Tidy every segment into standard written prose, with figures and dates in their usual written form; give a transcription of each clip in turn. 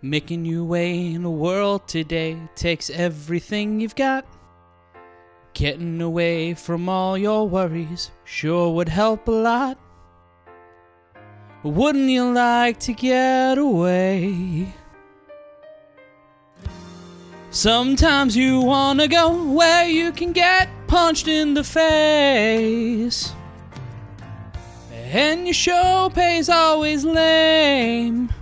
Making your way in the world today takes everything you've got. Getting away from all your worries sure would help a lot. Wouldn't you like to get away? Sometimes you wanna go where you can get punched in the face, and your show pay's always lame.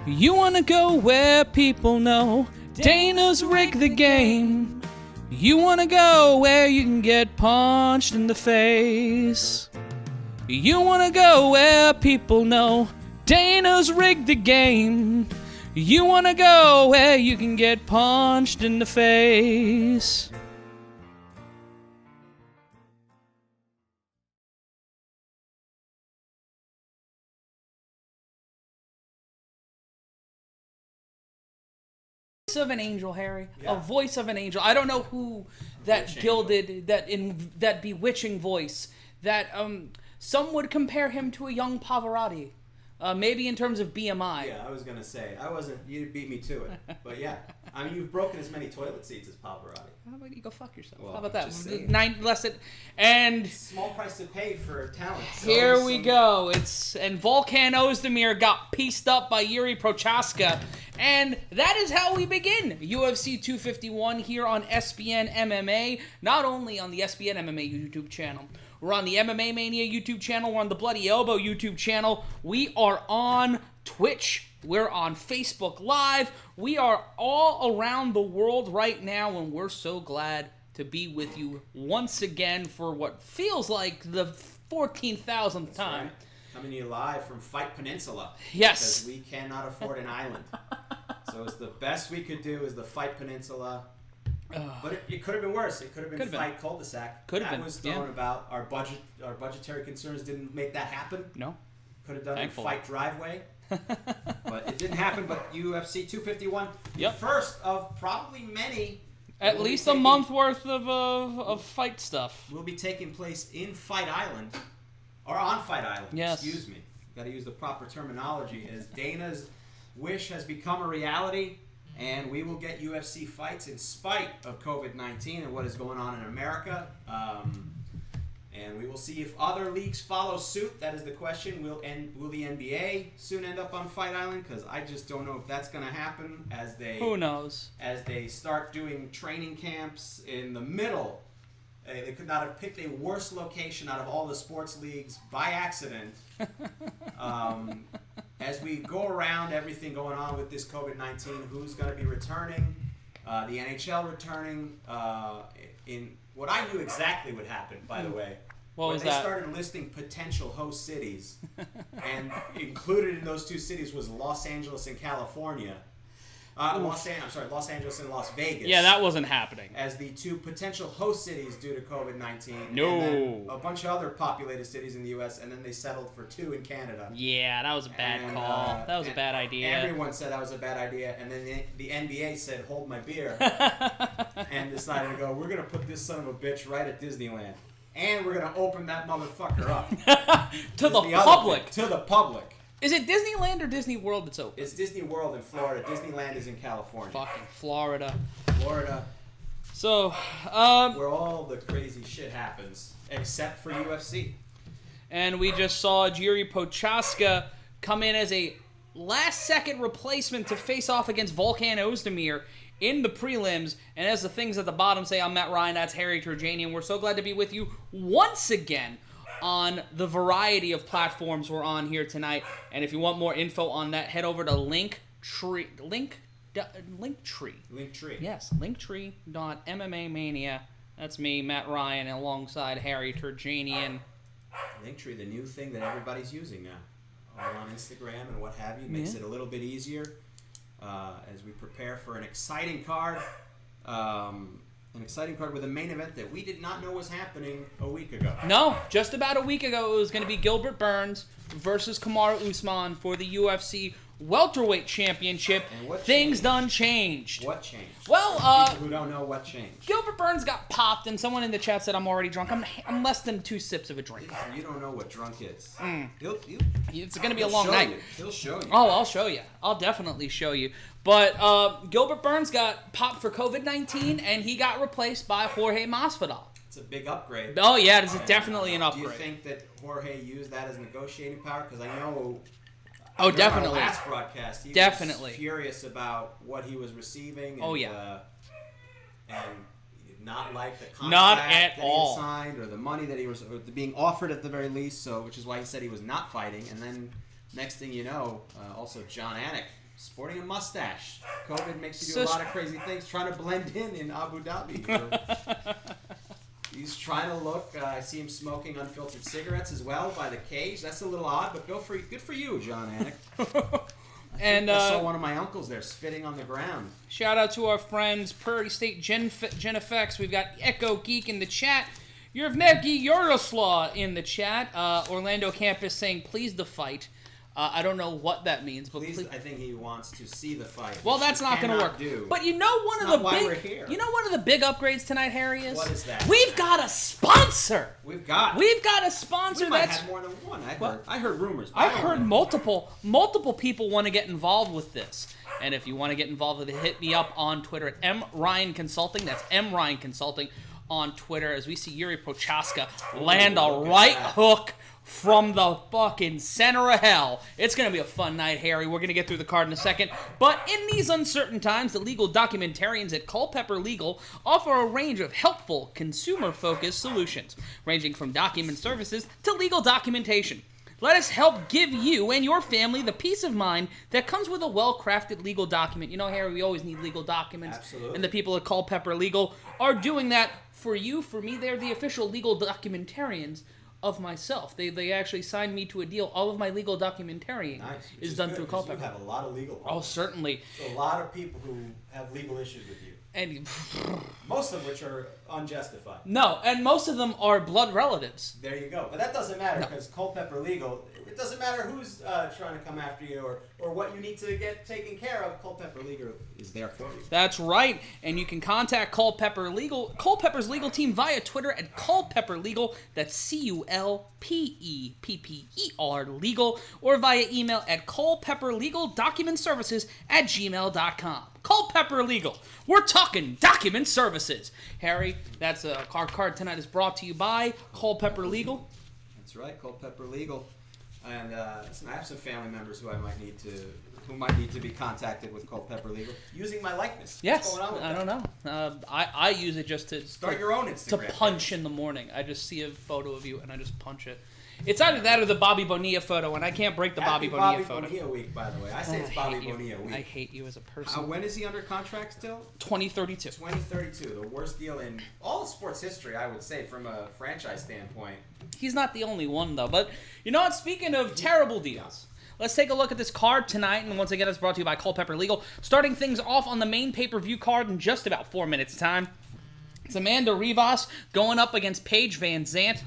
You wanna go where people know Dana's rigged the game. You wanna go where you can get punched in the face. You wanna go where people know Dana's rigged the game. You wanna go where you can get punched in the face. Of an angel, Harry. Yeah. A voice of an angel. I don't know who that gilded, that bewitching voice. That some would compare him to a young Pavarotti. Maybe in terms of BMI. Yeah, I was gonna say you beat me to it. But yeah, I mean you've broken as many toilet seats as Pavarotti. How about you go fuck yourself? Well, how about that? And small price to pay for talent. Here we go. And Volkanovski got pieced up by Yuri Prochaska. And that is how we begin UFC 251 here on ESPN MMA. Not only on the ESPN MMA YouTube channel. We're on the MMA Mania YouTube channel. We're on the Bloody Elbow YouTube channel. We are on Twitch. We're on Facebook Live. We are all around the world right now, and we're so glad to be with you once again for what feels like the 14,000th time. Right. Coming to you live from Fight Peninsula. Yes. Because we cannot afford an island. So it's the best we could do is the Fight Peninsula. But it could have been worse. It could have been Fight Cul-de-sac. That was thrown about. Our budgetary concerns didn't make that happen. No. Could have done a Fight Driveway. But it didn't happen. But UFC 251, the first of probably many. At least a month worth of fight stuff. Will be taking place in Fight Island. Or on Fight Island. Yes. Excuse me. Got to use the proper terminology. As Dana's wish has become a reality. And we will get UFC fights in spite of COVID-19 and what is going on in America. And we will see if other leagues follow suit. That is the question. Will the NBA soon end up on Fight Island? Because I just don't know if that's going to happen as they... Who knows? As they start doing training camps in the middle. They could not have picked a worse location out of all the sports leagues by accident. As we go around everything going on with this COVID-19, who's going to be returning, the NHL returning, in what I knew exactly would happen, by the way. What was when they that? started listing potential host cities, and included in those two cities was Los Angeles and California. Los Angeles and Las Vegas. Yeah, that wasn't happening. As the two potential host cities due to COVID-19. No. And then a bunch of other populated cities in the U.S., and then they settled for two in Canada. Yeah, that was a bad call. That was a bad idea. Everyone said that was a bad idea, and then the NBA said, hold my beer, and decided to go, we're going to put this son of a bitch right at Disneyland. And we're going to open that motherfucker up. To the public. To the public. Is it Disneyland or Disney World that's open? It's Disney World in Florida. Disneyland is in California. Fucking Florida. So, where all the crazy shit happens, except for UFC. And we just saw Yuri Prochaska come in as a last-second replacement to face off against Volkanovski in the prelims. And as the things at the bottom say, I'm Matt Ryan, that's Harry Terjanian. We're so glad to be with you once again on the variety of platforms we're on here tonight. And if you want more info on that, head over to Linktree. Yes, Linktree.MMA Mania. That's me, Matt Ryan, alongside Harry Terjanian. Linktree, the new thing that everybody's using now. All on Instagram and what have you. Makes it a little bit easier as we prepare for an exciting card. With a main event that we did not know was happening a week ago. No, just about a week ago it was going to be Gilbert Burns versus Kamaru Usman for the UFC welterweight championship, things done changed. What changed? Well, people who don't know what changed. Gilbert Burns got popped, and someone in the chat said I'm already drunk. I'm less than 2 sips of a drink. You don't know what drunk is. It's going to be a long night. He'll show you. Oh, I'll show you. I'll definitely show you. But Gilbert Burns got popped for COVID-19, and he got replaced by Jorge Masvidal. It's a big upgrade. Oh, yeah, it's definitely an upgrade. Do you think that Jorge used that as negotiating power? Because I know... Oh, definitely. Our last broadcast, he was furious about what he was receiving. And, and he did not like the contract that he had signed or the money that he was being offered at the very least. So, which is why he said he was not fighting. And then next thing you know, also John Anik sporting a mustache. COVID makes you do a lot of crazy things, trying to blend in Abu Dhabi. He's trying to look. I see him smoking unfiltered cigarettes as well by the cage. That's a little odd, but good for you, John Anik. I saw one of my uncles there spitting on the ground. Shout out to our friends Prairie State Gen FX. We've got Echo Geek in the chat. Yurvnevgi Yaroslaw in the chat. Orlando Campus saying, please the fight. I don't know what that means, but please, I think he wants to see the fight. Well, that's not going to work. But you know one of the big upgrades tonight, Harry, is what is that? We've got a sponsor. We've got a sponsor. We might have more than one. I heard rumors. I heard multiple people want to get involved with this. And if you want to get involved with it, hit me up on Twitter at MRyan Consulting. That's MRyan Consulting on Twitter. As we see Yuri Prochaska land a right hook from the fucking center of hell. It's going to be a fun night, Harry. We're going to get through the card in a second. But in these uncertain times, the legal documentarians at Culpeper Legal offer a range of helpful, consumer-focused solutions, ranging from document services to legal documentation. Let us help give you and your family the peace of mind that comes with a well-crafted legal document. You know, Harry, we always need legal documents. Absolutely. And the people at Culpeper Legal are doing that for you, for me. They're the official legal documentarians of myself. They actually signed me to a deal. All of my legal documentarian is done through Culpeper. You have a lot of legal problems. Oh, certainly. So a lot of people who have legal issues with you. And most of which are unjustified. No, and most of them are blood relatives. There you go. But that doesn't matter because Culpeper Legal, it doesn't matter who's trying to come after you or what you need to get taken care of. Culpeper Legal is there for you. That's right. And you can contact Culpeper's legal team via Twitter at Culpeper Legal. That's CULPEPPER Legal. Or via email at culpepperlegaldocumentservices@gmail.com. Culpeper Legal. We're talking document services. Harry, that's our card tonight is brought to you by Culpeper Legal. That's right, Culpeper Legal. And listen, I have some family members who might need to be contacted with Culpeper Legal using my likeness. Yes, what's going on with I don't know. I use it just to start your own Instagram to punch in the morning. I just see a photo of you and I just punch it. It's either that or the Bobby Bonilla photo, and I can't break the Bobby Bonilla photo. Bobby Bonilla week, by the way. I say it's Bobby Bonilla week. I hate you as a person. When is he under contract still? 2032. 2032. The worst deal in all of sports history, I would say, from a franchise standpoint. He's not the only one, though. But you know what? Speaking of terrible deals, let's take a look at this card tonight. And once again, it's brought to you by Culpeper Legal. Starting things off on the main pay-per-view card in just about 4 minutes' time. It's Amanda Ribas going up against Paige VanZant.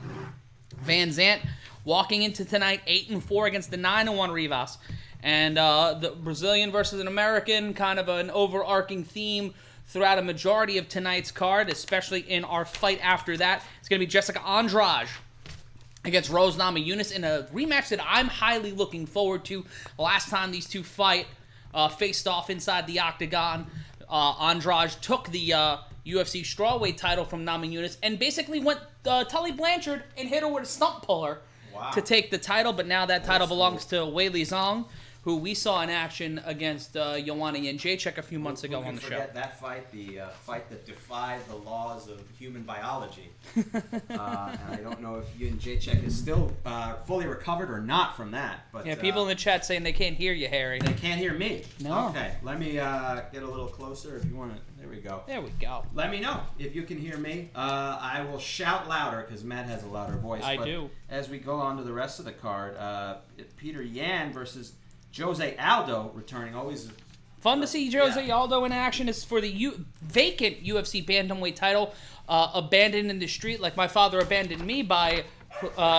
VanZant walking into tonight 8-4 against the 9-1 Ribas. And the Brazilian versus an American, kind of an overarching theme throughout a majority of tonight's card, especially in our fight after that. It's going to be Jessica Andrade against Rose Namajunas in a rematch that I'm highly looking forward to. Last time these two faced off inside the Octagon, Andrade took the UFC strawweight title from Namajunas and basically went Tully Blanchard and hit her with a stump puller to take the title. But now that title belongs to Weili Zhang, who we saw in action against Joanna Jędrzejczyk a few months ago on the show. Forget that fight, the fight that defied the laws of human biology. And I don't know if Jędrzejczyk is still fully recovered or not from that. But yeah, people in the chat saying they can't hear you, Harry. They can't hear me. No. Okay, let me get a little closer if you want to. There we go. There we go. Let me know if you can hear me. I will shout louder because Matt has a louder voice. I do. As we go on to the rest of the card, Peter Yan versus Jose Aldo returning. Always fun to see Jose Aldo in action. Is for the vacant UFC bantamweight title, abandoned in the street like my father abandoned me by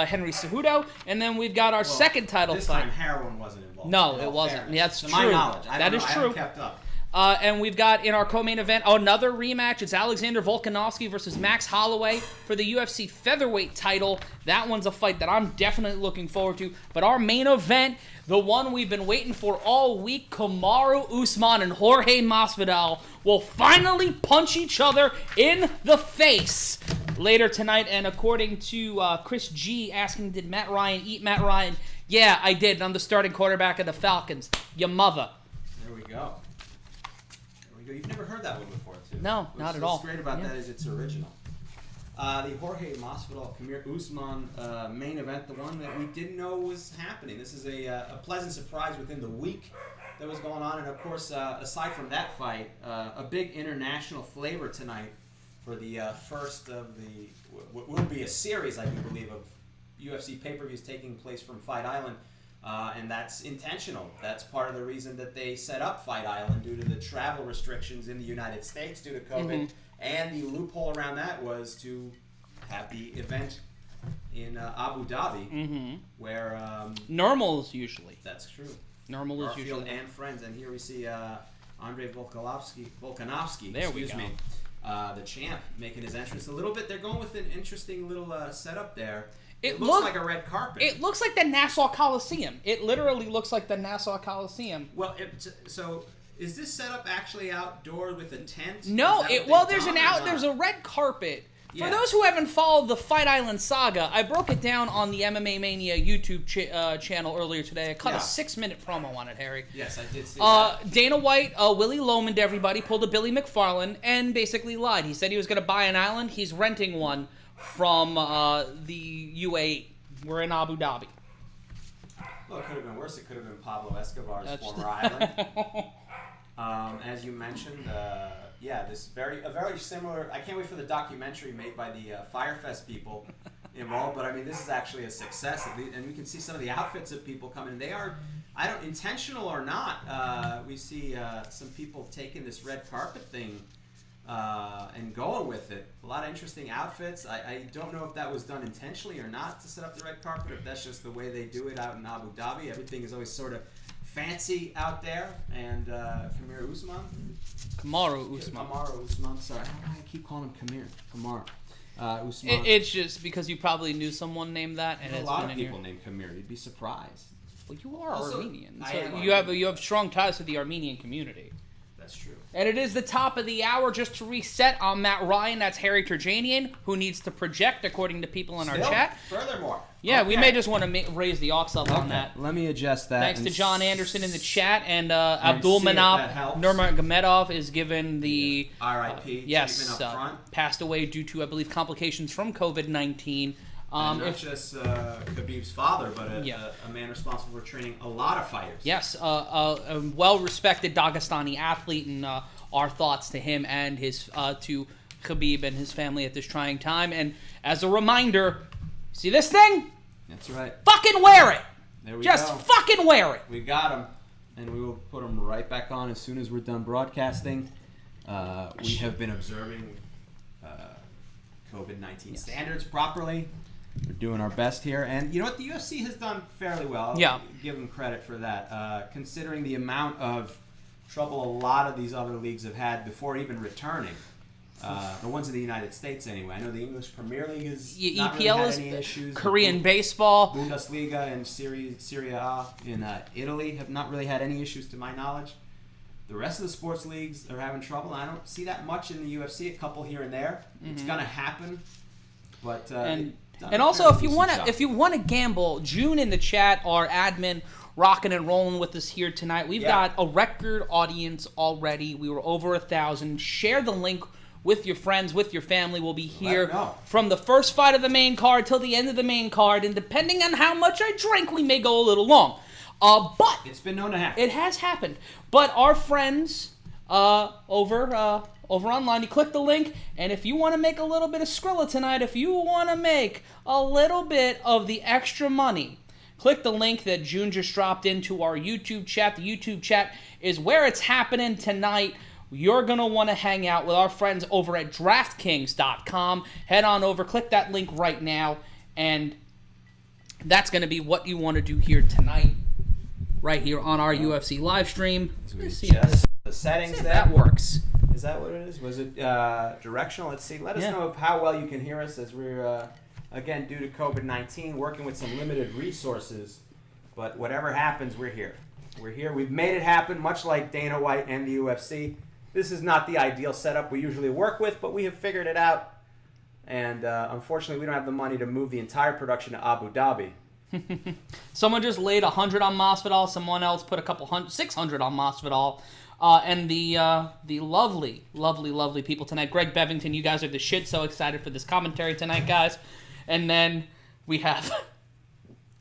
Henry Cejudo. And then we've got our second title this fight. time heroin wasn't involved. No, it wasn't. Fairness. Yeah, that's to true. my knowledge. That is I true. haven't kept up. And we've got in our co-main event another rematch. It's Alexander Volkanovski versus Max Holloway for the UFC featherweight title. That one's a fight that I'm definitely looking forward to. But our main event, the one we've been waiting for all week, Kamaru Usman and Jorge Masvidal will finally punch each other in the face later tonight. And according to Chris G asking, did Matt Ryan eat Matt Ryan? Yeah, I did. And I'm the starting quarterback of the Falcons. Your mother. There we go. You've never heard that one before, too. No, not at all. What's great about that is it's original. The Jorge Masvidal, Kamaru Usman main event, the one that we didn't know was happening. This is a pleasant surprise within the week that was going on. And, of course, aside from that fight, a big international flavor tonight for the first of what will be a series, I do believe, of UFC pay-per-views taking place from Fight Island. And that's intentional. That's part of the reason that they set up Fight Island, due to the travel restrictions in the United States due to COVID. Mm-hmm. And the loophole around that was to have the event in Abu Dhabi, where... Normals, usually. That's true. Normal is usually... and friends. And here we see Andrade Volkanovski, there we go. The champ, making his entrance. A little bit, they're going with an interesting little setup there. It looks like a red carpet. It looks like the Nassau Coliseum. It literally looks like the Nassau Coliseum. Well, so is this setup actually outdoor with a tent? No, there's a red carpet. Yeah. For those who haven't followed the Fight Island saga, I broke it down on the MMA Mania YouTube channel earlier today. I cut a 6-minute promo on it, Harry. Yes, I did see that. Dana White, Willie Loman to everybody, pulled a Billy McFarland and basically lied. He said he was going to buy an island. He's renting one from the UAE. We're in Abu Dhabi. Well, it could have been worse. It could have been Pablo Escobar's former island. As you mentioned, this very similar. I can't wait for the documentary made by the Firefest people involved. But I mean, this is actually a success, and we can see some of the outfits of people coming. They are, intentional or not. We see some people taking this red carpet thing. And going with it. A lot of interesting outfits. I don't know if that was done intentionally or not to set up the red carpet, if that's just the way they do it out in Abu Dhabi. Everything is always sort of fancy out there. And Kamaru Usman. Sorry, I keep calling him Kamaru Usman. It's just because you probably knew someone named that. And a lot of people named Kamaru. You'd be surprised. Well, you are also, Armenian. So you have strong ties to the Armenian community. That's true. And it is the top of the hour. Just to reset, I'm Matt Ryan. That's Harry Terjanian, who needs to project, according to people in our chat. Furthermore. Yeah, okay. We may just want to raise the aux up on that. Let me adjust that. Thanks to John Anderson in the chat. And Abdulmanap Nurmagomedov is given the... R.I.P. Yes, passed away due to, I believe, complications from COVID-19. Not just Khabib's father, but a man responsible for training a lot of fighters. Yes, a well-respected Dagestani athlete, and our thoughts to him and his to Khabib and his family at this trying time. And as a reminder, see this thing? That's right. Fucking wear it. There we Just go. fucking wear it. We got him, and we will put him right back on as soon as we're done broadcasting. We have been observing COVID-19 standards properly. We're doing our best here, and you know what? The UFC has done fairly well. I'll give them credit for that, considering the amount of trouble a lot of these other leagues have had before even returning. The ones in the United States, anyway. I know the English Premier League has not really had any issues. Korean baseball, Bundesliga, and Serie A in Italy have not really had any issues, to my knowledge. The rest of the sports leagues are having trouble. I don't see that much in the UFC. A couple here and there. Mm-hmm. It's gonna happen, but. And also, if you want to gamble, June in the chat, our admin, rocking and rolling with us here tonight. We've got a record audience already. We were over 1,000. Share the link with your friends, with your family. We'll be here from the first fight of the main card till the end of the main card, and depending on how much I drink, we may go a little long. But it's been known to happen. It has happened. But our friends over online, you click the link, and if you want to make a little bit of Skrilla tonight, if you want to make a little bit of the extra money, click the link that June just dropped into our YouTube chat. The YouTube chat is where it's happening tonight. You're going to want to hang out with our friends over at DraftKings.com. Head on over, click that link right now, and That's going to be what you want to do here tonight, right here on our UFC live stream. Let's see the settings there. That works. Is that what it is? Was it directional? Let's see. Let us know how well you can hear us as we're, again, due to COVID-19, working with some limited resources. But whatever happens, we're here. We're here. We've made it happen, much like Dana White and the UFC. This is not the ideal setup we usually work with, but we have figured it out. And unfortunately, we don't have the money to move the entire production to Abu Dhabi. Someone just laid 100 on Masvidal. Someone else put 600 on Masvidal. And the lovely, lovely, lovely people tonight. Greg Bevington, you guys are the shit. So excited for this commentary tonight, guys. And then we have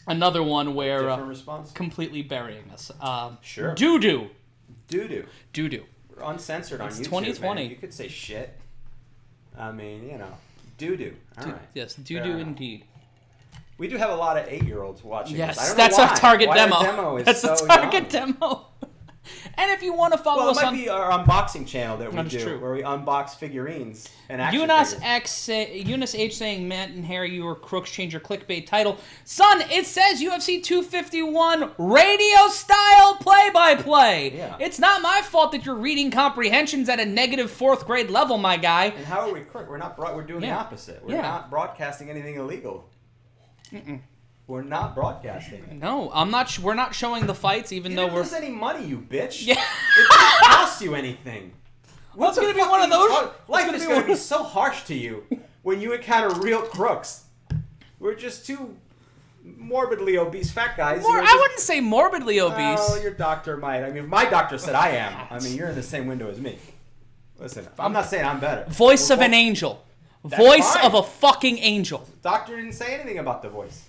another one where Different response? Completely burying us. Sure. Doo-doo. Doo-doo. Doo-doo. We're uncensored on It's YouTube, 2020. man. You could say shit. I mean, you know. Doo-doo. All right. Yes, doo-doo indeed. We do have a lot of 8-year-olds watching yes, this. I don't that's know our target why demo. Our demo is that's so the target young. demo. And if you want to follow us on... Well, it might be our unboxing channel that we That is do, true. where we unbox figurines and action Eunice H saying, Matt and Harry, you were crooks, change your clickbait title. Son, it says UFC 251 radio-style play-by-play. Yeah. It's not my fault that your reading comprehension's at a negative 4th grade level, my guy. And how are we crook? We're doing the opposite. We're not broadcasting anything illegal. We're not broadcasting. No, we're not showing the fights, even though we're... You didn't lose any money, you bitch. Yeah. It didn't cost you anything. What's going to be one of those? Life is going to be so harsh to you when you encounter real crooks. We're just two morbidly obese fat guys. I wouldn't say morbidly obese. Oh, your doctor might. I mean, if my doctor said I am, I mean, you're in the same window as me. Listen, I'm not saying I'm better. Voice of an angel. Voice of a fucking angel. The doctor didn't say anything about the voice.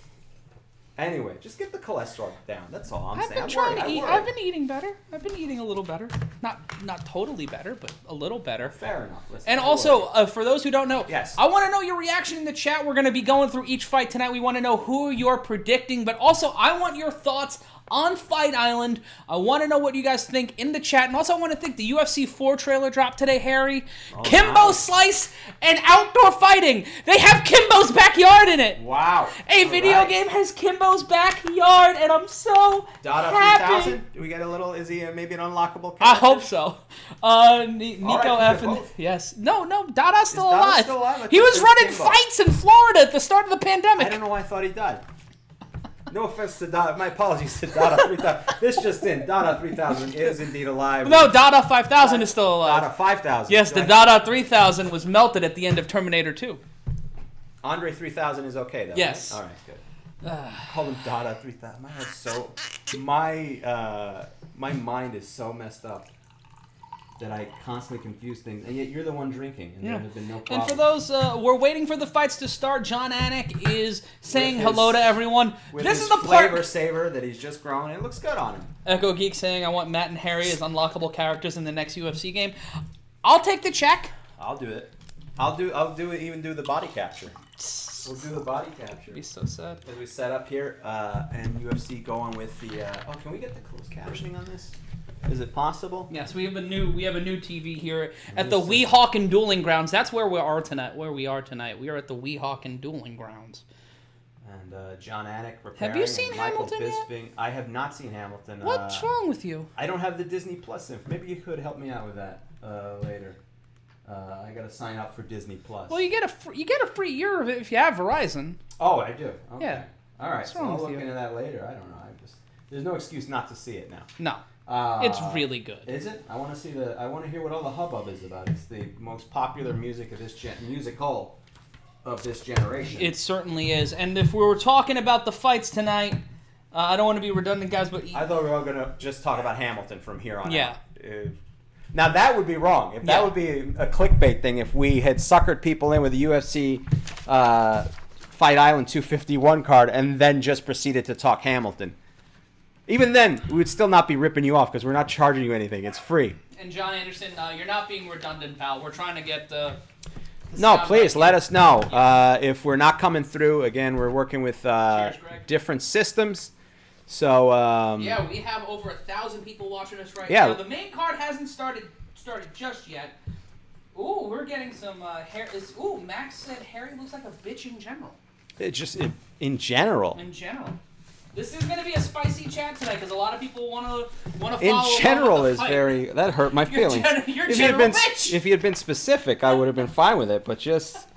Anyway, just get the cholesterol down. That's all I'm saying. I've been eating better. I've been eating a little better. Not totally better, but a little better. Fair enough. Listen, and also, for those who don't know, yes. I want to know your reaction in the chat. We're going to be going through each fight tonight. We want to know who you're predicting, but also I want your thoughts on Fight Island. I want to know what you guys think in the chat. And also I want to thank the UFC 4 trailer dropped today, Harry. Oh, Kimbo nice. Slice and outdoor fighting. They have Kimbo's backyard in it. Wow. A video game has Kimbo's backyard, and I'm so happy. 3000? Do we get a little, is he maybe an unlockable character? I hope so. Nico F. Yes. No, Dada's still alive. Still alive? He was running fights in Florida at the start of the pandemic. I don't know why I thought he died. No offense to Dada. My apologies to Dada 3000. This just in. Dada 3000 is indeed alive. No, Dada 5000 is still alive. Dada 5000. Yes, the Dada 3000 was melted at the end of Terminator 2. Andre 3000 is okay, though. Yes. Right? All right, good. Call him Dada 3000. My head's so... My mind is so messed up that I constantly confuse things, and yet you're the one drinking, and there's been no problem. And for those, we're waiting for the fights to start. John Anik is saying hello to everyone. This is the flavor saver that he's just grown, and it looks good on him. Echo Geek saying, I want Matt and Harry as unlockable characters in the next UFC game. I'll take the check. I'll do it. I'll do it. Even do the body capture. We'll do the body capture. It'd be so sad. As we set up here, and UFC going with the. Can we get the closed captioning on this? Is it possible? Yes, we have a new TV here at the Weehawken Dueling Grounds. That's where we are tonight. We are at the Weehawken Dueling Grounds. And John Anik preparing. Have you seen Hamilton yet? I have not seen Hamilton. What's wrong with you? I don't have the Disney Plus info. Maybe you could help me out with that later. I got to sign up for Disney Plus. Well, you get a free year of it if you have Verizon. Oh, I do. Okay. Yeah. All right. So I'll look into that later. I don't know. There's no excuse not to see it now. No. It's really good. Is it? I want to hear what all the hubbub is about. It's the most popular musical of this generation. It certainly is. And if we were talking about the fights tonight, I don't want to be redundant, guys, but I thought we were all going to just talk about Hamilton from here on out. Yeah. Now that would be wrong. If that would be a clickbait thing, if we had suckered people in with the UFC Fight Island 251 card and then just proceeded to talk Hamilton. Even then, we would still not be ripping you off because we're not charging you anything. It's free. And John Anderson, you're not being redundant, pal. We're trying to get the no, please let us know if we're not coming through. Again, we're working with different systems. So yeah, we have over 1,000 people watching us right now. The main card hasn't started just yet. Ooh, we're getting some hair. Max said Harry looks like a bitch in general. In general. In general. This is going to be a spicy chat tonight because a lot of people want to follow. In general is fight. that hurt my feelings. If you had been specific, I would have been fine with it, but just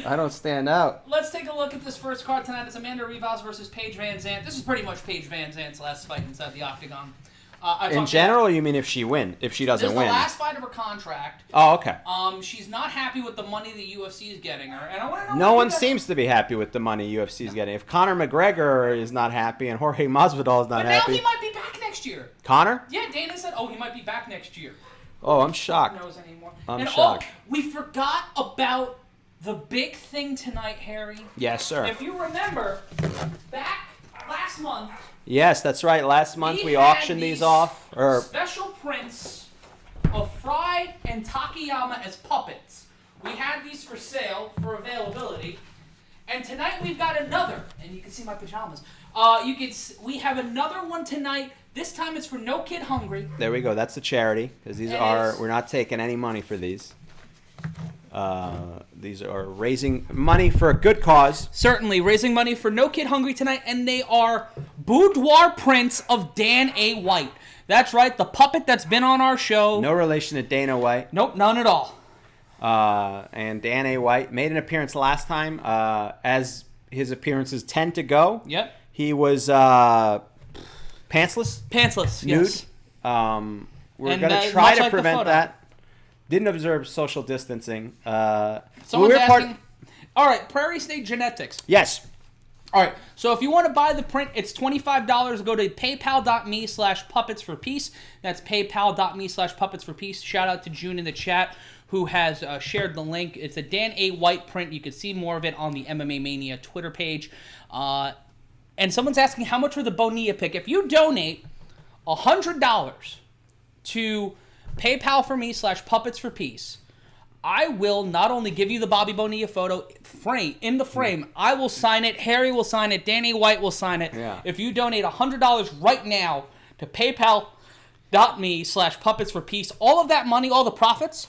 I don't stand out. Let's take a look at this first card tonight. It's Amanda Ribas versus Paige VanZant. This is pretty much Paige VanZant's last fight inside the Octagon. In general, you mean if she doesn't win? This is win? the last fight of her contract. Oh, okay. She's not happy with the money the UFC is getting her, and I want to know. No one seems to be happy with the money UFC is getting. If Conor McGregor is not happy and Jorge Masvidal is not happy, now he might be back next year. Conor? Yeah, Dana said, he might be back next year. Oh, I'm shocked. Who knows anymore? I'm shocked. We forgot about the big thing tonight, Harry. Yes, sir. If you remember, back last month. Yes, that's right. Last month we auctioned these off. Special prints of Fry and Takayama as puppets. We had these for sale for availability, and tonight we've got another. And you can see my pajamas. We have another one tonight. This time it's for No Kid Hungry. There we go. That's the charity because we're not taking any money for these. These are raising money for a good cause. Certainly, raising money for No Kid Hungry tonight, and they are boudoir prints of Dan A. White. That's right, the puppet that's been on our show. No relation to Dana White. Nope, none at all. And Dan A. White made an appearance last time, as his appearances tend to go. Yep. He was pantsless. Pantsless, nude. yes. We're going to try to prevent that. Didn't observe social distancing. Someone's asking. All right, Prairie State Genetics. Yes. All right, so if you want to buy the print, it's $25. Go to paypal.me/puppetsforpeace. That's paypal.me/puppetsforpeace. Shout out to June in the chat who has shared the link. It's a Dan A. White print. You can see more of it on the MMA Mania Twitter page. And someone's asking how much for the Bonilla pick. If you donate $100 to PayPal for me/puppetsforpeace, I will not only give you the Bobby Bonilla photo in the frame, I will sign it, Harry will sign it, Danny White will sign it. Yeah. If you donate $100 right now to paypal.me/puppetsforpeace, all of that money, all the profits,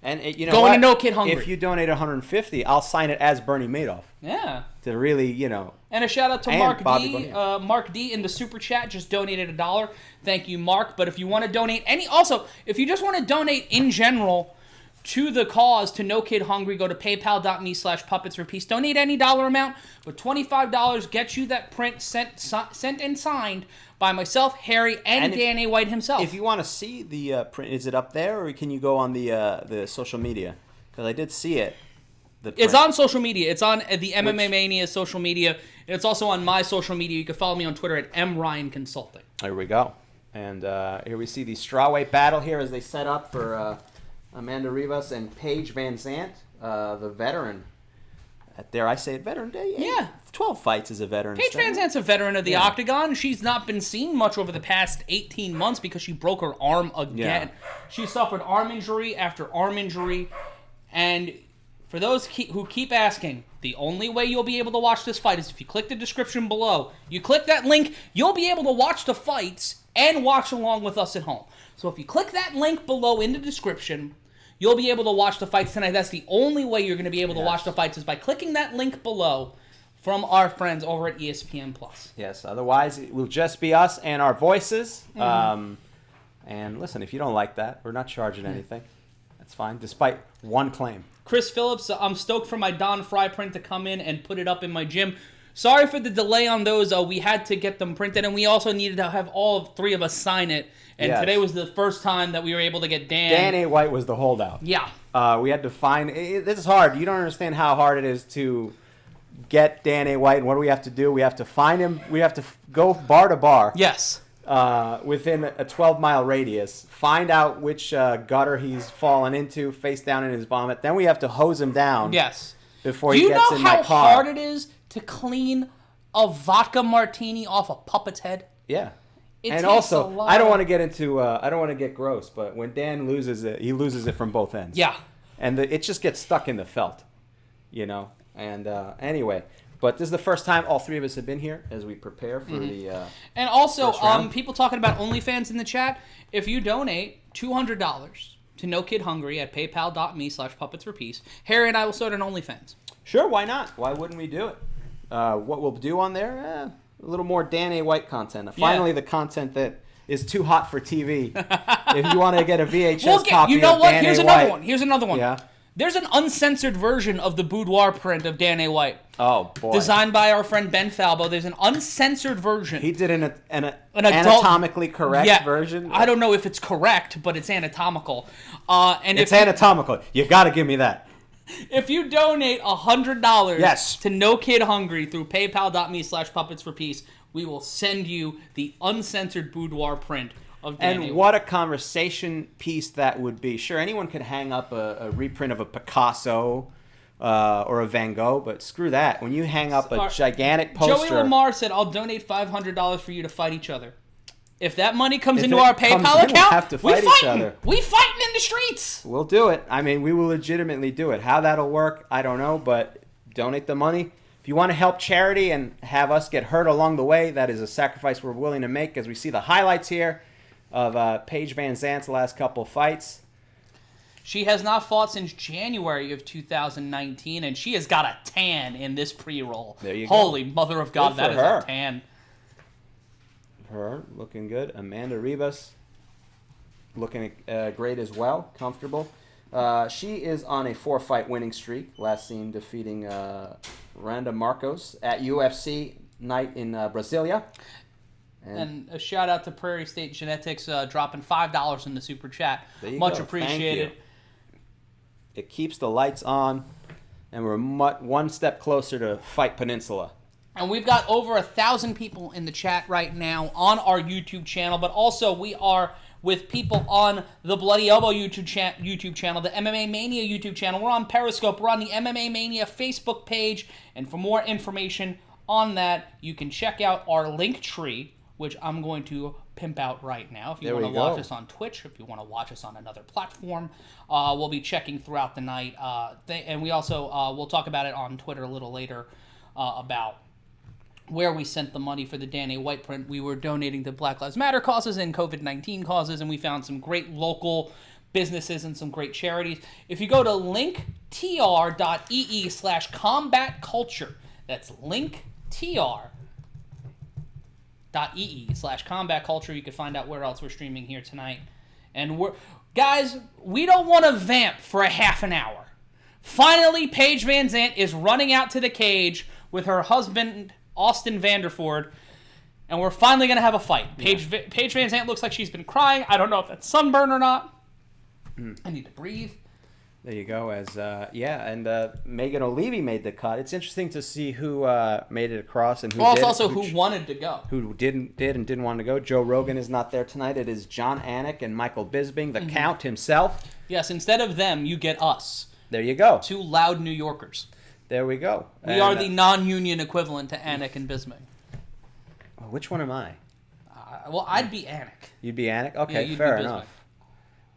and going to No Kid Hungry. If you donate $150, I'll sign it as Bernie Madoff. Yeah. To really, And a shout out to Mark D. Mark D in the super chat just donated $1. Thank you, Mark. But if you want to donate if you just want to donate in general to the cause, to No Kid Hungry, go to paypal.me/puppetsforpeace. Donate any dollar amount, but $25 gets you that print sent and signed by myself, Harry, and Dan A. White himself. If you want to see the print, is it up there, or can you go on the social media? Because I did see it. It's on social media. It's on the MMA Mania social media. It's also on my social media. You can follow me on Twitter at mryanconsulting. There we go. And here we see the strawweight battle here as they set up for Amanda Ribas and Paige VanZant, the veteran. Dare I say it, veteran day? Yeah. 12 fights as a veteran. Paige VanZant's a veteran of the Octagon. She's not been seen much over the past 18 months because she broke her arm again. Yeah. She suffered arm injury after arm injury. And for those who keep asking, the only way you'll be able to watch this fight is if you click the description below. You click that link, you'll be able to watch the fights and watch along with us at home. So if you click that link below in the description, you'll be able to watch the fights tonight. That's the only way you're going to be able to watch the fights is by clicking that link below from our friends over at ESPN+. Yes, otherwise it will just be us and our voices. Mm-hmm. And listen, if you don't like that, we're not charging anything. That's fine, despite one claim. Chris Phillips, I'm stoked for my Don Fry print to come in and put it up in my gym. Sorry for the delay on those. We had to get them printed, and we also needed to have all three of us sign it. And today was the first time that we were able to get Dan. Dan A. White was the holdout. Yeah. We had to find... This is hard. You don't understand how hard it is to get Dan A. White. And what do we have to do? We have to find him. We have to go bar to bar. Yes. Within a 12-mile radius. Find out which gutter he's fallen into, face down in his vomit. Then we have to hose him down. Yes. Before he gets in my car. Do you know how hard it is to clean a vodka martini off a puppet's head? Yeah. And also, I don't want to get into, I don't want to get gross, but when Dan loses it, he loses it from both ends. Yeah. And it just gets stuck in the felt, And anyway, but this is the first time all three of us have been here as we prepare for the And also, people talking about OnlyFans in the chat, if you donate $200 to No Kid Hungry at paypal.me/puppetsforpeace, Harry and I will start an OnlyFans. Sure, why not? Why wouldn't we do it? What we'll do on there, a little more Dan A. White content. Finally, the content that is too hot for TV. If you want to get a VHS copy you know of what? Dan Here's A. another White. one. Here's another one. Yeah. There's an uncensored version of the boudoir print of Dan A. White. Oh, boy. Designed by our friend Ben Falbo. There's an uncensored version. He did an anatomically correct version? I don't know if it's correct, but it's anatomical. And it's anatomical. You got to give me that. If you donate $100 to No Kid Hungry through paypal.me/puppetsforpeace, we will send you the uncensored boudoir print of Dan A. White. And what a conversation piece that would be. Sure, anyone could hang up a reprint of a Picasso or a Van Gogh, but screw that. When you hang up a gigantic poster... Joey Lamar said, I'll donate $500 for you to fight each other. If that money comes into our PayPal account, we'll have to fight each other. We fighting in the streets. We'll do it. I mean, we will legitimately do it. How that'll work, I don't know, but donate the money. If you want to help charity and have us get hurt along the way, that is a sacrifice we're willing to make, as we see the highlights here of Paige VanZant's last couple fights. She has not fought since January of 2019, and she has got a tan in this pre-roll. There you go. Holy mother of God, that is a tan. Her looking good. Amanda Ribas looking great as well, comfortable. She is on a 4-fight winning streak. Last seen defeating Randa Marcos at UFC night in Brasilia. And a shout out to Prairie State Genetics dropping $5 in the super chat. Much appreciated. It keeps the lights on, and we're one step closer to Fight Peninsula. And we've got over 1,000 people in the chat right now on our YouTube channel, but also we are with people on the Bloody Elbow YouTube channel, the MMA Mania YouTube channel. We're on Periscope. We're on the MMA Mania Facebook page. And for more information on that, you can check out our link tree, which I'm going to pimp out right now. If you want to watch us on Twitch, if you want to watch us on another platform, we'll be checking throughout the night. And we also, we'll talk about it on Twitter a little later about where we sent the money for the Dan A. White print. We were donating to Black Lives Matter causes and COVID-19 causes, and we found some great local businesses and some great charities. If you go to linktr.ee/combatculture, that's linktr.ee/combatculture, you can find out where else we're streaming here tonight. And guys, we don't want to vamp for a half an hour. Finally, Paige VanZant is running out to the cage with her husband, Austin Vanderford, and we're finally going to have a fight. Paige VanZant looks like she's been crying. I don't know if that's sunburn or not. I need to breathe. There you go. And Megan O'Leary made the cut. It's interesting to see who made it across and who did. Also who wanted to go. Who didn't want to go. Joe Rogan is not there tonight. It is John Anik and Michael Bisping, the Count himself. Yes, instead of them, you get us. There you go. 2 loud New Yorkers. There we go. We are the non-union equivalent to Anik and Bisping. Which one am I? Well, I'd be Anik. You'd be Anik? Okay, yeah, fair enough.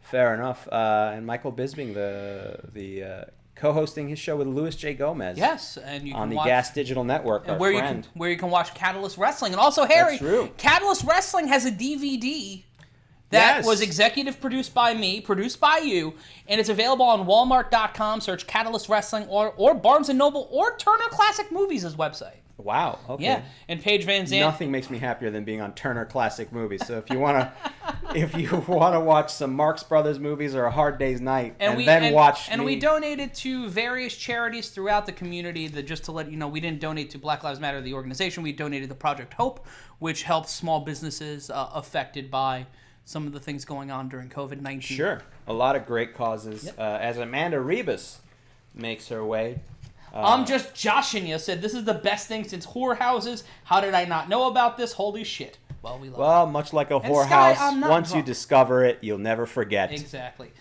Fair enough. And Michael Bisping, the co-hosting his show with Luis J. Gomez. Yes, and you can on the watch, Gas Digital Network, our friend. Where you can watch Catalyst Wrestling. And also, Harry, that's true. Catalyst Wrestling has a DVD that was executive produced by me, produced by you, and it's available on Walmart.com. Search Catalyst Wrestling or Barnes & Noble or Turner Classic Movies' website. Wow. Okay. Yeah, and Paige VanZant. Nothing makes me happier than being on Turner Classic Movies. So if you wanna watch some Marx Brothers movies or A Hard Day's Night, we donated to various charities throughout the community. Just to let you know, we didn't donate to Black Lives Matter, the organization. We donated to Project Hope, which helps small businesses affected by some of the things going on during COVID-19. Sure, a lot of great causes. Yep. As Amanda Ribas makes her way. I'm just joshing you. Said this is the best thing since whorehouses. How did I not know about this? Holy shit. Well, we love it. Much like a whorehouse, once you discover it, you'll never forget. Exactly.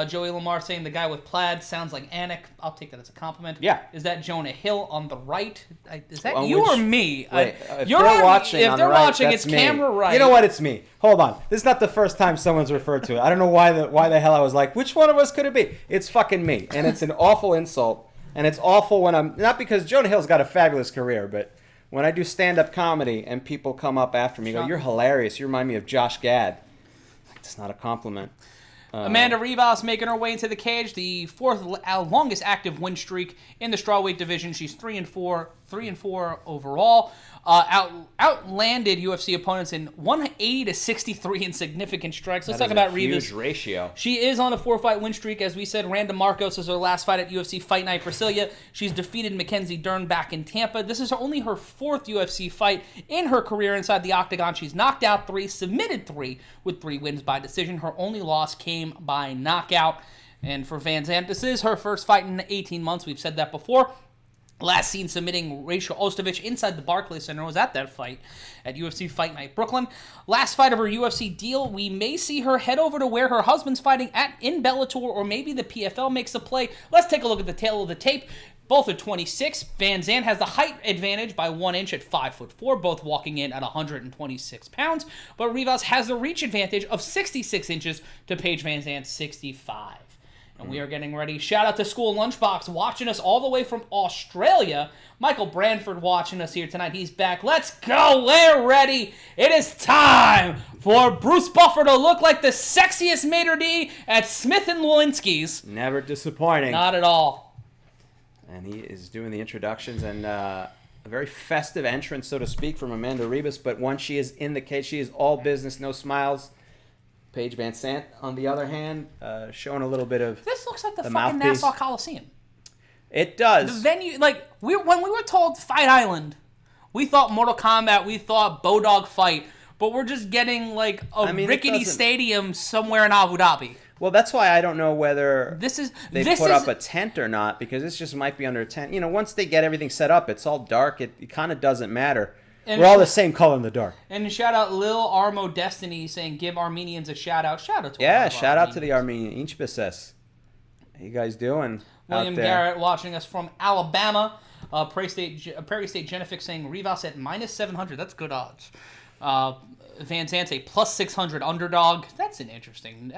Joey Lamar saying the guy with plaid sounds like Anik. I'll take that as a compliment. Yeah. Is that Jonah Hill on the right? Is that you or me? If they're watching, it's camera right. You know what? It's me. Hold on. This is not the first time someone's referred to it. I don't know why the hell I was like, which one of us could it be? It's fucking me. And it's an awful insult. And it's awful when I'm, not because Jonah Hill's got a fabulous career, but when I do stand-up comedy and people come up after me and go, you're hilarious. You remind me of Josh Gad. It's not a compliment. Amanda Ribas making her way into the cage, the fourth longest active win streak in the strawweight division. She's 3-4 overall. Outlanded UFC opponents in 180-63 in significant strikes. Let's talk about Ribas. Huge ratio. She is on a 4-fight win streak. As we said, Randa Marcos is her last fight at UFC Fight Night Brasilia. She's defeated Mackenzie Dern back in Tampa. This is only her fourth UFC fight in her career inside the Octagon. She's knocked out 3, submitted 3, with 3 wins by decision. Her only loss came by knockout. And for VanZant, this is her first fight in 18 months. We've said that before. Last seen submitting Rachel Ostovich inside the Barclays Center, was at that fight at UFC Fight Night Brooklyn. Last fight of her UFC deal, we may see her head over to where her husband's fighting in Bellator, or maybe the PFL makes a play. Let's take a look at the tail of the tape. Both are 26. VanZant has the height advantage by 1 inch at 5'4", both walking in at 126 pounds. But Ribas has the reach advantage of 66 inches to Paige VanZant's 65. And we are getting ready. Shout out to School Lunchbox watching us all the way from Australia. Michael Branford watching us here tonight. He's back. Let's go. We're ready. It is time for Bruce Buffer to look like the sexiest maitre d' at Smith & Lewinsky's. Never disappointing. Not at all. And he is doing the introductions and a very festive entrance, so to speak, from Amanda Ribas. But once she is in the cage, she is all business, no smiles. Paige VanZant, on the other hand, showing a little bit of This looks like the fucking mouthpiece. Nassau Coliseum. It does. The venue, like, when we were told Fight Island, we thought Mortal Kombat, we thought Bodog Fight, but we're just getting, like, a rickety stadium somewhere in Abu Dhabi. Well, that's why I don't know whether they put up a a tent or not, because this just might be under a tent. You know, once they get everything set up, it's all dark. It kind of doesn't matter. And we're all the same color in the dark. And shout out Lil Armo Destiny saying, give Armenians a shout out. Shout out to shout out to the Armenian. Inchbases. How you guys doing? William Garrett watching us from Alabama. Prairie State Genefix saying Ribas at -700. That's good odds. VanZant a +600 underdog. That's an interesting.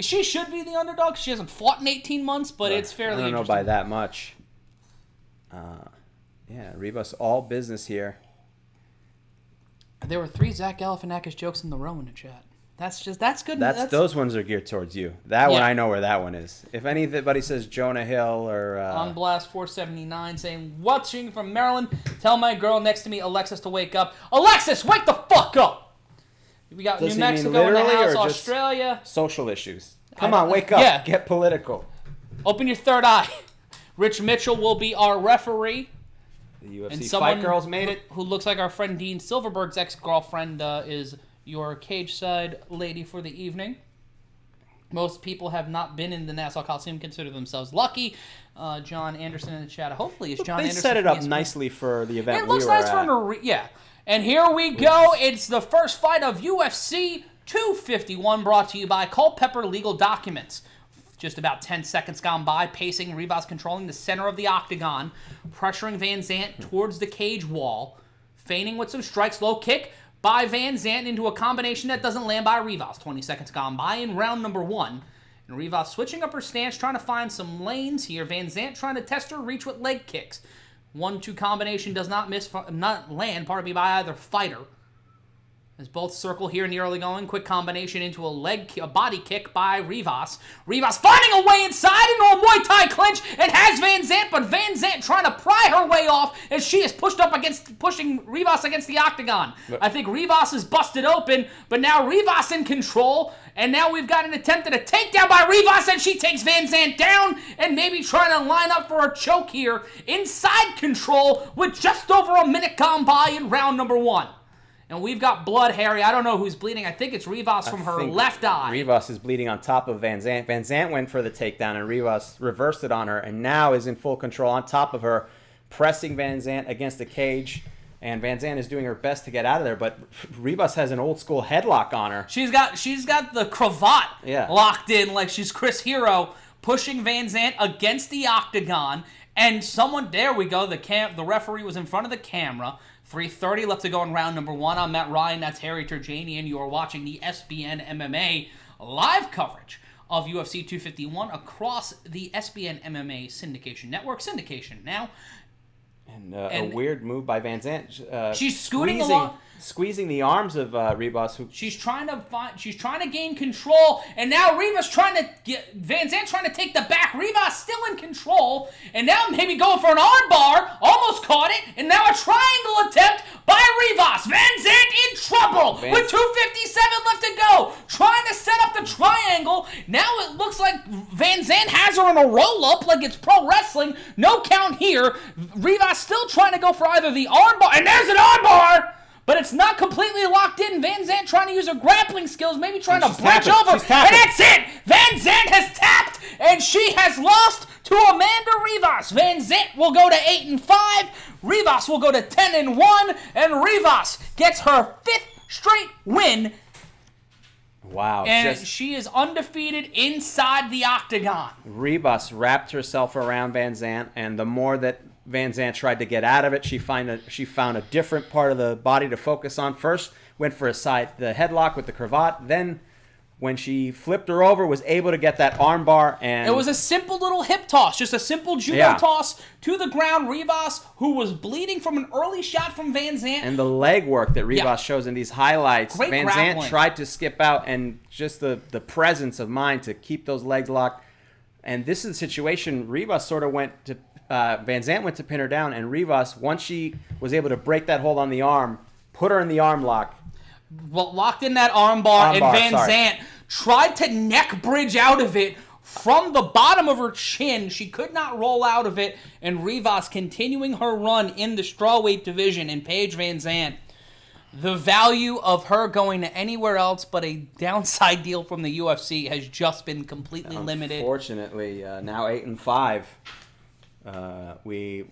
She should be the underdog. She hasn't fought in 18 months, but it's fairly interesting. I don't know by that much. Ribas all business here. There were 3 Zach Galifianakis jokes in the row in the chat. That's good. Those ones are geared towards you. That one, I know where that one is. If anybody says Jonah Hill or... On Blast 479 saying, watching from Maryland, tell my girl next to me, Alexis, to wake up. Alexis, wake the fuck up! We got New Mexico in the house, Australia. Social issues. Come on, wake up. Yeah. Get political. Open your third eye. Rich Mitchell will be our referee. The UFC Fight Girls made it. Who looks like our friend Dean Silverberg's ex-girlfriend is your cage side lady for the evening. Most people have not been in the Nassau Coliseum, consider themselves lucky. John Anderson in the chat. Hopefully it's John Anderson. They set it up nicely for the event. It looks nice for an yeah. And here we go. It's the first fight of UFC 251 brought to you by Culpeper Legal Documents. Just about 10 seconds gone by, pacing, Ribas controlling the center of the octagon, pressuring VanZant towards the cage wall, feigning with some strikes, low kick by VanZant into a combination that doesn't land by Ribas. 20 seconds gone by in round number 1. And Ribas switching up her stance, trying to find some lanes here. VanZant trying to test her reach with leg kicks. 1-2 combination does not land, by either fighter. As both circle here in the early going, quick combination into a body kick by Ribas. Ribas finding a way inside into a Muay Thai clinch and has VanZant, but VanZant trying to pry her way off as she is pushing Ribas against the octagon. I think Ribas is busted open, but now Ribas in control, and now we've got an attempt at a takedown by Ribas, and she takes VanZant down and maybe trying to line up for a choke here. Inside control with just over a minute gone by in round number 1. And we've got blood, Harry. I don't know who's bleeding. I think it's Ribas from her left eye. Ribas is bleeding on top of VanZant. VanZant went for the takedown, and Ribas reversed it on her, and now is in full control on top of her, pressing VanZant against the cage. And VanZant is doing her best to get out of there, but Ribas has an old-school headlock on her. She's got the cravat locked in like she's Chris Hero, pushing VanZant against the octagon. And there we go, the referee was in front of the camera. 3:30 left to go in round number 1. I'm Matt Ryan. That's Harry Terjanian. You are watching the SBN MMA live coverage of UFC 251 across the SBN MMA syndication network. Syndication now. And a weird move by VanZant. She's scooting along. Squeezing the arms of Ribas. She's trying to gain control, and now Ribas VanZant trying to take the back. Ribas still in control, and now maybe going for an armbar, almost caught it, and now a triangle attempt by Ribas. VanZant in trouble with 2:57 left to go, trying to set up the triangle. Now it looks like VanZant has her in a roll-up like it's pro wrestling. No count here. Ribas still trying to go for either the armbar, and there's an armbar! But it's not completely locked in. VanZant trying to use her grappling skills, maybe trying to bridge over. And that's it! VanZant has tapped, and she has lost to Amanda Ribas. VanZant will go to 8-5. Ribas will go to 10-1. And Ribas gets her 5th straight win. Wow. And she is undefeated inside the Octagon. Ribas wrapped herself around VanZant, and the more that VanZant tried to get out of it, she found a different part of the body to focus on. First, went for the headlock with the cravat. Then, when she flipped her over, was able to get that armbar. And it was a simple little hip toss, just a simple judo toss to the ground. Ribas, who was bleeding from an early shot from VanZant. And the leg work that Ribas shows in these highlights. Great VanZant grappling. tried to skip out, and just the presence of mind to keep those legs locked. And this is the situation. Ribas sort of went to... VanZant went to pin her down, and Ribas, once she was able to break that hold on the arm, put her in the arm lock. Well, locked in that armbar, and VanZant tried to neck bridge out of it from the bottom of her chin. She could not roll out of it, and Ribas continuing her run in the strawweight division, and Paige VanZant. The value of her going to anywhere else but a downside deal from the UFC has just been completely limited. Unfortunately, now 8-5. We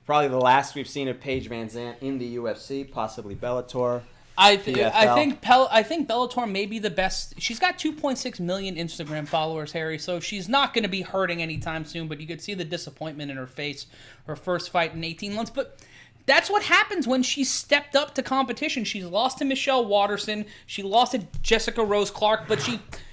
probably the last we've seen of Paige VanZant in the UFC, possibly Bellator. I think Bellator may be the best. She's got 2.6 million Instagram followers, Harry, so she's not going to be hurting anytime soon, but you could see the disappointment in her face, her first fight in 18 months. But that's what happens when she stepped up to competition. She's lost to Michelle Watterson. She lost to Jessica Rose Clark, but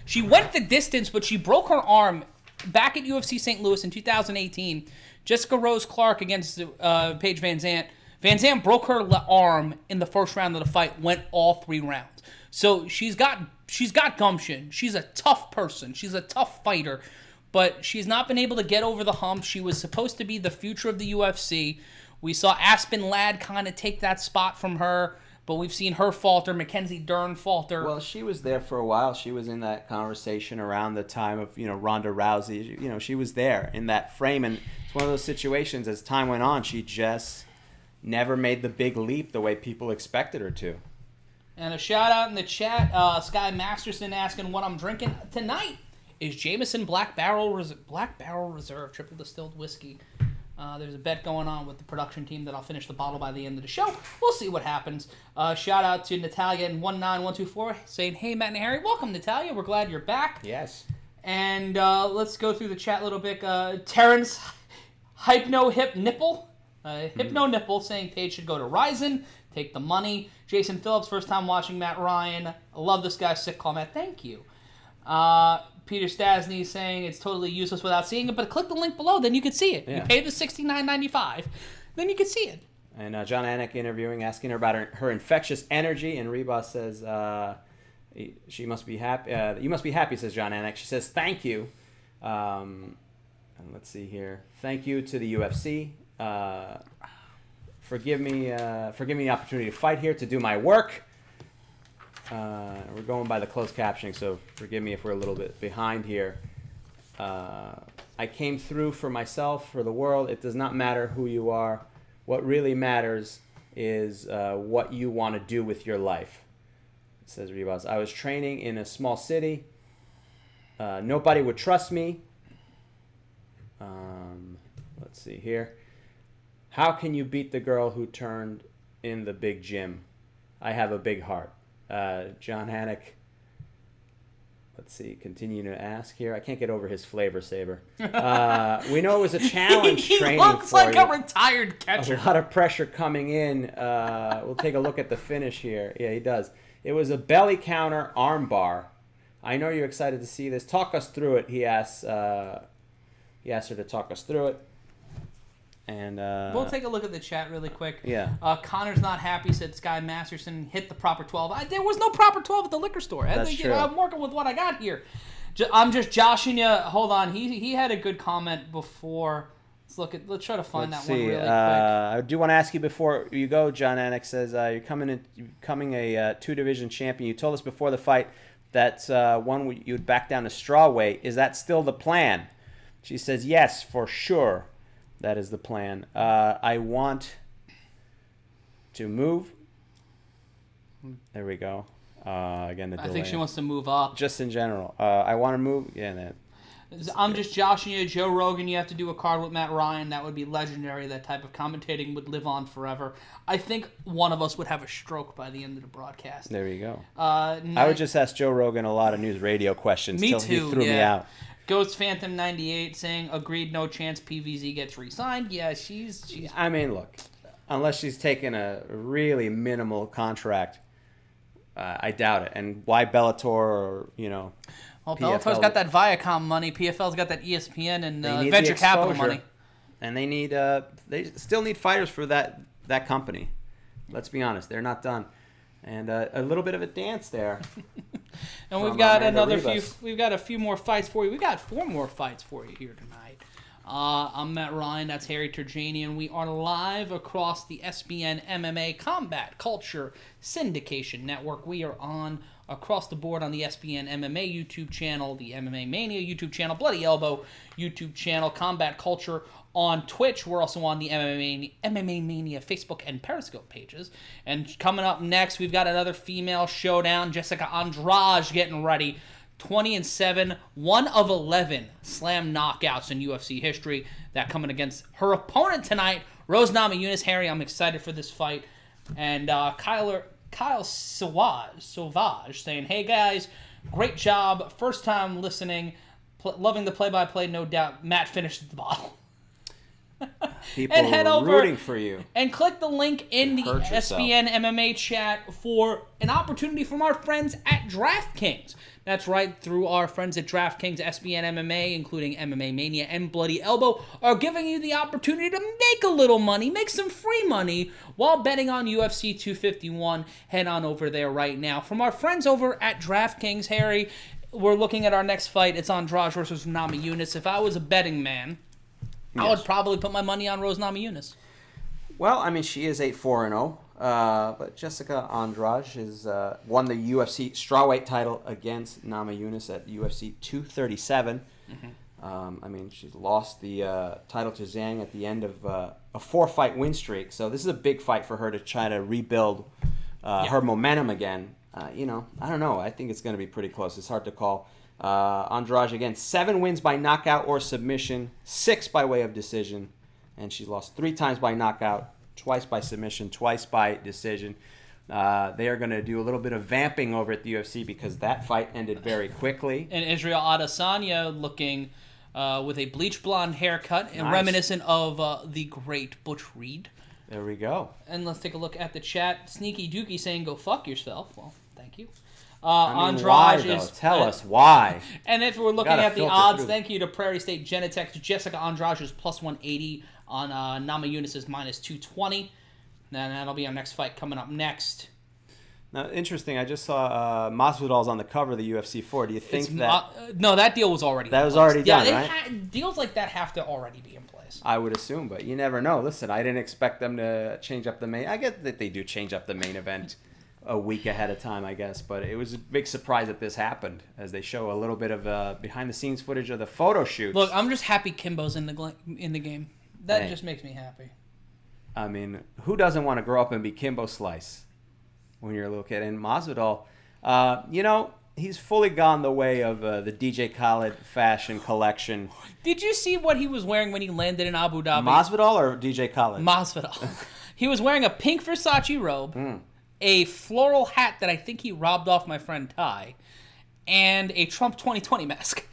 she went the distance, but she broke her arm back at UFC St. Louis in 2018. Jessica Rose Clark against Paige VanZant. VanZant broke her arm in the first round of the fight, went all 3 rounds. So she's got gumption. She's a tough person. She's a tough fighter. But she's not been able to get over the hump. She was supposed to be the future of the UFC. We saw Aspen Ladd kind of take that spot from her, but we've seen her falter, Mackenzie Dern falter. Well, she was there for a while. She was in that conversation around the time of, Ronda Rousey. She was there in that frame, and it's one of those situations as time went on, she just never made the big leap the way people expected her to. And a shout out in the chat, Sky Masterson asking what I'm drinking tonight is Jameson Black Barrel Reserve Triple Distilled Whiskey. There's a bet going on with the production team that I'll finish the bottle by the end of the show. We'll see what happens. Shout out to Natalia in 19124 saying, "Hey, Matt and Harry, welcome, Natalia. We're glad you're back." Yes. And let's go through the chat a little bit. Terrence Hypno Nipple saying Paige should go to Ryzen, take the money. Jason Phillips, first time watching Matt Ryan. I love this guy's sick call, Matt. Thank you. Peter Stasny saying it's totally useless without seeing it, but click the link below, then you can see it. Yeah. You pay the $69.95, then you can see it. And John Anik interviewing, asking her about her infectious energy, and Ribas says she must be happy. You must be happy, says John Anik. She says thank you. And let's see here. Thank you to the UFC. Forgive me the opportunity to fight here, to do my work. We're going by the closed captioning, so forgive me if we're a little bit behind here. I came through for myself, for the world. It does not matter who you are. What really matters is what you want to do with your life, says Ribas. I was training in a small city. Nobody would trust me. Let's see here. How can you beat the girl who turned in the big gym? I have a big heart. John Anik, let's see, continue to ask here. I can't get over his flavor saver. We know it was a challenge training for you. He looks like a retired catcher. A lot of pressure coming in. We'll take a look at the finish here. Yeah, he does. It was a belly counter arm bar. I know you're excited to see this. Talk us through it. He asked her to talk us through it. And we'll take a look at the chat really quick. Yeah. Connor's not happy. Said Sky Masterson hit the proper 12. There was no proper 12 at the liquor store. That's true. I'm working with what I got here. I'm just joshing you. Hold on. He had a good comment before. Let's try to find that one really quick. I do want to ask you before you go. John Anik says you're becoming a 2-division champion. You told us before the fight that one you'd back down to strawweight. Is that still the plan? She says yes, for sure. That is the plan. I want to move. There we go. Again, the delay. I think she wants to move up. Just in general. I want to move. Yeah, I'm just joshing you. Joe Rogan, you have to do a card with Matt Ryan. That would be legendary. That type of commentating would live on forever. I think one of us would have a stroke by the end of the broadcast. There you go. I would just ask Joe Rogan a lot of news radio questions till he threw me out. Ghost Phantom 98 saying, agreed, no chance PVZ gets re-signed. Yeah, she's... I mean, look, unless she's taking a really minimal contract, I doubt it. And why Bellator or, Well, PFL, Bellator's got that Viacom money. PFL's got that ESPN and venture capital money. And they still need fighters for that company. Let's be honest, they're not done. And a little bit of a dance there. And we've got we've got a few more fights for you. We've got 4 more fights for you here tonight. I'm Matt Ryan. That's Harry Terjanian. We are live across the ESPN MMA Combat Culture Syndication Network. We are on across the board on the ESPN MMA YouTube channel, the MMA Mania YouTube channel, Bloody Elbow YouTube channel, Combat Culture on Twitch. We're also on the MMA Mania Facebook and Periscope pages. And coming up next, we've got another female showdown. Jessica Andrade getting ready. 20-7, 1 of 11 slam knockouts in UFC history. That coming against her opponent tonight, Rose Namajunas. Harry, I'm excited for this fight. And Kyle Sauvage saying, hey guys, great job. First time listening. Loving the play-by-play, no doubt. Matt finished the bottle. People and head over rooting for you. And click the link in the ESPN MMA chat for an opportunity from our friends at DraftKings. That's right, through our friends at DraftKings, ESPN MMA, including MMA Mania and Bloody Elbow, are giving you the opportunity to make a little money, make some free money, while betting on UFC 251. Head on over there right now. From our friends over at DraftKings, Harry, we're looking at our next fight. It's Andrade versus Namajunas. If I was a betting man, I would probably put my money on Rose Namajunas. Well, I mean, she is 8-4-0. But Jessica Andrade has won the UFC strawweight title against Namajunas at UFC 237. I mean, she's lost the title to Zhang at the end of a 4-fight win streak. So this is a big fight for her to try to rebuild her momentum again. I don't know. I think it's going to be pretty close. It's hard to call. Andrade, again, 7 wins by knockout or submission, 6 by way of decision. And she lost 3 times by knockout, twice by submission, twice by decision. They are going to do a little bit of vamping over at the UFC because that fight ended very quickly. And Israel Adesanya looking with a bleach blonde haircut and reminiscent of the great Butch Reed. There we go. And let's take a look at the chat. Sneaky Dookie saying, go fuck yourself. Well, thank you. Andrade why, is... Tell us why. And if we're looking at the odds, thank you to Prairie State Genetech. Jessica Andrade is plus 180 on Namajunas is minus 220. And that'll be our next fight coming up next. Now, interesting. I just saw Masvidal's on the cover of the UFC 4. Do you think no, that deal was already done, right? Deals like that have to already be in place. I would assume, but you never know. Listen, I didn't expect them to change up the main... I get that they do change up the main event a week ahead of time, I guess, but it was a big surprise that this happened as they show a little bit of behind-the-scenes footage of the photo shoots. Look, I'm just happy Kimbo's in the game. That just makes me happy. I mean, who doesn't want to grow up and be Kimbo Slice when you're a little kid? And Masvidal, he's fully gone the way of the DJ Khaled fashion collection. Did you see what he was wearing when he landed in Abu Dhabi? Masvidal or DJ Khaled? Masvidal. He was wearing a pink Versace robe, a floral hat that I think he robbed off my friend Ty, and a Trump 2020 mask.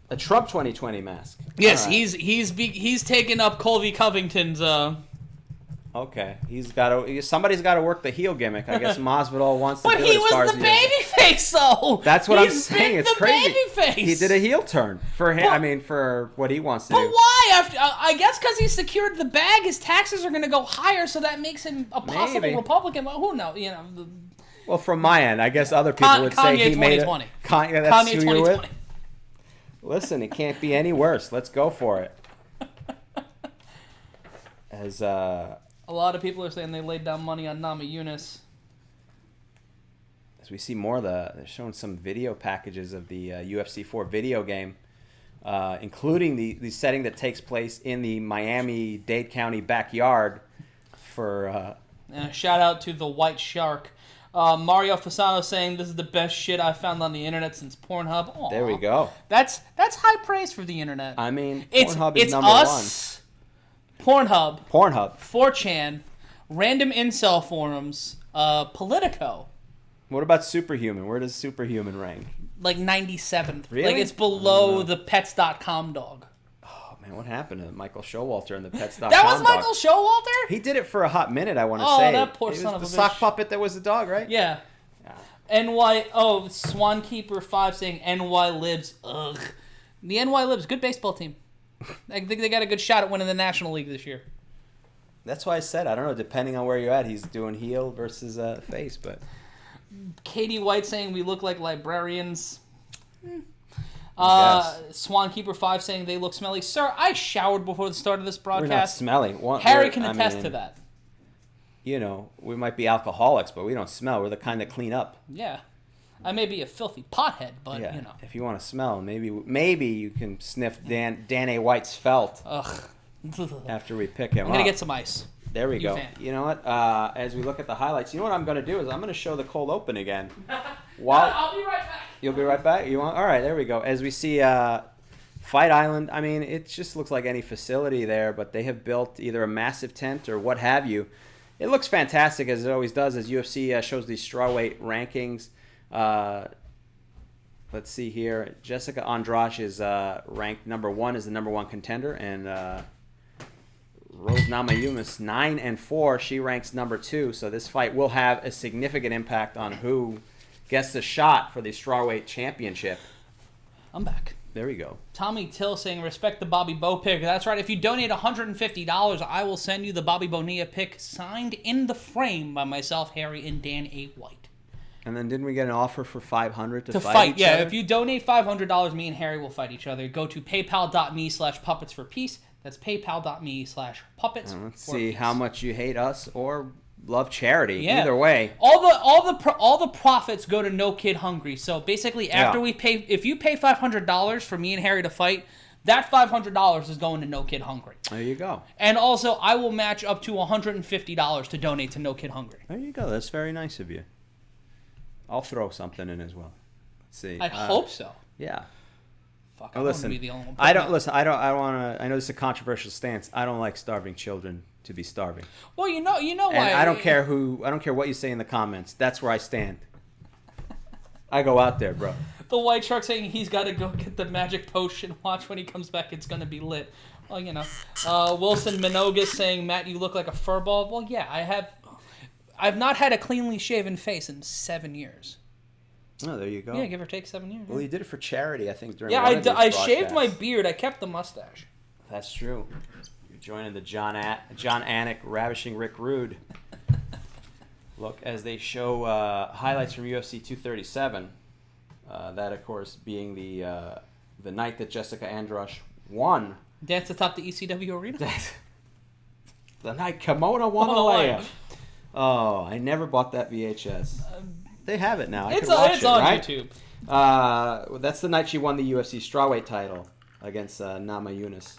A Trump 2020 mask. Yes, right. He's taken up Colby Covington's Okay, somebody's got to work the heel gimmick. I guess Masvidal wants to But do he it as far was as the he is. babyface, though. That's what I'm He's saying. been It's the crazy. babyface. He did a heel turn for him. For what he wants to But do. why? After I guess because he secured the bag, his taxes are going to go higher, so that makes him a possible Maybe. Republican. Well, who knows? Well, from my end, I guess other people would say Kanye he made it. 2020. Kanye, that's Kanye who you're with. 2020. Listen, it can't be any worse. Let's go for it. As A lot of people are saying they laid down money on Namajunas. as we see more they're showing some video packages of the UFC 4 video game, including the setting that takes place in the Miami-Dade County backyard for... Shout out to the White Shark. Mario Fasano saying this is the best shit I've found on the internet since Pornhub. Aww. There we go. That's high praise for the internet. I mean, It's Pornhub is number us, Pornhub, 4chan, random incel forums, Politico. What about Superhuman? Where does Superhuman rank? Like 97th. Really? Like it's below the pets.com dog. Oh, man, what happened to Michael Showalter and the Pets.com That was dog? Michael Showalter? He did it for a hot minute, I want to Oh, say. that poor It was son of the a sock bitch. puppet that was the dog, right? Yeah. Swankeeper 5 saying NY Libs. Ugh. The NY Libs, good baseball team. I think they got a good shot at winning the National League this year. That's why I said, I don't know, depending on where you're at, he's doing heel versus face, but... Katie White saying we look like librarians. Yes. Swankeeper 5 saying they look smelly. Sir, I showered before the start of this We're not broadcast. smelly. Harry can attest to that. You know, we might be alcoholics, but we don't smell. We're the kind that clean up. Yeah. I may be a filthy pothead, but, Yeah. you know. If you want to smell, maybe you can sniff Dan A. White's felt Ugh. after we pick him I'm up. going to get some ice. There we You go. fan. You know what? As we look at the highlights, you know what I'm going to do is I'm going to show the cold open again. While I'll be right back. You'll be right back? You want? All right, there we go. As we see Fight Island, I mean, it just looks like any facility there, but they have built either a massive tent or what have you. It looks fantastic, as it always does, as UFC shows these strawweight rankings. Let's see here. Jessica Andrade is ranked number 1 as the number 1 contender, and Rose Namajunas 9-4. She ranks number 2. So this fight will have a significant impact on who gets the shot for the strawweight championship. I'm back. There we go. Tommy Till saying, respect the Bobby Bo pick. That's right. If you donate $150, I will send you the Bobby Bonilla pick signed in the frame by myself, Harry, and Dan A. White. And then didn't we get an offer for $500 To fight fight, each yeah. other? If you donate $500, me and Harry will fight each other. Go to paypal.me/puppets for peace. That's paypal.me/puppets. Let's see how much you hate us or love charity. Yeah. Either way. All the profits go to No Kid Hungry. So basically, after Yeah. we pay, if you pay $500 for me and Harry to fight, that $500 is going to No Kid Hungry. There you go. And also, I will match up to $150 to donate to No Kid Hungry. There you go. That's very nice of you. I'll throw something in as well. Let's see. I hope so. Yeah. Fuck, Now, I listen, want to be the only one. I don't listen. I want to. I know this is a controversial stance. I don't like starving children to be starving. Well, you know And why. I don't care who. I don't care what you say in the comments. That's where I stand. I go out there, bro. The White Shark saying he's got to go get the magic potion. Watch when he comes back, it's gonna be lit. Well, you know. Wilson Minogus saying, Matt, you look like a furball. Well, yeah, I have. I've not had a cleanly shaven face in 7 years. Oh, there you go. Yeah, give or take 7 years. Well, you did it for charity, I think. During Yeah, one of these I shaved my broadcasts. beard. I kept the mustache. That's true. You're joining the John Anik ravishing Rick Rude. Look, as they show highlights from UFC 237. That, of course, being the night that Jessica Andrade won. Dance atop the ECW arena. The night Kimona won a layup. Oh, I never bought that VHS. They have it now. I It's can watch it's it, on right? YouTube. That's the night she won the UFC strawweight title against Namajunas.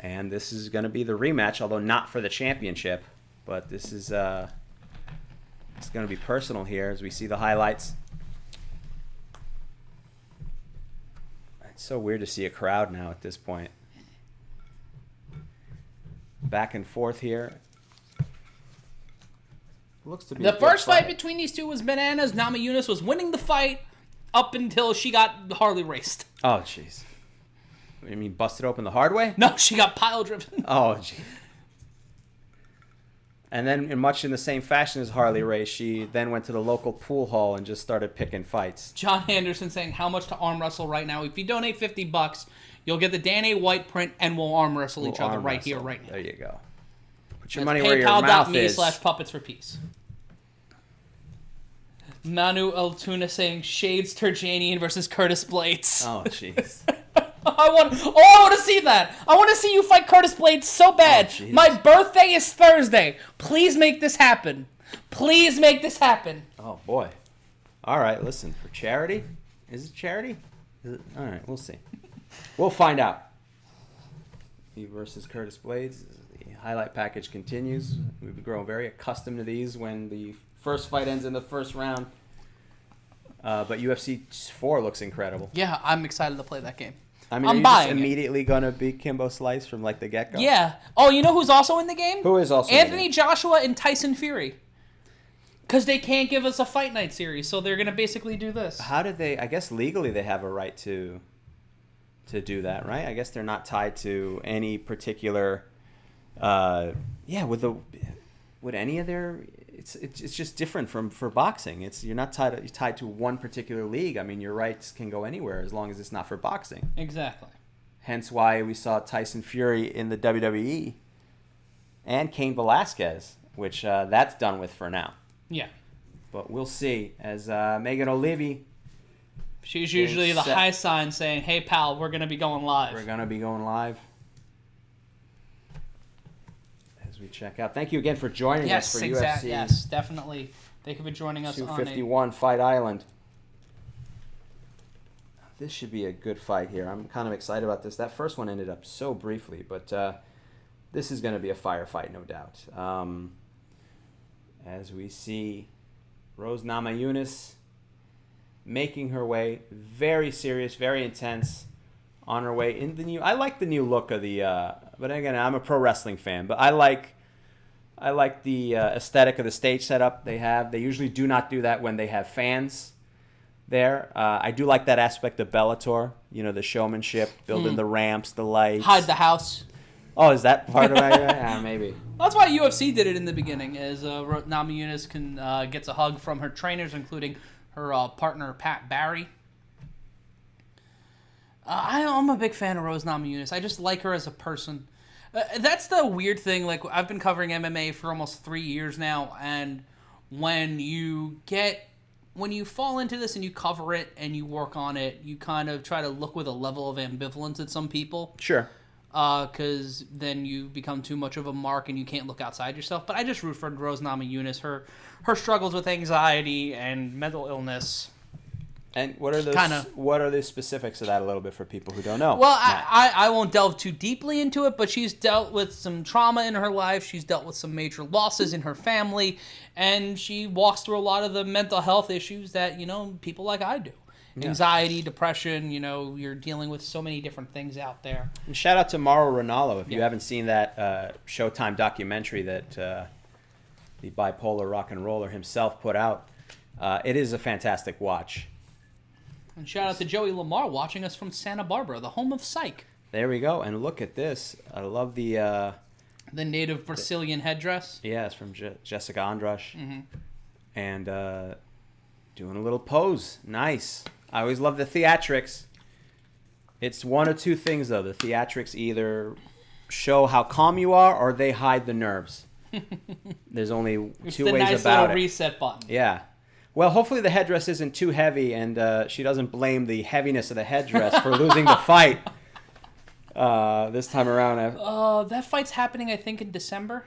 And this is going to be the rematch, although not for the championship. But this is it's going to be personal here as we see the highlights. It's so weird to see a crowd now at this point. Back and forth here. Looks to be The first fight between these two was bananas. Namajunas was winning the fight up until she got Harley raced. Oh, jeez. You mean busted open the hard way? No, she got pile driven. Oh, gee. And then, much in the same fashion as Harley Race, she then went to the local pool hall and just started picking fights. John Anderson saying, how much to arm wrestle right now? If you donate $50, you'll get the Dana White print, and we'll arm wrestle each other right here, right now. There you go. Put your money where your mouth is. PayPal.me/puppets for peace. Manu Altuna saying, Shades Terjanian versus Curtis Blades. Oh, jeez. I want to see that. I want to see you fight Curtis Blades so bad. Oh, my birthday is Thursday. Please make this happen. Please make this happen. Oh, boy. All right, listen, for charity? Is it charity? All right, we'll see. We'll find out. He versus Curtis Blades. The highlight package continues. We've grown very accustomed to these when the first fight ends in the first round. But UFC 4 looks incredible. Yeah, I'm excited to play that game. I mean, I'm are you buying just immediately going to beat Kimbo Slice from like the get-go? Yeah. Oh, you know who's also in the game? Who is also Anthony in the game? Joshua and Tyson Fury. Because they can't give us a fight night series, so they're going to basically do this. How did they... I guess legally they have a right to do that, right? I guess they're not tied to any particular... Would any of their... It's just different for boxing. You're not tied to one particular league. I mean, your rights can go anywhere as long as it's not for boxing. Exactly. Hence why we saw Tyson Fury in the WWE and Cain Velasquez, which that's done with for now. Yeah. But we'll see. As Megan O'Leary, she's usually the high sign saying, "Hey pal, we're gonna be going live." We're gonna be going live. We check out. Thank you again for joining us for UFC. Yes, definitely. Thank you for joining us 251 Fight Island. This should be a good fight here. I'm kind of excited about this. That first one ended up so briefly, but this is going to be a firefight, no doubt. As we see Rose Namajunas making her way, very serious, very intense, on her way in the new. I like the new look of the. But again, I'm a pro wrestling fan. But I like the aesthetic of the stage setup they have. They usually do not do that when they have fans there. I do like that aspect of Bellator. You know, the showmanship, building the ramps, the lights. Hide the house. Oh, is that part of it? Yeah, maybe. That's why UFC did it in the beginning, as Namajunas gets a hug from her trainers, including her partner, Pat Barry. I'm a big fan of Rose Namajunas. I just like her as a person. That's the weird thing. Like, I've been covering MMA for almost 3 years now, and when you fall into this and you cover it and you work on it, you kind of try to look with a level of ambivalence at some people. Sure. Because then you become too much of a mark and you can't look outside yourself. But I just root for Rose Namajunas. Her struggles with anxiety and mental illness. And what are the specifics of that a little bit for people who don't know? Well, I won't delve too deeply into it, but she's dealt with some trauma in her life. She's dealt with some major losses in her family, and she walks through a lot of the mental health issues that, people like I do. Yeah. Anxiety, depression, you're dealing with so many different things out there. And shout out to Mauro Ranallo. If you haven't seen that Showtime documentary that the bipolar rock and roller himself put out, it is a fantastic watch. And shout out to Joey Lamar watching us from Santa Barbara, the home of Psych. There we go. And look at this. I love the native Brazilian headdress. Yeah, it's from Jessica Andrade. Mm-hmm. And doing a little pose. Nice. I always love the theatrics. It's one of two things, though. The theatrics either show how calm you are or they hide the nerves. There's only two ways nice about it. Reset button. Yeah. Well, hopefully the headdress isn't too heavy, and she doesn't blame the heaviness of the headdress for losing the fight this time around. That fight's happening, I think, in December,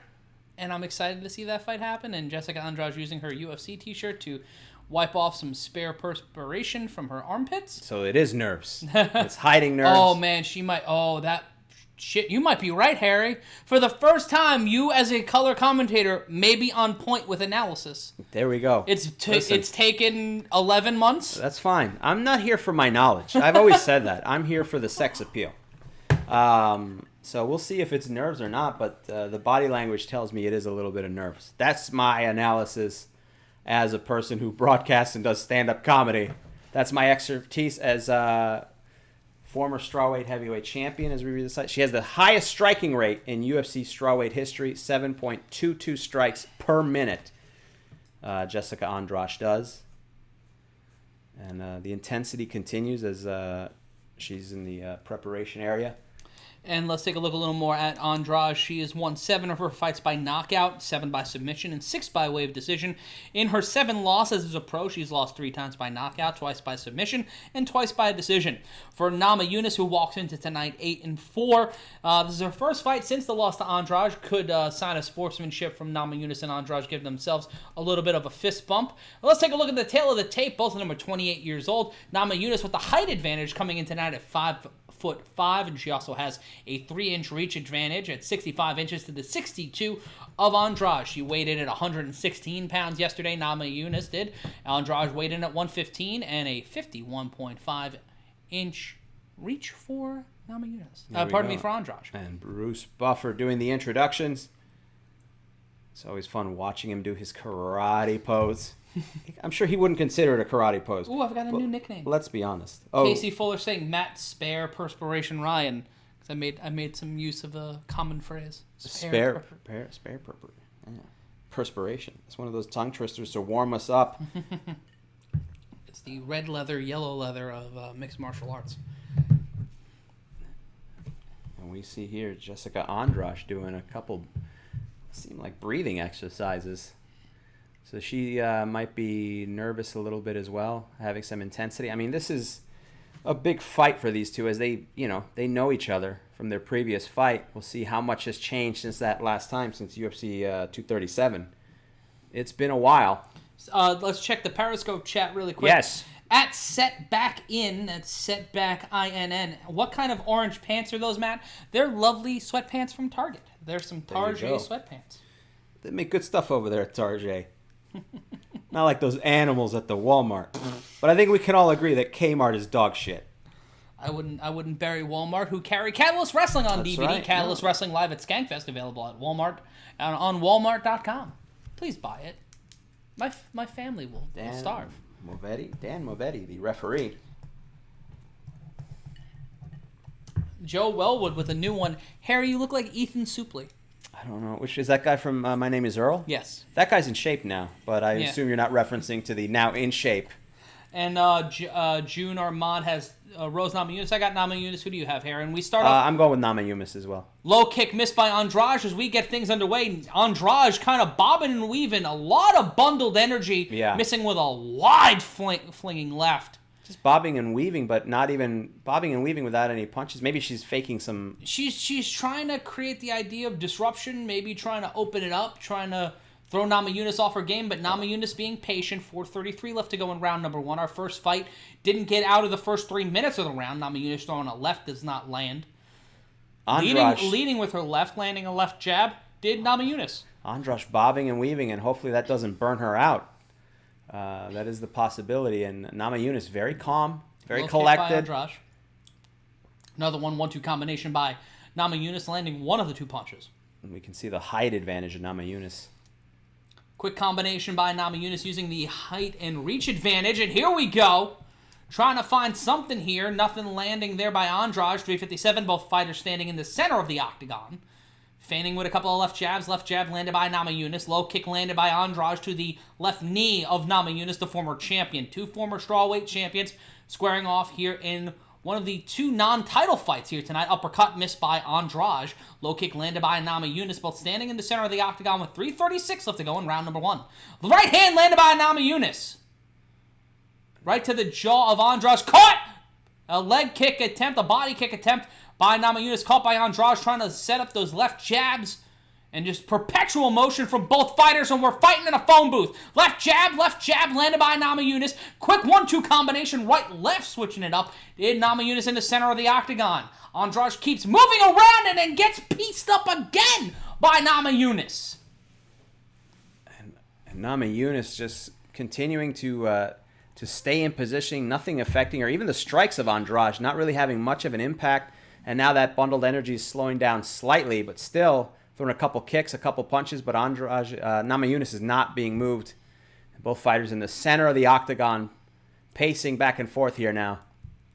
and I'm excited to see that fight happen. And Jessica Andrade using her UFC T-shirt to wipe off some spare perspiration from her armpits. So it is nerves. It's hiding nerves. Oh, man, she might... Oh, that... Shit, you might be right, Harry. For the first time, you as a color commentator may be on point with analysis. There we go. It's taken 11 months. That's fine. I'm not here for my knowledge. I've always said that. I'm here for the sex appeal. So we'll see if it's nerves or not, but the body language tells me it is a little bit of nerves. That's my analysis as a person who broadcasts and does stand-up comedy. That's my expertise as former strawweight heavyweight champion, as we read the site. She has the highest striking rate in UFC strawweight history, 7.22 strikes per minute. Jessica Andrade does. And the intensity continues as she's in the preparation area. And let's take a look a little more at Andrade. She has won 7 of her fights by knockout, 7 by submission, and 6 by way of decision. In her 7 losses as a pro, she's lost 3 times by knockout, twice by submission, and twice by decision. For Namajunas, who walks into tonight 8-4, this is her first fight since the loss to Andrade. Could sign of sportsmanship from Namajunas and Andrade, give themselves a little bit of a fist bump. Well, let's take a look at the tail of the tape. Both of them are 28 years old. Namajunas with the height advantage coming in tonight at 5'5", and she also has a 3-inch reach advantage at 65 inches to the 62 of Andrade. She weighed in at 116 pounds yesterday. Namajunas did. Andrade weighed in at 115 and a 51.5-inch reach for Namajunas. For Andrade. And Bruce Buffer doing the introductions. It's always fun watching him do his karate pose. I'm sure he wouldn't consider it a karate pose. Ooh, I've got a new nickname. Let's be honest. Casey Fuller saying Matt Spare Perspiration Ryan. Because I made some use of a common phrase. Spare perspiration. It's one of those tongue twisters to warm us up. It's the red leather, yellow leather of mixed martial arts. And we see here Jessica Andrade doing a couple, seem like breathing exercises. So she might be nervous a little bit as well, having some intensity. I mean, this is a big fight for these two as they know each other from their previous fight. We'll see how much has changed since that last time, since UFC 237. It's been a while. Let's check the Periscope chat really quick. Yes. At SetbackIn, that's SetbackINN. What kind of orange pants are those, Matt? They're lovely sweatpants from Target. They're some Target sweatpants. They make good stuff over there at Target. Not like those animals at the Walmart. But I think we can all agree that Kmart is dog shit. I wouldn't bury Walmart, who carry Catalyst Wrestling on DVD. Right. Catalyst Wrestling live at Skankfest, available at Walmart and on Walmart.com. Please buy it. My family will starve. Dan Movetti, the referee. Joe Wellwood with a new one. Harry, you look like Ethan Suplee. I don't know. Which is that guy from My Name is Earl? Yes. That guy's in shape now, but I assume you're not referencing to the now in shape. And June Armand has Rose Namajunas. I got Namajunas. Who do you have here? And we start off. I'm going with Namajunas as well. Low kick missed by Andrade as we get things underway. Andrade kind of bobbing and weaving. A lot of bundled energy. Yeah. Missing with a wide flinging left. Just bobbing and weaving, but not even bobbing and weaving without any punches. Maybe she's faking some. She's trying to create the idea of disruption. Maybe trying to open it up. Trying to throw Namajunas off her game, but Namajunas being patient. 4:33 left to go in round number 1. Our first fight didn't get out of the first 3 minutes of the round. Namajunas throwing a left does not land. Leading with her left, landing a left jab, did Namajunas. Andrade bobbing and weaving, and hopefully that doesn't burn her out. That is the possibility. And Namajunas very calm, very collected. Another 1-1-2 combination by Namajunas, landing one of the 2 punches. And we can see the height advantage of Namajunas. Quick combination by Namajunas using the height and reach advantage. And here we go. Trying to find something here. Nothing landing there by Andrade. 357. Both fighters standing in the center of the octagon. Feigning with a couple of left jabs. Left jab landed by Namajunas. Low kick landed by Andrade to the left knee of Namajunas, the former champion. 2 former strawweight champions squaring off here in one of the 2 non-title fights here tonight. Uppercut missed by Andrade. Low kick landed by Namajunas, both standing in the center of the octagon with 3:36 left to go in round number 1. The right hand landed by Namajunas. Right to the jaw of Andrade. Caught! A leg kick attempt, a body kick attempt by Namajunas. Caught by Andrade, trying to set up those left jabs. And just perpetual motion from both fighters, and we're fighting in a phone booth. Left jab, landed by Namajunas. Quick 1-2 combination, right-left, switching it up. Did Namajunas in the center of the octagon. Andrade keeps moving around and then gets pieced up again by Namajunas. And Namajunas just continuing to stay in position, nothing affecting her. Even the strikes of Andrade not really having much of an impact. And now that bundled energy is slowing down slightly, but still throwing a couple kicks, a couple punches, but Namajunas is not being moved. Both fighters in the center of the octagon, pacing back and forth here now.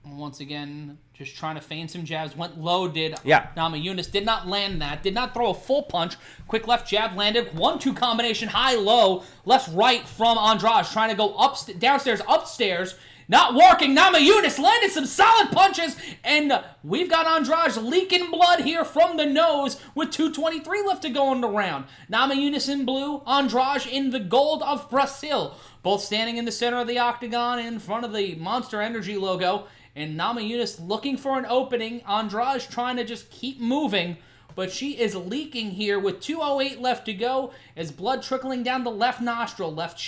Once again, just trying to feign some jabs. Went low, Yeah. Namajunas. Did not land that. Did not throw a full punch. Quick left jab landed. 1-2 combination, high-low. Left-right from Andrade. Trying to go downstairs, upstairs. Not working. Namajunas landed some solid punches. And we've got Andrade leaking blood here from the nose with 2:23 left to go in the round. Namajunas in blue. Andrade in the gold of Brazil. Both standing in the center of the octagon in front of the Monster Energy logo. And Namajunas looking for an opening. Andrade trying to just keep moving. But she is leaking here with 2:08 left to go as blood trickling down the left nostril. Left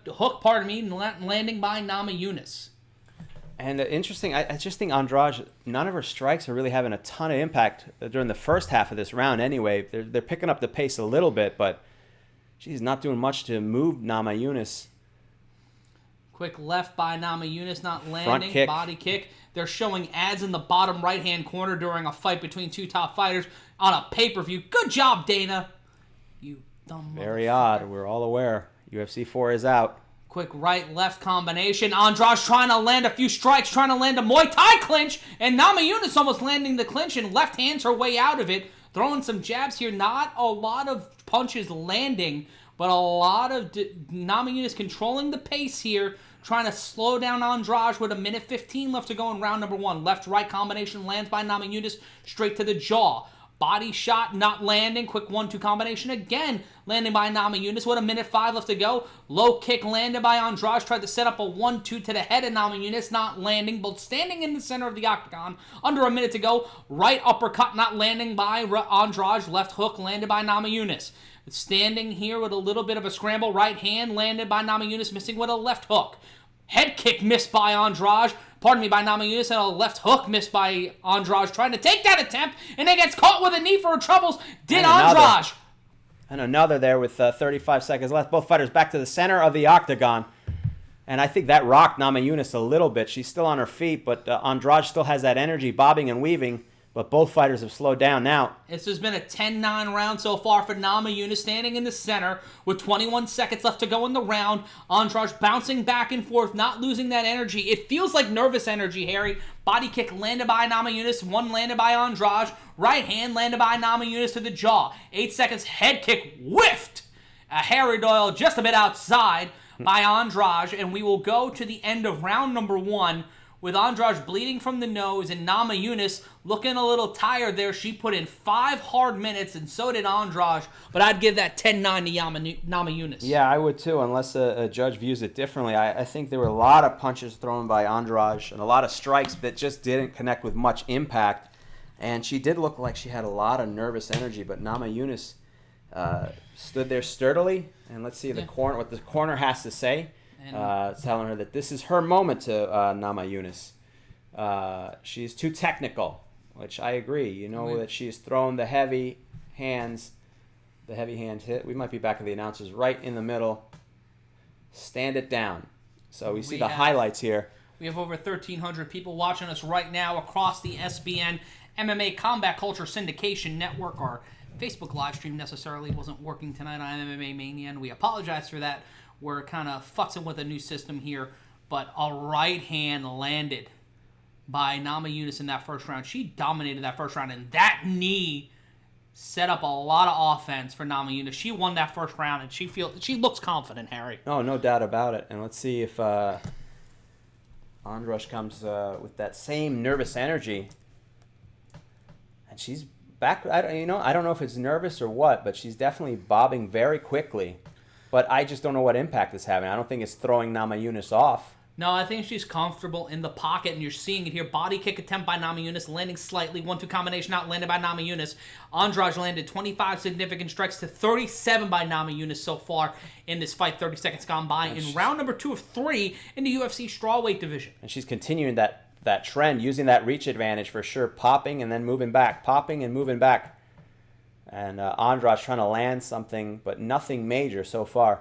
hook, landing by Namajunas. And interesting, I just think Andrade, none of her strikes are really having a ton of impact during the first half of this round anyway. They're picking up the pace a little bit, but she's not doing much to move Namajunas. Quick left by Namajunas, not landing. Front kick. Body kick. They're showing ads in the bottom right-hand corner during a fight between two top fighters on a pay-per-view. Good job, Dana. You dumb Very motherfucker. odd. We're all aware. UFC 4 is out. Quick right-left combination. Andrade trying to land a few strikes, trying to land a Muay Thai clinch, and Namajunas almost landing the clinch and left hands her way out of it. Throwing some jabs here. Not a lot of punches landing, but a lot of Namajunas controlling the pace here, trying to slow down Andrade with 1:15 left to go in round number 1. Left-right combination lands by Namajunas straight to the jaw. Body shot not landing. Quick 1-2 combination again landing by Namajunas with 1:05 left to go. Low kick landed by Andrade. Tried to set up a 1-2 to the head of Namajunas, not landing. Both standing in the center of the octagon. Under a minute to go. Right uppercut not landing by Andrade. Left hook landed by Namajunas. Standing here with a little bit of a scramble. Right hand landed by Namajunas, missing with a left hook. Head kick missed by Andrade. By Namajunas, and a left hook missed by Andrade. Trying to take that attempt, and then gets caught with a knee for her troubles. Andrade. And another there with 35 seconds left. Both fighters back to the center of the octagon. And I think that rocked Namajunas a little bit. She's still on her feet, but Andrade still has that energy, bobbing and weaving. But both fighters have slowed down now. This has been a 10-9 round so far for Namajunas, standing in the center with 21 seconds left to go in the round. Andrade bouncing back and forth, not losing that energy. It feels like nervous energy, Harry. Body kick landed by Namajunas, one landed by Andrade. Right hand landed by Namajunas to the jaw. 8 seconds, head kick whiffed. A Harry Doyle just a bit outside by Andrade, and we will go to the end of round number 1. With Andrade bleeding from the nose and Namajunas looking a little tired there. She put in 5 hard minutes, and so did Andrade. But I'd give that 10-9 to Namajunas. Yeah, I would too, unless a judge views it differently. I think there were a lot of punches thrown by Andrade and a lot of strikes that just didn't connect with much impact. And she did look like she had a lot of nervous energy, but Namajunas stood there sturdily. And let's see what the corner has to say. Telling her that this is her moment to Namajunas. She's too technical, which I agree. You know that she's thrown the heavy hand hit. We might be back at the announcers right in the middle. Stand it down. So we see the highlights here. We have over 1,300 people watching us right now across the SBN MMA Combat Culture Syndication Network. Our Facebook live stream necessarily wasn't working tonight on MMA Mania, and we apologize for that. We're kind of futzing with a new system here, but a right hand landed by Namajunas in that first round. She dominated that first round, and that knee set up a lot of offense for Namajunas. She won that first round, and she looks confident, Harry. Oh, no doubt about it. And let's see if Andrade comes with that same nervous energy, and she's back. I don't know if it's nervous or what, but she's definitely bobbing very quickly. But I just don't know what impact it's having. I don't think it's throwing Namajunas off. No, I think she's comfortable in the pocket, and you're seeing it here. Body kick attempt by Namajunas, landing slightly. 1-2 combination not landed by Namajunas. Andrade landed 25 significant strikes to 37 by Namajunas so far in this fight. 30 seconds gone by in round number 2 of 3 in the UFC strawweight division. And she's continuing that trend, using that reach advantage for sure, popping and then moving back, popping and moving back. And Andrade trying to land something, but nothing major so far.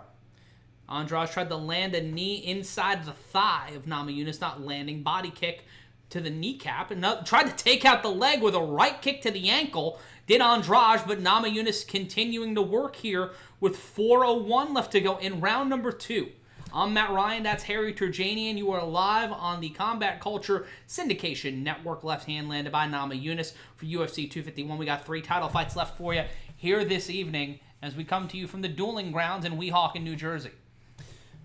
Andrade tried to land a knee inside the thigh of Namajunas, not landing. Body kick to the kneecap, and tried to take out the leg with a right kick to the ankle. Did Andrade, but Namajunas continuing to work here with 4:01 left to go in round number 2. I'm Matt Ryan. That's Harry Terjanian. You are live on the Combat Culture Syndication Network. Left hand landed by Namajunas for UFC 251. We got 3 title fights left for you here this evening as we come to you from the dueling grounds in Weehawken, New Jersey.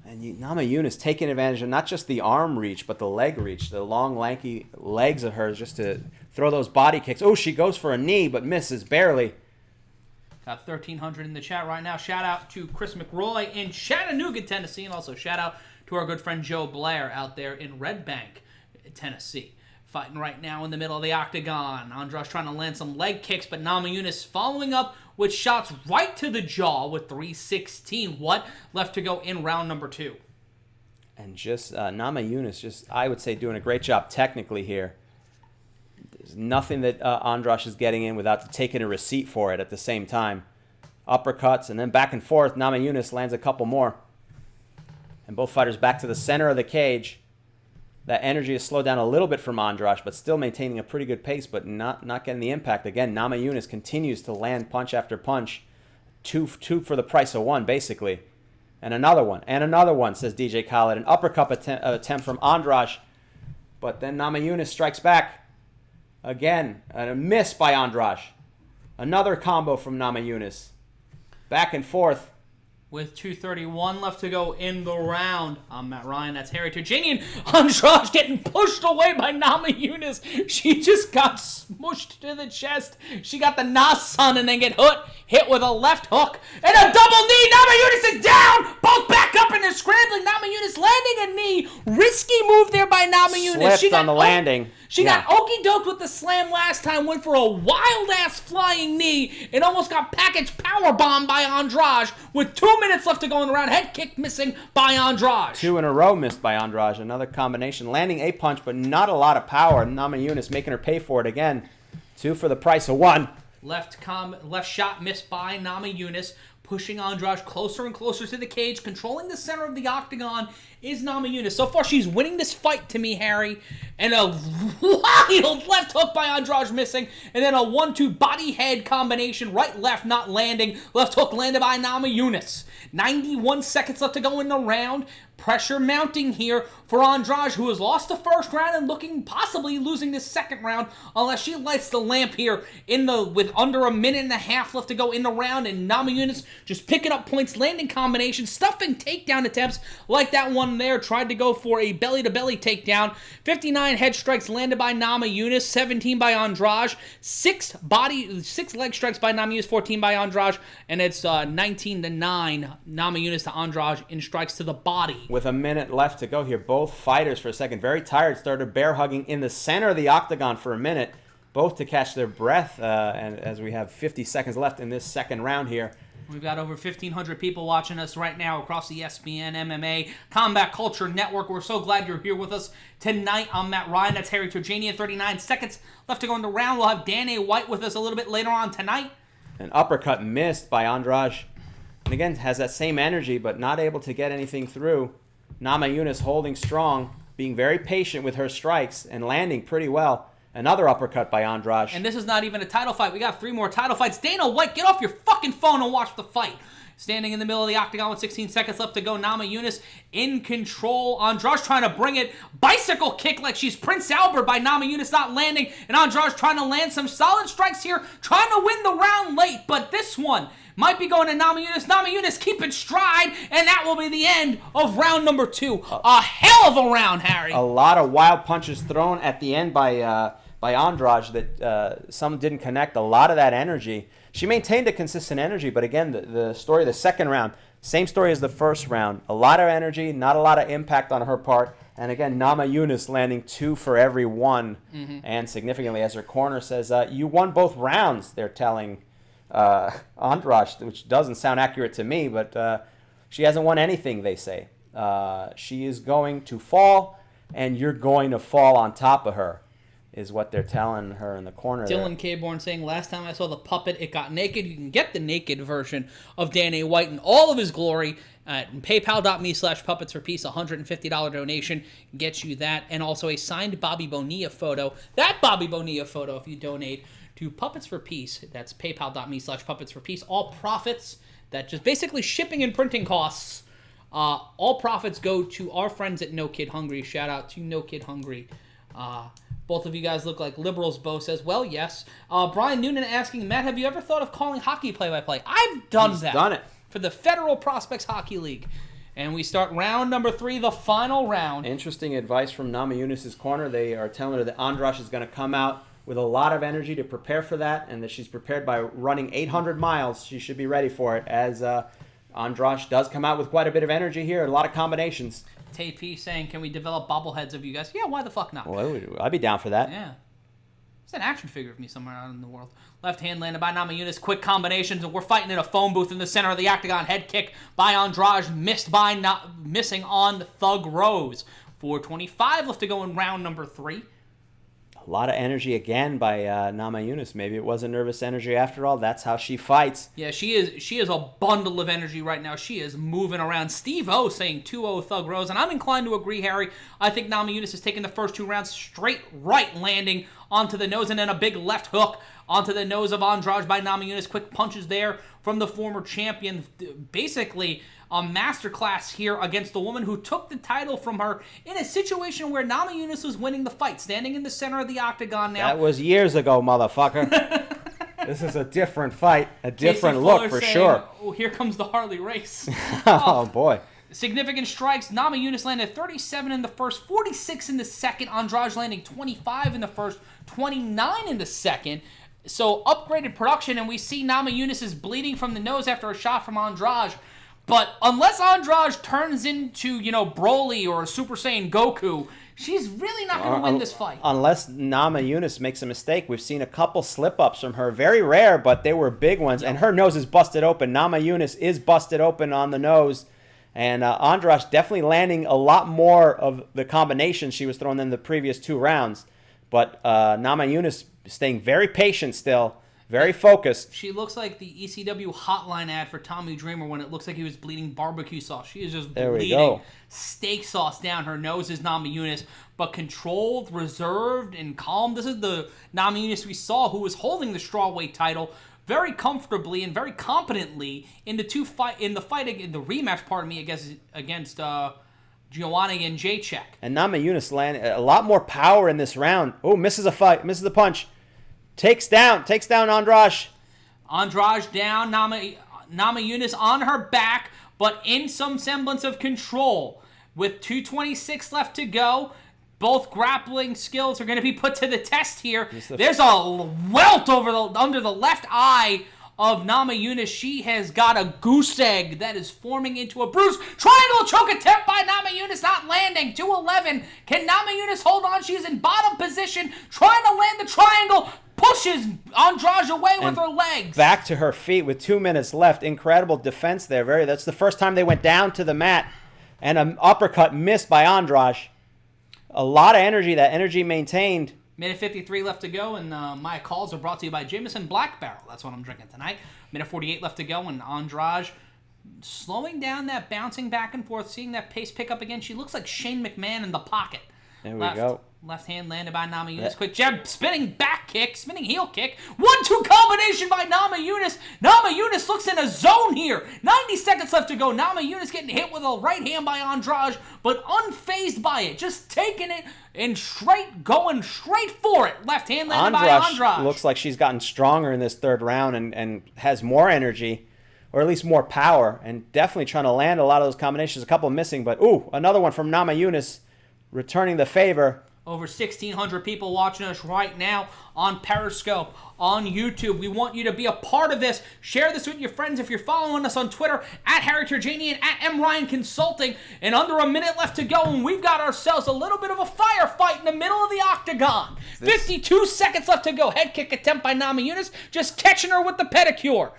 And Namajunas taking advantage of not just the arm reach, but the leg reach, the long, lanky legs of hers just to throw those body kicks. Oh, she goes for a knee, but misses barely. Got 1,300 in the chat right now. Shout out to Chris McRoy in Chattanooga, Tennessee, and also shout out to our good friend Joe Blair out there in Red Bank, Tennessee. Fighting right now in the middle of the octagon. Andrade trying to land some leg kicks, but Namajunas following up with shots right to the jaw with 316. What left to go in round number 2? And just Namajunas, I would say, doing a great job technically here. There's nothing that Andrade is getting in without taking a receipt for it at the same time. Uppercuts and then back and forth. Namajunas lands a couple more. And both fighters back to the center of the cage. That energy is slowed down a little bit from Andrade, but still maintaining a pretty good pace, but not getting the impact. Again, Namajunas continues to land punch after punch. Two for the price of one, basically. And another one, says DJ Khaled. An uppercut attempt from Andrade, but then Namajunas strikes back. Again, a miss by Andrade. Another combo from Namajunas. Back and forth. With 2:31 left to go in the round. I'm Matt Ryan. That's Harry Terjanian. Andrade getting pushed away by Namajunas. She just got smushed to the chest. She got the Nasan and then get hit with a left hook. And a double knee. Namajunas is down. Both back up and they're scrambling. Namajunas landing a knee. Risky move there by Namajunas. Slipped on the landing. She got okey doked with the slam last time, went for a wild-ass flying knee, and almost got packaged powerbombed by Andrade with 2 minutes left to go in the round. Head kick missing by Andrade. 2 in a row missed by Andrade. Another combination. Landing a punch, but not a lot of power. Namajunas making her pay for it again. 2 for the price of 1. Left shot missed by Namajunas. Pushing Andrade closer and closer to the cage. Controlling the center of the octagon is Namajunas. So far, she's winning this fight to me, Harry. And a wild left hook by Andrade missing. And then a 1-2 body-head combination. Right-left not landing. Left hook landed by Namajunas. 91 seconds left to go in the round. Pressure mounting here for Andrade, who has lost the first round and possibly losing this second round unless she lights the lamp here with under a minute and a half left to go in the round. And Namajunas just picking up points, landing combinations, stuffing takedown attempts like that one there. Tried to go for a belly-to-belly takedown. 59 head strikes landed by Namajunas, 17 by Andrade, 6 leg strikes by Namajunas, 14 by Andrade, and it's 19-9 Namajunas to Andrade in strikes to the body. With a minute left to go here, both fighters for a second very tired, started bear hugging in the center of the octagon for a minute, both to catch their breath, and as we have 50 seconds left in this second round here. We've got over 1,500 people watching us right now across the ESPN MMA Combat Culture Network. We're so glad you're here with us tonight. I'm Matt Ryan. That's Harry Terjanian. 39 seconds left to go in the round. We'll have Danae White with us a little bit later on tonight. An uppercut missed by Andrade. And again, has that same energy, but not able to get anything through. Namajunas holding strong, being very patient with her strikes and landing pretty well. Another uppercut by Andrade. And this is not even a title fight. We got 3 more title fights. Dana White, get off your fucking phone and watch the fight. Standing in the middle of the octagon with 16 seconds left to go. Namajunas in control. Andrade trying to bring it. Bicycle kick like she's Prince Albert by Namajunas not landing. And Andrade trying to land some solid strikes here. Trying to win the round late. But this one might be going to Namajunas. Namajunas keeping stride. And that will be the end of round number 2. A hell of a round, Harry. A lot of wild punches thrown at the end by Andrade that some didn't connect. A lot of that energy. She maintained a consistent energy, but again, the story of the second round, same story as the first round. A lot of energy, not a lot of impact on her part. And again, Namajunas landing 2 for every 1. Mm-hmm. And significantly, as her corner says, you won both rounds, they're telling Andrade, which doesn't sound accurate to me, but she hasn't won anything, they say. She is going to fall, and you're going to fall on top of her, is what they're telling her in the corner. Dylan Caborn saying, last time I saw the puppet, it got naked. You can get the naked version of Danae White in all of his glory at paypal.me/puppets for peace. $150 donation gets you that, and also a signed Bobby Bonilla photo. That Bobby Bonilla photo, if you donate to Puppets for Peace, that's paypal.me/puppets for peace. All profits, that just basically shipping and printing costs All profits go to our friends at No Kid Hungry. Shout out to No Kid Hungry. Both of you guys look like liberals. Bo says, well, yes. Brian Noonan asking, Matt, have you ever thought of calling hockey play-by-play? I've done that. Done it. For the Federal Prospects Hockey League. And we start round number 3, the final round. Interesting advice from Namajunas' corner. They are telling her that Andrade is going to come out with a lot of energy to prepare for that, and that she's prepared by running 800 miles. She should be ready for it, as Andrade does come out with quite a bit of energy here, a lot of combinations. Tate P saying, can we develop bobbleheads of you guys? Yeah, why the fuck not? Well, I'd be down for that. Yeah. It's an action figure of me somewhere out in the world. Left hand landed by Namajunas. Quick combinations. We're fighting in a phone booth in the center of the octagon. Head kick by Andrade. Missing on the Thug Rose. 4:25 left to go in round number 3. A lot of energy again by Namajunas. Maybe it wasn't nervous energy after all. That's how she fights. Yeah, she is a bundle of energy right now. She is moving around. Steve O saying 2-0 Thug Rose, and I'm inclined to agree, Harry. I think Namajunas has taken the first 2 rounds straight right, landing onto the nose, and then a big left hook onto the nose of Andrade by Namajunas. Quick punches there from the former champion. Basically a masterclass here against the woman who took the title from her in a situation where Namajunas was winning the fight, standing in the center of the octagon now. That was years ago, motherfucker. This is a different fight, a different Casey look Fuller for saying, sure. Oh, here comes the Harley race. Oh, boy. Significant strikes. Namajunas landed 37 in the first, 46 in the second. Andrade landing 25 in the first, 29 in the second. So upgraded production, and we see Namajunas is bleeding from the nose after a shot from Andrade. But unless Andrade turns into, Broly or Super Saiyan Goku, she's really not going to win this fight. Unless Namajunas makes a mistake. We've seen a couple slip-ups from her. Very rare, but they were big ones. Yep. And her nose is busted open. Namajunas is busted open on the nose. And Andrade definitely landing a lot more of the combinations she was throwing than the previous 2 rounds. But Namajunas staying very patient still. Very focused. She looks like the ECW hotline ad for Tommy Dreamer when it looks like he was bleeding barbecue sauce. She is just bleeding steak sauce down her nose is Namajunas, but controlled, reserved, and calm. This is the Namajunas we saw who was holding the strawweight title very comfortably and very competently in the rematch, against Giovanni and Jacek. And Namajunas landed a lot more power in this round. Oh, misses the punch. Takes down Andrade. Andrade down, Namajunas on her back, but in some semblance of control. With 2:26 left to go, both grappling skills are going to be put to the test here. There's a welt under the left eye of Namajunas. She has got a goose egg that is forming into a bruise. Triangle choke attempt by Namajunas, not landing. 2:11. Can Namajunas hold on? She's in bottom position, trying to land the triangle. Pushes Andrade away with her legs. Back to her feet with 2 minutes left. Incredible defense there. That's the first time they went down to the mat. And an uppercut missed by Andrade. A lot of energy. That energy maintained. Minute 53 left to go, and my calls are brought to you by Jameson Black Barrel. That's what I'm drinking tonight. Minute 48 left to go, and Andrade slowing down that bouncing back and forth, seeing that pace pick up again. She looks like Shane McMahon in the pocket. There we go. Left hand landed by Namajunas. Quick jab, spinning heel kick. 1-2 combination by Namajunas. Namajunas looks in a zone here. 90 seconds left to go. Namajunas getting hit with a right hand by Andrade, but unfazed by it. Just taking it and going straight for it. Left hand landed by Andrade. Looks like she's gotten stronger in this 3rd round and has more energy, or at least more power, and definitely trying to land a lot of those combinations. A couple missing, but another one from Namajunas, returning the favor. Over 1,600 people watching us right now on Periscope, on YouTube. We want you to be a part of this. Share this with your friends if you're following us on Twitter, at Harry Terjanian, at M. Ryan Consulting. And under a minute left to go, and we've got ourselves a little bit of a firefight in the middle of the octagon. 52 seconds left to go. Head kick attempt by Namajunas, just catching her with the pedicure.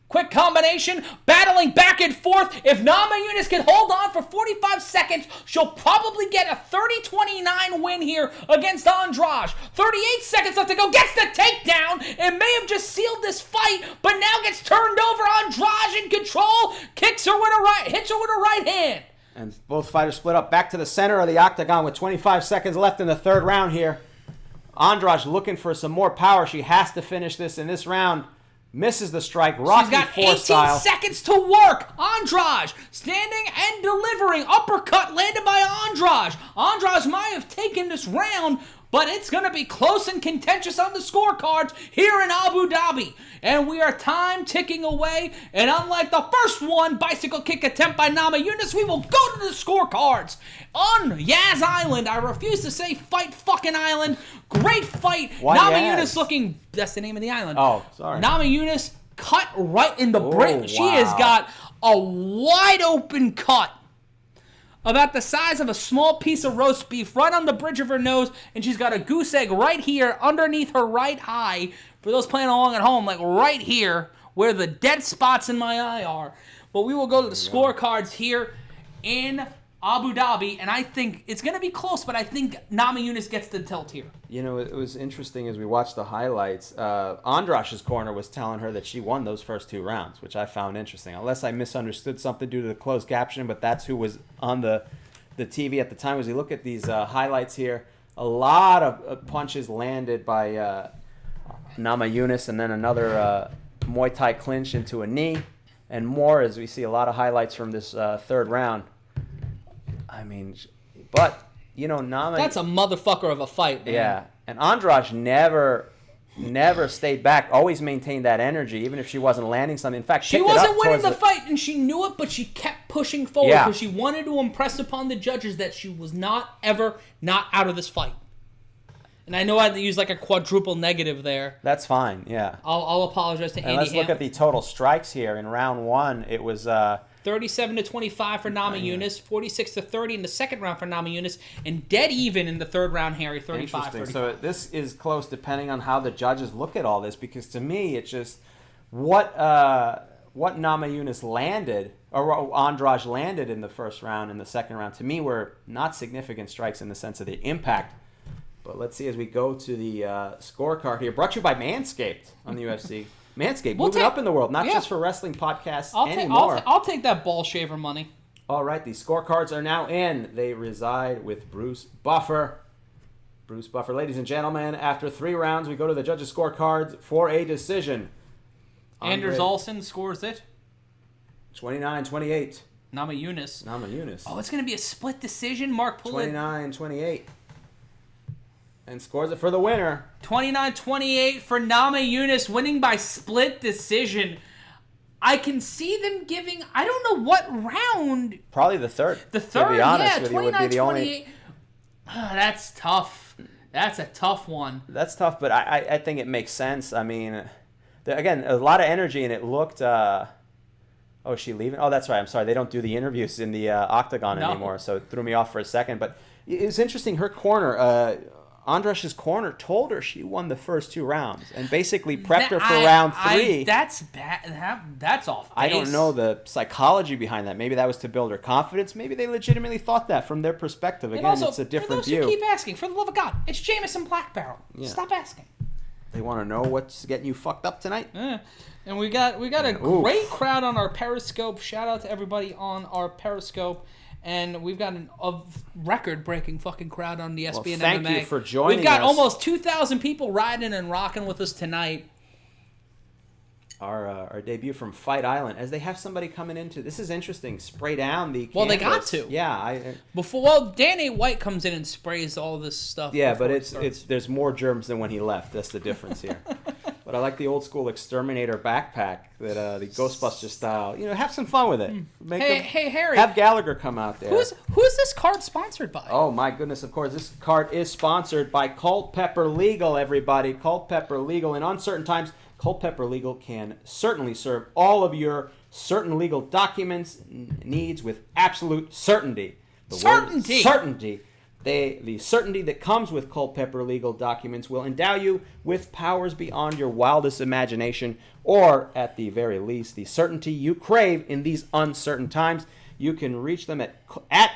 Quick combination, battling back and forth. If Namajunas can hold on for 45 seconds, she'll probably get a 30-29 win here against Andrade. 38 seconds left to go, gets the takedown, and may have just sealed this fight, but now gets turned over. Andrade in control, hits her with a right hand. And both fighters split up back to the center of the octagon with 25 seconds left in the 3rd round here. Andrade looking for some more power. She has to finish this in this round. Misses the strike. Rocky She's got 4 18 style. seconds to work. Andrade standing and delivering. Uppercut landed by Andrade. Andrade might have taken this round, but it's going to be close and contentious on the scorecards here in Abu Dhabi. And we are time ticking away. And unlike the first one, bicycle kick attempt by Namajunas, we will go to the scorecards. On Yaz Island, I refuse to say fight fucking island. Great fight. Why Namajunas Yaz? looking, that's the name of the island. Oh, sorry. Namajunas cut right in the brain. wow. She has got a wide open cut about the size of a small piece of roast beef right on the bridge of her nose, and she's got a goose egg right here underneath her right eye. For those playing along at home, like right here where the dead spots in my eye are. But we will go to the scorecards here in Abu Dhabi, and I think it's going to be close, but I think Namajunas gets the tilt here. You know, it was interesting as we watched the highlights. Andrash's corner was telling her that she won those first 2 rounds, which I found interesting. Unless I misunderstood something due to the closed caption, but that's who was on the TV at the time. As we look at these highlights here, a lot of punches landed by Namajunas, and then another Muay Thai clinch into a knee, and more as we see a lot of highlights from this 3rd round. I mean, but, you know, That's a motherfucker of a fight, man. Yeah, and Andrade never stayed back, always maintained that energy, even if she wasn't landing something. In fact, She picked it wasn't up winning towards the fight, and she knew it, but she kept pushing forward Yeah. because she wanted to impress upon the judges that she was not out of this fight. And I know I had to use like a quadruple negative there. That's fine, yeah. I'll apologize to And Andy let's look Ham. at the total strikes here. In round 1, it was 37-25 for Namajunas, 46-30 in the second round for Namajunas, and dead even in the 3rd round, Harry, 35-35. interesting. So this is close depending on how the judges look at all this, because to me, it's just what Namajunas landed, or what Andrade landed in the first round and the second round, to me were not significant strikes in the sense of the impact. But let's see as we go to the scorecard here. Brought to you by Manscaped on the UFC. Manscaped, moving up in the world, not just for wrestling podcasts anymore. I'll take that ball shaver money. All right, the scorecards are now in. They reside with Bruce Buffer. Bruce Buffer, ladies and gentlemen, after 3 rounds, we go to the judges' scorecards for a decision. Anders Olsen scores it. 29-28. Namajunas. Oh, it's going to be a split decision. Mark Pullet. 29-28. And scores it for the winner. 29-28 for Namajunas, winning by split decision. I can see them giving, I don't know what round. Probably the 3rd. The 3rd, to be honest yeah, with you, would be the only. 29-28. That's tough. That's a tough one. That's tough, but I think it makes sense. I mean, again, a lot of energy, and it looked. Oh, is she leaving? Oh, that's right. I'm sorry. They don't do the interviews in the Octagon anymore, so it threw me off for a second. But it was interesting. Her corner, Andrash's corner, told her she won the first 2 rounds and basically prepped her for round 3. That's bad. That's off base. I don't know the psychology behind that. Maybe that was to build her confidence. Maybe they legitimately thought that from their perspective. Again, also, it's a different for those view. Who keep asking, for the love of God, it's Jameson Black Barrel. Yeah. Stop asking. They want to know what's getting you fucked up tonight? And we got a great crowd on our Periscope. Shout out to everybody on our Periscope. And we've got a record-breaking fucking crowd on the ESPN MMA. Thank you for joining us. We've got almost 2,000 people riding and rocking with us tonight. Our debut from Fight Island, as they have somebody coming into. This is interesting. Spray down the canvas. Well, they got to. Yeah, Danny White comes in and sprays all this stuff. Yeah, but there's more germs than when he left. That's the difference here. But I like the old school exterminator backpack that the Ghostbuster style. You know, have some fun with it. Hey, Harry. Have Gallagher come out there. Who's this card sponsored by? Oh my goodness! Of course, this card is sponsored by Culpeper Legal. Everybody, Culpeper Legal. In uncertain times, Culpeper Legal can certainly serve all of your certain legal documents needs with absolute certainty. Certainty. The certainty that comes with Culpeper Legal documents will endow you with powers beyond your wildest imagination, or at the very least, the certainty you crave in these uncertain times. You can reach them at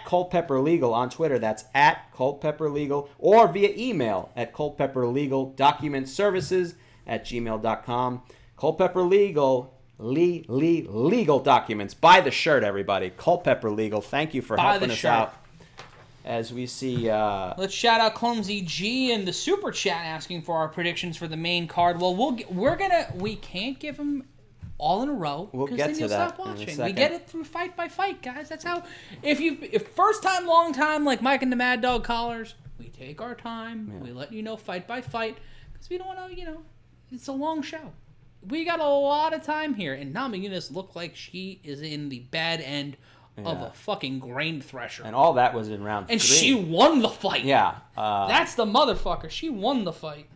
Culpeper Legal on Twitter. That's at Culpeper Legal, or via email at culpeperlegaldocumentservices@gmail.com. Culpeper Legal. Legal documents. Buy the shirt, everybody. Culpeper Legal. Thank you for helping us out. as we see. Let's shout out Clumsy G in the super chat asking for our predictions for the main card. Well, we can't give them all in a row. We'll because get then to you'll that stop in a watching. second. We get it through fight by fight, guys. That's how. If first time, long time, like Mike and the Mad Dog callers, we take our time. Yeah. We let you know fight by fight because we don't want to. It's a long show. We got a lot of time here, and Namajunas looked like she is in the bad end of a fucking grain thresher. And all that was in round 3. And she won the fight. Yeah. That's the motherfucker. She won the fight.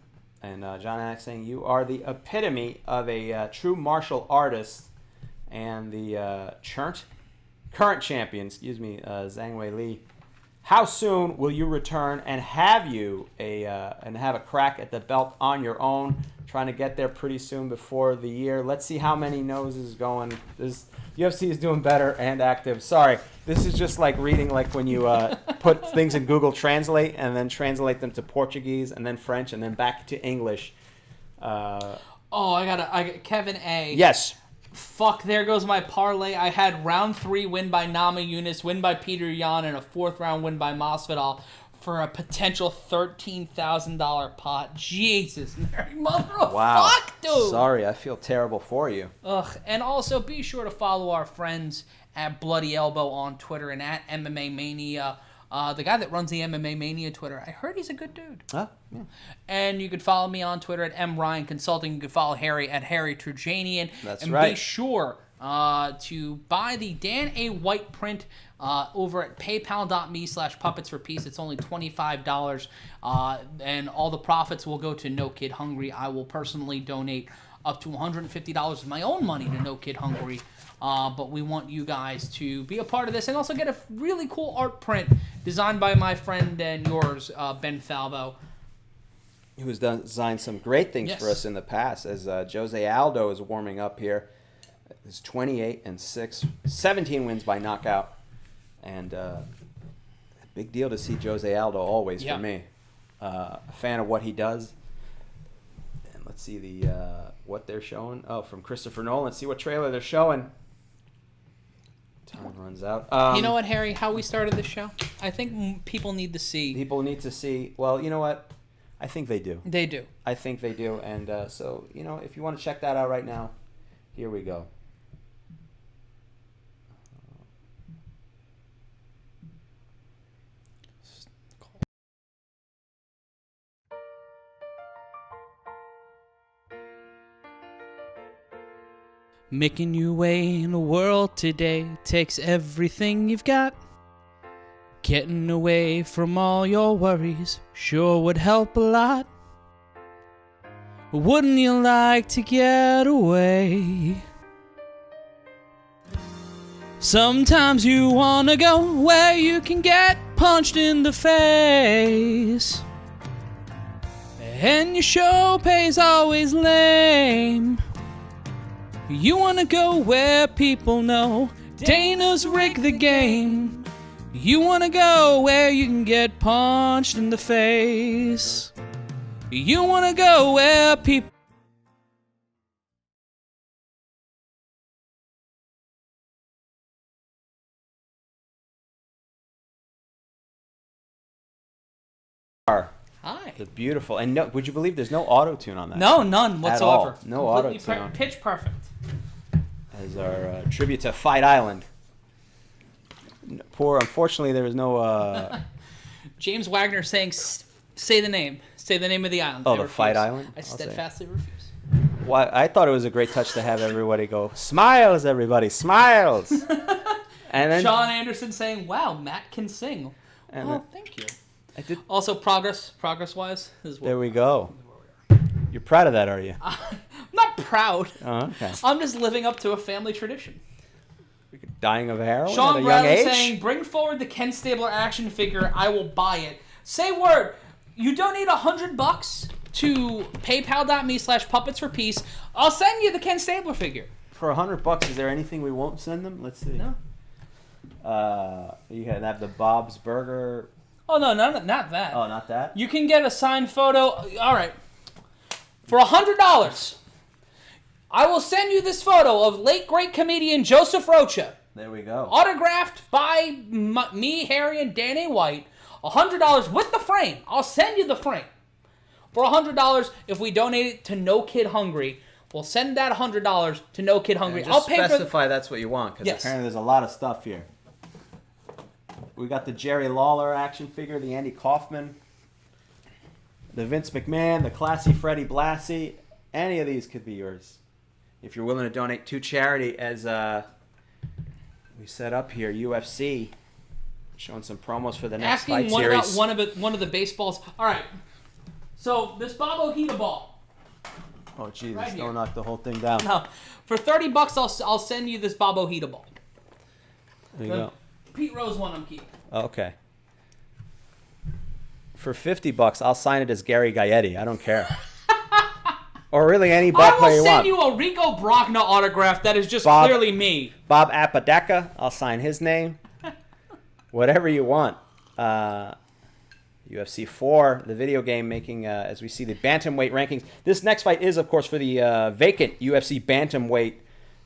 And John Anik saying, you are the epitome of a true martial artist. And the current champion, Zhang Wei Li. How soon will you return and have a crack at the belt on your own? Trying to get there pretty soon before the year. Let's see how many noses going. This UFC is doing better and active. Sorry, this is just like reading, like when you put things in Google Translate and then translate them to Portuguese and then French and then back to English. I got Kevin A. Yes. Fuck, there goes my parlay. I had round 3 win by Namajunas, win by Peter Yan, and a 4th round win by Masvidal for a potential $13,000 pot. Jesus, Mary, motherfuck, dude. Sorry, I feel terrible for you. Ugh, and also be sure to follow our friends at Bloody Elbow on Twitter and at MMA Mania. The guy that runs the MMA Mania Twitter, I heard he's a good dude. Huh? Yeah. And you can follow me on Twitter at MRyan Consulting. You can follow Harry at Harry Terjanian. That's and right. Be sure to buy the Dan A. White print over at paypal.me/puppets for peace. It's only $25. And all the profits will go to No Kid Hungry. I will personally donate up to $150 of my own money to No Kid Hungry. But we want you guys to be a part of this and also get a really cool art print designed by my friend and yours, Ben Falvo. Who has designed some great things for us in the past, as Jose Aldo is warming up here. He's 28-6, 17 wins by knockout. And a big deal to see Jose Aldo always for me. A fan of what he does. And let's see what they're showing. Oh, from Christopher Nolan. Let's see what trailer they're showing. Time runs out. You know what, Harry? How we started this show? I think people need to see. People need to see. Well, you know what? I think they do. They do. I think they do. And so, if you want to check that out right now, here we go. Making your way in the world today takes everything you've got. Getting away from all your worries sure would help a lot. Wouldn't you like to get away? Sometimes you wanna go where you can get punched in the face, and your show pay's always lame. You wanna go where people know Dana's rigged the game. You wanna go where you can get punched in the face. You wanna go where people are. Hi. The beautiful. And no, would you believe there's no auto-tune on that? No, none whatsoever. At all. No auto-tune. Pitch perfect. As our tribute to Fight Island. Unfortunately, there was no... James Wagner saying, say the name. Say the name of the island. Oh, the Fight Island? I steadfastly refuse. Well, I thought it was a great touch to have everybody go, smiles, everybody, smiles. And then Sean Anderson saying, wow, Matt can sing. And oh, thank you. I did. Also, progress-wise, is what there we go. You're proud of that, are you? I'm not proud. Oh, okay. I'm just living up to a family tradition. Dying of heroin Sean at a young Bradley age? saying, bring forward the Ken Stabler action figure. I will buy it. Say word. You donate $100 to paypal.me/puppets for peace. I'll send you the Ken Stabler figure. For $100, is there anything we won't send them? Let's see. No. You can have the Bob's Burger. Oh, no, not that. Oh, not that? You can get a signed photo. All right. For $100, I will send you this photo of late great comedian Joseph Rocha. There we go. Autographed by me, Harry, and Danny White. $100 with the frame. I'll send you the frame. For $100, if we donate it to No Kid Hungry, we'll send that $100 to No Kid Hungry. Just I'll pay specify that's what you want, because apparently there's a lot of stuff here. We got the Jerry Lawler action figure, the Andy Kaufman, the Vince McMahon, the classy Freddie Blassie. Any of these could be yours if you're willing to donate to charity. As we set up here, UFC showing some promos for the next fight series. Asking one of the baseballs. All right. So this Bob Ojeda ball. Oh Jesus! Right Don't knock the whole thing down. No, for $30, I'll send you this Bob Ojeda ball. There you go. Pete Rose one I'm keeping. Okay. For $50, I'll sign it as Gary Gaetti. I don't care. Or really any ball player you want. I will send you a Rico Brockna autograph that is just clearly me. Bob Apodaca, I'll sign his name. Whatever you want. UFC 4, the video game, making, as we see, the bantamweight rankings. This next fight is, of course, for the vacant UFC bantamweight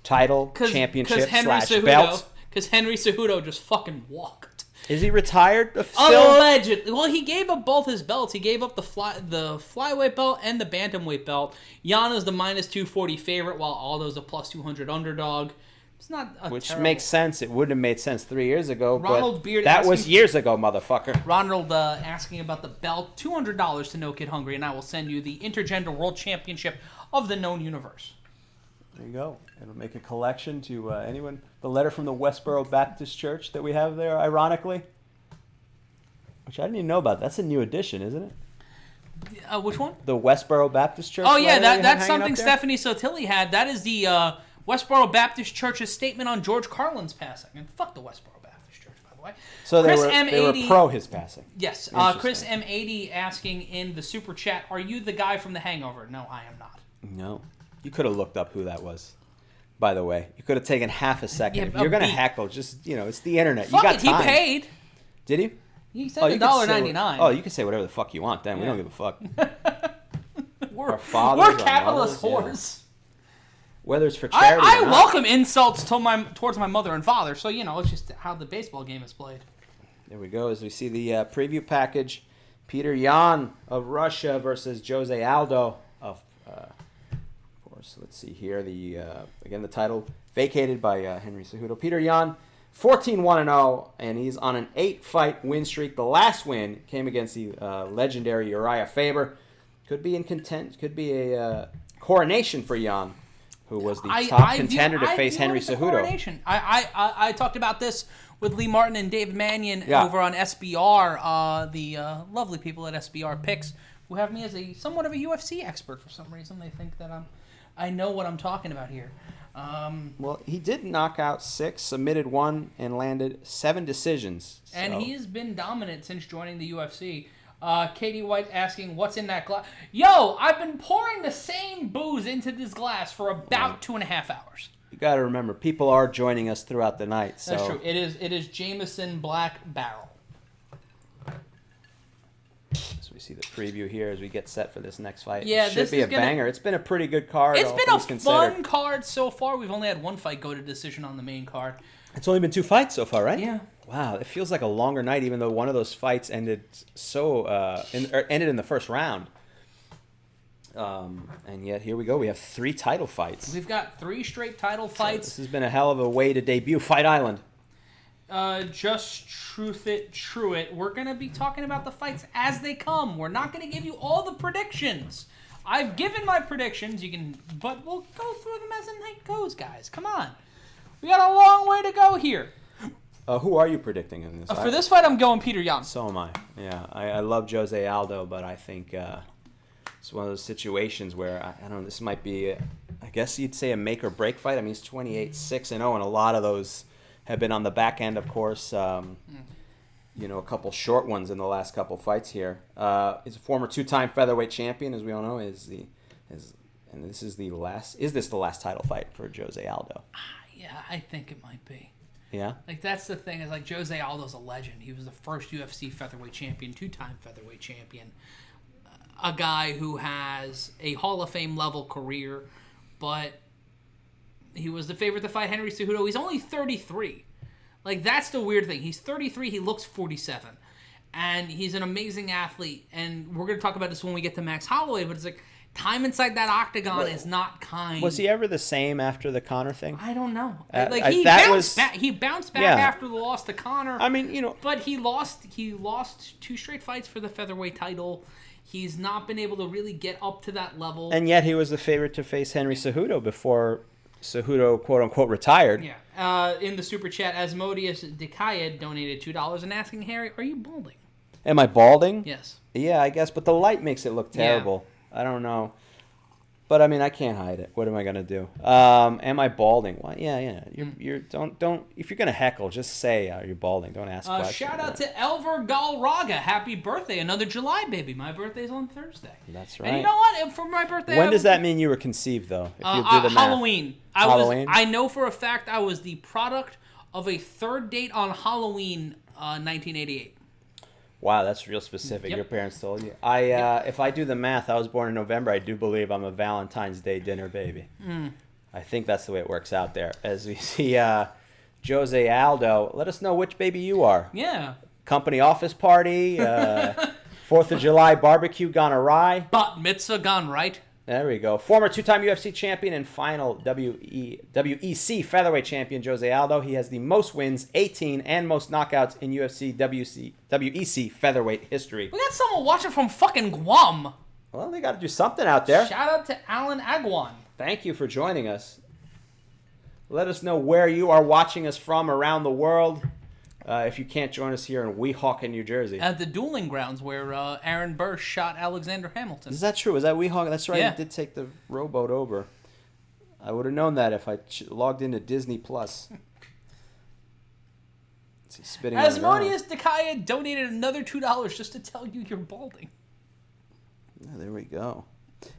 title, championship / belt. Because Henry Cejudo just fucking walked. Is he retired still? Allegedly. Well, he gave up both his belts. He gave up the flyweight belt and the bantamweight belt. Jan is the -240 favorite, while Aldo's a +200 underdog. It's not a Which terrible... makes sense. It wouldn't have made sense 3 years ago. Ronald Beard that was years ago, motherfucker. Ronald asking about the belt. $200 to No Kid Hungry, and I will send you the Intergender World Championship of the known universe. There you go. It'll make a collection to anyone. The letter from the Westboro Baptist Church that we have there, ironically. Which I didn't even know about. That's a new edition, isn't it? Which one? The Westboro Baptist Church. Oh, yeah, that's something Stephanie Sotilli had. That is the Westboro Baptist Church's statement on George Carlin's passing. And fuck the Westboro Baptist Church, by the way. So they were pro his passing. Yes. Chris M80 asking in the super chat, are you the guy from The Hangover? No, I am not. No. You could have looked up who that was, by the way. You could have taken half a second. Yeah, if you're going to heckle, just, it's the internet. Fuck you got time. He paid. Did he? He said $1.99. Oh, you can say whatever the fuck you want then. Yeah. We don't give a fuck. We're capitalist whores. Yeah. Whether it's for charity I or not. welcome insults towards my mother and father, so, it's just how the baseball game is played. There we go. As we see the preview package, Peter Yan of Russia versus Jose Aldo of course. Let's see here. Again, the title vacated by Henry Cejudo. Peter Yan, 14-1-0, and he's on an 8-fight win streak. The last win came against the legendary Uriah Faber. Could be in could be a coronation for Yan, who was the top contender to face Henry Cejudo. I talked about this with Lee Martin and Dave Mannion over on SBR, the lovely people at SBR Picks, who have me as somewhat of a UFC expert for some reason. They think that I know what I'm talking about here. Well, he did knock out 6, submitted 1, and landed 7 decisions. So. And he has been dominant since joining the UFC. Katie White asking, what's in that glass? Yo, I've been pouring the same booze into this glass for about 2.5 hours. You got to remember, people are joining us throughout the night. So. That's true. It is Jameson Black Barrel. So we see the preview here as we get set for this next fight. Yeah, it should be a banger. It's been a pretty good card. It's been a fun card so far. We've only had one fight go to decision on the main card. It's only been 2 fights so far, right? Yeah. Wow, it feels like a longer night, even though one of those fights ended ended in the first round. And yet here we go. We have 3 title fights. We've got 3 straight title fights. So this has been a hell of a way to debut Fight Island. Just truth it, true it. We're going to be talking about the fights as they come. We're not going to give you all the predictions. I've given my predictions, but we'll go through them as the night goes, guys. Come on. We got a long way to go here. Who are you predicting in this fight? For this fight, I'm going Peter Yan. So am I. Yeah, I love Jose Aldo, but I think it's one of those situations where, I don't know, this might be, I guess you'd say a make or break fight. I mean, he's 28-6-0, and a lot of those have been on the back end, of course. A couple short ones in the last couple fights here. He's a former 2-time featherweight champion, as we all know. Is this the last title fight for Jose Aldo? Yeah, I think it might be. Yeah? Like, that's the thing, is like Jose Aldo's a legend. He was the first UFC featherweight champion, 2-time featherweight champion. A guy who has a Hall of Fame level career, but he was the favorite to fight Henry Cejudo. He's only 33. Like, that's the weird thing. He's 33. He looks 47. and he's an amazing athlete. And we're going to talk about this when we get to Max Holloway, but it's like time inside that octagon is not kind. Was he ever the same after the Conor thing? I don't know. He bounced back after the loss to Conor. I mean, but he lost 2 straight fights for the featherweight title. He's not been able to really get up to that level. And yet he was the favorite to face Henry Cejudo before Cejudo, quote unquote, retired. Yeah. In the super chat, Asmodeus Dekaya donated $2 and asking Harry, "Are you balding?" Am I balding? Yes. Yeah, I guess, but the light makes it look terrible. Yeah. I don't know. But I mean, I can't hide it. What am I gonna do? Am I balding? Well, yeah. You don't. If you're gonna heckle, just say you're balding. Don't ask questions. Shout out to Elver Galraga. Happy birthday! Another July baby. My birthday's on Thursday. That's right. And you know what? For my birthday, when does that mean you were conceived, though? If you do the math. Halloween. Halloween. I know for a fact I was the product of a third date on Halloween, 1988. Wow, that's real specific. Yep. Your parents told you. If I do the math, I was born in November. I do believe I'm a Valentine's Day dinner baby. I think that's the way it works out there. As we see Jose Aldo, let us know which baby you are. Yeah. Company office party, 4th of July barbecue gone awry. Bat mitzvah gone right. There we go. Former 2-time UFC champion and final WEC featherweight champion Jose Aldo. He has the most wins, 18, and most knockouts in UFC WEC featherweight history. We got someone watching from fucking Guam. Well, they got to do something out there. Shout out to Alan Agwan. Thank you for joining us. Let us know where you are watching us from around the world. If you can't join us here in Weehawken, New Jersey. At the dueling grounds where Aaron Burr shot Alexander Hamilton. Is that true? Is that Weehawken? That's right. Yeah. He did take the rowboat over. I would have known that if I logged into Disney+. Plus. Spitting Asmodeus Dekaya donated another $2 just to tell you you're balding. Yeah, there we go.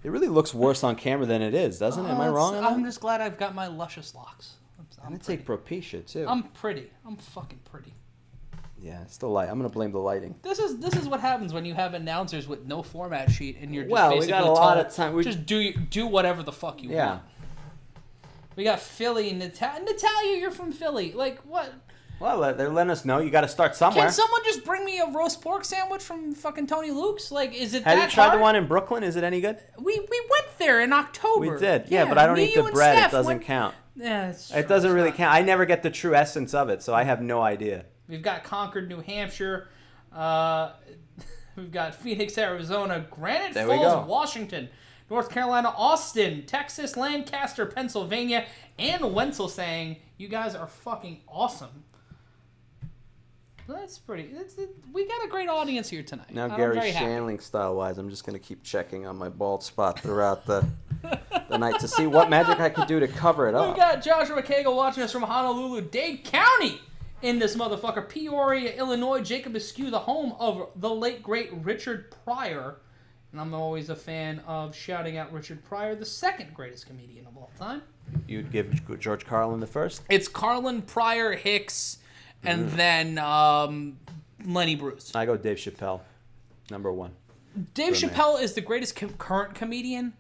It really looks worse on camera than it is, doesn't it? Am I wrong on that? I'm just glad I've got my luscious locks. I'm going to take Propecia, too. I'm pretty. I'm fucking pretty. Yeah, it's the light. I'm going to blame the lighting. This is what happens when you have announcers with no format sheet and you're just basically we got a lot of time. Just do whatever the fuck you want. We got Philly, Natalia, you're from Philly. Like, what? Well, they're letting us know. You got to start somewhere. Can someone just bring me a roast pork sandwich from fucking Tony Luke's? Like, is it Have that you tried hard? the one in Brooklyn? Is it any good? We went there in October. We did. Yeah, but I don't eat the bread. Steph It doesn't count. Yeah, it doesn't really count. I never get the true essence of it, so I have no idea. We've got Concord, New Hampshire. We've got Phoenix, Arizona. Granite Falls, Washington. North Carolina, Austin, Texas, Lancaster, Pennsylvania, and Wenzel saying, you guys are fucking awesome. That's pretty. We got a great audience here tonight. Now, Gary Shandling style-wise, I'm just going to keep checking on my bald spot throughout the night to see what magic I could do to cover it up. We got Joshua Cagle watching us from Honolulu, Dade County in this motherfucker. Peoria, Illinois. Jacob Askew, the home of the late, great Richard Pryor. And I'm always a fan of shouting out Richard Pryor, the second greatest comedian of all time. You'd give George Carlin the first? It's Carlin, Pryor, Hicks, and then Lenny Bruce. I go Dave Chappelle, number one. Dave Chappelle is the greatest current comedian.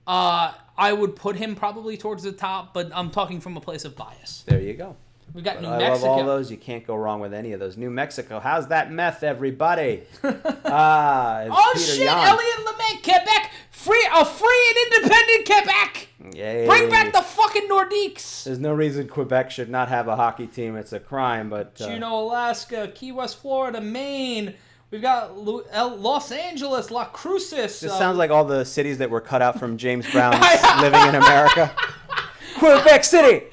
I would put him probably towards the top, but I'm talking from a place of bias. There you go. We got New I Mexico. love all those. You can't go wrong with any of those. New Mexico. How's that meth, everybody? Oh, Peter shit. Yan. Elliot LeMay, Quebec. Free and independent Quebec. Yay. Bring back the fucking Nordiques. There's no reason Quebec should not have a hockey team. It's a crime, but... Juneau, Alaska. Key West, Florida. Maine. We've got Los Angeles. La Cruces. This sounds like all the cities that were cut out from James Brown's Living in America. Quebec City.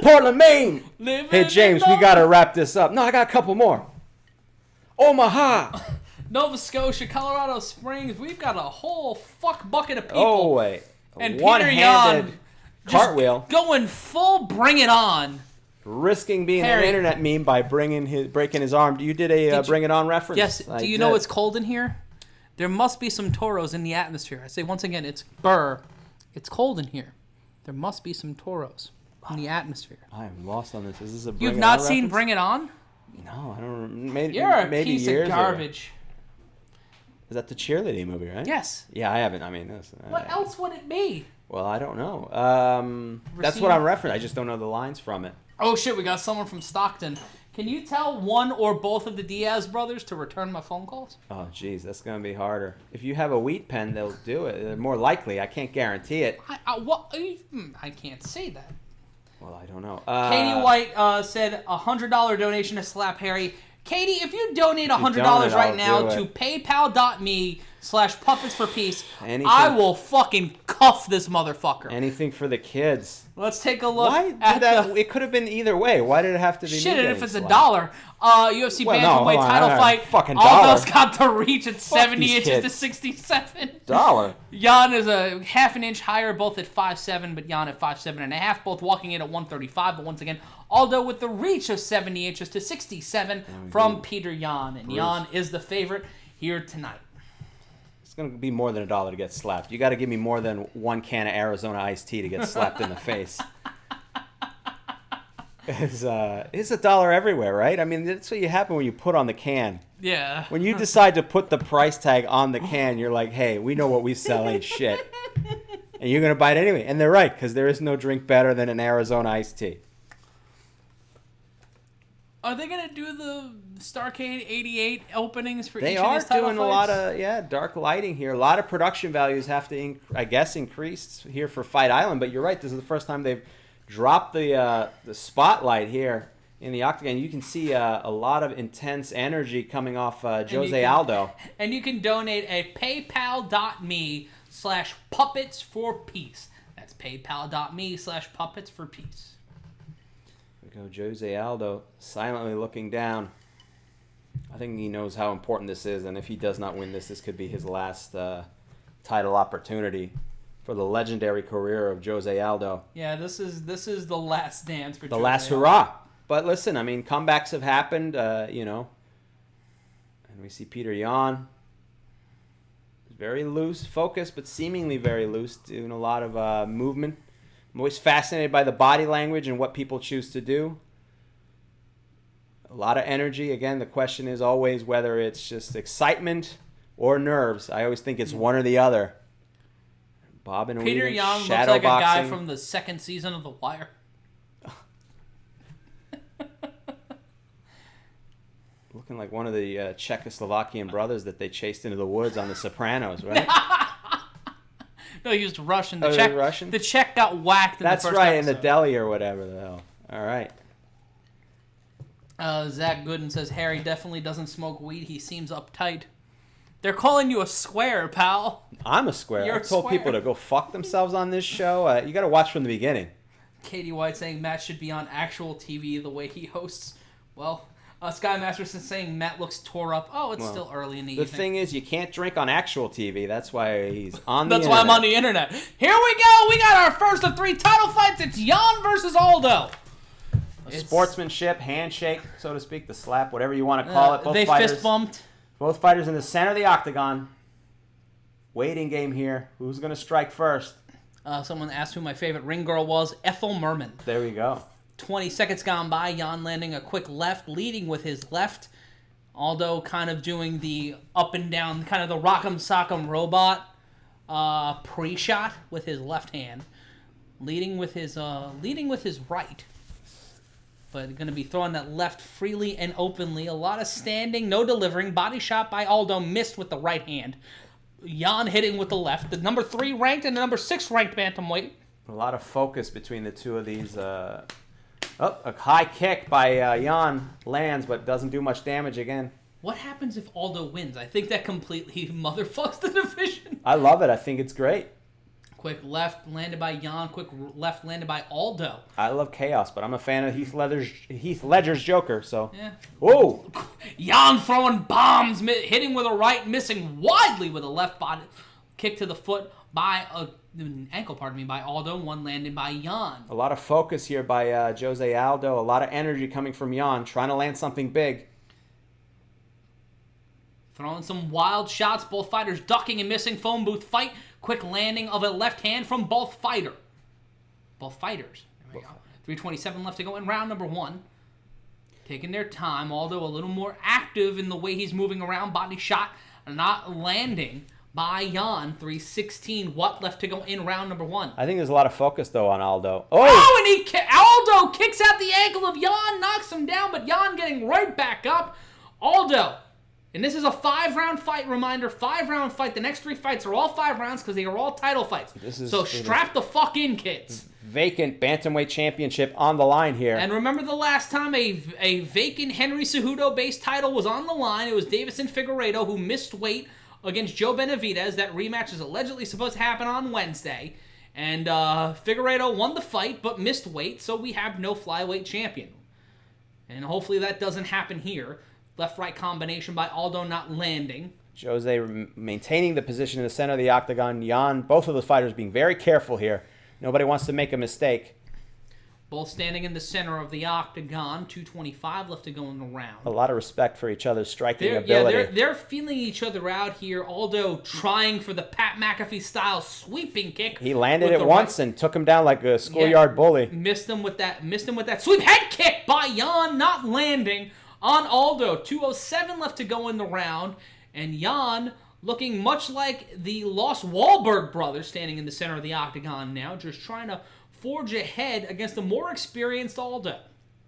Portland, Maine. Hey, James, we got to wrap this up. No, I got a couple more. Omaha. Nova Scotia, Colorado Springs. We've got a whole fuck bucket of people. Oh, wait. And one-handed Peter Yan cartwheel. Going full bring it on. Risking being Harry. an internet meme by breaking his arm. You did a bring it on reference. Yes. Do you know it's cold in here? There must be some toros in the atmosphere. I say once again, it's Burr. It's cold in here. There must be some toros in the atmosphere. I am lost on this. Is this a Bring You've It not On seen reference? Bring It On? No, I don't. Maybe, You're a maybe piece years of garbage. Is that the cheerleading movie, right? Yes. Yeah, I haven't. I mean, What else would it be? Well, I don't know. That's what I'm referencing. I just don't know the lines from it. Oh shit, we got someone from Stockton. Can you tell one or both of the Diaz brothers to return my phone calls? Oh, geez, that's going to be harder. If you have a wheat pen, they'll do it. They're more likely. I can't guarantee it. I can't say that. Well, I don't know. Katie White said $100 donation to Slap Harry. Katie, if you donate $100 donate, right I'll now do to it. paypal.me/puppets for peace, Anything- I will fucking cuff this motherfucker. Anything for the kids. Let's take a look Why did at that? It could have been either way. Why did it have to be? Shit, me and if getting it's slapped? $1, UFC Well, no, bantamweight hold on, title I got a fight, fucking Aldo's dollar. got the reach at 70 these inches to kids. 67. $1. Jan is a half an inch higher, both at 5'7", but Jan at 5'7.5", both walking in at 135. But once again, Aldo with the reach of 70 inches to 67 from Peter Jan. And Jan is the favorite here tonight. It's going to be more than $1 to get slapped. You got to give me more than one can of Arizona iced tea to get slapped in the face. It's $1 everywhere, right? I mean, that's what you happen when you put on the can. Yeah. When you decide to put the price tag on the can, you're like, hey, we know what we sell ain't shit. And you're going to buy it anyway. And they're right, because there is no drink better than an Arizona iced tea. Are they going to do the Starcade 88 openings for They each of are these title doing a fights? lot of, dark lighting here. A lot of production values have to, increase here for Fight Island. But you're right, this is the first time they've dropped the spotlight here in the Octagon. You can see a lot of intense energy coming off Jose Aldo. And you can donate at paypal.me/puppets for peace. That's paypal.me/puppets for peace. There we go, Jose Aldo silently looking down. I think he knows how important this is, and if he does not win this could be his last title opportunity for the legendary career of Jose Aldo. Yeah, this is the last dance for The Jose last Aldo. hurrah. But listen, I mean, comebacks have happened, and we see Peter Yan. Very loose, focused, but seemingly very loose, doing a lot of movement. I'm always fascinated by the body language and what people choose to do. A lot of energy. Again, the question is always whether it's just excitement or nerves. I always think it's one or the other. Bobbing and Peter weaving, Yan looks shadow like boxing. a guy from the second season of The Wire. Looking like one of the Czechoslovakian brothers that they chased into the woods on The Sopranos, right? No, he was Russian. Oh, they're Russian? The Czech got whacked in That's the first right, episode. in the deli or whatever the hell. All right. Zach Gooden says, Harry definitely doesn't smoke weed. He seems uptight. They're calling you a square, pal. I'm a square. You're I a told square. people to go fuck themselves on this show. You got to watch from the beginning. Katie White saying Matt should be on actual TV the way he hosts. Well, Sky Masterson saying Matt looks tore up. Oh, it's still early in the The evening. thing is, you can't drink on actual TV. That's why he's on the That's why I'm on the internet. Here we go. We got our first of 3 title fights. It's Jan versus Aldo. Sportsmanship, handshake, so to speak, the slap, whatever you want to call it. They fist bumped. Both fighters in the center of the octagon. Waiting game here. Who's going to strike first? Someone asked who my favorite ring girl was. Ethel Merman. There we go. 20 seconds gone by. Jan landing a quick left, leading with his left. Aldo kind of doing the up and down, kind of the rock'em sock'em robot pre-shot with his left hand, leading with his right. But going to be throwing that left freely and openly. A lot of standing, no delivering. Body shot by Aldo, missed with the right hand. Jan hitting with the left. The number 3 ranked and the number 6 ranked bantamweight. A lot of focus between the two of these. A high kick by Jan lands, but doesn't do much damage again. What happens if Aldo wins? I think that completely motherfucks the division. I love it. I think it's great. Quick left landed by Jan. Quick left landed by Aldo. I love chaos, but I'm a fan of Heath Ledger's Joker, so. Yeah. Whoa! Jan throwing bombs, hitting with a right, missing widely with a left body. Kick to the foot by ankle, by Aldo. One landed by Jan. A lot of focus here by Jose Aldo. A lot of energy coming from Jan, trying to land something big. Throwing some wild shots. Both fighters ducking and missing. Phone booth fight. Quick landing of a left hand from both fighters. There we go. 3:27 left to go in round number 1. Taking their time. Aldo a little more active in the way he's moving around. Body shot not landing. by Jan. 3:16. What left to go in round number 1? I think there's a lot of focus, though, on Aldo. Oh, and Aldo kicks out the ankle of Jan, knocks him down, but Jan getting right back up. Aldo, and this is a 5-round fight, reminder, 5-round fight. The next 3 fights are all 5 rounds because they are all title fights. So strap the fuck in, kids. Vacant bantamweight championship on the line here. And remember the last time a vacant Henry Cejudo-based title was on the line? It was Davison Figueiredo who missed weight against Joe Benavidez. That rematch is allegedly supposed to happen on Wednesday. And Figueiredo won the fight but missed weight, so we have no flyweight champion. And hopefully that doesn't happen here. Left-right combination by Aldo not landing. Jose maintaining the position in the center of the octagon. Jan, both of the fighters being very careful here. Nobody wants to make a mistake. Both standing in the center of the octagon. 2:25 left to go in the round. A lot of respect for each other's striking ability. Yeah, they're feeling each other out here. Aldo trying for the Pat McAfee-style sweeping kick. He landed it once and took him down like a schoolyard bully. Missed him with that sweep head kick by Jan, not landing on Aldo. 2:07 left to go in the round. And Jan looking much like the lost Wahlberg brothers standing in the center of the octagon now, just trying to forge ahead against the more experienced Aldo.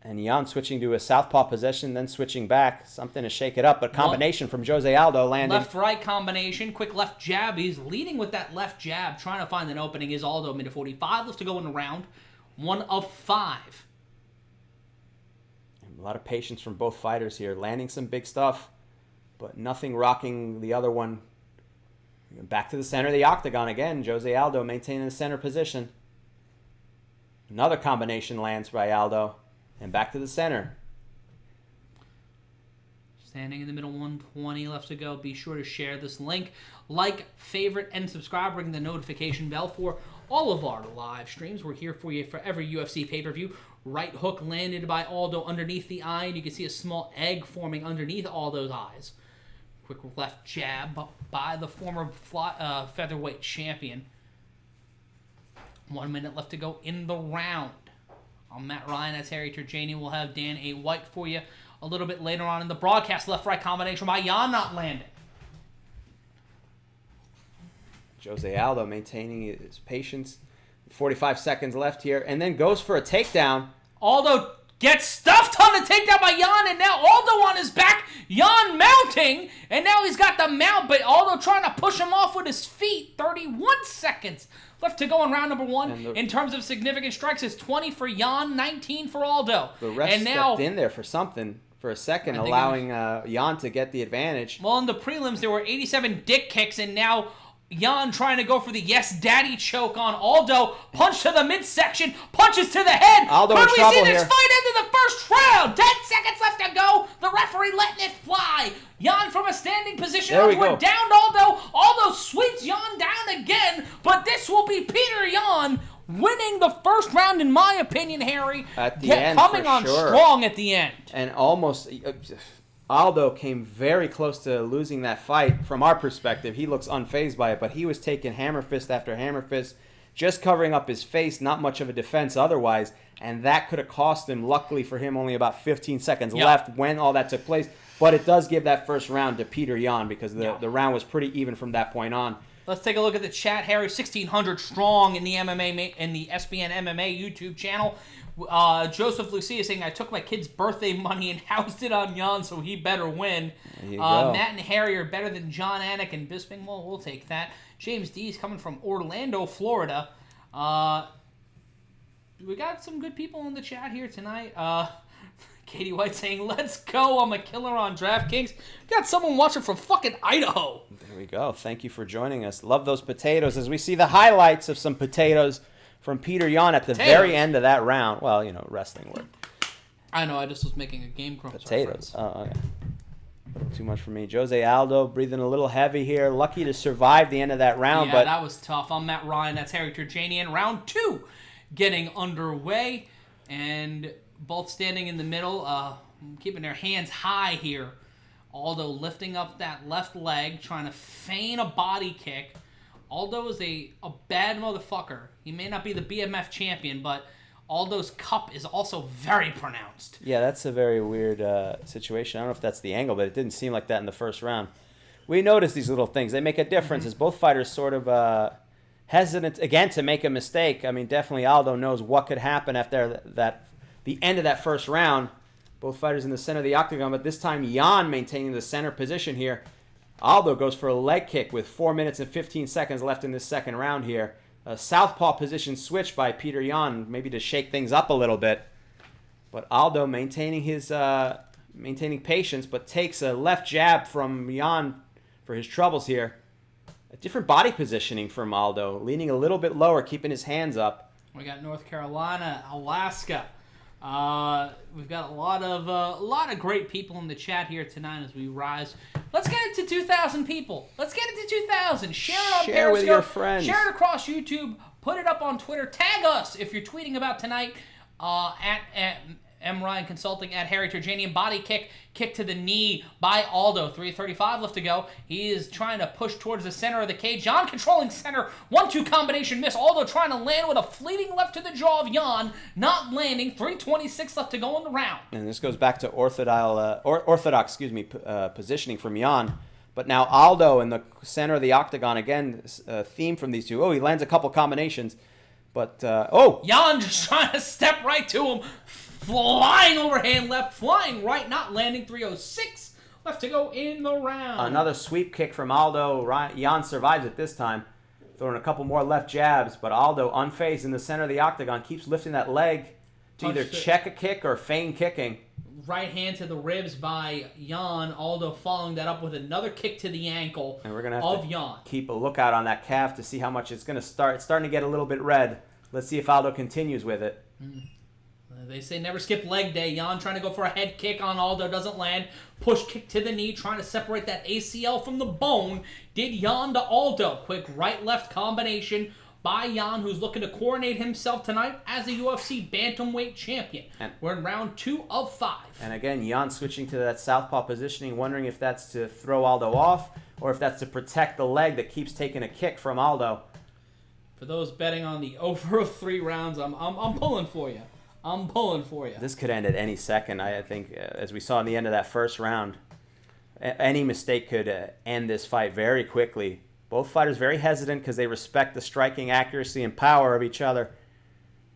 And Jan switching to a southpaw position, then switching back. Something to shake it up, but combination from Jose Aldo landing. Left-right combination, quick left jab. He's leading with that left jab, trying to find an opening. Is Aldo, minute 45 left to go in the round. 1 of 5. A lot of patience from both fighters here, landing some big stuff, but nothing rocking the other one. Back to the center of the octagon again. Jose Aldo maintaining the center position. Another combination lands by Aldo. And back to the center. Standing in the middle, 120 left to go. Be sure to share this link. Like, favorite, and subscribe. Ring the notification bell for all of our live streams. We're here for you for every UFC pay-per-view. Right hook landed by Aldo underneath the eye. And you can see a small egg forming underneath Aldo's eyes. Quick left jab by the former featherweight champion. 1 minute left to go in the round. I'm Matt Ryan. That's Harry Terjanian. We'll have Dan A. White for you a little bit later on in the broadcast. Left-right combination by Jan not landing. Jose Aldo maintaining his patience. 45 seconds left here. And then goes for a takedown. Aldo gets stuffed on the takedown by Jan, and now Aldo on his back. Jan mounting, and now he's got the mount, but Aldo trying to push him off with his feet. 31 seconds left to go in round number 1. In terms of significant strikes, it's 20 for Jan, 19 for Aldo. The ref stepped in there for something, for a second, allowing Jan to get the advantage. Well, in the prelims, there were 87 dick kicks, and now Jan trying to go for the yes daddy choke on Aldo. Punch to the midsection, punches to the head. Aldo Could in we trouble see this here. fight into the first round? 10 seconds left to go. The referee letting it fly. Jan from a standing position. There we We're go. down to Aldo. Aldo sweeps Jan down again, but this will be Peter Jan winning the first round, in my opinion, Harry. At the end, coming for on sure. strong at the end. And almost... Aldo came very close to losing that fight. From our perspective, he looks unfazed by it, but he was taking hammer fist after hammer fist, just covering up his face, not much of a defense otherwise, and that could have cost him. Luckily for him, only about 15 seconds left when all that took place, but it does give that first round to Peter Jan because the round was pretty even from that point on. Let's take a look at the chat. Harry, 1,600 strong in the MMA in the SBN MMA YouTube channel. Joseph Lucia saying, I took my kid's birthday money and housed it on Jan, so he better win. Matt and Harry are better than John Anik and Bisping. Well, we'll take that. James D is coming from Orlando, Florida. We got some good people in the chat here tonight. Katie White saying, let's go, I'm a killer on DraftKings. Got someone watching from fucking Idaho. There we go. Thank you for joining us. Love those potatoes. As we see the highlights of some potatoes from Peter Jan at the very end of that round. Well, wrestling word. I know, I just was making a Game Grumps potatoes. Oh, okay. Too much for me. Jose Aldo breathing a little heavy here. Lucky to survive the end of that round. Yeah, that was tough. I'm Matt Ryan. That's Harry Terjanian. Round 2 getting underway. And both standing in the middle, keeping their hands high here. Aldo lifting up that left leg, trying to feign a body kick. Aldo is a bad motherfucker. He may not be the BMF champion, but Aldo's cup is also very pronounced. Yeah, that's a very weird situation. I don't know if that's the angle, but it didn't seem like that in the first round. we notice these little things. They make a difference as both fighters sort of hesitant, again, to make a mistake. I mean, definitely Aldo knows what could happen after the end of that first round. Both fighters in the center of the octagon, but this time Jan maintaining the center position here. Aldo goes for a leg kick with 4 minutes and 15 seconds left in this second round here. A southpaw position switch by Peter Yan, maybe to shake things up a little bit. But Aldo maintaining patience, but takes a left jab from Yan for his troubles here. A different body positioning from Aldo, leaning a little bit lower, keeping his hands up. We got North Carolina, Alaska. We've got a lot of great people in the chat here tonight as we rise. Let's get it to 2,000 people. Let's get it to 2,000. Share it on Periscope. With your friends. Share it across YouTube. Put it up on Twitter. Tag us if you're tweeting about tonight at M. Ryan Consulting, at Harry Terjanian. Body kick to the knee by Aldo. 3:35 left to go. He is trying to push towards the center of the cage. Jan controlling center. 1-2 combination miss. Aldo trying to land with a fleeting left to the jaw of Jan. Not landing. 3:26 left to go in the round. And this goes back to orthodox positioning from Jan. But now Aldo in the center of the octagon. Again, theme from these two. Oh, he lands a couple combinations. But, Jan just trying to step right to him. Flying overhand left, flying right, not landing. 3:06 left to go in the round. Another sweep kick from Aldo. Jan survives it this time. Throwing a couple more left jabs, but Aldo unfazed in the center of the octagon. Keeps lifting that leg to either check a kick or feign kicking. Right hand to the ribs by Jan. Aldo following that up with another kick to the ankle and we're gonna have of to Jan. Keep a lookout on that calf to see how much it's going to start. It's starting to get a little bit red. Let's see if Aldo continues with it. They say never skip leg day. Jan trying to go for a head kick on Aldo. Doesn't land. Push kick to the knee. Trying to separate that ACL from the bone. Did Jan to Aldo. Quick right-left combination by Jan, who's looking to coronate himself tonight as a UFC bantamweight champion. We're in round 2 of 5. And again, Jan switching to that southpaw positioning, wondering if that's to throw Aldo off or if that's to protect the leg that keeps taking a kick from Aldo. For those betting on the over of 3 rounds, I'm pulling for you. I'm pulling for you. This could end at any second. I think, as we saw in the end of that first round, any mistake could end this fight very quickly. Both fighters very hesitant because they respect the striking accuracy and power of each other.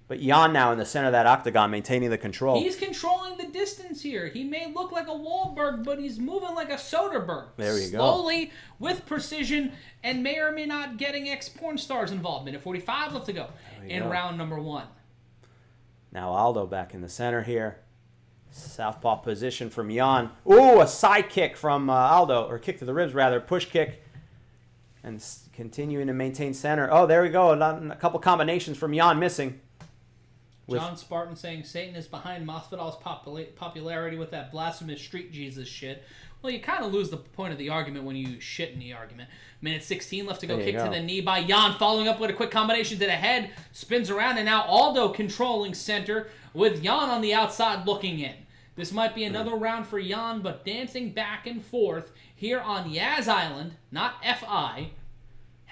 But Jan now in the center of that octagon, maintaining the control. He's controlling the distance here. He may look like a Wahlberg, but he's moving like a Soderbergh. There you go. Slowly, with precision, and may or may not getting ex-porn stars involved. Minute 45 left to go in round number 1. Now Aldo back in the center here. Southpaw position from Jan. Ooh, a side kick from Aldo, or kick to the ribs rather. Push kick. And continuing to maintain center. Oh, there we go. A couple combinations from Jan missing. John Spartan saying Satan is behind Masvidal's popularity with that blasphemous street Jesus shit. Well, you kind of lose the point of the argument when you shit in the argument. Minute 16 left to go. Kick to the knee by Jan. Following up with a quick combination to the head. Spins around, and now Aldo controlling center with Jan on the outside looking in. This might be another round for Jan, but dancing back and forth here on Yaz Island. Not F-I.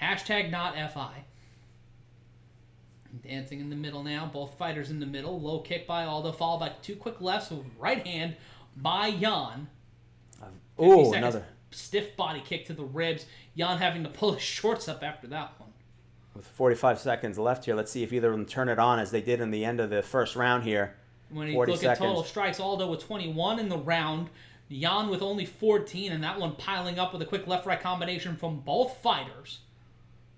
Hashtag not F-I. Dancing in the middle now. Both fighters in the middle. Low kick by Aldo, followed by 2 quick lefts with right hand by Jan. Ooh, another stiff body kick to the ribs. Jan having to pull his shorts up after that one. With 45 seconds left here, let's see if either of them turn it on as they did in the end of the first round here. When you look at total strikes, Aldo with 21 in the round. Jan with only 14, and that one piling up with a quick left-right combination from both fighters.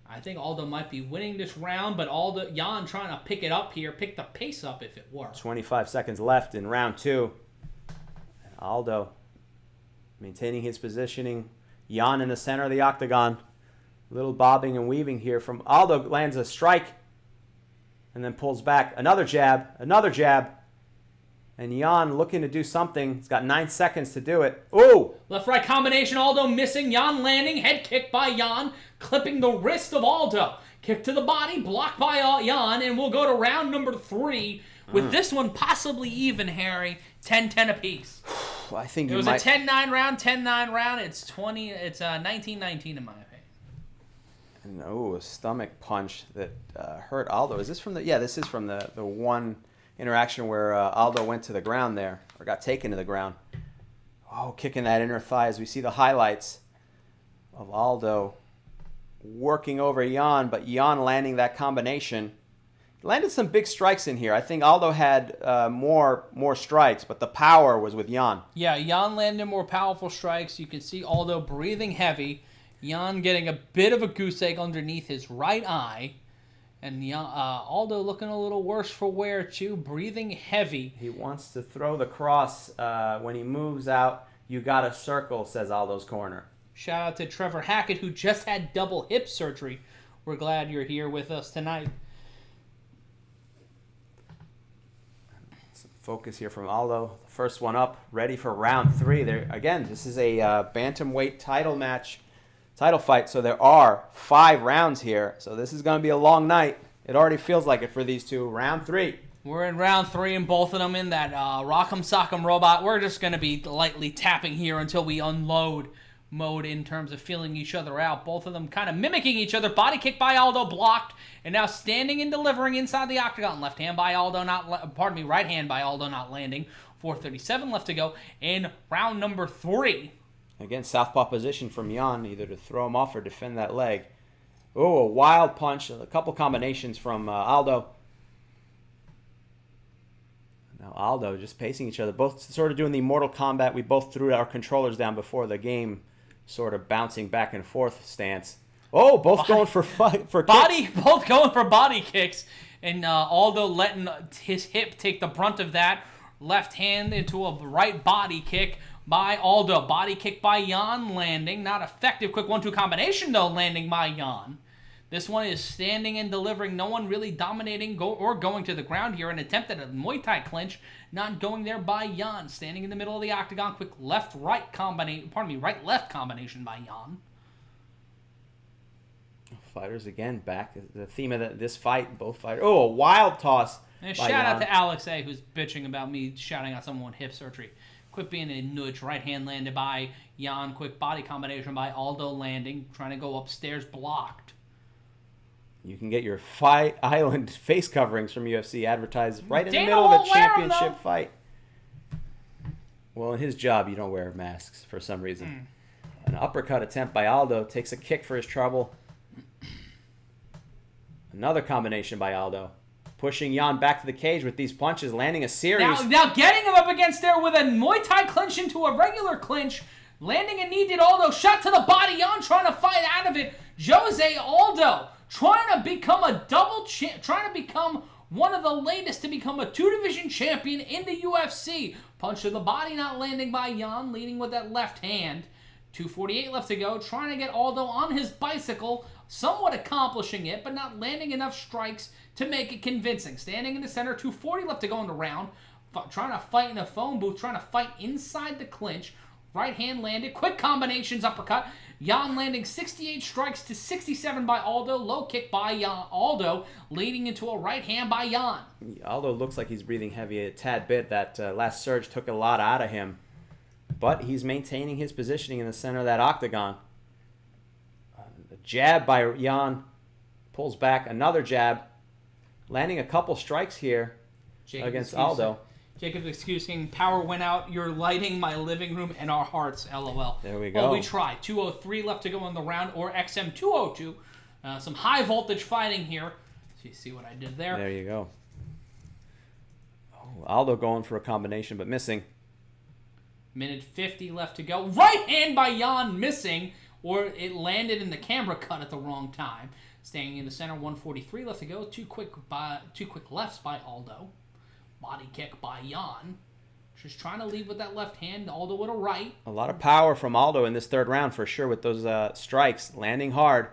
I think Aldo might be winning this round, but Jan trying to pick it up here, pick the pace up if it were. 25 seconds left in round 2. And Aldo maintaining his positioning. Jan in the center of the octagon. Little bobbing and weaving here from Aldo. Lands a strike and then pulls back. Another jab. And Jan looking to do something. He's got 9 seconds to do it. Ooh! Left-right combination. Aldo missing. Jan landing. Head kick by Jan. Clipping the wrist of Aldo. Kick to the body. Blocked by Jan. And we'll go to round number 3. With this one possibly even, Harry. 10-10 apiece. I think it was a 10-9 round. 10-9 round. It's 19-19 in my opinion. And a stomach punch that hurt Aldo. Is this from the... Yeah, this is from the one interaction where Aldo went to the ground there, or got taken to the ground. Oh, kicking that inner thigh as we see the highlights. of Aldo working over Jan, but Jan landing that combination. Landed some big strikes in here. I think Aldo had more strikes, but the power was with Jan. Yeah, Jan landed more powerful strikes. You can see Aldo breathing heavy. Jan getting a bit of a goose egg underneath his right eye. And Aldo looking a little worse for wear, too, breathing heavy. He wants to throw the cross. When he moves out, you got a circle, says Aldo's corner. Shout out to Trevor Hackett, who just had double hip surgery. We're glad you're here with us tonight. Focus here from Aldo. The first one up, ready for round 3. There again, this is a bantamweight title fight, so there are 5 rounds here. So this is going to be a long night. It already feels like it for these two. Round 3. We're in round 3, and both of them in that Rock'em Sock'em Robot. We're just going to be lightly tapping here until we unload mode in terms of feeling each other out. Both of them kind of mimicking each other. Body kick by Aldo blocked, and now standing and delivering inside the octagon. Left hand by Aldo right hand by Aldo not landing. 4:37 left to go in round number 3. Again, southpaw position from Jan, either to throw him off or defend that leg. Oh, a wild punch. A couple combinations from Aldo. Now Aldo just pacing each other. Both sort of doing the Mortal Kombat. We both threw our controllers down before the game, sort of bouncing back and forth stance. Oh, both going for body, both going for body kicks, and Aldo letting his hip take the brunt of that. Left hand into a right body kick by Aldo. Body kick by Jan landing. Not effective. Quick 1-2 combination, though, landing by Jan. This one is standing and delivering. No one really dominating going to the ground here. An attempt at a Muay Thai clinch. Not going there by Jan. Standing in the middle of the octagon. Quick right-left combination by Jan. Fighters again back. The theme of this fight, both fighters. Oh, a wild toss. And shout out to Alex A, who's bitching about me shouting out someone with hip surgery. Quick being a nudge. Right hand landed by Jan. Quick body combination by Aldo landing. Trying to go upstairs, blocked. You can get your Fight Island face coverings from UFC advertised right in the middle of a championship fight. Well, in his job, you don't wear masks for some reason. An uppercut attempt by Aldo takes a kick for his trouble. Another combination by Aldo. Pushing Jan back to the cage with these punches, landing a series. Now getting him up against there with a Muay Thai clinch into a regular clinch. Landing a knee did Aldo. Shot to the body. Jan trying to fight out of it. Jose Aldo trying to become trying to become one of the latest to become a 2-division champion in the UFC. Punch to the body not landing by Jan, leading with that left hand. 2:48 left to go, trying to get Aldo on his bicycle, somewhat accomplishing it, but not landing enough strikes to make it convincing. Standing in the center, 2:40 left to go in the round, trying to fight in a phone booth, trying to fight inside the clinch. Right hand landed, quick combinations, uppercut. Jan landing 68 strikes to 67 by Aldo. Low kick by Aldo, leading into a right hand by Jan. Aldo looks like he's breathing heavy a tad bit. That last surge took a lot out of him. But he's maintaining his positioning in the center of that octagon. A jab by Jan. Pulls back. Another jab. Landing a couple strikes here against Aldo. Jacob's excusing, power went out. You're lighting my living room and our hearts, LOL. There we go. Well, we try. 2:03 left to go in the round, or XM 2:02. Some high voltage fighting here. So you see what I did there? There you go. Oh, Aldo going for a combination, but missing. Minute 50 left to go. Right hand by Jan missing, or it landed in the camera cut at the wrong time. Staying in the center, 1:43 left to go. Two quick lefts by Aldo. Body kick by Jan. Just trying to lead with that left hand. Aldo with a right. A lot of power from Aldo in this third round for sure with those strikes. Landing hard.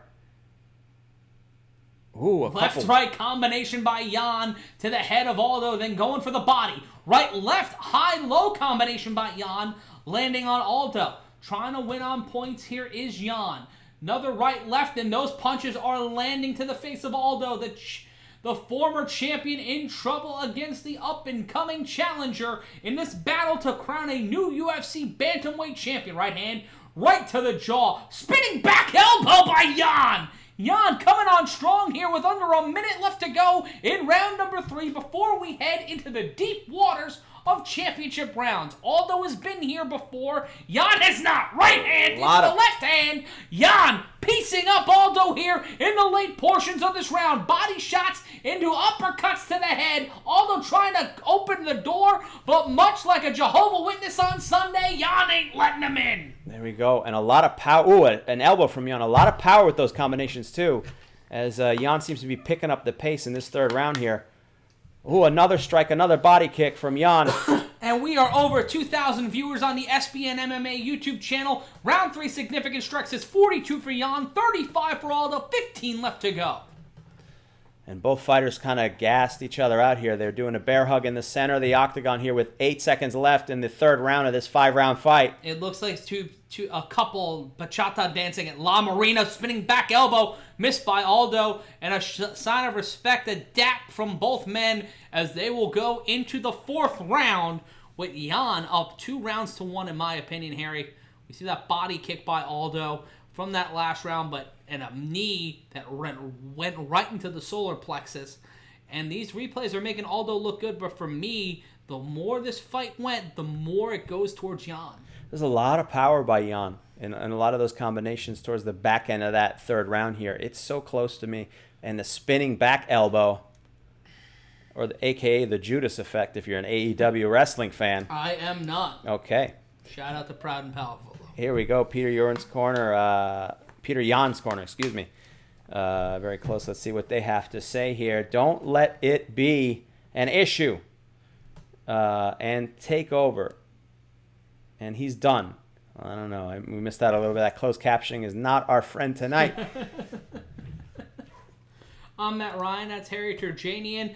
Ooh, Left-right combination by Jan to the head of Aldo, then going for the body. Right-left high-low combination by Jan, landing on Aldo. Trying to win on points here is Jan. Another right-left, and those punches are landing to the face of Aldo. The former champion in trouble against the up-and-coming challenger in this battle to crown a new UFC bantamweight champion. Right hand, right to the jaw. Spinning back elbow by Jan. Jan coming on strong here with under a minute left to go in round number 3 before we head into the deep waters of championship rounds. Aldo has been here before. Jan has not. Right hand into the left hand. Jan piecing up Aldo here in the late portions of this round. Body shots into uppercuts to the head. Aldo trying to open the door, but much like a Jehovah Witness on Sunday, Jan ain't letting him in. There we go. And a lot of power. Ooh, an elbow from Jan. A lot of power with those combinations, too, as Jan seems to be picking up the pace in this third round here. Ooh, another strike, another body kick from Jan. And we are over 2,000 viewers on the SBN MMA YouTube channel. Round 3 significant strikes is 42 for Jan, 35 for Aldo, 15 left to go. And both fighters kind of gassed each other out here. They're doing a bear hug in the center of the octagon here with 8 seconds left in the third round of this 5-round fight. It looks like a couple bachata dancing at La Marina, spinning back elbow, missed by Aldo, and a sign of respect, a dap from both men as they will go into the fourth round with Jan up 2-1 in my opinion, Harry. We see that body kick by Aldo from that last round, and a knee that went right into the solar plexus. And these replays are making Aldo look good, but for me, the more this fight went, the more it goes towards Jan. There's a lot of power by Jan in a lot of those combinations towards the back end of that third round here. It's so close to me. And the spinning back elbow, or AKA the Judas effect if you're an AEW wrestling fan. I am not. Okay. Shout out to Proud and Powerful. Here we go. Peter Jan's corner, excuse me. Very close. Let's see what they have to say here. Don't let it be an issue. And take over. And he's done. I don't know. We missed out a little bit. That closed captioning is not our friend tonight. I'm Matt Ryan. That's Harry Terjanian.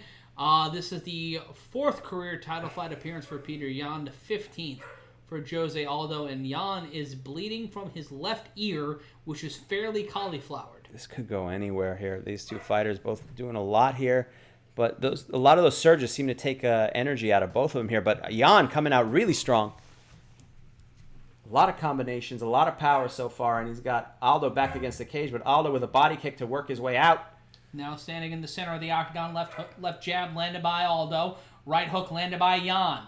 This is the 4th career title fight appearance for Peter Yan, the 15th for Jose Aldo, and Jan is bleeding from his left ear, which is fairly cauliflowered. This could go anywhere here. These two fighters both doing a lot here, but a lot of those surges seem to take energy out of both of them here. But Jan coming out really strong. A lot of combinations, a lot of power so far, and he's got Aldo back against the cage, but Aldo with a body kick to work his way out. Now standing in the center of the octagon, left jab landed by Aldo, right hook landed by Jan.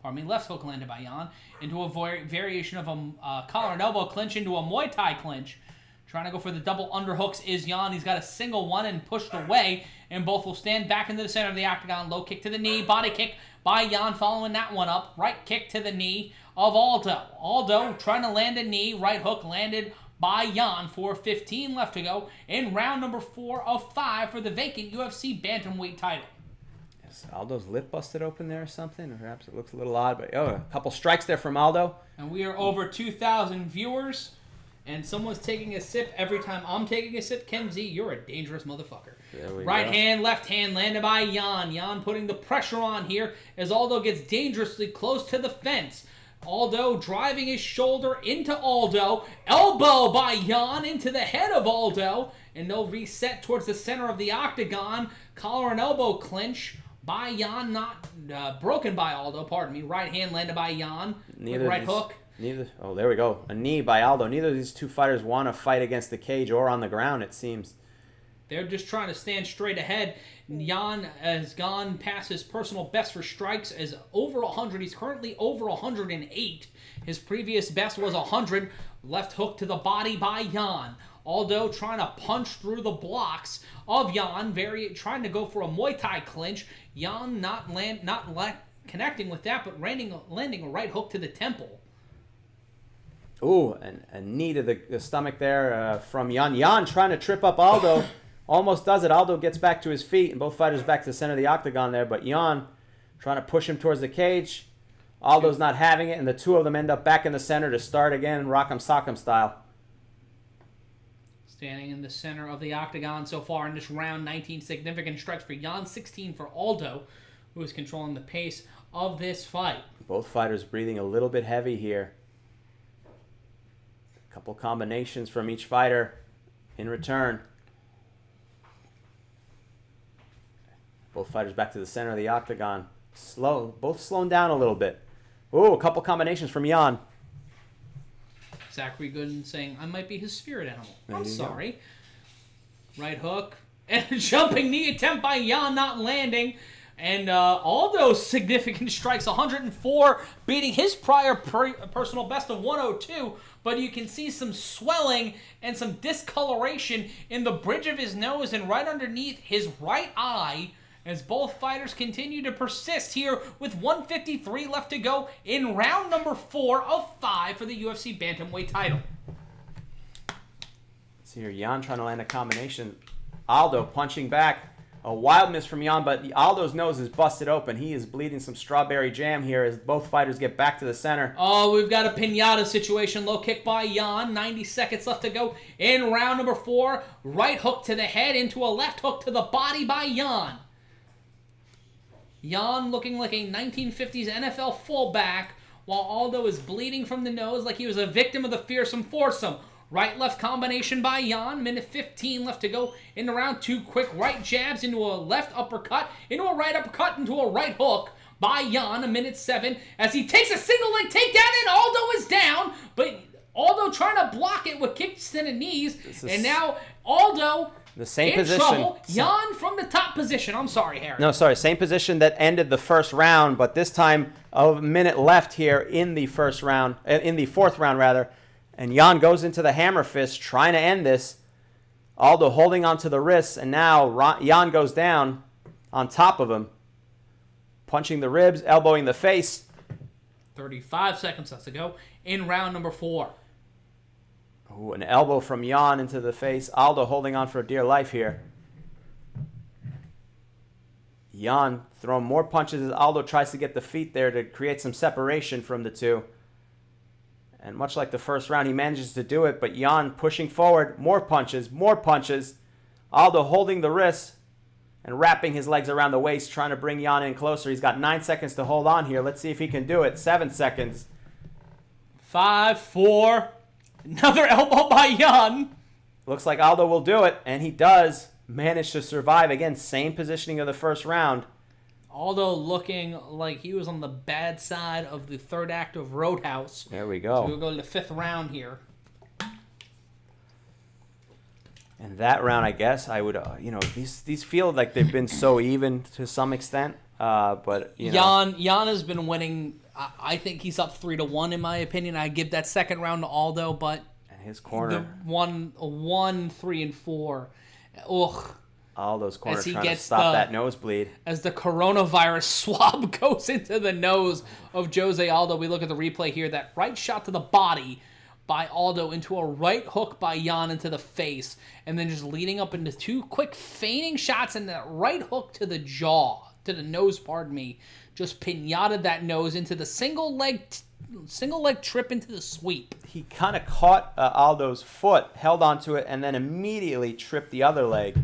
Left hook landed by Jan into a variation of a collar and elbow clinch into a Muay Thai clinch. Trying to go for the double underhooks is Jan. He's got a single one and pushed away, and both will stand back into the center of the octagon. Low kick to the knee, body kick by Jan following that one up. Right kick to the knee of Aldo. Aldo trying to land a knee, right hook landed by Jan for 15 left to go in round number 4 of 5 for the vacant UFC bantamweight title. Aldo's lip busted open there or something? Or perhaps it looks a little odd, but a couple strikes there from Aldo. And we are over 2,000 viewers, and someone's taking a sip every time I'm taking a sip. Ken Z, you're a dangerous motherfucker. Right hand, left hand landed by Jan. Jan putting the pressure on here as Aldo gets dangerously close to the fence. Aldo driving his shoulder into Aldo. Elbow by Jan into the head of Aldo. And they'll reset towards the center of the octagon. Collar and elbow clinch by Jan, not broken by Aldo, pardon me. Right hand landed by Jan with right hook. Oh, there we go. A knee by Aldo. Neither of these two fighters want to fight against the cage or on the ground, it seems. They're just trying to stand straight ahead. Jan has gone past his personal best for strikes as over 100. He's currently over 108. His previous best was 100. Left hook to the body by Jan. Aldo trying to punch through the blocks of Jan, trying to go for a Muay Thai clinch. Jan not connecting with that, but landing a right hook to the temple. Ooh, and a knee to the stomach there from Jan. Jan trying to trip up Aldo. Almost does it. Aldo gets back to his feet, and both fighters back to the center of the octagon there. But Jan trying to push him towards the cage. Aldo's not having it, and the two of them end up back in the center to start again, rock'em sock'em style. Standing in the center of the octagon so far in this round, 19 significant strikes for Jan, 16 for Aldo, who is controlling the pace of this fight. Both fighters breathing a little bit heavy here. A couple combinations from each fighter in return. Both fighters back to the center of the octagon. Both slowing down a little bit. Ooh, a couple combinations from Jan. Zachary Gooden saying, I might be his spirit animal. I'm sorry. Right hook. And a jumping knee attempt by Jan not landing. And Aldo's significant strikes, 104, beating his prior personal best of 102. But you can see some swelling and some discoloration in the bridge of his nose and right underneath his right eye, as both fighters continue to persist here with 153 left to go in round number 4 of 5 for the UFC Bantamweight title. See here, Jan trying to land a combination. Aldo punching back. A wild miss from Jan, but Aldo's nose is busted open. He is bleeding some strawberry jam here as both fighters get back to the center. Oh, we've got a pinata situation. Low kick by Jan. 90 seconds left to go in round number 4. Right hook to the head into a left hook to the body by Jan. Jan looking like a 1950s NFL fullback, while Aldo is bleeding from the nose like he was a victim of the fearsome foursome. Right-left combination by Jan. Minute 15 left to go in the round. 2 quick right jabs into a left uppercut, into a right uppercut, into a right hook by Jan. A minute 7 as he takes a single leg takedown and Aldo is down. But Aldo trying to block it with kicks to the knees. And now Aldo the same in position. Trouble. Jan from the top position. I'm sorry, Harry. No, sorry. Same position that ended the first round, but this time a minute left here in the fourth round rather. And Jan goes into the hammer fist, trying to end this. Aldo holding onto the wrists, and now Jan goes down on top of him. Punching the ribs, elbowing the face. 35 seconds left to go in round number 4. Ooh, an elbow from Jan into the face. Aldo holding on for dear life here. Jan throwing more punches as Aldo tries to get the feet there to create some separation from the two. And much like the first round, he manages to do it, but Jan pushing forward, more punches. Aldo holding the wrist and wrapping his legs around the waist, trying to bring Jan in closer. He's got 9 seconds to hold on here. Let's see if he can do it. 7 seconds. 5, 4. Another elbow by Jan. Looks like Aldo will do it, and he does manage to survive. Again, same positioning of the first round. Aldo looking like he was on the bad side of the third act of Roadhouse. There we go. So we'll go to the 5th round here. And that round, I guess, I would, these feel like they've been so even to some extent. But, Jan has been winning. I think he's up 3-1 in my opinion. I give that second round to Aldo, but and his corner. The 1, 3, and 4. Ugh. Aldo's corner trying to stop that nosebleed. As the coronavirus swab goes into the nose of Jose Aldo, we look at the replay here. That right shot to the body by Aldo into a right hook by Jan into the face. And then just leading up into 2 quick feigning shots and that right hook to the jaw, to the nose, pardon me. Just pinataed that nose into the single leg trip into the sweep. He kind of caught Aldo's foot, held onto it, and then immediately tripped the other leg.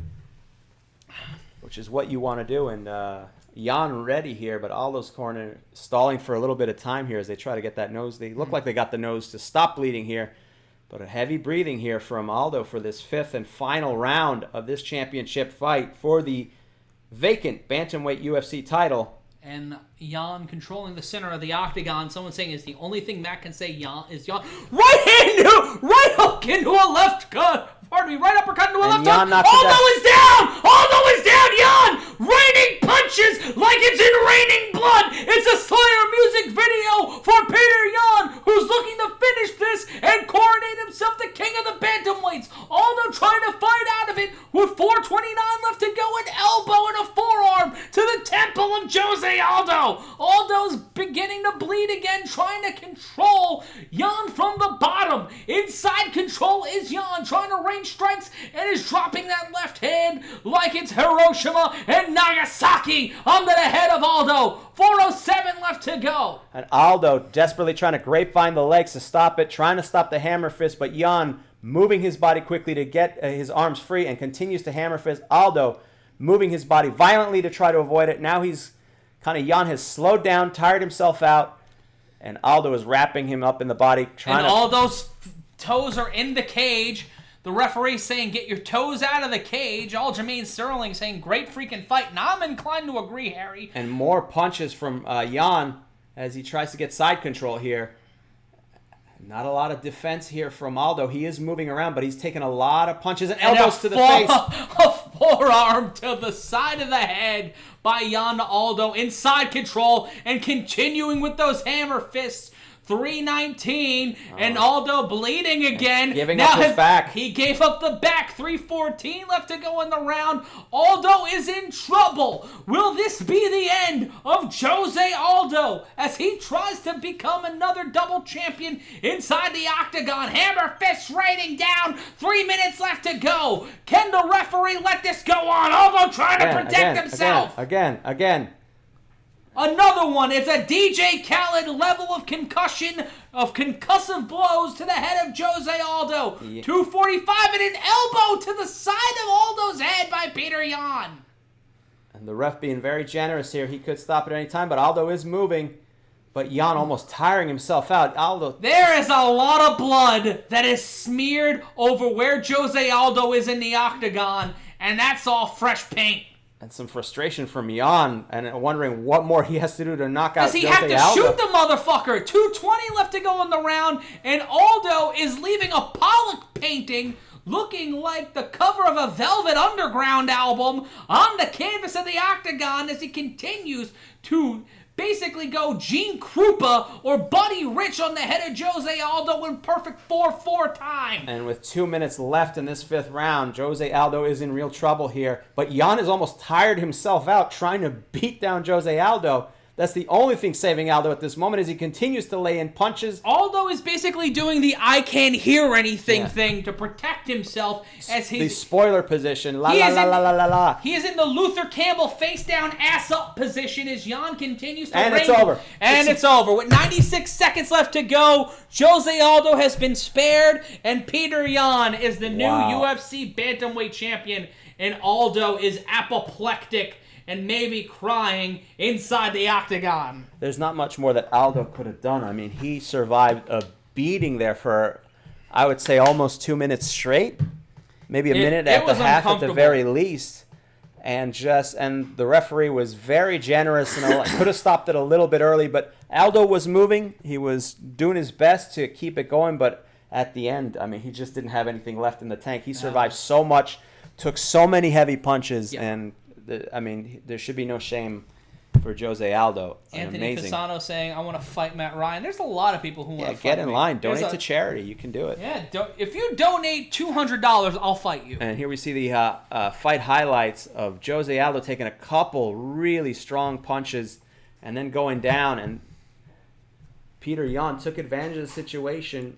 Which is what you want to do. And Jan ready here, but Aldo's corner stalling for a little bit of time here as they try to get that nose. They look like they got the nose to stop bleeding here. But a heavy breathing here from Aldo for this 5th and final round of this championship fight for the vacant bantamweight UFC title. And Jan controlling the center of the octagon. Someone saying is the only thing Matt can say Jan is Jan. Right hook into a left cut. Pardon me, right uppercut into a left hook. Aldo is down! Aldo is down, Jan! Raining punches like it's in raining blood! It's a Slayer music video for Peter Yan, who's looking to finish this and coronate himself the king of the bantamweights. Aldo trying to fight out of it with 4:29 left to go, an elbow and a forearm to the temple of Jose Aldo. Aldo's beginning to bleed again, trying to control Jan from the bottom. Inside control is Jan, trying to range strikes and is dropping that left hand like it's Hiroshima and Nagasaki onto the head of Aldo. 4:07 left to go. And Aldo desperately trying to grapevine the legs to stop it, trying to stop the hammer fist, but Jan moving his body quickly to get his arms free and continues to hammer fist. Aldo moving his body violently to try to avoid it. Now he's Jan has slowed down, tired himself out, and Aldo is wrapping him up in the body. Aldo's toes are in the cage. The referee saying, get your toes out of the cage. Aljamain Sterling saying, great freaking fight. And I'm inclined to agree, Harry. And more punches from Jan as he tries to get side control here. Not a lot of defense here from Aldo. He is moving around, but he's taking a lot of punches and elbows to the face. A forearm to the side of the head by Jan Aldo. Inside control and continuing with those hammer fists. 319, and Aldo bleeding again. Giving up his back. He gave up the back. 314 left to go in the round. Aldo is in trouble. Will this be the end of Jose Aldo as he tries to become another double champion inside the Octagon? Hammer fist raining down. 3 minutes left to go. Can the referee let this go on? Aldo trying to protect himself. Again. Another one. It's a DJ Khaled level of concussion, of concussive blows to the head of Jose Aldo. Yeah. 245 and an elbow to the side of Aldo's head by Peter Yan. And the ref being very generous here. He could stop at any time, but Aldo is moving. But Yan almost tiring himself out. Aldo. There is a lot of blood that is smeared over where Jose Aldo is in the Octagon, and that's all fresh paint. And some frustration from Yan, and wondering what more he has to do to knock out Jose Aldo. Does he have to shoot the motherfucker? 220 left to go in the round, and Aldo is leaving a Pollock painting looking like the cover of a Velvet Underground album on the canvas of the Octagon as he continues to basically go Gene Krupa or Buddy Rich on the head of Jose Aldo in perfect 4-4 time. And with 2 minutes left in this fifth round, Jose Aldo is in real trouble here. But Yan has almost tired himself out trying to beat down Jose Aldo. That's the only thing saving Aldo at this moment as he continues to lay in punches. Aldo is basically doing the I can't hear anything thing to protect himself as the spoiler position. La. He is in the Luther Campbell face down ass up position as Yan continues to And it's over. And it's over. With 96 seconds left to go, Jose Aldo has been spared and Peter Yan is the new UFC bantamweight champion, and Aldo is apoplectic and maybe crying inside the Octagon. There's not much more that Aldo could have done. I mean, he survived a beating there for, I would say, almost 2 minutes straight. Maybe a minute at the half at the very least. And the referee was very generous and could have stopped it a little bit early. But Aldo was moving. He was doing his best to keep it going. But at the end, I mean, he just didn't have anything left in the tank. He survived so much, took so many heavy punches, and I mean, there should be no shame for Jose Aldo. Anthony Pisano saying, I want to fight Matt Ryan. There's a lot of people who want to fight get in line. Donate to charity. You can do it. Yeah, if you donate $200, I'll fight you. And here we see the fight highlights of Jose Aldo taking a couple really strong punches and then going down. And Peter Yan took advantage of the situation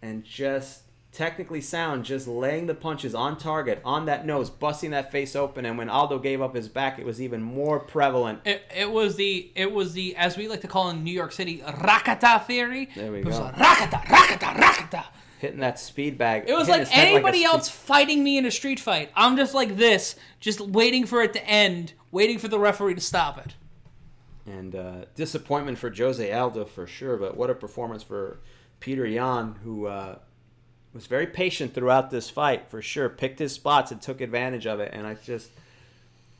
and just technically sound, just laying the punches on target, on that nose, busting that face open, and when Aldo gave up his back, it was even more prevalent. It was the, as we like to call in New York City, rakata theory. There we go. Rakata. Hitting that speed bag. It was like anybody else fighting me in a street fight. I'm just like this, just waiting for it to end, waiting for the referee to stop it. And disappointment for Jose Aldo for sure, but what a performance for Peter Yan, who was very patient throughout this fight, for sure. Picked his spots and took advantage of it. And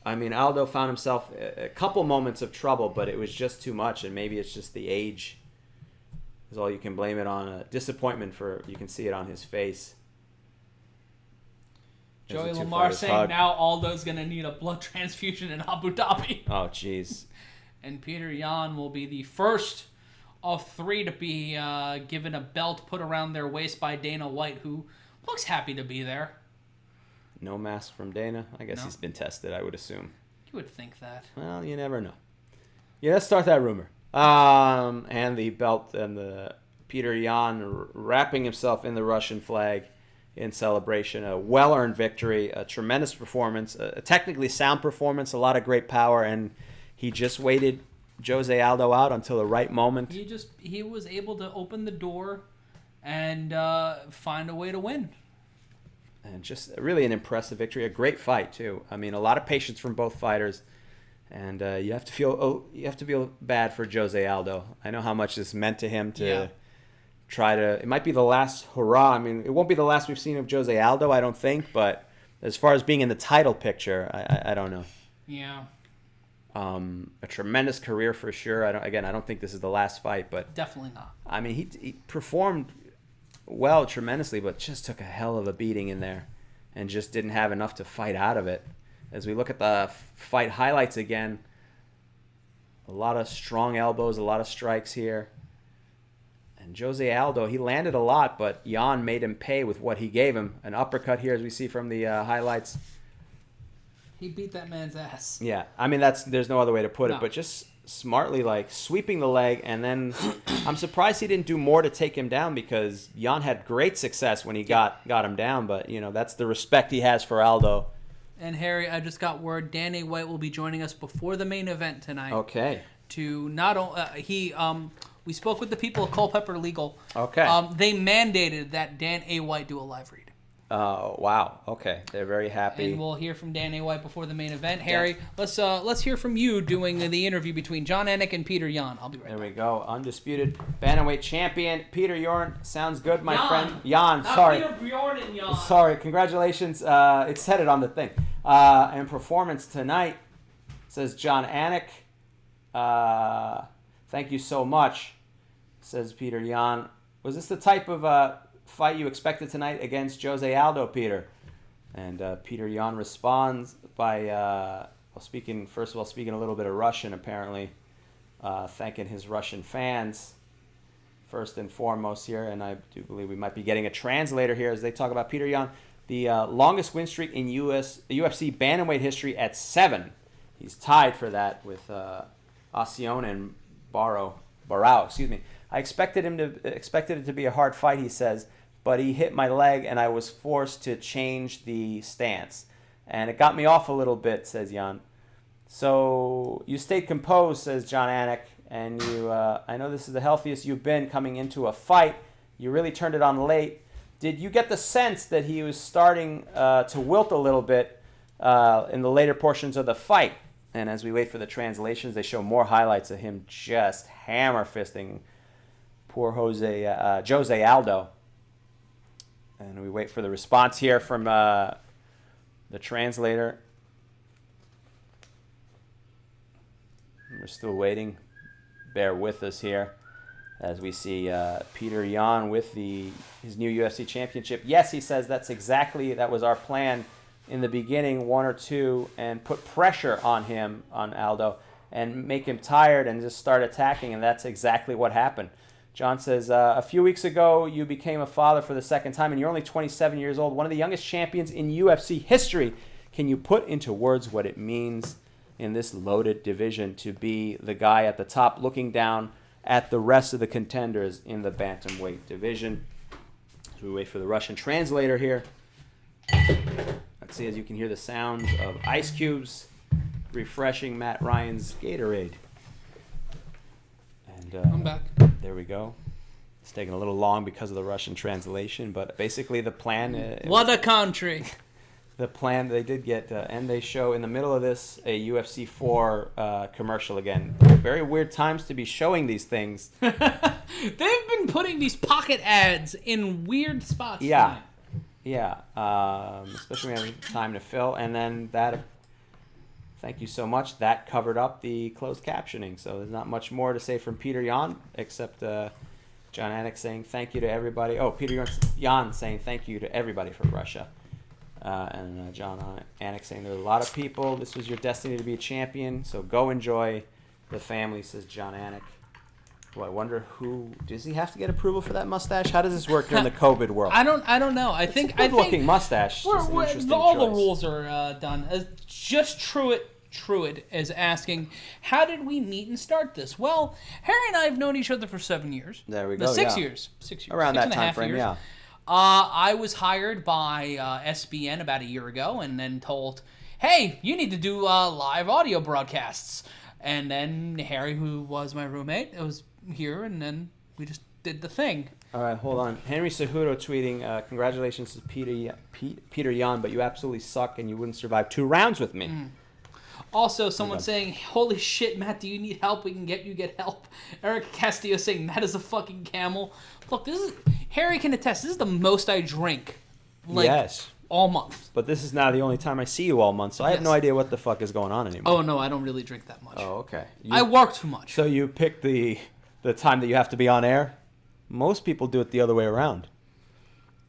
I mean, Aldo found himself a couple moments of trouble, but it was just too much. And maybe it's just the age is all you can blame it on. Disappointment you can see it on his face. Joey Lamar saying now Aldo's going to need a blood transfusion in Abu Dhabi. Oh, jeez. And Peter Yan will be the first of three to be given a belt put around their waist by Dana White, who looks happy to be there. No mask from Dana. I guess he's been tested, I would assume. You would think that. Well, you never know. Yeah, let's start that rumor. And the belt and the Peter Yan wrapping himself in the Russian flag in celebration. A well-earned victory, a tremendous performance, a technically sound performance, a lot of great power, and he just waited Jose Aldo out until the right moment. He was able to open the door and find a way to win. And just really an impressive victory, a great fight too. I mean, a lot of patience from both fighters, and you have to feel bad for Jose Aldo. I know how much this meant to him to try to. It might be the last hurrah. I mean, it won't be the last we've seen of Jose Aldo, I don't think. But as far as being in the title picture, I don't know. Yeah. A tremendous career for sure. I don't think this is the last fight, but definitely not. I mean, he performed well tremendously, but just took a hell of a beating in there. and just didn't have enough to fight out of it. As we look at the fight highlights again, a lot of strong elbows, a lot of strikes here. And Jose Aldo, he landed a lot, but Jan made him pay with what he gave him. An uppercut here, as we see from the highlights. He beat that man's ass. Yeah, I mean, there's no other way to put it, but just smartly, like, sweeping the leg, and then I'm surprised he didn't do more to take him down, because Jan had great success when he got him down, but, that's the respect he has for Aldo. And Harry, I just got word Danny White will be joining us before the main event tonight. Okay. To not only we spoke with the people of Culpeper Legal. Okay. They mandated that Dan A. White do a live read. Oh, wow. Okay. They're very happy. And we'll hear from Dan A. White before the main event. Harry, let's hear from you doing the interview between Jon Anik and Peter Yan. I'll be right back. There we go. Undisputed bantamweight champion Peter Yan. Sounds good, my friend. Jan, sorry. Peter Bjorn and Jan. Sorry. Congratulations. It said it on the thing. And performance tonight, says Jon Anik. Thank you so much, says Peter Yan. Was this the type of fight you expected tonight against Jose Aldo, Peter? And Peter Yan responds by speaking a little bit of Russian, apparently, thanking his Russian fans first and foremost here. And I do believe we might be getting a translator here as they talk about Peter Yan, the longest win streak in UFC bantamweight history at 7. He's tied for that with Acion and Barao. Excuse me. I expected it to be a hard fight, he says, but he hit my leg and I was forced to change the stance. And it got me off a little bit, says Jan. So you stayed composed, says Jon Anik, and I know this is the healthiest you've been coming into a fight. You really turned it on late. Did you get the sense that he was starting to wilt a little bit in the later portions of the fight? And as we wait for the translations, they show more highlights of him just hammer fisting poor Jose Aldo. And we wait for the response here from the translator. We're still waiting. Bear with us here as we see Peter Yan with his new UFC championship. Yes, he says that was our plan in the beginning, 1 or 2, and put pressure on him, on Aldo, and make him tired and just start attacking, and that's exactly what happened. John says, a few weeks ago, you became a father for the second time, and you're only 27 years old, one of the youngest champions in UFC history. Can you put into words what it means in this loaded division to be the guy at the top looking down at the rest of the contenders in the bantamweight division? So we wait for the Russian translator here. Let's see, as you can hear the sounds of ice cubes refreshing Matt Ryan's Gatorade. And I'm back. There we go. It's taking a little long because of the Russian translation, but basically the plan... what a country! The plan, they did get, and they show in the middle of this a UFC 4 commercial again. Very weird times to be showing these things. They've been putting these pocket ads in weird spots. Yeah. Tonight. Yeah, especially when we have time to fill. And then that, thank you so much, that covered up the closed captioning. So there's not much more to say from Peter Yan, except Jon Anik saying thank you to everybody. Oh, Peter Yan saying thank you to everybody from Russia. And Jon Anik saying there are a lot of people. This was your destiny to be a champion, so go enjoy the family, says Jon Anik. Well, I wonder does he have to get approval for that mustache? How does this work during the COVID world? I don't know. I think good-looking mustache. All the rules are done. Just Truitt is asking, how did we meet and start this? Well, Harry and I have known each other for 7 years. There we go. 6 years. Around 6 that time frame, yeah. I was hired by SBN about a year ago and then told, hey, you need to do live audio broadcasts. And then Harry, who was my roommate, was here, and then we just did the thing. All right, hold on. Henry Cejudo tweeting, congratulations to Peter Yan, but you absolutely suck and you wouldn't survive 2 rounds with me. Also, someone saying, holy shit, Matt, do you need help? We can get help. Eric Castillo saying, Matt is a fucking camel. Look, Harry can attest, this is the most I drink. Yes. All month. But this is now the only time I see you all month, so I have no idea what the fuck is going on anymore. Oh, no, I don't really drink that much. Oh, okay. I work too much. So you pick the time that you have to be on air? Most people do it the other way around.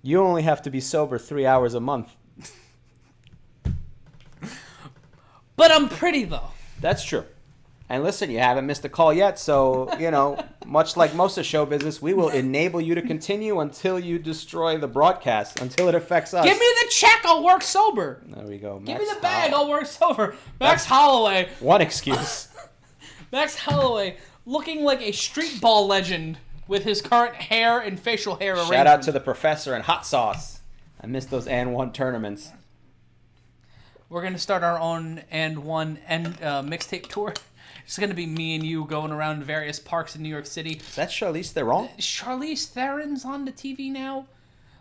You only have to be sober 3 hours a month. But I'm pretty, though. That's true. And listen, you haven't missed a call yet, so, much like most of show business, we will enable you to continue until you destroy the broadcast, until it affects us. Give me the check, I'll work sober. There we go. Give me the bag, I'll work sober. Max Holloway. One excuse. Max Holloway looking like a street ball legend with his current hair and facial hair arrangement. Shout out to the professor and hot sauce. I missed those and one tournaments. We're going to start our own and one mixtape tour. It's going to be me and you going around various parks in New York City. Is that Charlize Theron? Charlize Theron's on the TV now.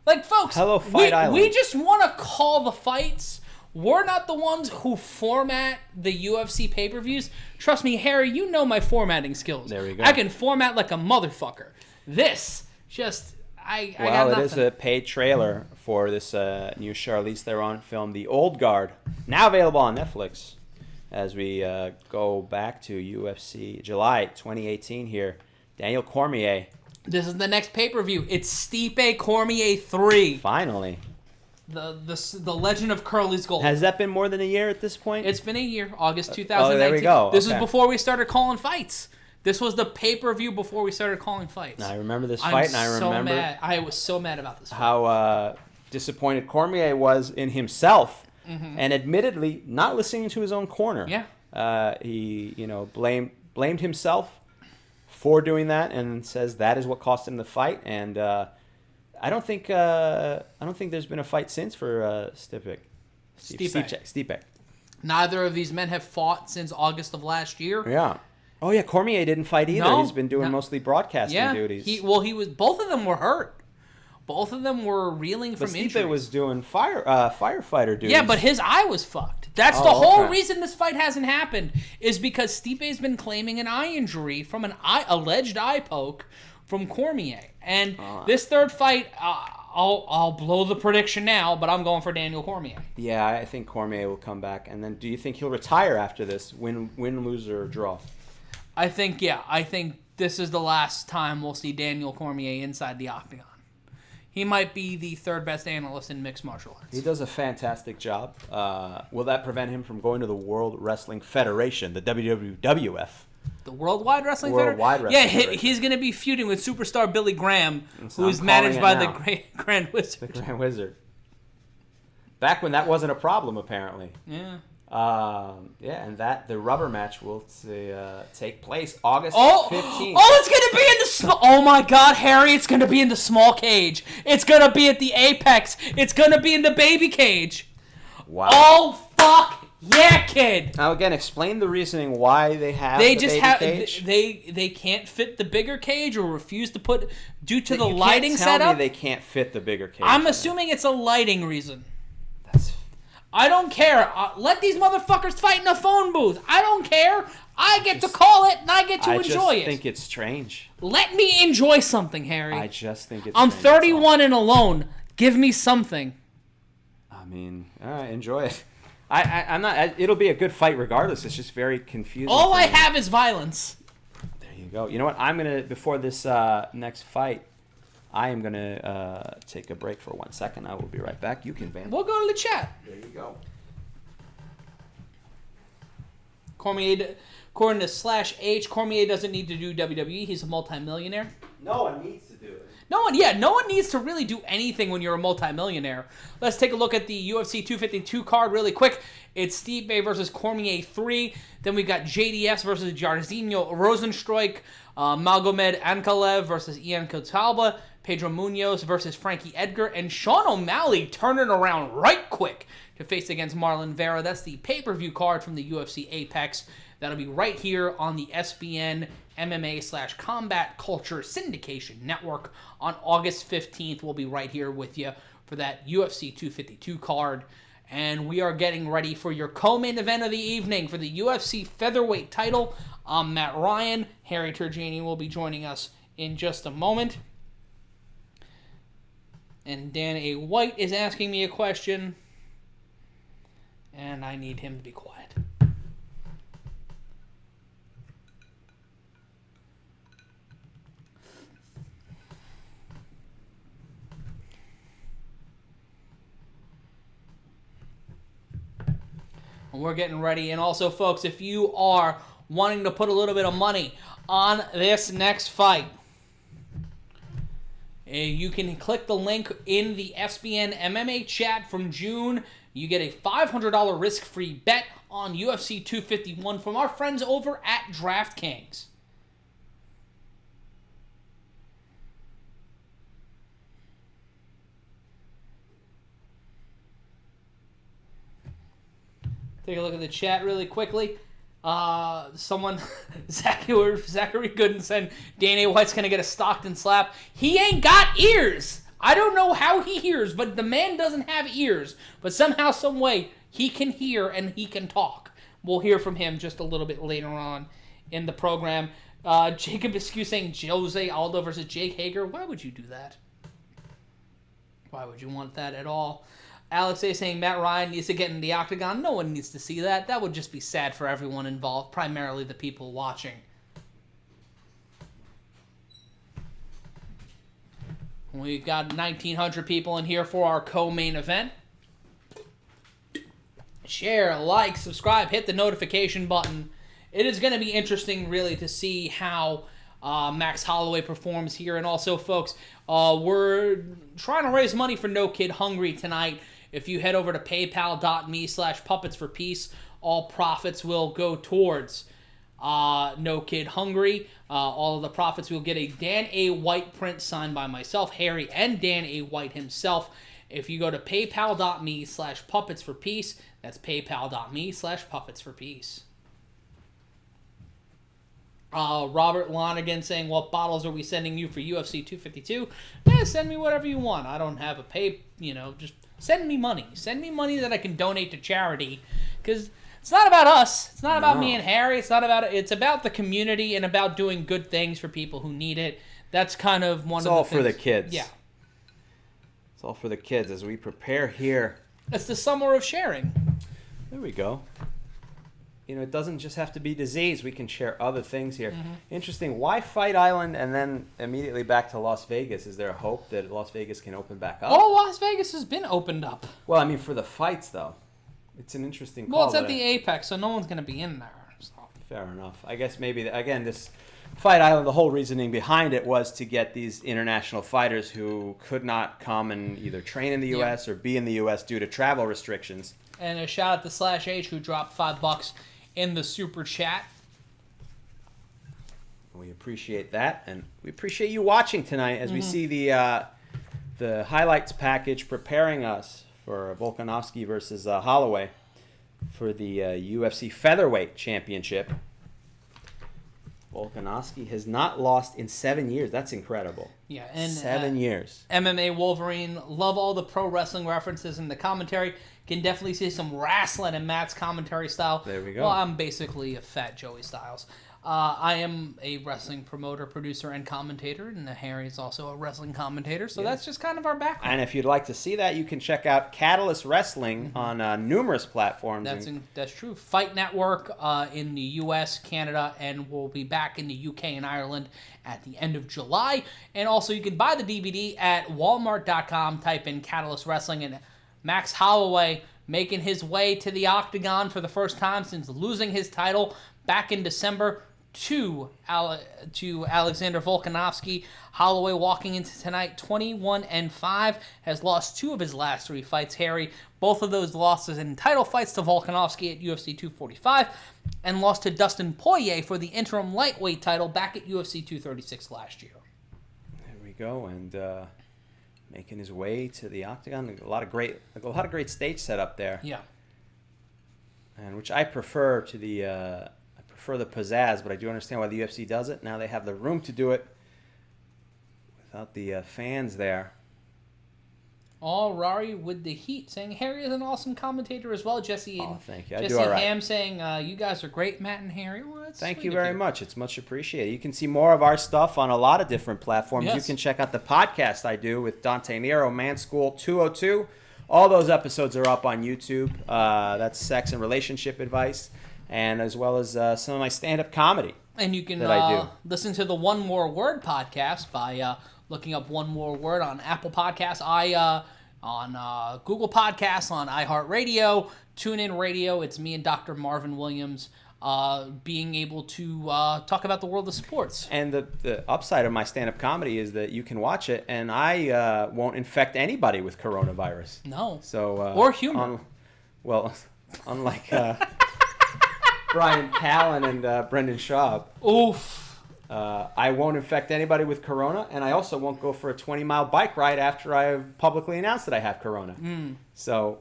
Like, folks, Hello, Fight Island. We just want to call the fights. We're not the ones who format the UFC pay-per-views. Trust me, Harry, you know my formatting skills. There we go. I can format like a motherfucker. This, just, I got nothing. Well, it is a paid trailer for this new Charlize Theron film, The Old Guard, now available on Netflix. As we go back to UFC July 2018 here, Daniel Cormier. This is the next pay-per-view. It's Stipe Cormier 3. Finally. The Legend of Curly's Gold. Has that been more than a year at this point? It's been a year, August 2019. there we go. This Okay. is before we started calling fights. This was the pay-per-view before we started calling fights. I remember this fight, and I remember mad. I was so mad about this fight. how disappointed Cormier was in himself, and admittedly not listening to his own corner. Yeah. He blamed himself for doing that, and says that is what cost him the fight. And I don't think there's been a fight since for Stipe. Neither of these men have fought since August of last year. Yeah. Oh yeah, Cormier didn't fight either. No, He's been doing mostly broadcasting duties. He was. Both of them were hurt. Both of them were reeling from injury. Stipe was doing firefighter duties. Yeah, but his eye was fucked. That's the whole reason this fight hasn't happened, is because Stipe's been claiming an eye injury from an alleged eye poke from Cormier. And this third fight, I'll blow the prediction now, but I'm going for Daniel Cormier. Yeah, I think Cormier will come back. And then do you think he'll retire after this? Win, lose, or draw? I think this is the last time we'll see Daniel Cormier inside the Octagon. He might be the third best analyst in mixed martial arts. He does a fantastic job. Will that prevent him from going to the World Wrestling Federation, the WWF? The Worldwide Wrestling Federation? Yeah, he's going to be feuding with superstar Billy Graham, who's managed by the Grand Wizard. The Grand Wizard. Back when that wasn't a problem, apparently. Yeah. And the rubber match will take place August 15th. Oh, it's gonna be in the oh my God, Harry! It's gonna be in the small cage. It's gonna be at the apex. It's gonna be in the baby cage. Wow. Oh fuck yeah, kid! Now again, explain the reasoning why they have the baby cage. They can't fit the bigger cage or refuse to put due to the you lighting can't tell setup. Me they can't fit the bigger cage. I'm assuming it's a lighting reason. That's. I don't care. Let these motherfuckers fight in a phone booth. I don't care. I get to call it, and I get to enjoy it. I just think it's strange. Let me enjoy something, Harry. I just think it's I'm strange. 31 and alone. Give me something. I mean, all right, enjoy it. I'm not. It'll be a good fight regardless. It's just very confusing. All I have is violence. There you go. You know what? I'm gonna before this next fight. I am going to take a break for 1 second. I will be right back. You can Van. We'll go to the chat. There you go. Cormier, according to /H, Cormier doesn't need to do WWE. He's a multimillionaire. No one needs to do it. No one needs to really do anything when you're a multimillionaire. Let's take a look at the UFC 252 card really quick. It's Stipe versus Cormier 3. Then we got JDS versus Jairzinho Rozenstruik. Magomed Ankalaev versus Ian Cotalba. Pedro Munoz versus Frankie Edgar. And Sean O'Malley turning around right quick to face against Marlon Vera. That's the pay-per-view card from the UFC Apex. That'll be right here on the SBN MMA/Combat Culture Syndication Network on August 15th. We'll be right here with you for that UFC 252 card. And we are getting ready for your co-main event of the evening for the UFC featherweight title. I'm Matt Ryan. Harry Terjanian will be joining us in just a moment. And Dan A. White is asking me a question. And I need him to be quiet. And we're getting ready. And also, folks, if you are wanting to put a little bit of money on this next fight, you can click the link in the SBN MMA chat from June. You get a $500 risk-free bet on UFC 251 from our friends over at DraftKings. Take a look at the chat really quickly. Someone, Zachary Gooden said Dana White's going to get a Stockton slap. He ain't got ears. I don't know how he hears, but the man doesn't have ears. But somehow, some way, he can hear and he can talk. We'll hear from him just a little bit later on in the program. Jacob Askew saying Jose Aldo versus Jake Hager. Why would you do that? Why would you want that at all? Alex A saying Matt Ryan needs to get in the Octagon. No one needs to see that. That would just be sad for everyone involved, primarily the people watching. We've got 1,900 people in here for our co-main event. Share, like, subscribe, hit the notification button. It is going to be interesting, really, to see how Max Holloway performs here. And also, folks, we're trying to raise money for No Kid Hungry tonight. If you head over to paypal.me/puppetsforpeace, all profits will go towards No Kid Hungry. All of the profits will get a Dan A. White print signed by myself, Harry, and Dan A. White himself. If you go to paypal.me/puppetsforpeace, that's paypal.me/puppetsforpeace. Robert Lonigan saying, what bottles are we sending you for UFC 252? Send me whatever you want. I don't have a just send me money. Send me money that I can donate to charity. Because it's not about us. It's not about me and Harry. It's about the community and about doing good things for people who need it. That's kind of one of the things. It's all for the kids. Yeah. It's all for the kids as we prepare here. It's the summer of sharing. There we go. It doesn't just have to be disease. We can share other things here. Mm-hmm. Interesting. Why Fight Island and then immediately back to Las Vegas? Is there a hope that Las Vegas can open back up? Oh, Las Vegas has been opened up. Well, I mean, for the fights, though. It's an interesting call. Well, it's at the Apex, so no one's going to be in there. So. Fair enough. I guess maybe, again, this Fight Island, the whole reasoning behind it was to get these international fighters who could not come and either train in the U.S. or be in the U.S. due to travel restrictions. And a shout out to Slash H, who dropped $5 in the super chat. We appreciate that, and we appreciate you watching tonight as we see the highlights package preparing us for Volkanovski versus Holloway for the UFC Featherweight Championship. Volkanovski has not lost in 7 years. That's incredible. Yeah, and 7 years. MMA Wolverine, love all the pro wrestling references in the commentary. Can definitely see some wrestling in Matt's commentary style. There we go. Well, I'm basically a fat Joey Styles. I am a wrestling promoter, producer, and commentator, and Harry is also a wrestling commentator, so that's just kind of our background. And if you'd like to see that, you can check out Catalyst Wrestling on numerous platforms. That's true. Fight Network in the U.S., Canada, and we'll be back in the U.K. and Ireland at the end of July. And also, you can buy the DVD at walmart.com, type in Catalyst Wrestling, and Max Holloway making his way to the Octagon for the first time since losing his title back in December to Alexander Volkanovski. Holloway walking into tonight 21-5, has lost 2 of his last 3 fights. Harry, both of those losses in title fights to Volkanovski at UFC 245, and lost to Dustin Poirier for the interim lightweight title back at UFC 236 last year. There we go, and making his way to the Octagon. A lot of great stage setup there. Yeah, and which I prefer to the. For the pizzazz, but I do understand why the UFC does it. Now they have the room to do it without the fans there. All Rari with the heat saying Harry is an awesome commentator as well. Jesse, thank you. I Jesse do all right. Ham saying you guys are great, Matt and Harry. Well, thank you very much. It's much appreciated. You can see more of our stuff on a lot of different platforms. Yes. You can check out the podcast I do with Dante Nero, Man School 202. All those episodes are up on YouTube. That's sex and relationship advice, and as well as some of my stand-up comedy. And you can that I do. Listen to the One More Word podcast by looking up One More Word on Apple Podcasts. I on Google Podcasts, on iHeartRadio, TuneIn Radio. It's me and Dr. Marvin Williams being able to talk about the world of sports. And the upside of my stand-up comedy is that you can watch it, and I won't infect anybody with coronavirus. No. So or humor. Unlike Brian Callen and Brendan Schaub. Oof. I won't infect anybody with corona, and I also won't go for a 20-mile bike ride after I have publicly announced that I have corona. So,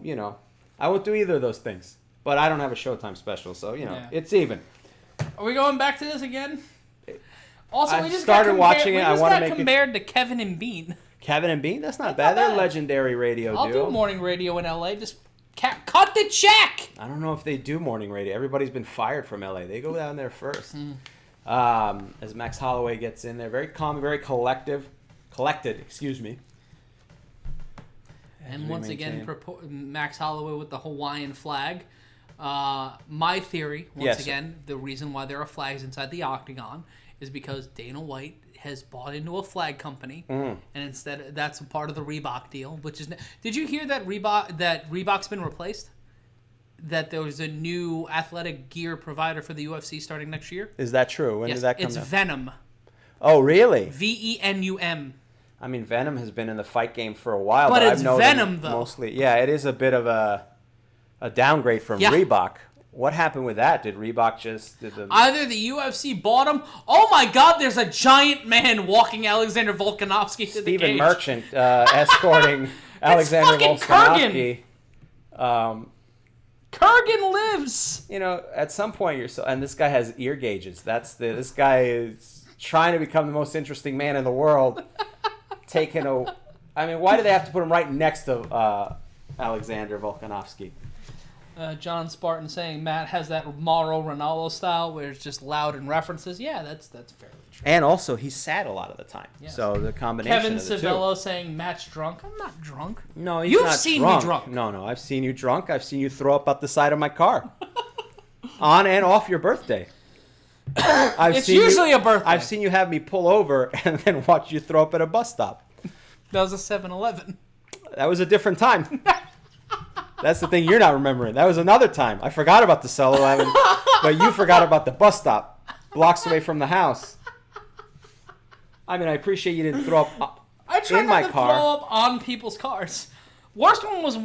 I won't do either of those things. But I don't have a Showtime special, so, it's even. Are we going back to this again? Also, I started watching it. I want to make compared to Kevin and Bean. Kevin and Bean? That's not bad. They're legendary radio duo. I'll do morning radio in L.A. Just cut the check! I don't know if they do morning radio. Everybody's been fired from L.A. They go down there first. As Max Holloway gets in there. Very calm, very collected, excuse me. And once again, Max Holloway with the Hawaiian flag. My theory, once again, the reason why there are flags inside the Octagon is because Dana White has bought into a flag company, and instead that's a part of the Reebok deal. Which is, did you hear that Reebok's been replaced? That there was a new athletic gear provider for the UFC starting next year? Is that true? When did that come It's down? Venom. Oh, really? Venum. I mean, Venom has been in the fight game for a while, but I've it's known Venom, though. Mostly, yeah, it is a bit of a downgrade from Reebok. What happened with that? Did Reebok Either the UFC bought him. Oh my God! There's a giant man walking Alexander Volkanovski to the cage. Stephen Merchant escorting Alexander Volkanovski. Kurgan lives. At some point and this guy has ear gauges. This guy is trying to become the most interesting man in the world. Why do they have to put him right next to Alexander Volkanovski? John Spartan saying Matt has that Mauro Ronaldo style where it's just loud in references. Yeah, that's fairly true. And also, he's sad a lot of the time. Yes. So the combination Kevin of the Civello two. saying Matt's drunk. I'm not drunk. No, You've not seen drunk. me drunk. No, I've seen you drunk. I've seen you throw up out the side of my car. On and off your birthday. It's usually a birthday. I've seen you have me pull over and then watch you throw up at a bus stop. That was a 7-Eleven. That was a different time. That's the thing you're not remembering. That was another time. I forgot about the 7-Eleven, but you forgot about the bus stop, blocks away from the house. I appreciate you didn't throw up I try in not my to car. throw up on people's cars. Worst one was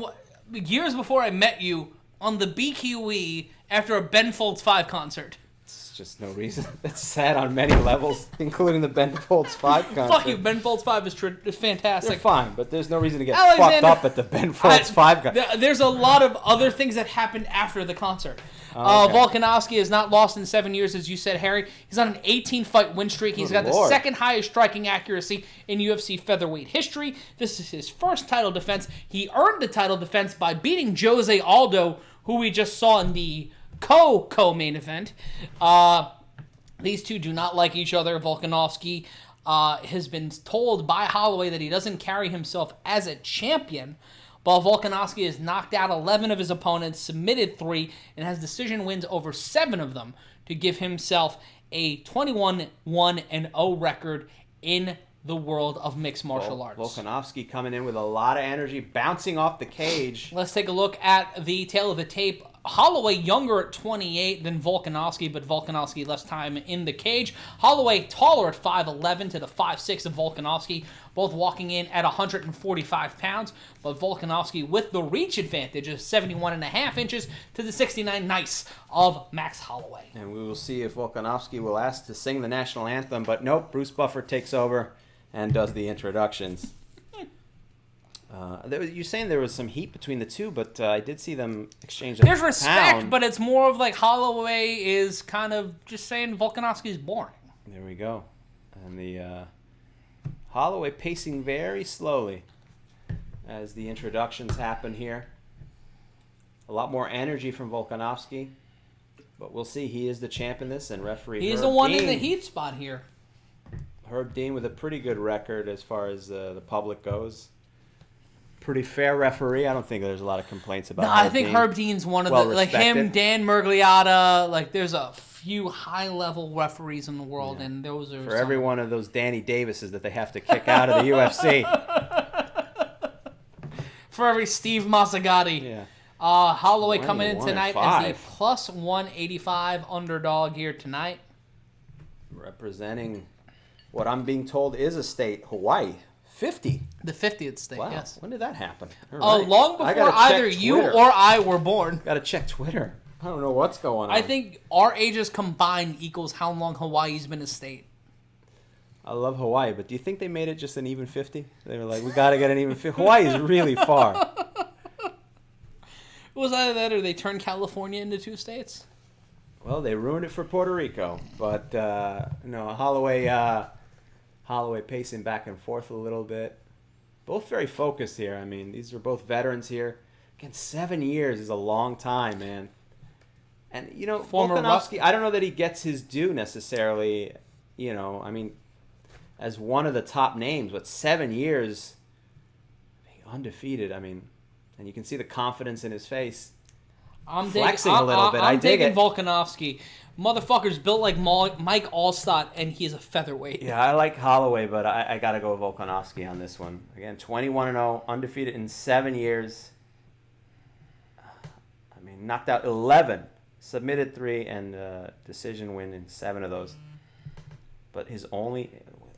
years before I met you on the BQE after a Ben Folds 5 concert. It's just no reason. It's sad on many levels, including the Ben Folds 5 concert. Fuck you, Ben Folds 5 is fantastic. They're fine, but there's no reason to get Alexander, fucked up at the Ben Folds 5 concert. There's a lot of other things that happened after the concert. Okay. Volkanovski has not lost in 7 years, as you said, Harry. He's on an 18-fight win streak. He's got the second highest striking accuracy in UFC featherweight history. This is his first title defense. He earned the title defense by beating Jose Aldo, who we just saw in the co-main event. These two do not like each other. Volkanovski has been told by Holloway that he doesn't carry himself as a champion, while Volkanovski has knocked out 11 of his opponents, submitted 3, and has decision wins over 7 of them to give himself a 21-1-0 record in the world of mixed martial arts. Volkanovski coming in with a lot of energy, bouncing off the cage. Let's take a look at the tail of the tape. Holloway younger at 28 than Volkanovski, but Volkanovski less time in the cage. Holloway taller at 5'11 to the 5'6 of Volkanovski, both walking in at 145 pounds, but Volkanovski with the reach advantage of 71.5 inches to the 69 nice of Max Holloway. And we will see if Volkanovski will ask to sing the national anthem, but nope, Bruce Buffer takes over and does the introductions. You're saying there was some heat between the two, but I did see them exchange a There's respect, pound. but it's more of like Holloway is kind of just saying Volkanovski is boring. There we go. And the Holloway pacing very slowly as the introductions happen here. A lot more energy from Volkanovski, but we'll see. He is the champ in this, and referee He's Herb the one Dean, in the heat spot here. Herb Dean with a pretty good record as far as the public goes. Pretty fair referee. I don't think there's a lot of complaints about. No, I think Herb Dean's one of the like him, Dan Murgliata. Like there's a few high-level referees in the world, and those are for every one of those Danny Davises that they have to kick out of the UFC. For every Steve Masagati. Yeah. Holloway coming in 21 tonight and as the 5. plus 185 underdog here tonight. Representing what I'm being told is a state, Hawaii. 50. The 50th state, Wow. yes. When did that happen? Long before either you or I were born. Got to check Twitter. I don't know what's going on. I think our ages combined equals how long Hawaii's been a state. I love Hawaii, but do you think they made it just an even 50? They were like, we got to get an even 50. Hawaii is really far. It was either that or they turned California into 2 states. Well, they ruined it for Puerto Rico. But, Holloway pacing back and forth a little bit. Both very focused here. I mean, these are both veterans here. Again, 7 years is a long time, man. And, Volkanovski, I don't know that he gets his due necessarily, as one of the top names, but 7 years, undefeated, and you can see the confidence in his face. I'm flexing a little bit. I'm I dig taking it. Volkanovski. Motherfucker's built like Mike Allstott, and he's a featherweight. Yeah, I like Holloway, but I got to go Volkanovski on this one. Again, 21-0, undefeated in 7 years. Knocked out 11. Submitted 3 and decision win in 7 of those. But his only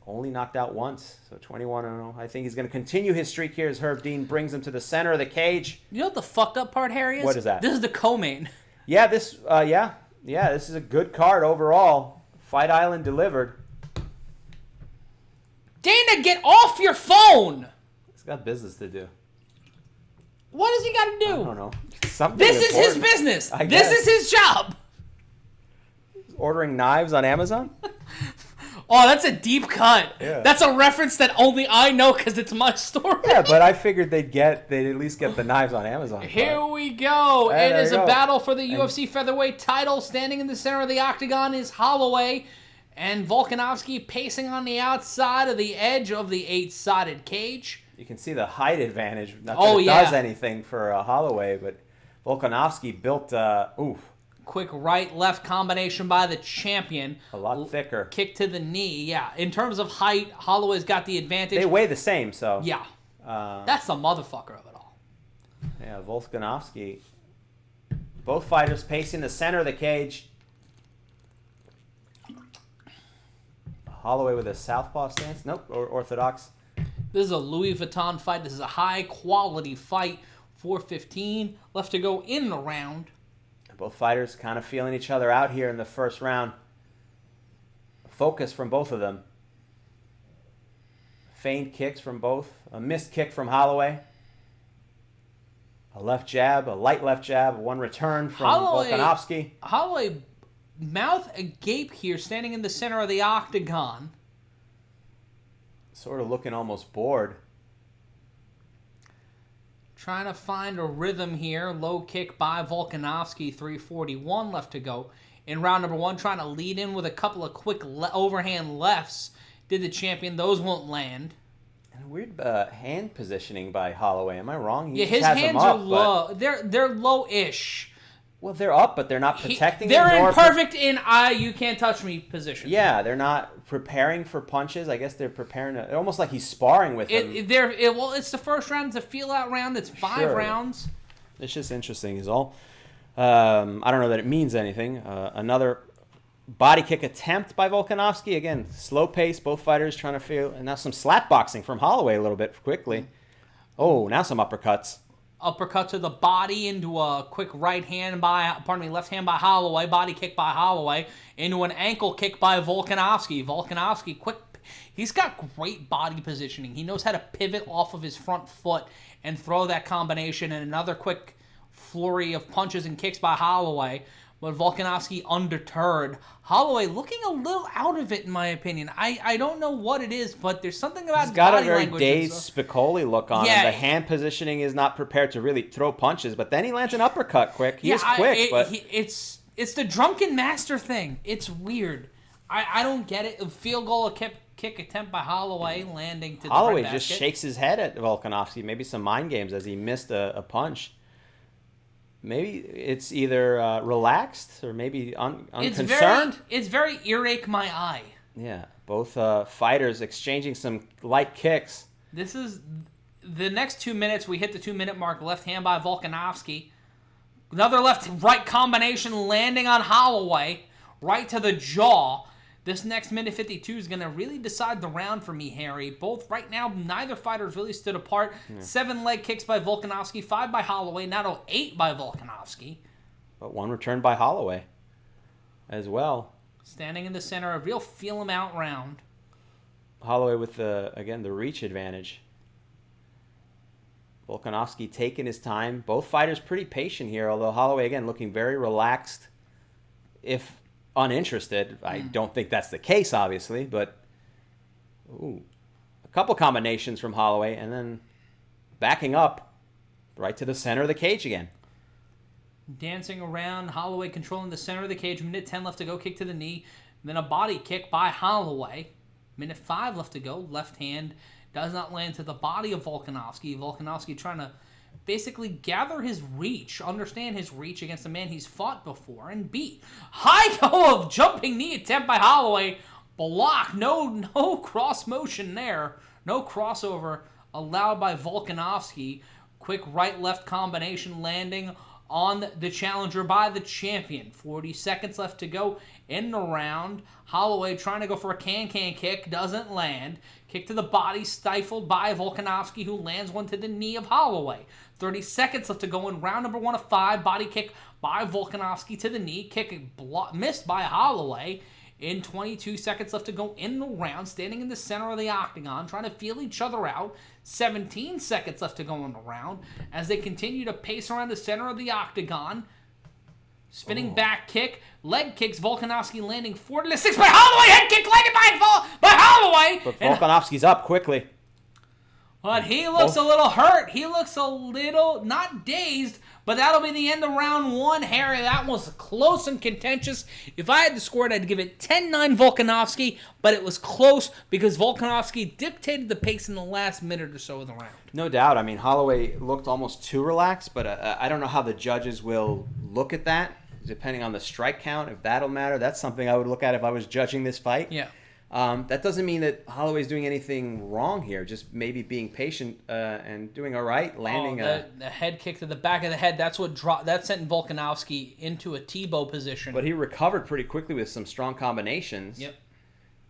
knocked out once. So 21-0. I think he's going to continue his streak here as Herb Dean brings him to the center of the cage. You know what the fucked up part, Harry, is? What is that? This is the co-main. Yeah, this is a good card overall. Fight Island delivered. Dana, get off your phone! He's got business to do. What does he got to do? I don't know. Something This is his important. business. I This guess. is his job. Ordering knives on Amazon? Oh, that's a deep cut. Yeah. That's a reference that only I know because it's my story. Yeah, but I figured they'd at least get the knives on Amazon. Here we go. Hey, It there is you a go. battle for the UFC featherweight title. Standing in the center of the octagon is Holloway, and Volkanovski pacing on the outside of the edge of the 8-sided cage. You can see the height advantage. Not that it does anything for Holloway, but Volkanovski built, Quick right-left combination by the champion. a lot thicker. Kick to the knee. Yeah, in terms of height, Holloway's got the advantage. They weigh the same, so. Yeah. That's the motherfucker of it all. Yeah, Volkanovski. Both fighters pacing the center of the cage. Holloway with a southpaw stance. Nope, or orthodox. This is a Louis Vuitton fight. This is a high-quality fight. 4:15 left to go in the round. Both fighters kind of feeling each other out here in the first round. Focus from both of them. Feigned kicks from both. A missed kick from Holloway. A left jab, a light left jab, one return from Volkanovski. Holloway, mouth agape here, standing in the center of the octagon. Sort of looking almost bored. Trying to find a rhythm here. Low kick by Volkanovski. 3:41 left to go. In round number 1, trying to lead in with a couple of quick overhand lefts. Did the champion. Those won't land. And a weird hand positioning by Holloway. Am I wrong? He Yeah, just his has them hands up, are low. They're low-ish. Well, they're up, but they're not protecting. They're nor in perfect you can't touch me position. Yeah, they're not preparing for punches. I guess they're preparing. Almost like he's sparring with them. Well, it's the first round. It's a feel-out round. It's 5 Sure. rounds. It's just interesting is all. I don't know that it means anything. Another body kick attempt by Volkanovski. Again, slow pace. Both fighters trying to feel. And now some slap boxing from Holloway a little bit quickly. Oh, now some uppercuts. Uppercut to the body into a quick left hand by Holloway. Body kick by Holloway into an ankle kick by Volkanovski. Volkanovski, he's got great body positioning. He knows how to pivot off of his front foot and throw that combination, and another quick flurry of punches and kicks by Holloway. But Volkanovski undeterred. Holloway looking a little out of it, in my opinion. I don't know what it is, but there's something about He's his got body a very language. dazed Spicoli look on him. The hand positioning is not prepared to really throw punches, but then he lands an uppercut quick. He is quick, but it's the drunken master thing. It's weird. I don't get it. A field goal, kick attempt by Holloway, landing to the Holloway red just basket. shakes his head at Volkanovski. Maybe some mind games as he missed a punch. Maybe it's either relaxed or maybe unconcerned. It's very earache my eye. Yeah, both fighters exchanging some light kicks. This is the next 2 minutes, we hit the 2-minute mark. Left hand by Volkanovski. Another left-right combination landing on Holloway. Right to the jaw. This next minute 52 is going to really decide the round for me, Harry. Both right now, neither fighter's really stood apart. 7 leg kicks by Volkanovski, 5 by Holloway, now 8 by Volkanovski. But 1 returned by Holloway as well. Standing in the center, a real feel-him-out round. Holloway with, the reach advantage. Volkanovski taking his time. Both fighters pretty patient here, although Holloway, again, looking very relaxed, if uninterested. I don't think that's the case, obviously, but a couple combinations from Holloway, and then backing up right to the center of the cage again. Dancing around, Holloway controlling the center of the cage. Minute 10 left to go, kick to the knee. And then a body kick by Holloway. Minute 5 left to go. Left hand does not land to the body of Volkanovski. Volkanovski trying to basically gather his reach, understand his reach against a man he's fought before and beat. High go of jumping knee attempt by Holloway. Block. No cross motion there. No crossover allowed by Volkanovski. Quick right-left combination landing on the challenger by the champion. 40 seconds left to go in the round. Holloway trying to go for a can-can kick. Doesn't land. Kick to the body stifled by Volkanovski, who lands one to the knee of Holloway. 30 seconds left to go in round number 1 of 5. Body kick by Volkanovski to the knee. Kick missed by Holloway. In 22 seconds left to go in the round, standing in the center of the octagon, trying to feel each other out. 17 seconds left to go in the round as they continue to pace around the center of the octagon. Spinning back kick, leg kicks, Volkanovski landing 4-6 by Holloway, head kick landed by Holloway. But Volkanovski's up quickly. But he looks a little hurt. He looks a little, not dazed, but that'll be the end of round 1, Harry. That was close and contentious. If I had to score it, I'd give it 10-9 Volkanovski, but it was close because Volkanovski dictated the pace in the last minute or so of the round. No doubt. I mean, Holloway looked almost too relaxed, but I don't know how the judges will look at that, depending on the strike count, if that'll matter. That's something I would look at if I was judging this fight. Yeah. That doesn't mean that Holloway's doing anything wrong here. Just maybe being patient and doing all right, landing the head kick to the back of the head. That's what that sent Volkanovski into a T-bow position. But he recovered pretty quickly with some strong combinations. Yep.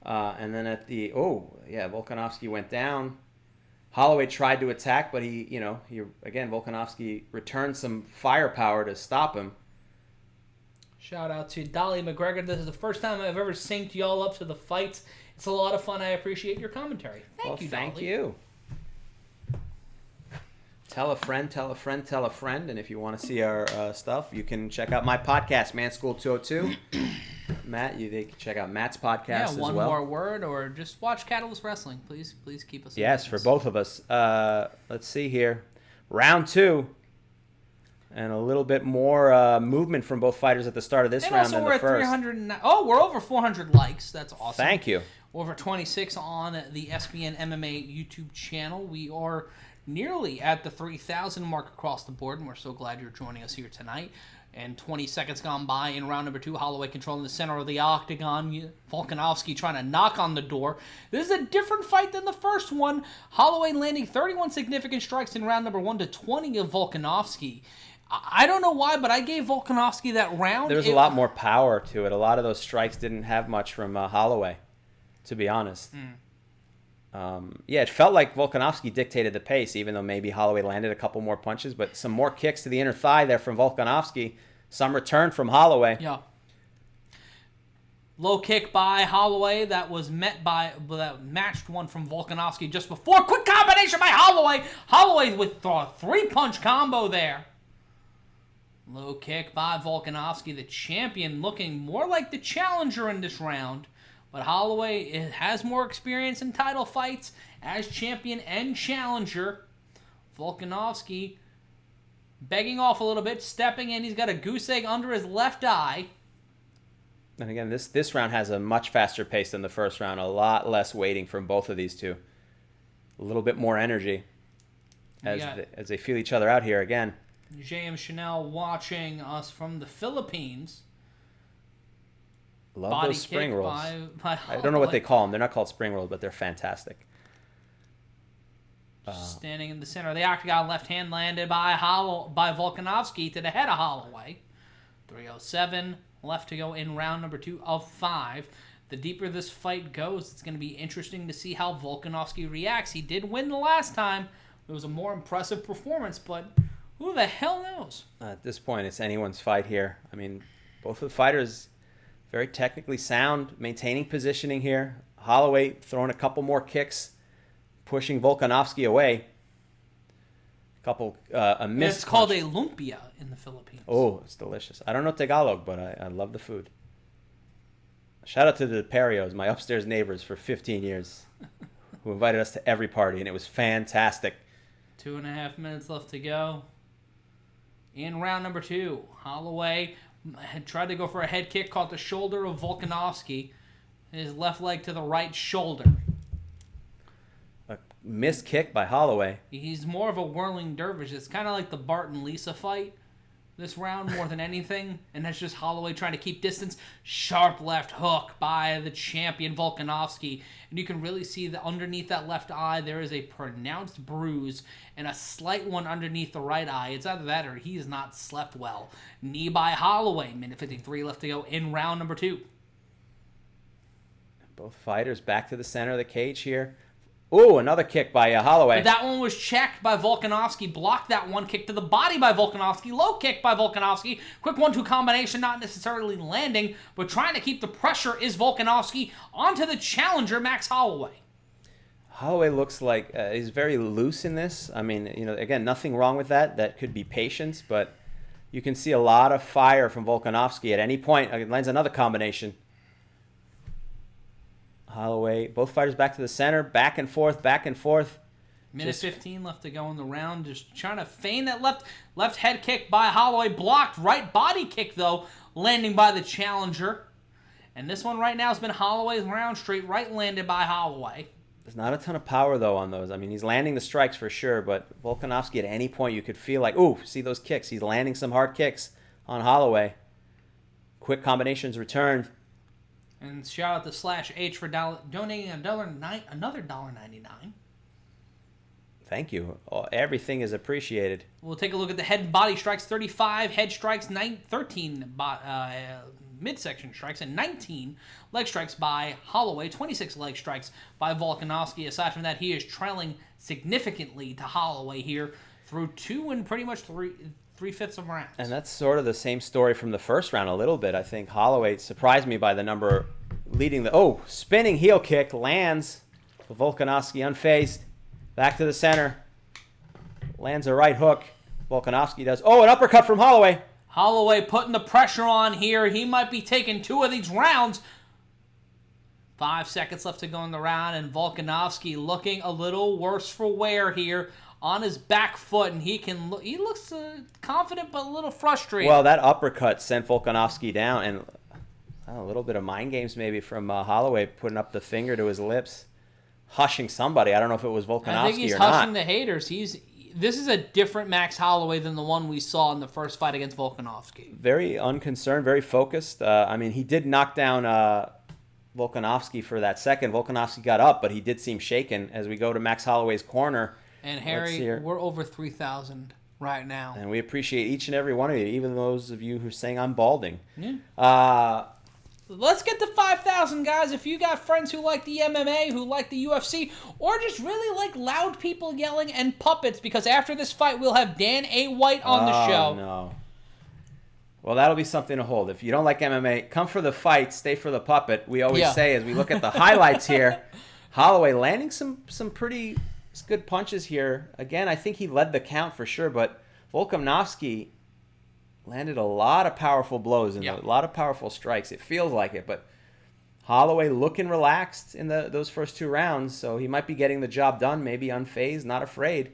And then at the Volkanovski went down. Holloway tried to attack, but Volkanovski returned some firepower to stop him. Shout out to Dolly McGregor. This is the first time I've ever synced y'all up to the fights. It's a lot of fun. I appreciate your commentary. Thank you, Dolly. Thank you. Tell a friend, tell a friend, tell a friend. And if you want to see our stuff, you can check out my podcast, Man School 202. Matt, they can check out Matt's podcast as well. Yeah, one more word, or just watch Catalyst Wrestling. Please keep us. Yes, for both of us. Let's see here. Round 2. And a little bit more movement from both fighters at the start of this round than the first. We're over 400 likes. That's awesome. Thank you. Over 26 on the ESPN MMA YouTube channel. We are nearly at the 3,000 mark across the board, and we're so glad you're joining us here tonight. And 20 seconds gone by in round number 2. Holloway controlling the center of the octagon. Volkanovski trying to knock on the door. This is a different fight than the first one. Holloway landing 31 significant strikes in round number 1 to 20 of Volkanovski. I don't know why, but I gave Volkanovski that round. There was a lot more power to it. A lot of those strikes didn't have much from Holloway, to be honest. It felt like Volkanovski dictated the pace, even though maybe Holloway landed a couple more punches. But some more kicks to the inner thigh there from Volkanovski. Some return from Holloway. Yeah. Low kick by Holloway that matched one from Volkanovski just before. Quick combination by Holloway. Holloway with a 3-punch combo there. Low kick by Volkanovski, the champion, looking more like the challenger in this round. But Holloway has more experience in title fights as champion and challenger. Volkanovski begging off a little bit, stepping in. He's got a goose egg under his left eye. And again, this round has a much faster pace than the first round. A lot less waiting from both of these two. A little bit more energy as they feel each other out here again. JM Chanel watching us from the Philippines. Love those spring rolls. I don't know what they call them. They're not called spring rolls, but they're fantastic. Standing in the center of the octagon, left hand landed by Volkanovski to the head of Holloway. 307 left to go in round number 2 of 5. The deeper this fight goes, it's going to be interesting to see how Volkanovski reacts. He did win the last time. It was a more impressive performance, but who the hell knows? At this point, it's anyone's fight here. I mean, both of the fighters very technically sound, maintaining positioning here. Holloway throwing a couple more kicks, pushing Volkanovski away. A missed It's called punch. a lumpia in the Philippines. Oh, it's delicious. I don't know Tagalog, but I love the food. Shout out to the Perios, my upstairs neighbors for 15 years, who invited us to every party, and it was fantastic. 2.5 minutes left to go. In round number 2, Holloway had tried to go for a head kick, caught the shoulder of Volkanovski, his left leg to the right shoulder. A missed kick by Holloway. He's more of a whirling dervish. It's kind of like the Bart and Lisa fight this round more than anything, and that's just Holloway trying to keep distance. Sharp left hook by the champion Volkanovski, and you can really see that underneath that left eye there is a pronounced bruise and a slight one underneath the right eye. It's either that or he has not slept well. Knee by Holloway. Minute 53 left to go in round number 2. Both fighters back to the center of the cage here. Ooh, another kick by Holloway. But that one was checked by Volkanovski. Blocked that one. Kick to the body by Volkanovski. Low kick by Volkanovski. Quick 1-2 combination, not necessarily landing, but trying to keep the pressure is Volkanovski onto the challenger, Max Holloway. Holloway looks like he's very loose in this. I mean, again, nothing wrong with that. That could be patience, but you can see a lot of fire from Volkanovski at any point. Lands another combination. Holloway, both fighters back to the center, back and forth, back and forth. Minute 15 left to go in the round. Just trying to feign that left head kick by Holloway. Blocked. Right body kick, though, landing by the challenger. And this one right now has been Holloway's round. Straight right landed by Holloway. There's not a ton of power, though, on those. I mean, he's landing the strikes for sure, but Volkanovski at any point you could feel like, ooh, see those kicks. He's landing some hard kicks on Holloway. Quick combinations returned. And shout out to Slash H for donating another $1.99. Thank you. Everything is appreciated. We'll take a look at the head and body strikes. 35 head strikes, 13 midsection strikes, and 19 leg strikes by Holloway. 26 leg strikes by Volkanovski. Aside from that, he is trailing significantly to Holloway here through 2 and pretty much 3/5 of rounds. And that's sort of the same story from the first round a little bit. I think Holloway surprised me by the number leading the... spinning heel kick lands. Volkanovski unfazed. Back to the center. Lands a right hook. Volkanovski does... an uppercut from Holloway. Holloway putting the pressure on here. He might be taking 2 of these rounds. 5 seconds left to go in the round, and Volkanovski looking a little worse for wear here. On his back foot, and he looks confident but a little frustrated. Well, that uppercut sent Volkanovski down, and a little bit of mind games maybe from Holloway, putting up the finger to his lips, hushing somebody. I don't know if it was Volkanovski or not. I think he's hushing the haters. This is a different Max Holloway than the one we saw in the first fight against Volkanovski. Very unconcerned, very focused. I mean, he did knock down Volkanovski for that second. Volkanovski got up, but he did seem shaken. As we go to Max Holloway's corner. And Harry, we're over 3,000 right now. And we appreciate each and every one of you, even those of you who are saying I'm balding. Yeah. Let's get to 5,000, guys. If you got friends who like the MMA, who like the UFC, or just really like loud people yelling and puppets, because after this fight, we'll have Dan A. White on the show. No. Well, that'll be something to hold. If you don't like MMA, come for the fight, stay for the puppet. We always say as we look at the highlights here, Holloway landing some pretty... good punches here. Again, I think he led the count for sure, but Volkanovski landed a lot of powerful blows and a lot of powerful strikes. It feels like it, but Holloway looking relaxed in those first 2 rounds, so he might be getting the job done, maybe unfazed, not afraid.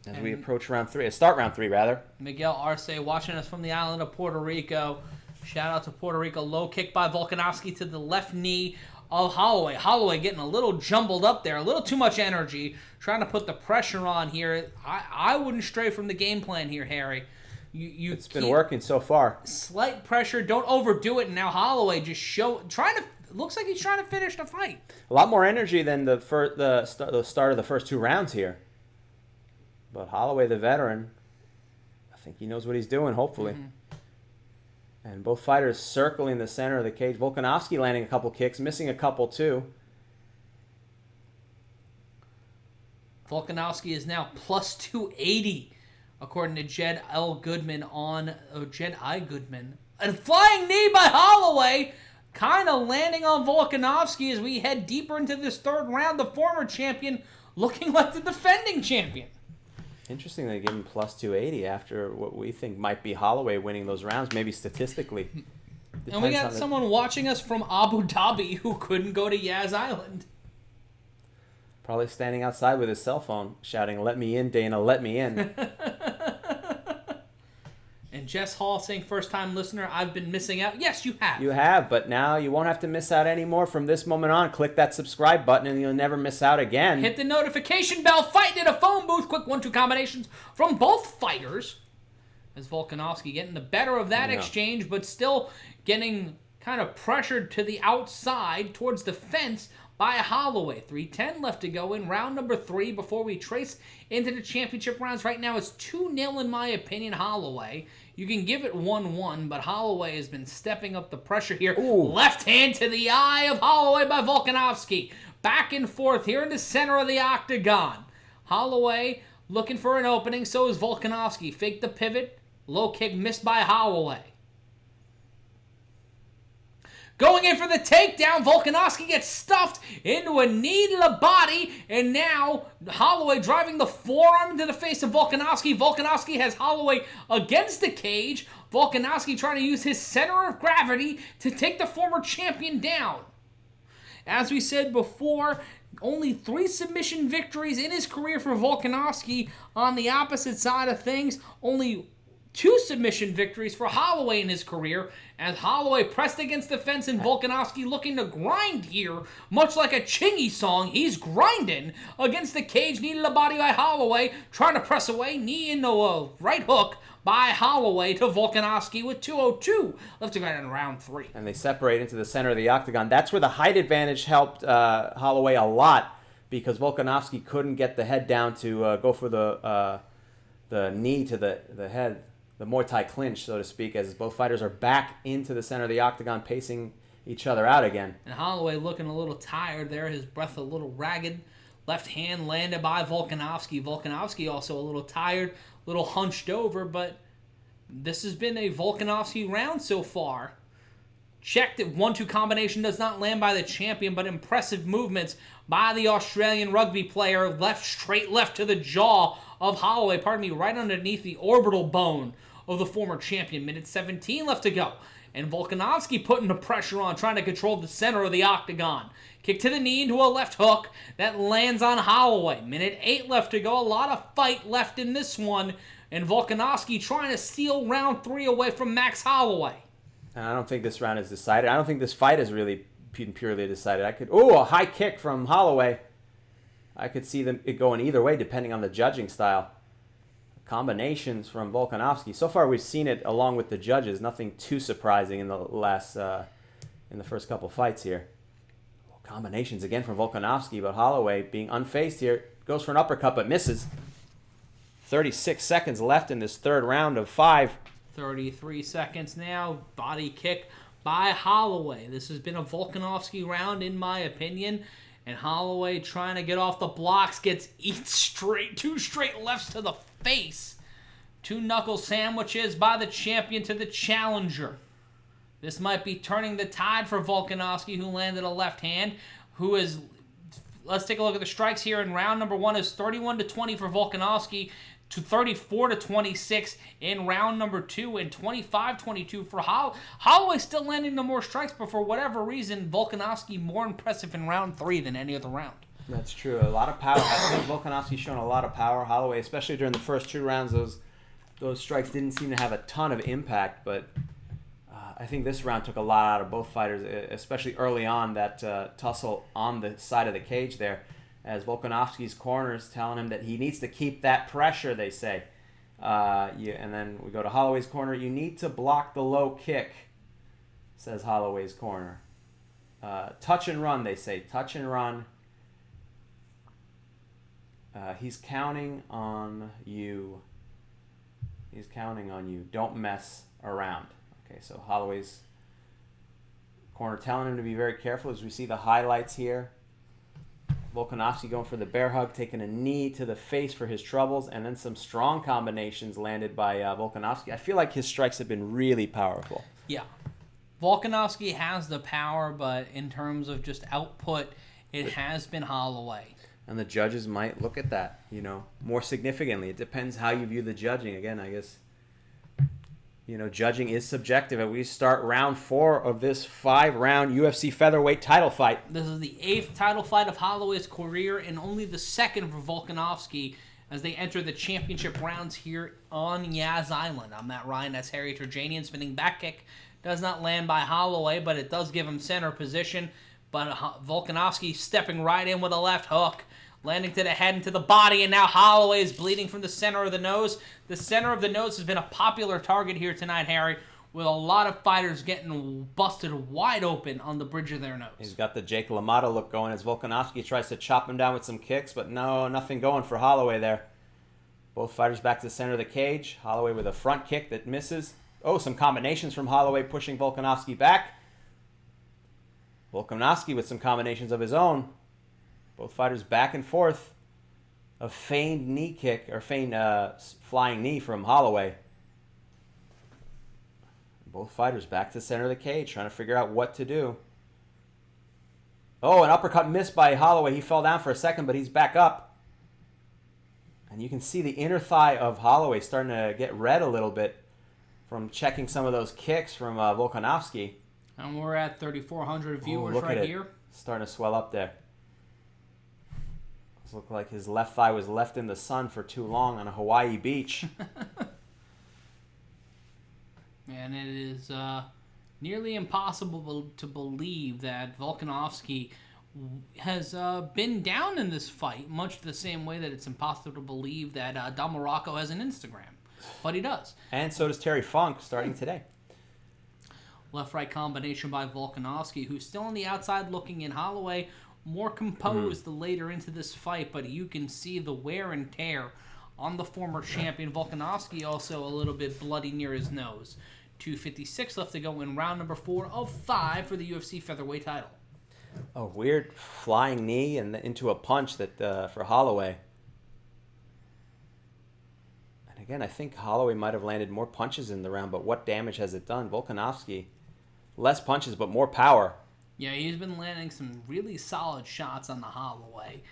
As we approach round 3, start round 3 rather. Miguel Arce watching us from the island of Puerto Rico. Shout out to Puerto Rico. Low kick by Volkanovski to the left knee of Holloway. Holloway getting a little jumbled up there, a little too much energy, trying to put the pressure on here. I wouldn't stray from the game plan here, Harry. It's been working so far. Slight pressure, don't overdo it. And now Holloway just trying to looks like he's trying to finish the fight. A lot more energy than the start of the first 2 rounds here. But Holloway, the veteran, I think he knows what he's doing, hopefully. Mm-hmm. And both fighters circling the center of the cage. Volkanovski landing a couple kicks, missing a couple too. Volkanovski is now plus 280, according to Jed I. Goodman. And flying knee by Holloway, kind of landing on Volkanovski as we head deeper into this third round. The former champion looking like the defending champion. Interesting they give him plus 280 after what we think might be Holloway winning those rounds, maybe statistically. And we got someone watching us from Abu Dhabi who couldn't go to Yaz Island. Probably standing outside with his cell phone, shouting, "Let me in, Dana, let me in." And Jess Hall saying, first-time listener, I've been missing out. Yes, you have. You have, but now you won't have to miss out anymore from this moment on. Click that subscribe button and you'll never miss out again. Hit the notification bell. Fighting in a phone booth. Quick 1-2 combinations from both fighters. As Volkanovski getting the better of that exchange, but still getting kind of pressured to the outside towards the fence by Holloway. 3:10 left to go in round number 3 before we trace into the championship rounds. Right now it's 2-0 in my opinion, Holloway. You can give it 1-1, but Holloway has been stepping up the pressure here. Ooh. Left hand to the eye of Holloway by Volkanovski. Back and forth here in the center of the octagon. Holloway looking for an opening, so is Volkanovski. Fake the pivot. Low kick missed by Holloway. Going in for the takedown, Volkanovski gets stuffed into a knee to the body, and now Holloway driving the forearm into the face of Volkanovski. Volkanovski has Holloway against the cage. Volkanovski trying to use his center of gravity to take the former champion down. As we said before, only 3 submission victories in his career for Volkanovski. On the opposite side of things, only 2 submission victories for Holloway in his career, as Holloway pressed against the fence and Volkanovski looking to grind here, much like a Chingy song. He's grinding against the cage, knee to the body by Holloway, trying to press away, knee into a right hook by Holloway to Volkanovski with 2:02 left to go in round 3. And they separate into the center of the octagon. That's where the height advantage helped Holloway a lot, because Volkanovski couldn't get the head down to go for the knee to the head. The Muay Thai clinch, so to speak, as both fighters are back into the center of the octagon, pacing each other out again. And Holloway looking a little tired there, his breath a little ragged. Left hand landed by Volkanovski. Volkanovski also a little tired, a little hunched over, but this has been a Volkanovski round so far. Checked it, 1-2 combination does not land by the champion, but impressive movements by the Australian rugby player. Straight left to the jaw of Holloway, right underneath the orbital bone of the former champion. Minute 17 left to go. And Volkanovski putting the pressure on, trying to control the center of the octagon. Kick to the knee into a left hook that lands on Holloway. Minute 8 left to go. A lot of fight left in this one. And Volkanovski trying to steal round 3 away from Max Holloway. And I don't think this round is decided. I don't think this fight is really purely decided. A high kick from Holloway. I could see it going either way depending on the judging style. Combinations from Volkanovski. So far we've seen it along with the judges. Nothing too surprising in the first couple fights here. Combinations again from Volkanovski, but Holloway being unfazed here goes for an uppercut but misses. 36 seconds left in this third round of 5. 33 seconds now. Body kick by Holloway. This has been a Volkanovski round in my opinion. And Holloway trying to get off the blocks, gets two straight lefts to the face. 2 knuckle sandwiches by the champion to the challenger. This might be turning the tide for Volkanovski, who landed a left hand. Let's take a look at the strikes here. In round number 1 is 31-20 for Volkanovski, to 34-26 in round number 2, and 25-22 for Holloway. Still landing the more strikes, but for whatever reason, Volkanovski more impressive in round 3 than any other round. That's true. A lot of power. I think Volkanovski's shown a lot of power. Holloway, especially during the first 2 rounds, those strikes didn't seem to have a ton of impact, but I think this round took a lot out of both fighters, especially early on, that tussle on the side of the cage there, as Volkanovski's corner is telling him that he needs to keep that pressure, they say. And then we go to Holloway's corner. You need to block the low kick, says Holloway's corner. touch and run, they say. Touch and run. He's counting on you. He's counting on you. Don't mess around. Okay, so Holloway's corner telling him to be very careful as we see the highlights here. Volkanovski going for the bear hug, taking a knee to the face for his troubles, and then some strong combinations landed by Volkanovski. I feel like his strikes have been really powerful. Yeah. Volkanovski has the power, but in terms of just output, it has been Holloway. And the judges might look at that, more significantly. It depends how you view the judging. Again, I guess, judging is subjective. And we start round 4 of this 5-round UFC featherweight title fight. This is the 8th title fight of Holloway's career and only the 2nd for Volkanovski as they enter the championship rounds here on Yas Island. I'm Matt Ryan. That's Harry Terjanian. Spinning back kick does not land by Holloway, but it does give him center position. But Volkanovski stepping right in with a left hook, landing to the head and to the body, and now Holloway is bleeding from the center of the nose. The center of the nose has been a popular target here tonight, Harry, with a lot of fighters getting busted wide open on the bridge of their nose. He's got the Jake LaMotta look going as Volkanovski tries to chop him down with some kicks, but no, nothing going for Holloway there. Both fighters back to the center of the cage. Holloway with a front kick that misses. Oh, some combinations from Holloway pushing Volkanovski back. Volkanovski with some combinations of his own. Both fighters back and forth. A feigned knee kick, or feigned flying knee from Holloway. Both fighters back to the center of the cage, trying to figure out what to do. Oh, an uppercut missed by Holloway. He fell down for a second, but he's back up. And you can see the inner thigh of Holloway starting to get red a little bit from checking some of those kicks from Volkanovski. And we're at 3,400 viewers right here. Starting to swell up there. This looked like his left thigh was left in the sun for too long on a Hawaii beach. And it is nearly impossible to believe that Volkanovski has been down in this fight, much the same way that it's impossible to believe that Don Morocco has an Instagram. But he does. And so does Terry Funk starting today. Left-right combination by Volkanovski, who's still on the outside looking in. Holloway more composed later into this fight, but you can see the wear and tear on the former champion. Volkanovski also a little bit bloody near his nose. 2:56 left to go in round number 4 of 5 for the UFC featherweight title. A weird flying knee and into a punch that for Holloway. And again, I think Holloway might have landed more punches in the round, but what damage has it done? Volkanovski, less punches but more power. Yeah, he's been landing some really solid shots on the Holloway.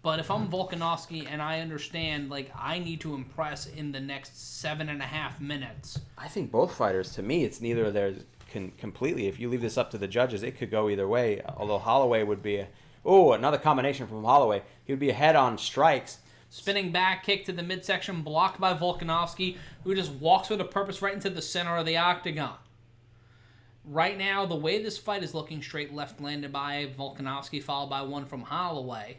But if I'm Volkanovski and I understand, I need to impress in the next 7.5 minutes. I think both fighters, to me, it's neither of theirs completely. If you leave this up to the judges, it could go either way. Although Holloway would be another combination from Holloway. He would be ahead on strikes. Spinning back kick to the midsection, blocked by Volkanovski, who just walks with a purpose right into the center of the octagon. Right now, the way this fight is looking, straight left landed by Volkanovski, followed by one from Holloway.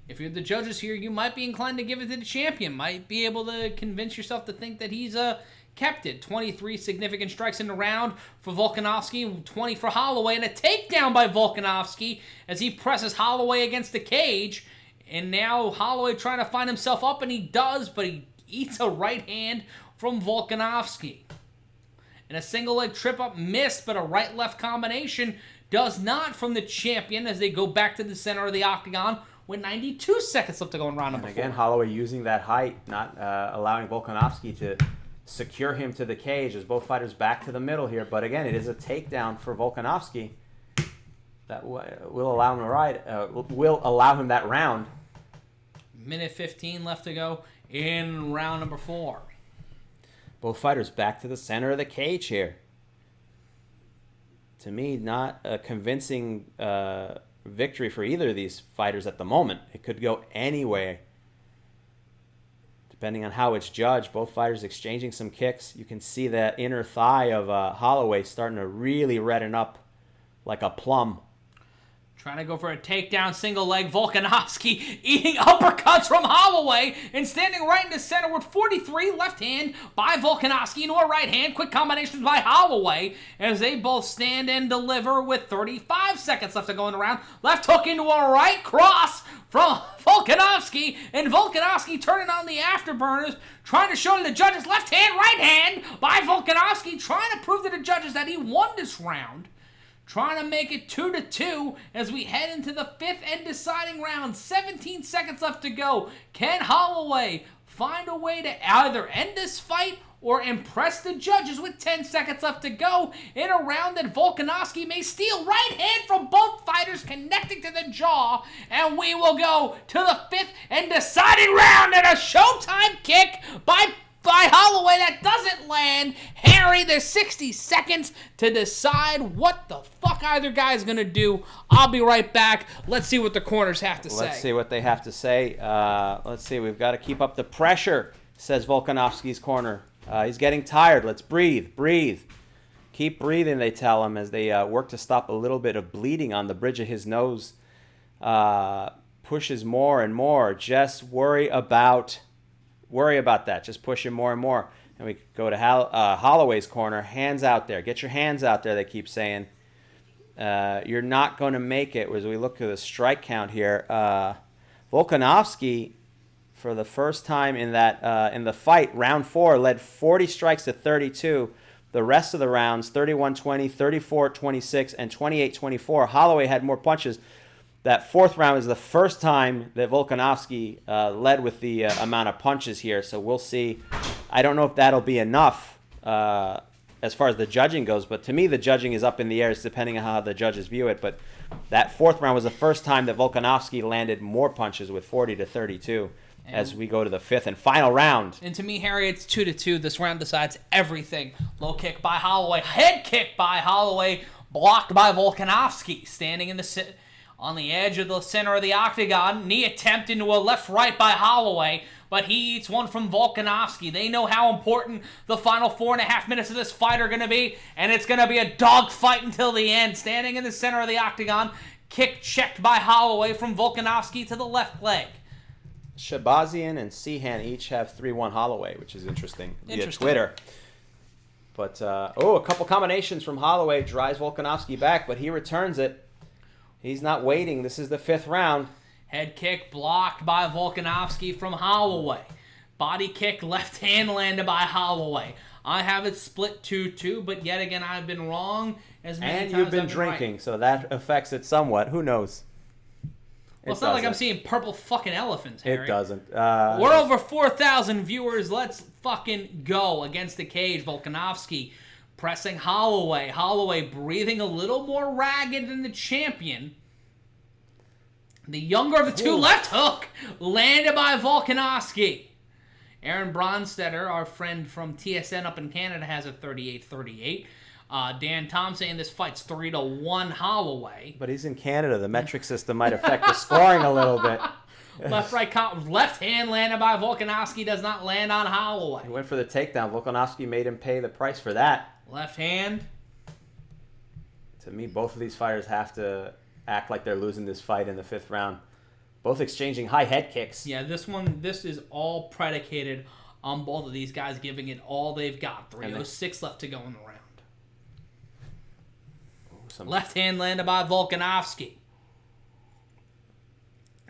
If you're the judges here, you might be inclined to give it to the champion. Might be able to convince yourself to think that he's kept it. 23 significant strikes in the round for Volkanovski, 20 for Holloway, and a takedown by Volkanovski as he presses Holloway against the cage. And now Holloway trying to find himself up, and he does, but he eats a right hand from Volkanovski. And a single leg trip up missed, but a right-left combination does not from the champion as they go back to the center of the octagon with 92 seconds left to go in round number 4. And again, Holloway using that height, not allowing Volkanovski to secure him to the cage as both fighters back to the middle here. But again, it is a takedown for Volkanovski that will allow him that round. Minute 15 left to go in round number 4. Both fighters back to the center of the cage here. To me, not a convincing victory for either of these fighters at the moment. It could go any way, depending on how it's judged. Both fighters exchanging some kicks. You can see that inner thigh of Holloway starting to really redden up like a plum. Trying to go for a takedown single leg. Volkanovski eating uppercuts from Holloway and standing right in the center with 43. Left hand by Volkanovski into a right hand. Quick combinations by Holloway as they both stand and deliver with 35 seconds left to go in the round. Left hook into a right cross from Volkanovski, and Volkanovski turning on the afterburners, trying to show to the judges left hand, right hand by Volkanovski, trying to prove to the judges that he won this round. Trying to make it 2-2 as we head into the fifth and deciding round. 17 seconds left to go. Can Holloway find a way to either end this fight or impress the judges with 10 seconds left to go in a round that Volkanovski may steal? Right hand from both fighters connecting to the jaw, and we will go to the fifth and deciding round and a showtime kick by Holloway that doesn't land. Harry, there's 60 seconds to decide what the fuck either guy is going to do. I'll be right back. Let's see what the corners have to say. Let's see what they have to say. Let's see. We've got to keep up the pressure, says Volkanovski's corner. He's getting tired. Let's breathe. Breathe. Keep breathing, they tell him, as they work to stop a little bit of bleeding on the bridge of his nose. Pushes more and more. Just worry about that. Just push him more and more. And we go to Holloway's corner. Hands out there. Get your hands out there, they keep saying. You're not going to make it. As we look at the strike count here, Volkanovski, for the first time in the fight, round 4, led 40 strikes to 32. The rest of the rounds, 31-20, 34-26, and 28-24. Holloway had more punches. That fourth round is the first time that Volkanovski led with the amount of punches here, so we'll see. I don't know if that'll be enough as far as the judging goes, but to me the judging is up in the air. It's depending on how the judges view it, but that fourth round was the first time that Volkanovski landed more punches with 40-32 as we go to the fifth and final round. And to me, Harry, it's 2-2. This round decides everything. Low kick by Holloway. Head kick by Holloway. Blocked by Volkanovski. Standing in the on the edge of the center of the octagon. Knee attempt into a left-right by Holloway, but he eats one from Volkanovski. They know how important the final 4.5 minutes of this fight are going to be, and it's going to be a dogfight until the end. Standing in the center of the octagon, kick checked by Holloway from Volkanovski to the left leg. Shabazian and Sehan each have 3-1 Holloway, which is interesting via Twitter. But, a couple combinations from Holloway drives Volkanovski back, but he returns it. He's not waiting. This is the fifth round. Head kick blocked by Volkanovski from Holloway. Body kick, left hand landed by Holloway. I have it split 2-2, but yet again I've been wrong as many times. And you've been I've drinking, right. So that affects it somewhat. Who knows? Well, it's not like I'm seeing purple fucking elephants, Harry. It doesn't. We're over 4,000 viewers. Let's fucking go against the cage. Volkanovski pressing Holloway. Holloway breathing a little more ragged than the champion. The younger of the two. Left hook landed by Volkanovski. Aaron Bronstetter, our friend from TSN up in Canada, has a 38-38. Dan Tom saying this fight's 3-1 Holloway. But he's in Canada. The metric system might affect the scoring a little bit. Left hand landed by Volkanovski, does not land on Holloway. He went for the takedown. Volkanovski made him pay the price for that. Left hand. To me, both of these fighters have to act like they're losing this fight in the fifth round. Both exchanging high head kicks. Yeah, this is all predicated on both of these guys giving it all they've got. 3:06 left to go in the round. Left hand landed by Volkanovski.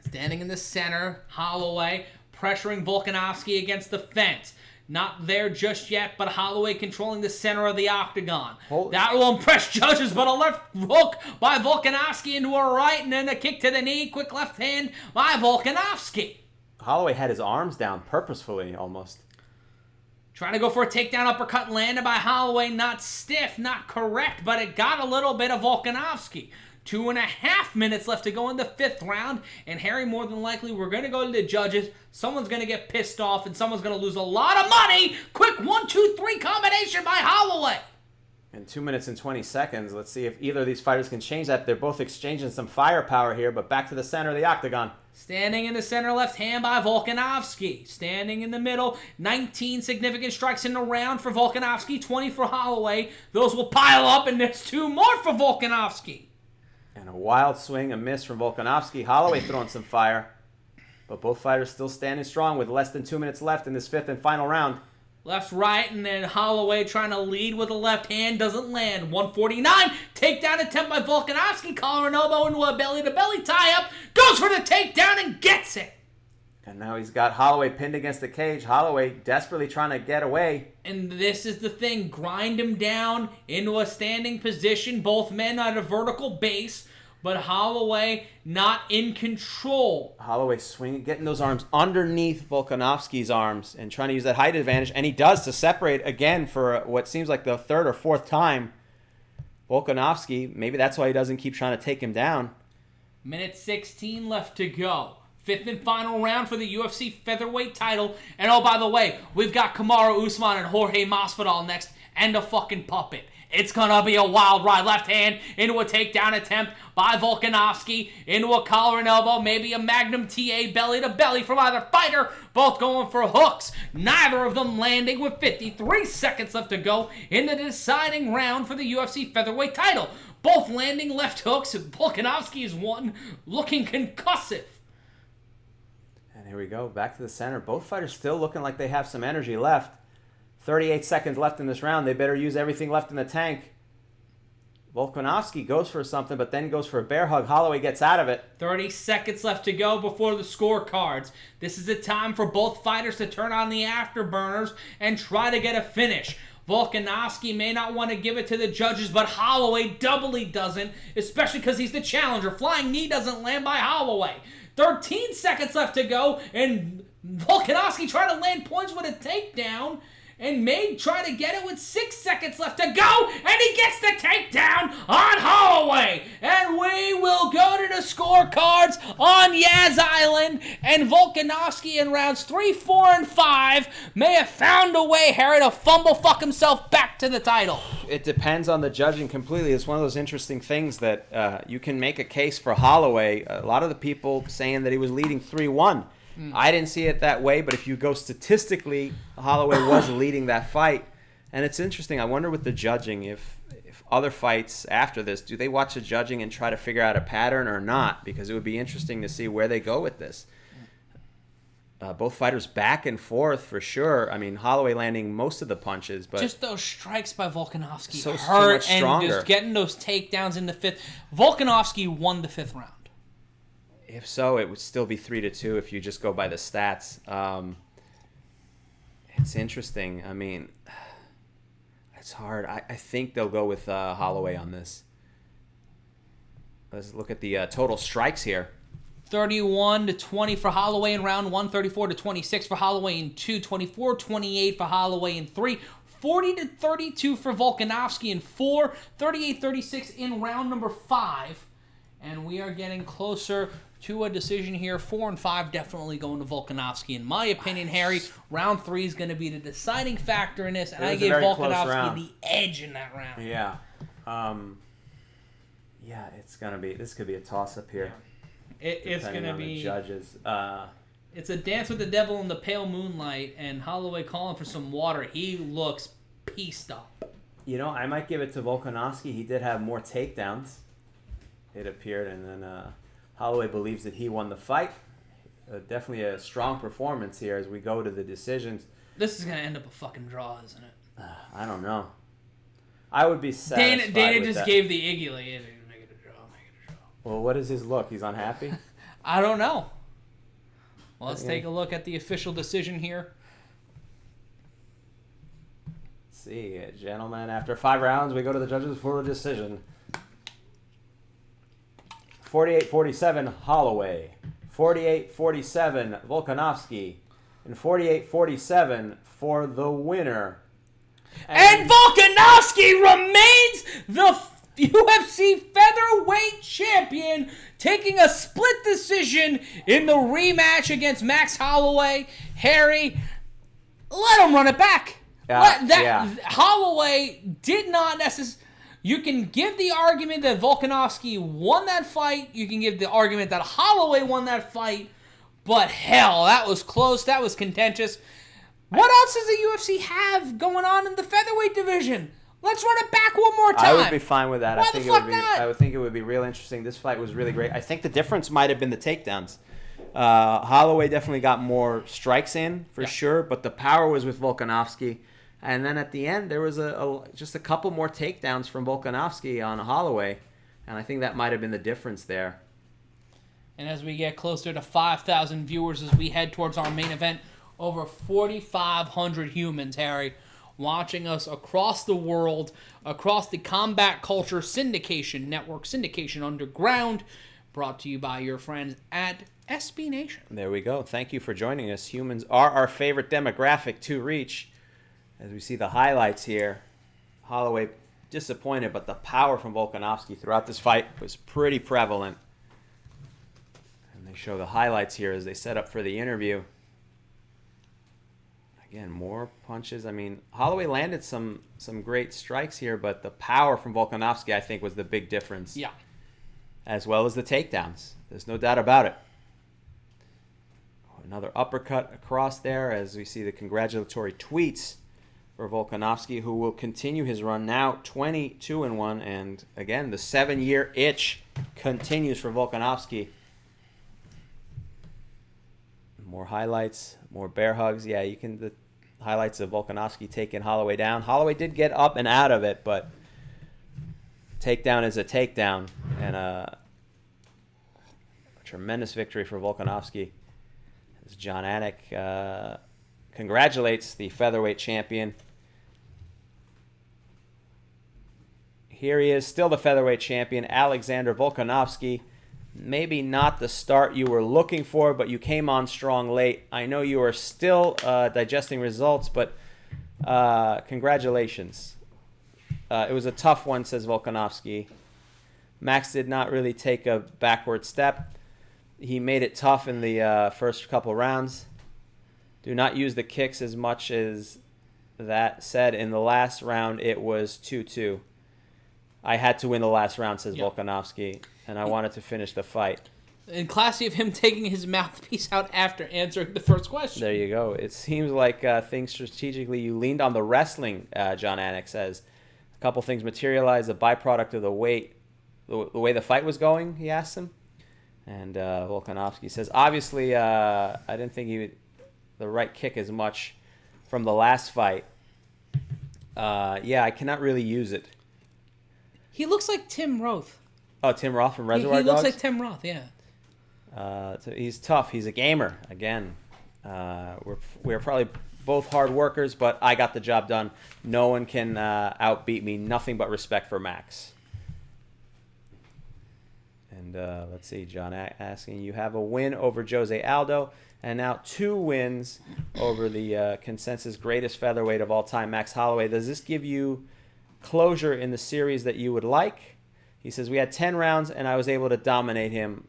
Standing in the center, Holloway pressuring Volkanovski against the fence. Not there just yet, but Holloway controlling the center of the octagon. That will impress judges, but a left hook by Volkanovski into a right, and then a kick to the knee. Quick left hand by Volkanovski. Holloway had his arms down purposefully, almost. Trying to go for a takedown uppercut landed by Holloway. Not stiff, not correct, but it got a little bit of Volkanovski. 2.5 minutes left to go in the fifth round. And Harry, more than likely, we're going to go to the judges. Someone's going to get pissed off, and someone's going to lose a lot of money. Quick 1-2-3 combination by Holloway. In 2 minutes and 20 seconds, let's see if either of these fighters can change that. They're both exchanging some firepower here, but back to the center of the octagon. Standing in the center, left hand by Volkanovski. Standing in the middle, 19 significant strikes in the round for Volkanovski, 20 for Holloway. Those will pile up, and there's 2 more for Volkanovski. And a wild swing, a miss from Volkanovski. Holloway throwing some fire. But both fighters still standing strong with less than 2 minutes left in this fifth and final round. Left, right, and then Holloway trying to lead with a left hand. Doesn't land. 149. Takedown attempt by Volkanovski. Collar and elbow into a belly-to-belly tie-up. Goes for the takedown and gets it. And now he's got Holloway pinned against the cage. Holloway desperately trying to get away. And this is the thing. Grind him down into a standing position. Both men at a vertical base. But Holloway not in control. Holloway swinging, getting those arms underneath Volkanovski's arms and trying to use that height advantage. And he does to separate again for what seems like the third or fourth time. Volkanovski, maybe that's why he doesn't keep trying to take him down. Minute 16 left to go. Fifth and final round for the UFC featherweight title. And oh, by the way, we've got Kamaru Usman and Jorge Masvidal next. And a fucking puppet. It's gonna be a wild ride. Left hand into a takedown attempt by Volkanovski. Into a collar and elbow. Maybe a Magnum TA belly to belly from either fighter. Both going for hooks. Neither of them landing with 53 seconds left to go in the deciding round for the UFC featherweight title. Both landing left hooks. Volkanovski's one looking concussive. And here we go. Back to the center. Both fighters still looking like they have some energy left. 38 seconds left in this round. They better use everything left in the tank. Volkanovski goes for something, but then goes for a bear hug. Holloway gets out of it. 30 seconds left to go before the scorecards. This is a time for both fighters to turn on the afterburners and try to get a finish. Volkanovski may not want to give it to the judges, but Holloway doubly doesn't, especially because he's the challenger. Flying knee doesn't land by Holloway. 13 seconds left to go, and Volkanovski trying to land points with a takedown. And may try to get it with 6 seconds left to go. And he gets the takedown on Holloway. And we will go to the scorecards on Yaz Island. And Volkanovski in rounds 3, 4, and 5 may have found a way, Harry, to fumble fuck himself back to the title. It depends on the judging completely. It's one of those interesting things that you can make a case for Holloway. A lot of the people saying that he was leading 3-1. I didn't see it that way, but if you go statistically, Holloway was leading that fight. And it's interesting. I wonder with the judging, if other fights after this, do they watch the judging and try to figure out a pattern or not? Because it would be interesting to see where they go with this. Both fighters back and forth for sure. I mean, Holloway landing most of the punches, but just those strikes by Volkanovski so hurt, much stronger. And just getting those takedowns in the fifth. Volkanovski won the fifth round. If so, it would still be 3-2 if you just go by the stats. It's interesting. I mean, it's hard. I think they'll go with Holloway on this. Let's look at the total strikes here. 31-20 for Holloway in round 1, 34-26 for Holloway in 2, 24-28 for Holloway in 3, 40-32 for Volkanovski in 4, 38-36 in round number 5. And we are getting closer to a decision here. 4 and 5 definitely going to Volkanovski. In my opinion, Harry, round 3 is going to be the deciding factor in this, and I gave Volkanovski the edge in that round. Yeah. Yeah, it's going to be, this could be a toss-up here. It's going to be, the judges. It's a dance with the devil in the pale moonlight, and Holloway calling for some water. He looks pieced up. You know, I might give it to Volkanovski. He did have more takedowns, it appeared, and then Holloway believes that he won the fight. Definitely a strong performance here as we go to the decisions. This is going to end up a fucking draw, isn't it? I don't know. I would be satisfied Dana with just that. gave the Iggy, like, make it a draw, make it a draw. Well, what is his look? He's unhappy? I don't know. Well, let's take a look at the official decision here. Let's see, gentlemen, after 5 rounds, we go to the judges for a decision. 48-47 Holloway, 48-47 Volkanovski, and 48-47 for the winner. And Volkanovski remains the UFC featherweight champion, taking a split decision in the rematch against Max Holloway. Harry, let him run it back. Holloway did not necessarily... You can give the argument that Volkanovski won that fight. You can give the argument that Holloway won that fight. But hell, that was close. That was contentious. What else does the UFC have going on in the featherweight division? Let's run it back one more time. I would be fine with that. Why I think the fuck not? I would think it would be real interesting. This fight was really great. I think the difference might have been the takedowns. Holloway definitely got more strikes in for sure, but the power was with Volkanovski. And then at the end, there was just a couple more takedowns from Volkanovski on Holloway, and I think that might have been the difference there. And as we get closer to 5,000 viewers as we head towards our main event, over 4,500 humans, Harry, watching us across the world, across the Combat Culture Syndication Network, Syndication Underground, brought to you by your friends at SB Nation. There we go. Thank you for joining us. Humans are our favorite demographic to reach. As we see the highlights here, Holloway disappointed, but the power from Volkanovski throughout this fight was pretty prevalent. And they show the highlights here as they set up for the interview. Again, more punches. I mean, Holloway landed some great strikes here, but the power from Volkanovski, I think, was the big difference. Yeah. As well as the takedowns. There's no doubt about it. Another uppercut across there as we see the congratulatory tweets for Volkanovski, who will continue his run now 22-1. And again, the 7-year itch continues for Volkanovski. More highlights, more bear hugs. Yeah, you can... The highlights of Volkanovski taking Holloway down. Holloway did get up and out of it, but takedown is a takedown. And a tremendous victory for Volkanovski. As John Anik congratulates the featherweight champion. Here he is, still the featherweight champion, Alexander Volkanovski. Maybe not the start you were looking for, but you came on strong late. I know you are still digesting results, but congratulations. It was a tough one, says Volkanovski. Max did not really take a backward step. He made it tough in the first couple rounds. Do not use the kicks as much as that said. In the last round, it was 2-2. I had to win the last round, says Volkanovski, and I wanted to finish the fight. And classy of him taking his mouthpiece out after answering the first question. There you go. It seems like things strategically, you leaned on the wrestling, John Anik says. A couple things materialized, a byproduct of the way the fight was going, he asked him. And Volkanovski says, obviously, I didn't think the right kick as much from the last fight. I cannot really use it. He looks like Tim Roth. Oh, Tim Roth from Reservoir Dogs? He looks like Tim Roth, yeah. So he's tough. He's a gamer. Again, we're probably both hard workers, but I got the job done. No one can outbeat me. Nothing but respect for Max. And let's see, John asking, you have a win over Jose Aldo, and now 2 wins over the consensus greatest featherweight of all time, Max Holloway. Does this give you closure in the series that you would like? He says, we had 10 rounds, and I was able to dominate him.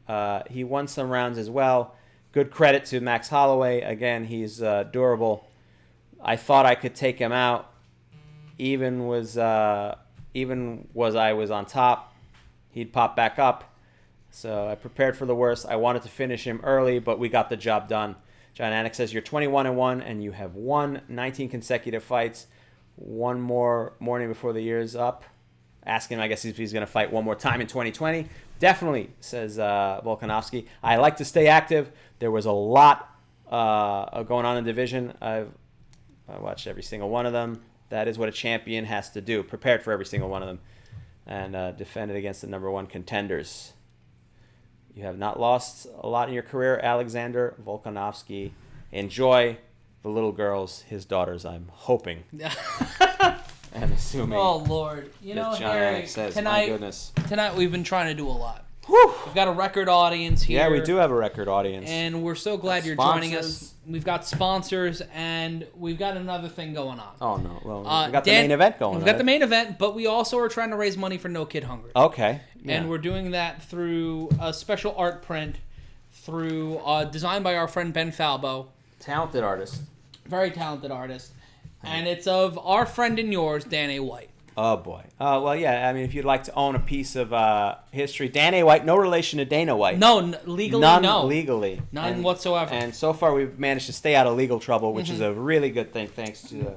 He won some rounds as well. Good credit to Max Holloway. Again, he's durable. I thought I could take him out. Even was I was on top, he'd pop back up. So I prepared for the worst. I wanted to finish him early, but we got the job done. John Anik says, you're 21-1, and you have won 19 consecutive fights. One more morning before the year's up. Asking him, I guess, if he's going to fight one more time in 2020. Definitely, says Volkanovski. I like to stay active. There was a lot going on in the division. I watched every single one of them. That is what a champion has to do. Prepared for every single one of them. And defended against the number 1 contenders. You have not lost a lot in your career, Alexander Volkanovski. Enjoy the little girls, his daughters, I'm hoping. And assuming. Oh, Lord. You know, Harry, says, my goodness. Tonight we've been trying to do a lot. Whew. We've got a record audience here. Yeah, we do have a record audience. And we're so glad you're joining us. We've got sponsors, and we've got another thing going on. Oh, no. Well, we've got the main event going on. We've got the main event, but we also are trying to raise money for No Kid Hungry. Okay. Yeah. And we're doing that through a special art print designed by our friend Ben Falbo. Talented artist. Very talented artist. And it's of our friend and yours, Dan A. White. Oh, boy. Well, yeah, I mean, if you'd like to own a piece of history, Dan A. White, no relation to Dana White. No, legally, None no. legally. None whatsoever. And so far, we've managed to stay out of legal trouble, which is a really good thing, thanks to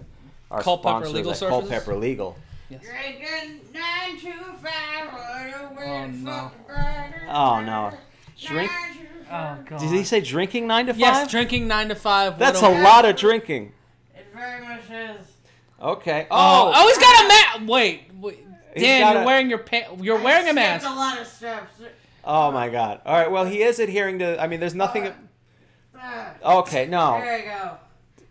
our Culpepper sponsors Legal at Services? Culpepper Legal. Yes. Drinking 925. Oh, no. Oh, no. Drink. Oh, God. Did he say drinking 9 to 5? Yes, drinking 9 to 5. That's What a lot of drinking. It very much is. Okay. Oh, he's got a mask. Wait. Dan, got you're a- wearing you're wearing a I mask. skipped a lot of steps. Oh, my God. All right, well, he is adhering to, I mean, there's nothing. Okay, no. There you go.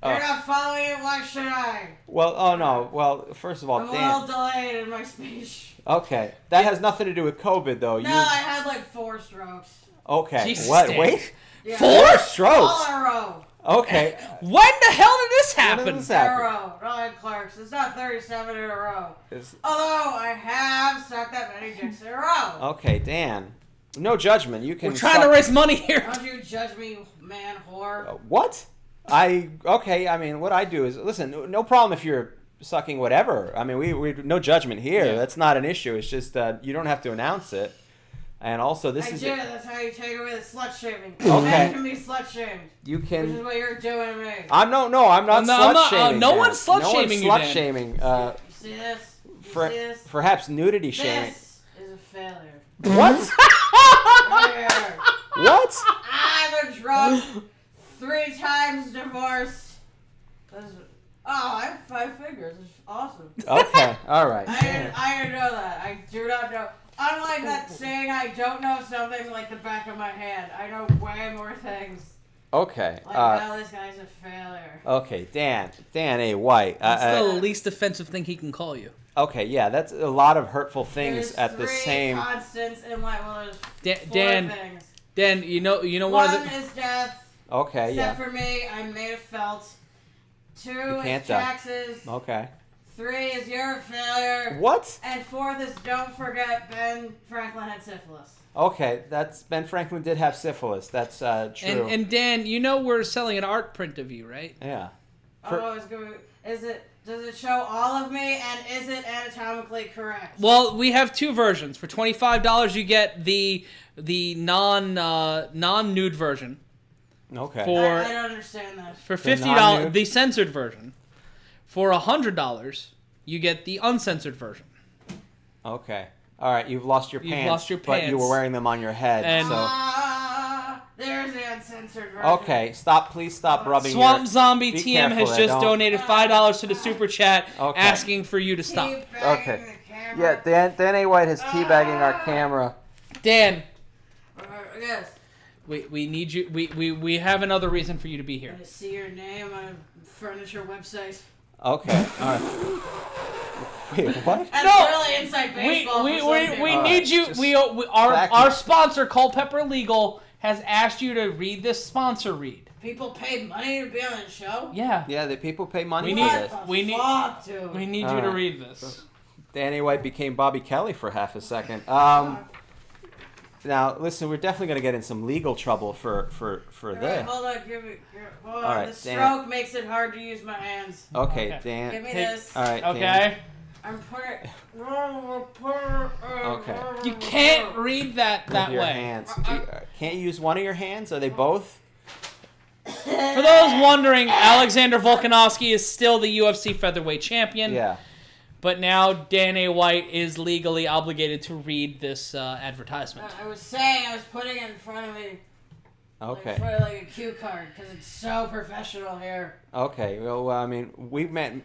You're not following it, why should I? Well, oh, no. Well, first of all, I'm a Dan. little delayed in my speech. Okay. That has nothing to do with COVID, though. No, I had like 4 strokes. Okay. Jesus, What? Dan. Wait. Yeah. 4 strokes? All in a row. Okay. When the hell did this When happen? did this In a happen? row. Not like Clark's. It's not 37 in a row. Is- Although I have sucked that many dicks in a row. Okay, Dan. No judgment. You can. We're trying to raise money here. Don't you judge me, you man whore. What? Okay. I mean, what I do is listen. No problem if you're sucking whatever. I mean, we no judgment here. Yeah. That's not an issue. It's just you don't have to announce it. And also, this I is do. That's how you take away the slut shaming. Okay. Men can be slut shamed. you Which is can. what you're doing to me. I'm not slut shaming. no Dan. one's slut no shaming you, one's slut Dan. shaming. You see this? You see this? Perhaps nudity shaming. This is a failure. What? Right here. What? I'm a drunk, 3 times divorced. I have 5 fingers. It's awesome. Okay. All right. I didn't know that. I do not know. Unlike that saying, I don't know something like the back of my hand. I know way more things. Okay. Like how this guy's a failure. Okay, Dan A. White. That's the least offensive thing he can call you. Okay, yeah, that's a lot of hurtful things There's at the 3 same. constants in there's 4 Dan, things. Dan, you know one One of the. is death. Okay, Except yeah. for me, I'm made of felt. 2 can't is die. taxes. Okay. 3 is you're a failure. What? And 4th is don't forget Ben Franklin had syphilis. Okay, that's Ben Franklin did have syphilis. That's true. And Dan, you know we're selling an art print of you, right? Yeah. Does it show all of me, and is it anatomically correct? Well, we have 2 versions. For $25, you get the non-nude version. Okay. I don't understand that. For The $50, non-nude? the censored version. For $100, you get the uncensored version. Okay. All right, you've lost your You've pants. lost your But you pants. were wearing them on your head. And- so. There's the uncensored version. Okay, please stop rubbing Swamp your... Zombie Be TM careful has there, just don't- donated $5 to the super chat, Okay. asking for you to stop. Keep banging Okay. the camera. Yeah, Dan A. White is teabagging our camera. Dan, Yes. we need you. We have another reason for you to be here. Want to see your name on a furniture website? Okay, all right. Wait, what? That's No! really inside We baseball. we for we, some we people. need you. just Our back- our sponsor Culpepper Legal has asked you to read this sponsor read. People paid money to be on the show. Yeah. Yeah, the people pay money We for need- this. What the we need- fuck, dude? We need you All to right. read this. Danny White became Bobby Kelly for half a second. Now, listen, we're definitely going to get in some legal trouble for All right, this. hold on, hold on. All right, The Dan. stroke makes it hard to use my hands. Okay, Okay. Dan. Give me Take- this. All right, Dan. Okay. I'm putting. Okay. You can't read that With your way. hands. Can't you use one of your hands? Are they both? For those wondering, Alexander Volkanovski is still the UFC featherweight champion. Yeah. But now Dan A. White is legally obligated to read this advertisement. I was saying I was putting it in front of me. Okay. Like a cue card because it's so professional here. Okay. Well, I mean,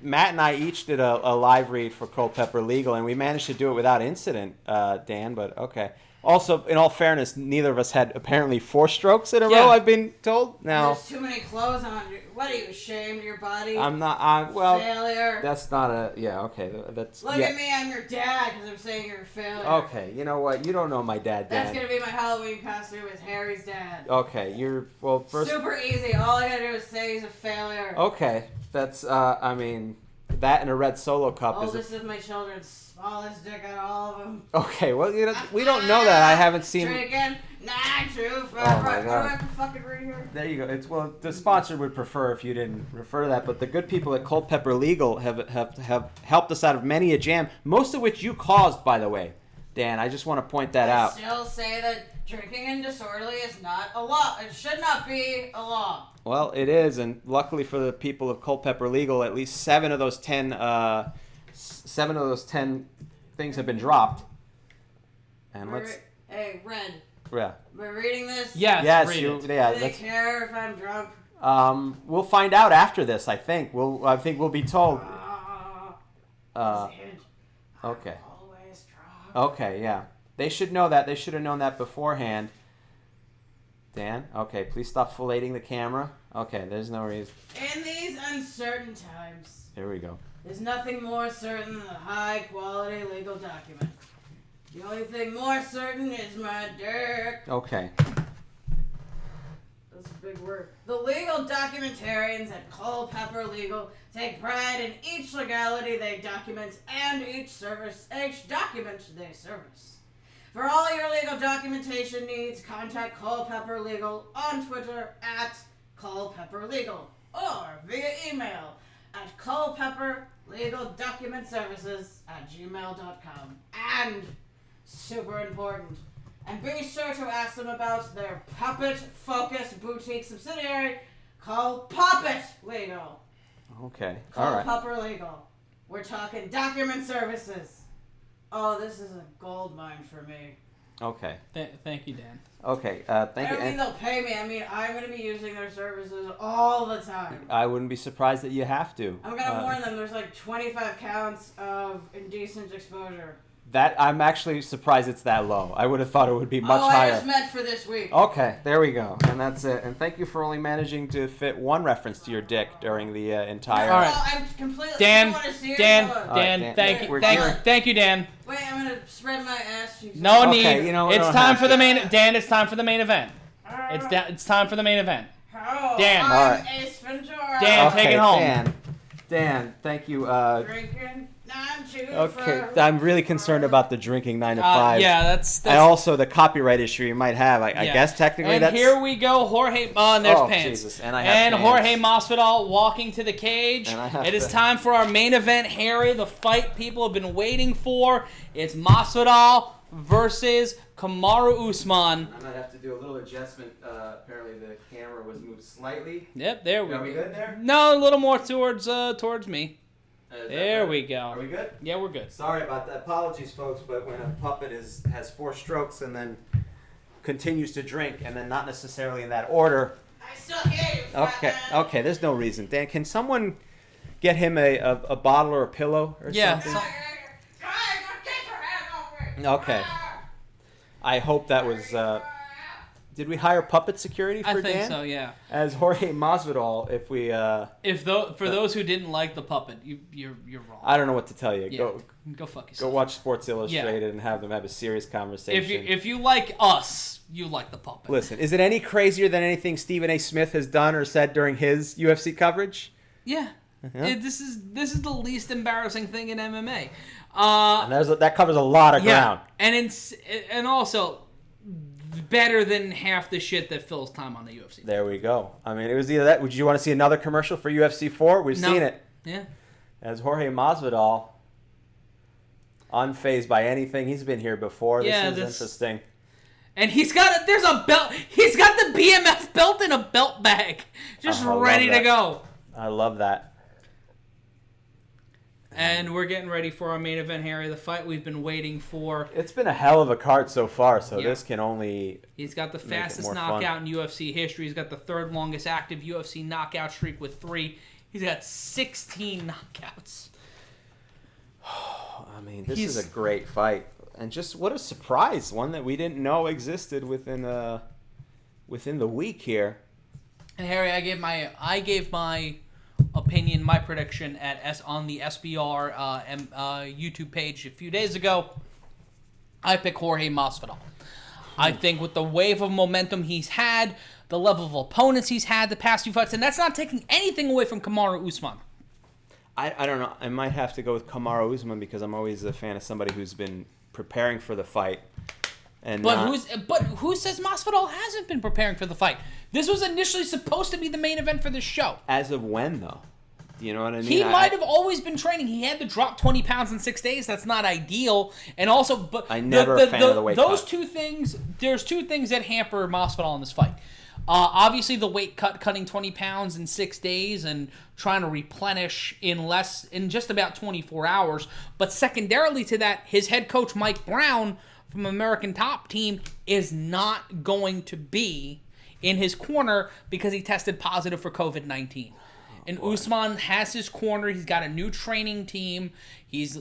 Matt and I each did a live read for Culpepper Legal, and we managed to do it without incident, Dan. But okay. Also, in all fairness, neither of us had apparently 4 strokes in a Yeah. row. I've been told. Now, There's too many clothes on. What are you ashamed of your body? I'm not. Well, failure. that's not a. Yeah. Okay. That's. Look yeah. at me, I'm your dad because I'm saying you're a failure. Okay. You know what? You don't know my dad, That's Dan. gonna be my Halloween costume as Harry's dad. Okay. You're well. First. Super easy. All I gotta do is say he's a failure. Okay. That's. I mean, that and a red Solo cup is. Oldest of my children, smallest dick out of all of them. Okay. Well, you know, we don't know that. I haven't seen. Drinking, not true. Oh my What do God. I have to fucking read here? There you go. It's well, the sponsor would prefer if you didn't refer to that, but the good people at Culpepper Legal have helped us out of many a jam, most of which you caused, by the way, Dan. I just want to point that I out. still say that drinking and disorderly is not a law. It should not be a law. Well, it is, and luckily for the people of Culpepper Legal, at least 7 of those 10 7 of those 10 things have been dropped. And let's. Hey, Red. Yeah. We're reading this? Yes, Yes, read you. it. Yeah. Do they care if I'm drunk? We'll find out after this. I think we'll be told. Okay. Always drunk. Okay. Yeah. They should know that. They should have known that beforehand. Dan. Okay. Please stop filleting the camera. Okay. There's no reason. In these uncertain times, Here we go. there's nothing more certain than a high-quality legal document. The only thing more certain is my dick. Okay. That's a big word. The legal documentarians at Culpeper Legal take pride in each legality they document and each document they service. For all your legal documentation needs, contact Culpeper Legal on Twitter at Culpeper Legal or via email at culpeperlegaldocumentservices@gmail.com. And super important. And be sure to ask them about their puppet-focused boutique subsidiary called Puppet Legal. Okay. Call All right. Pupper Legal. We're talking document services. Oh, this is a gold mine for me. Okay. Thank you, Dan. Okay. Thank I you. don't mean they'll pay me. I mean, I'm going to be using their services all the time. I wouldn't be surprised that you have to. I'm going to warn them there's like 25 counts of indecent exposure. That I'm actually surprised it's that low. I would have thought it would be much I higher. just meant for this week. Okay, there we go, and that's it. And thank you for only managing to fit one reference to your dick during the entire. All right. No, I'm completely. Dan, you want to see it? Dan, Hold on. Dan, Dan, thank you, we're thank here. you, Dan. Wait, I'm going to spread my ass cheeks. No Okay, need. you know, we It's don't time have for the to. main. Dan, it's time for the main event. It's time for the main event. Oh, Dan. I'm All right. Ace Ventura. Dan, Okay, take it home. Dan, thank you. Drinking 9 to Okay, 5. I'm really concerned about the drinking 9 to 5. Yeah, that's. And also the copyright issue you might have. I yeah. guess technically And that's. here we go, Jorge. And there's Oh, pants. Jesus, and I have pants. Jorge Masvidal walking to the cage. And I have It is to- time for our main event, Harry. The fight people have been waiting for. It's Masvidal versus Kamaru Usman. I might have to do a little adjustment. Apparently the camera was moved slightly. Yep, there we Are go. we good there? No, a little more towards me. Is that There better? we go. Are we good? Yeah, we're good. Sorry about that. Apologies, folks, but when a puppet has 4 strokes and then continues to drink and then not necessarily in that order. I still hear you, Okay, fat man. okay, there's no reason. Dan, can someone get him a bottle or a pillow or Yeah, something? Get Okay. I hope that was. Did we hire puppet security for I think Dan? so, yeah. As Jorge Masvidal, if we. For those who didn't like the puppet, you're wrong. I don't know what to tell you. Yeah. Go fuck Go yourself. watch Sports Illustrated and have them have a serious conversation. If you like us, you like the puppet. Listen, is it any crazier than anything Stephen A. Smith has done or said during his UFC coverage? Yeah. Yeah. This is the least embarrassing thing in MMA. And that covers a lot of ground. And also better than half the shit that fills time on the UFC. There we go. I mean, it was either that. Would you want to see another commercial for UFC 4? We've No. seen it. Yeah. As Jorge Masvidal, unfazed by anything. He's been here before. Yeah, This is interesting. And there's a belt. He's got the BMF belt in a belt bag, just Oh, I love ready to that. go. I love that. And we're getting ready for our main event, Harry. The fight we've been waiting for. It's been a hell of a card so far, so Yeah. this can only... He's got the Make it fastest more knockout fun. in UFC history. He's got the 3rd longest active UFC knockout streak with 3. He's got 16 knockouts. I mean, this is a great fight. And just what a surprise. One that we didn't know existed within the week here. And Harry, I gave my opinion, my prediction on the SBR YouTube page a few days ago. I picked Jorge Masvidal. I think with the wave of momentum he's had, the level of opponents he's had the past few fights, and that's not taking anything away from Kamaru Usman. I don't know. I might have to go with Kamaru Usman because I'm always a fan of somebody who's been preparing for the fight. But who says Masvidal hasn't been preparing for the fight? This was initially supposed to be the main event for this show. As of when, though? Do you know what I mean? He might have always been training. He had to drop 20 pounds in 6 days. That's not ideal. And also, but I never a fan of the weight those cut. 2 things. There's 2 things that hamper Masvidal in this fight. Obviously, the weight cutting 20 pounds in 6 days and trying to replenish in just about 24 hours. But secondarily to that, his head coach, Mike Brown, from American Top Team, is not going to be in his corner because he tested positive for COVID-19. And Usman has his corner. He's got a new training team. He's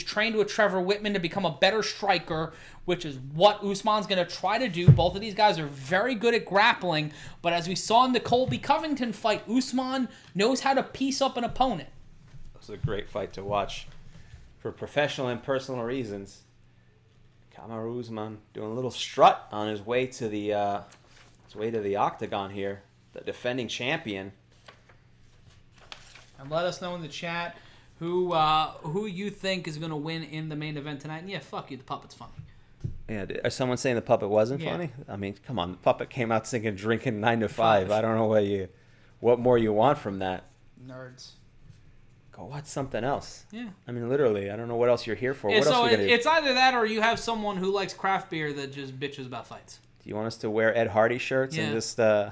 trained with Trevor Whitman to become a better striker, which is what Usman's going to try to do. Both of these guys are very good at grappling, but as we saw in the Colby Covington fight, Usman knows how to piece up an opponent. It was a great fight to watch for professional and personal reasons. Kamaru Usman doing a little strut on his way to the Octagon here, the defending champion. And let us know in the chat who you think is going to win in the main event tonight. And yeah, fuck you, the puppet's funny. Yeah, is someone saying the puppet wasn't funny? I mean, come on, the puppet came out singing "Drinking 9 to 5." I don't know what more you want from that. Nerds. Go watch something else. Yeah. I mean, literally, I don't know what else you're here for. What so else are we gonna do? It's either that or you have someone who likes craft beer that just bitches about fights. Do you want us to wear Ed Hardy shirts and just Do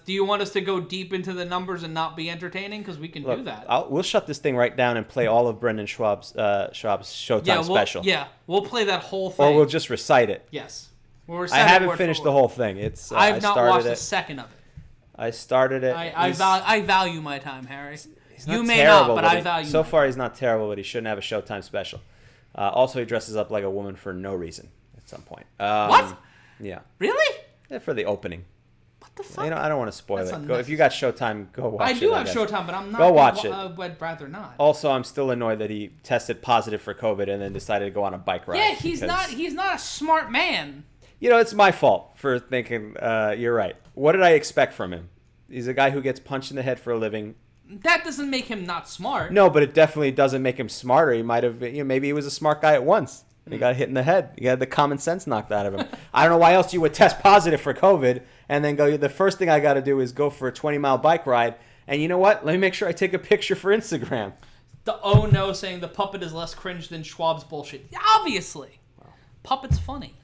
you want us to go deep into the numbers and not be entertaining? Because we can do that. We'll shut this thing right down and play all of Brendan Schwab's Showtime special. Yeah, we'll play that whole thing. Or we'll just recite it. Yes. I haven't finished the whole thing. I've not watched a second of it. I started it. I value my time, Harry. You may not, but I value. So far, he's not terrible, but he shouldn't have a Showtime special. Also, he dresses up like a woman for no reason at some point. What? Yeah. Really? Yeah, for the opening. What the fuck? I don't want to spoil it. If you got Showtime, go watch it. I do have Showtime, but I'm not. Go watch it. I'd rather not. Also, I'm still annoyed that he tested positive for COVID and then decided to go on a bike ride. Yeah, he's not a smart man. It's my fault for thinking you're right. What did I expect from him? He's a guy who gets punched in the head for a living. That doesn't make him not smart. No, but it definitely doesn't make him smarter. He might have, maybe he was a smart guy at once. He got hit in the head. He had the common sense knocked out of him. I don't know why else you would test positive for COVID and then go, the first thing I got to do is go for a 20-mile bike ride. And you know what? Let me make sure I take a picture for Instagram. The oh no saying the puppet is less cringe than Schwab's bullshit. Yeah, obviously. Wow. Puppet's funny.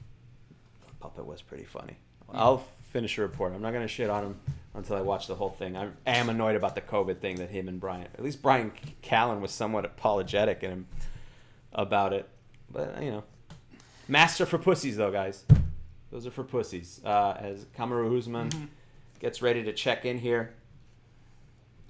Puppet was pretty funny. I'll finish a report. I'm not going to shit on him until I watch the whole thing. I am annoyed about the COVID thing that him and Brian, at least Brian Callen was somewhat apologetic about it. But, master for pussies, though, guys. Those are for pussies. As Kamaru Usman gets ready to check in here.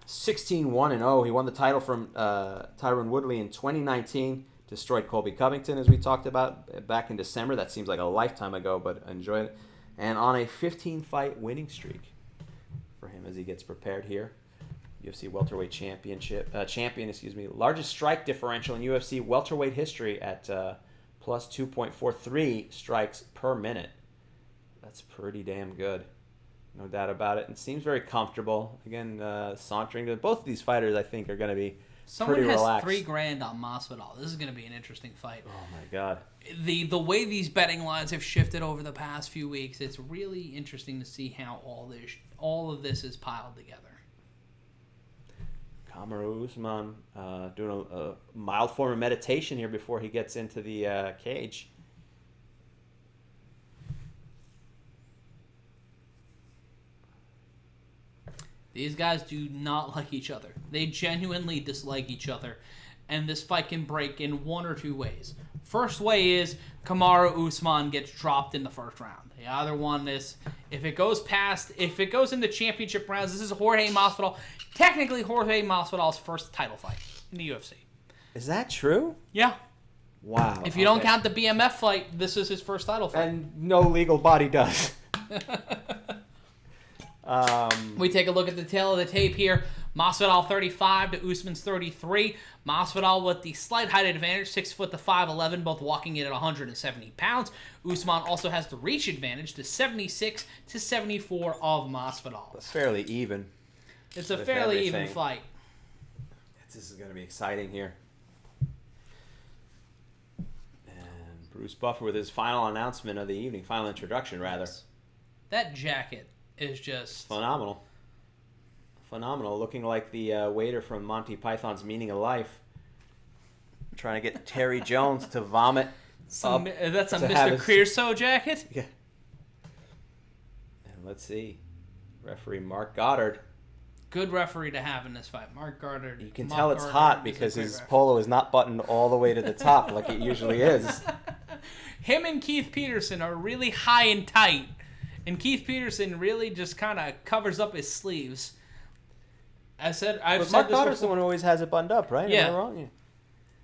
16-1-0. He won the title from Tyron Woodley in 2019. Destroyed Colby Covington, as we talked about back in December. That seems like a lifetime ago, but enjoyed it. And on a 15-fight winning streak for him as he gets prepared here. UFC welterweight champion, largest strike differential in UFC welterweight history at plus 2.43 strikes per minute. That's pretty damn good. No doubt about it. And seems very comfortable. Again, sauntering to both of these fighters, I think, are going to be pretty relaxed. Someone has $3,000 on Masvidal. This is going to be an interesting fight. Oh, my God. The way these betting lines have shifted over the past few weeks, it's really interesting to see how all of this is piled together. Kamaru Usman doing a mild form of meditation here before he gets into the cage. These guys do not like each other. They genuinely dislike each other. And this fight can break in one or two ways. First way is Kamaru Usman gets dropped in the first round. The other one is if it goes into championship rounds, this is Jorge Masvidal. Technically, Jorge Masvidal's first title fight in the UFC. Is that true? Yeah. Wow. If you don't count the BMF fight, this is his first title fight. And no legal body does. We take a look at the tail of the tape here. Masvidal 35 to Usman's 33. Masvidal with the slight height advantage, 6 foot to 5'11", both walking in at 170 pounds. Usman also has the reach advantage to 76 to 74 of Masvidal. That's fairly even. It's a fairly even fight. This is going to be exciting here. And Bruce Buffer with his final announcement of the evening, final introduction, rather. Yes. That jacket is just phenomenal. Phenomenal, looking like the waiter from Monty Python's Meaning of Life. Trying to get Terry Jones to vomit. That's a Mr. Creosote jacket? Yeah. And let's see. Referee Mark Goddard. Good referee to have in this fight. Mark Goddard. You can Mark tell it's Goddard hot is because a great his referee. polo is not buttoned all the way to the top like it usually is. Him and Keith Peterson are really high and tight. And Keith Peterson really just kind of covers up his sleeves. I've said Mark this Goddard's the before. one who always has it buttoned up, right? Yeah. Am I wrong? Yeah.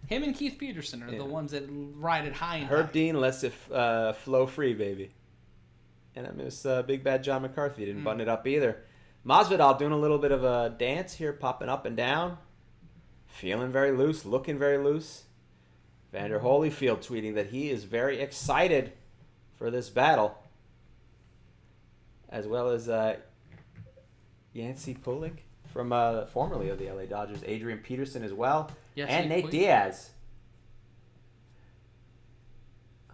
Him and Keith Peterson are Yeah. the ones that ride it high and Herb tight. Dean lets it flow free, baby. And I miss Big Bad John McCarthy. Didn't button it up either. Masvidal doing a little bit of a dance here, popping up and down. Feeling very loose, looking very loose. Vander Holyfield tweeting that he is very excited for this battle. As well as Yancey Pulik from formerly of the LA Dodgers. Adrian Peterson as well. Yes, and Nate Puig. Diaz.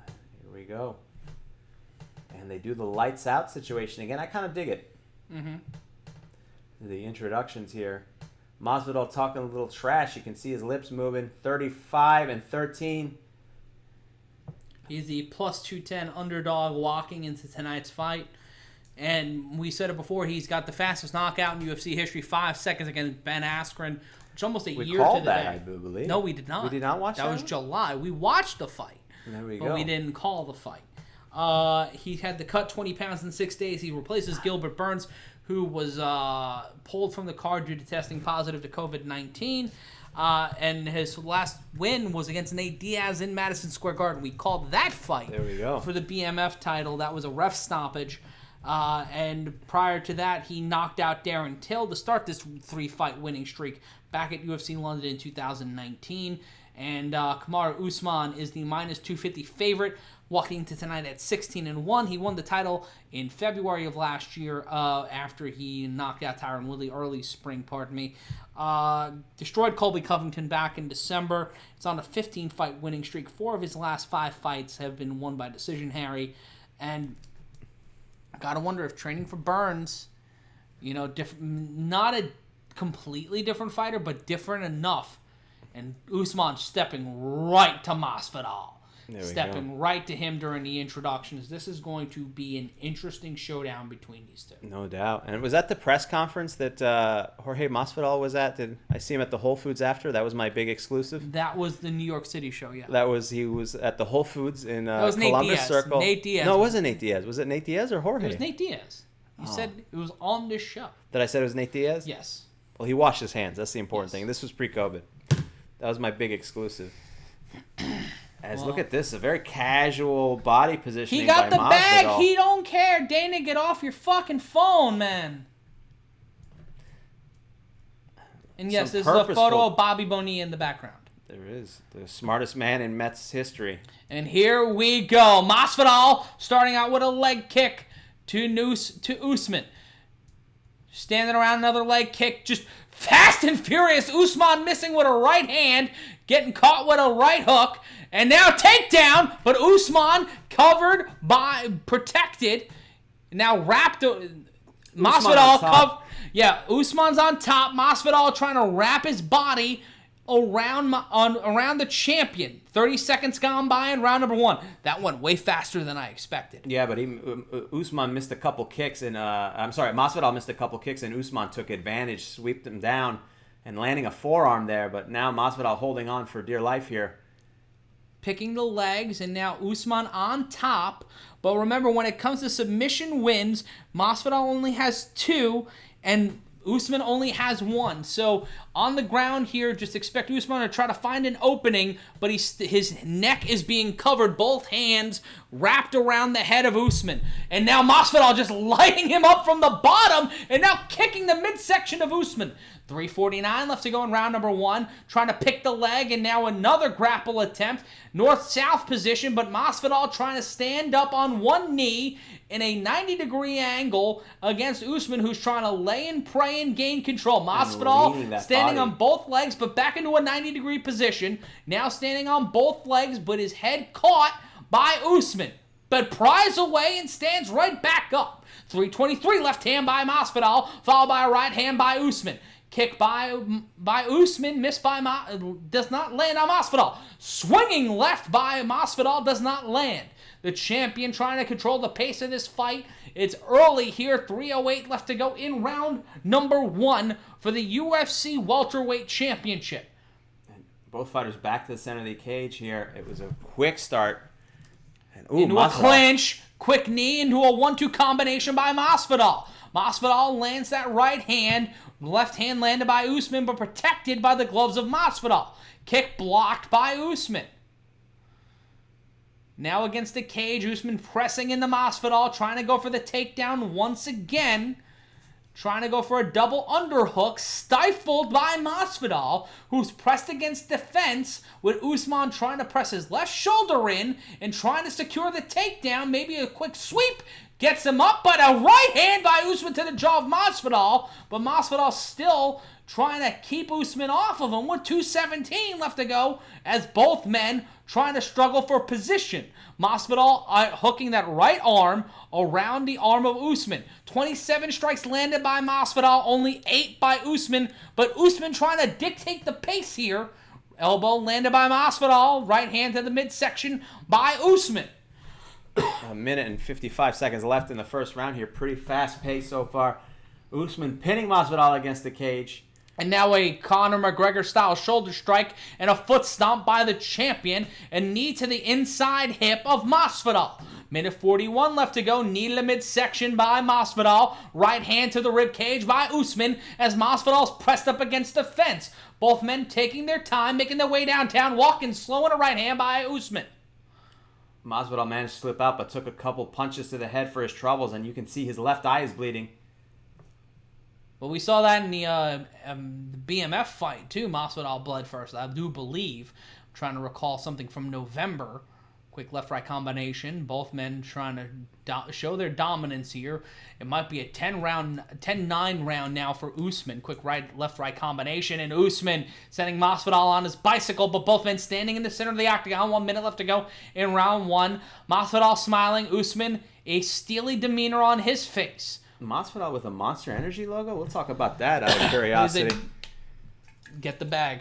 Here we go. And they do the lights out situation again. I kind of dig it. Mm-hmm. The introductions here. Masvidal talking a little trash. You can see his lips moving. 35-13. He's the plus 210 underdog walking into tonight's fight. And we said it before, he's got the fastest knockout in UFC history, 5 seconds against Ben Askren, which is almost a We year to called the that, day. I do believe. No, we did not. We did not watch that? That was July. We watched the fight, There we but go. we didn't call the fight. He had to cut 20 pounds in 6 days. He replaces Gilbert Burns, who was pulled from the card due to testing positive to COVID-19. And his last win was against Nate Diaz in Madison Square Garden. We called that fight There we go. for the BMF title. That was a ref stoppage. And prior to that, he knocked out Darren Till to start this 3-fight winning streak back at UFC London in 2019. And Kamaru Usman is the minus 250 favorite, walking into tonight at 16-1. He won the title in February of last year after he knocked out Tyron Woodley early spring, destroyed Colby Covington back in December. It's on a 15-fight winning streak. 4 of his last 5 fights have been won by decision, Harry. And gotta wonder if training for Burns, not a completely different fighter, but different enough. And Usman stepping right to Masvidal. Stepping right to him during the introductions. This is going to be an interesting showdown between these two. No doubt. And was that the press conference that Jorge Masvidal was at? Did I see him at the Whole Foods after? That was my big exclusive. That was the New York City show, yeah. He was at the Whole Foods in was Nate Columbus Diaz. Circle. Nate Diaz. No, it wasn't Nate Diaz. Was it Nate Diaz or Jorge? It was Nate Diaz. You said it was on this show. Did I say it was Nate Diaz? Yes. Well, he washed his hands. That's the important Yes. thing. This was pre-COVID. That was my big exclusive. Look at this, a very casual body positioning. He got by the bag. Masvidal. He don't care. Dana, get off your fucking phone, man. And yes, Some there's a purposeful- photo of Bobby Bonilla in the background. There is the smartest man in Mets history. And here we go. Masvidal starting out with a leg kick to Usman. Standing around, another leg kick, just fast and furious. Usman missing with a right hand, getting caught with a right hook, and now takedown, but Usman protected, now wrapped. Masvidal Usman's on top. Masvidal trying to wrap his body around the champion. 30 seconds gone by in round number 1. That went way faster than I expected. Yeah, but Usman missed a couple kicks, and Masvidal missed a couple kicks, and Usman took advantage, swept him down, and landing a forearm there. But now Masvidal holding on for dear life here. Picking the legs, and now Usman on top. But remember, when it comes to submission wins, Masvidal only has 2, and Usman only has 1. So on the ground here, just expect Usman to try to find an opening, but his neck is being covered, both hands wrapped around the head of Usman. And now Masvidal just lighting him up from the bottom and now kicking the midsection of Usman. 3:49 left to go in round number 1. Trying to pick the leg, and now another grapple attempt. North-south position, but Masvidal trying to stand up on one knee in a 90-degree angle against Usman, who's trying to lay and pray and gain control. Masvidal standing on both legs, but back into a 90-degree position. Now standing on both legs, but his head caught by Usman. But pries away and stands right back up. 3:23 left hand by Masvidal, followed by a right hand by Usman. Kick by Usman, missed by does not land on Masvidal. Swinging left by Masvidal does not land. The champion trying to control the pace of this fight. It's early here. 3:08 left to go in round number 1 for the UFC Welterweight Championship. And both fighters back to the center of the cage here. It was a quick start. And, Into a clinch. Quick knee into a 1-2 combination by Masvidal. Masvidal lands that right hand. Left hand landed by Usman, but protected by the gloves of Masvidal. Kick blocked by Usman. Now against the cage, Usman pressing into Masvidal, trying to go for the takedown once again. Trying to go for a double underhook, stifled by Masvidal, who's pressed against the fence, with Usman trying to press his left shoulder in and trying to secure the takedown. Maybe a quick sweep gets him up, but a right hand by Usman to the jaw of Masvidal. But Masvidal still trying to keep Usman off of him with 2:17 left to go, as both men trying to struggle for position. Masvidal hooking that right arm around the arm of Usman. 27 strikes landed by Masvidal, only 8 by Usman, but Usman trying to dictate the pace here. Elbow landed by Masvidal, right hand to the midsection by Usman. A minute and 55 seconds left in the first round here. Pretty fast pace so far. Usman pinning Masvidal against the cage. And now a Conor McGregor-style shoulder strike and a foot stomp by the champion. A knee to the inside hip of Masvidal. Minute 41 left to go. Knee to the midsection by Masvidal. Right hand to the rib cage by Usman as Masvidal's pressed up against the fence. Both men taking their time, making their way downtown, walking slow, and a right hand by Usman. Masvidal managed to slip out, but took a couple punches to the head for his troubles, and you can see his left eye is bleeding. Well, we saw that in the BMF fight, too. Masvidal bled first, I do believe. I'm trying to recall something from November. Quick left-right combination. Both men trying to show their dominance here. It might be a 10-9 round now for Usman. Quick left-right combination. And Usman sending Masvidal on his bicycle, but both men standing in the center of the octagon. 1 minute left to go in round 1. Masvidal smiling. Usman, a steely demeanor on his face. Masvidal with a Monster Energy logo? We'll talk about that out of curiosity. Get the bag.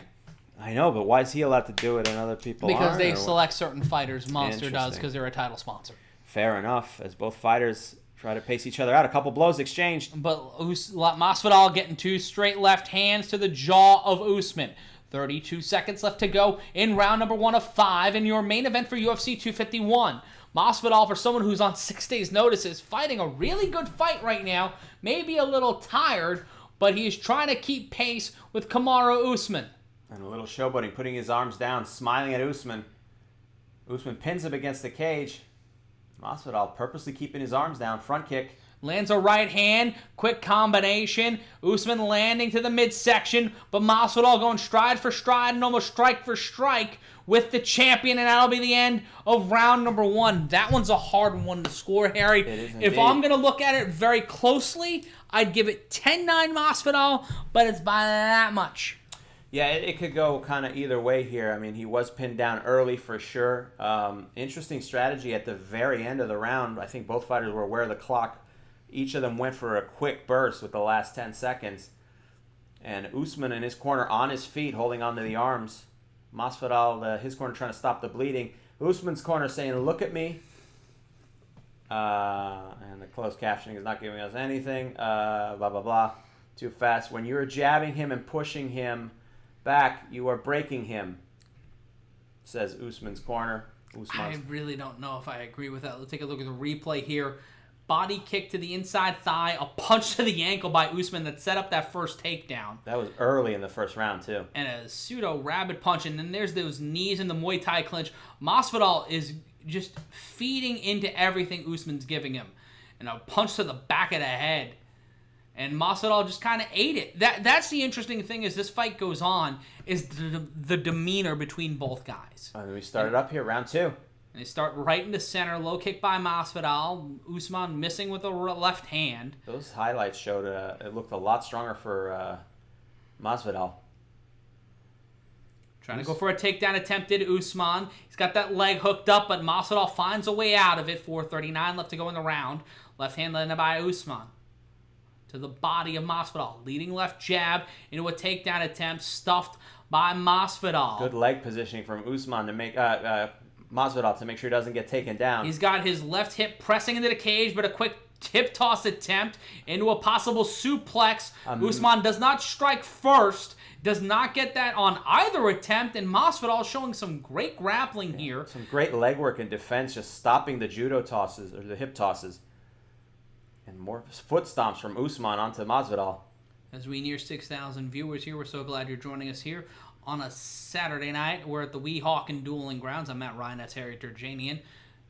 I know, but why is he allowed to do it and other people aren't? Because they select certain fighters. Monster does because they're a title sponsor. Fair enough, as both fighters try to pace each other out. A couple blows exchanged. But Masvidal getting 2 straight left hands to the jaw of Usman. 32 seconds left to go in round number 1 of 5 in your main event for UFC 251. Masvidal, for someone who's on 6 days' notice, is fighting a really good fight right now. Maybe a little tired, but he's trying to keep pace with Kamaru Usman. And a little showboating, putting his arms down, smiling at Usman. Usman pins him against the cage. Masvidal purposely keeping his arms down. Front kick. Lands a right hand. Quick combination. Usman landing to the midsection, but Masvidal going stride for stride and almost strike for strike with the champion, and that'll be the end of round number 1. That one's a hard one to score, Harry. It is if I'm going to look at it very closely, I'd give it 10-9 Masvidal, but it's by that much. Yeah, it could go kind of either way here. I mean, he was pinned down early for sure. Interesting strategy at the very end of the round. I think both fighters were aware of the clock. Each of them went for a quick burst with the last 10 seconds. And Usman in his corner on his feet, holding onto the arms. Masvidal, his corner, trying to stop the bleeding. Usman's corner saying, "Look at me." And the closed captioning is not giving us anything. Blah, blah, blah. Too fast. When you're jabbing him and pushing him back, you are breaking him, says Usman's corner. I really don't know if I agree with that. Let's take a look at the replay here. Body kick to the inside thigh, a punch to the ankle by Usman that set up that first takedown. That was early in the first round, too. And a pseudo-rabbit punch, and then there's those knees in the Muay Thai clinch. Masvidal is just feeding into everything Usman's giving him. And a punch to the back of the head. And Masvidal just kind of ate it. That's the interesting thing as this fight goes on, is the demeanor between both guys. And we started up here, round 2. And they start right in the center. Low kick by Masvidal. Usman missing with a left hand. Those highlights showed it looked a lot stronger for Masvidal. Trying to go for a takedown attempted. Usman. He's got that leg hooked up, but Masvidal finds a way out of it. 4:39 left to go in the round. Left hand landed by Usman. To the body of Masvidal. Leading left jab into a takedown attempt stuffed by Masvidal. Good leg positioning from Usman to make Masvidal to make sure he doesn't get taken down. He's got his left hip pressing into the cage, but a quick hip toss attempt into a possible suplex. Usman does not strike first, does not get that on either attempt, and Masvidal showing some great grappling here. Some great leg work and defense, just stopping the judo tosses, or the hip tosses. And more foot stomps from Usman onto Masvidal. As we near 6,000 viewers here, we're so glad you're joining us here on a Saturday night. We're at the Weehawken Dueling Grounds. I'm Matt Ryan, that's Harry Terjanian.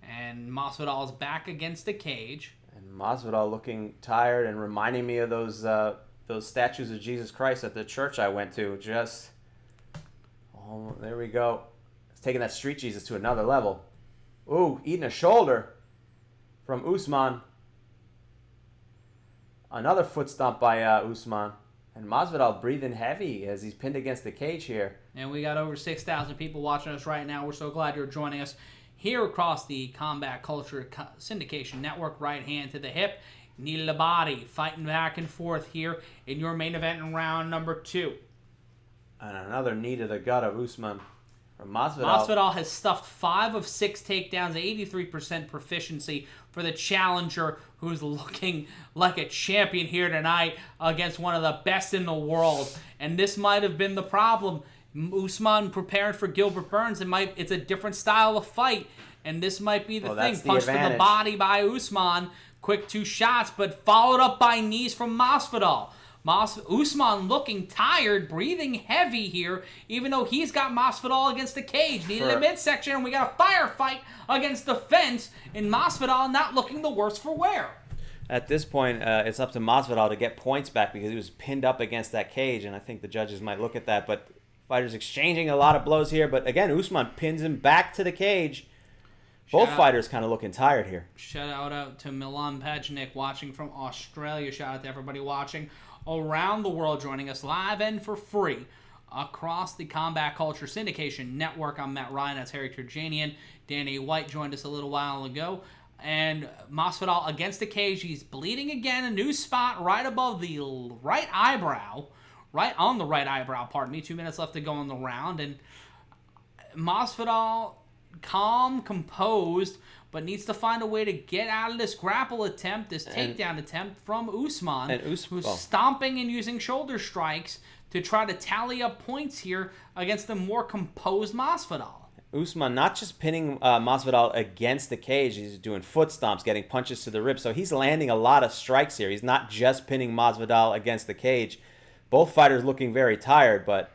And Masvidal is back against the cage. And Masvidal looking tired and reminding me of those statues of Jesus Christ at the church I went to. Just, oh, there we go. It's taking that street Jesus to another level. Ooh, eating a shoulder from Usman. Another foot stomp by Usman. And Masvidal breathing heavy as he's pinned against the cage here. And we got over 6,000 people watching us right now. We're so glad you're joining us here across the Combat Culture Syndication Network. Right hand to the hip, knee to the body. Fighting back and forth here in your main event in round number 2. And another knee to the gut of Usman. Masvidal. Masvidal has stuffed 5 of 6 takedowns, 83% proficiency for the challenger, who's looking like a champion here tonight against one of the best in the world. And this might have been the problem. Usman preparing for Gilbert Burns. It's a different style of fight, and this might be the thing. Punched to the body by Usman, quick 2 shots, but followed up by knees from Masvidal. Usman looking tired, breathing heavy here, even though he's got Masvidal against the cage. Knee to the midsection, and we got a firefight against the fence, and Masvidal not looking the worse for wear. At this point, it's up to Masvidal to get points back because he was pinned up against that cage, and I think the judges might look at that. But fighters exchanging a lot of blows here, but again, Usman pins him back to the cage. Both fighters kind of looking tired here. Shout out to Milan Teaneck watching from Australia. Shout out to everybody watching around the world, joining us live and for free across the Combat Culture Syndication Network. I'm Matt Ryan, that's Harry Terjanian. Danny White joined us a little while ago. And Masvidal against the cage. He's bleeding again. A new spot right above the right eyebrow. Right on the right eyebrow, pardon me. 2 minutes left to go in the round. And Masvidal, calm, composed, but needs to find a way to get out of this grapple attempt, this takedown attempt from Usman, who's stomping and using shoulder strikes to try to tally up points here against the more composed Masvidal. Usman not just pinning Masvidal against the cage, he's doing foot stomps, getting punches to the ribs, so he's landing a lot of strikes here. He's not just pinning Masvidal against the cage. Both fighters looking very tired, but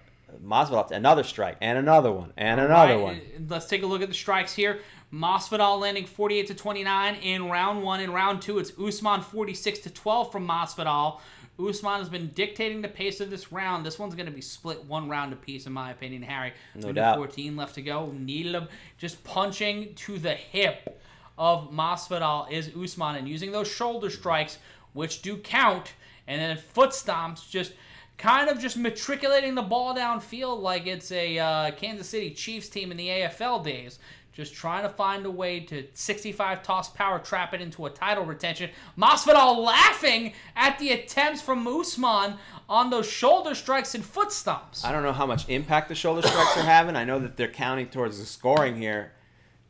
Masvidal, another strike, and another one, and another one. Let's take a look at the strikes here. Masvidal landing 48-29 in round 1. In round 2, it's Usman 46-12 from Masvidal. Usman has been dictating the pace of this round. This one's going to be split 1 round apiece, in my opinion, Harry. No doubt. 14 left to go. Needed him just punching to the hip of Masvidal is Usman, and using those shoulder strikes, which do count, and then foot stomps, just kind of just matriculating the ball downfield like it's a Kansas City Chiefs team in the AFL days. Just trying to find a way to 65 toss power trap it into a title retention. Masvidal laughing at the attempts from Usman on those shoulder strikes and foot stomps. I don't know how much impact the shoulder strikes are having. I know that they're counting towards the scoring here,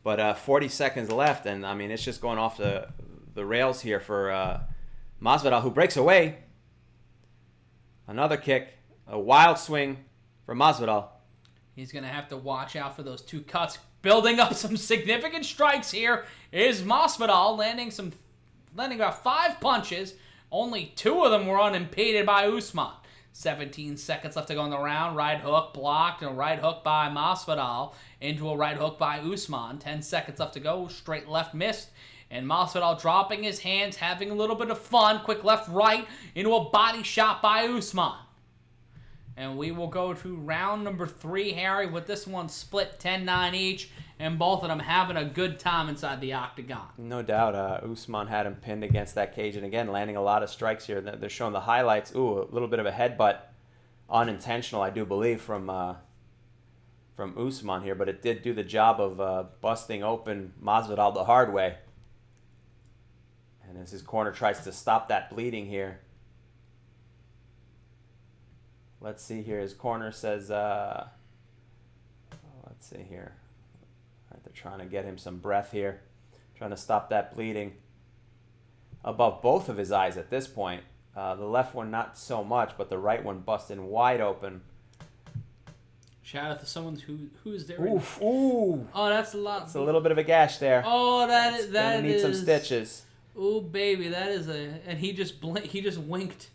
but 40 seconds left, and I mean it's just going off the rails here for Masvidal, who breaks away. Another kick, a wild swing for Masvidal. He's going to have to watch out for those 2 cuts. Building up some significant strikes here is Masvidal, landing about 5 punches. Only 2 of them were unimpeded by Usman. 17 seconds left to go in the round. Right hook blocked, and a right hook by Masvidal into a right hook by Usman. 10 seconds left to go. Straight left missed. And Masvidal dropping his hands, having a little bit of fun. Quick left right into a body shot by Usman. And we will go to round number 3, Harry, with this one split 10-9 each, and both of them having a good time inside the Octagon. No doubt. Usman had him pinned against that cage, and again, landing a lot of strikes here. They're showing the highlights. Ooh, a little bit of a headbutt. Unintentional, I do believe, from Usman here, but it did do the job of busting open Masvidal the hard way. And as his corner tries to stop that bleeding here. Let's see here. His corner says, let's see here. Right, they're trying to get him some breath here. Trying to stop that bleeding. Above both of his eyes at this point. The left one not so much, but the right one busting wide open. Shout out to someone who is there. Oof, ooh. Oh, that's a lot. It's a little bit of a gash there. Oh, that Gonna need some stitches. Oh, baby, that is and he just winked.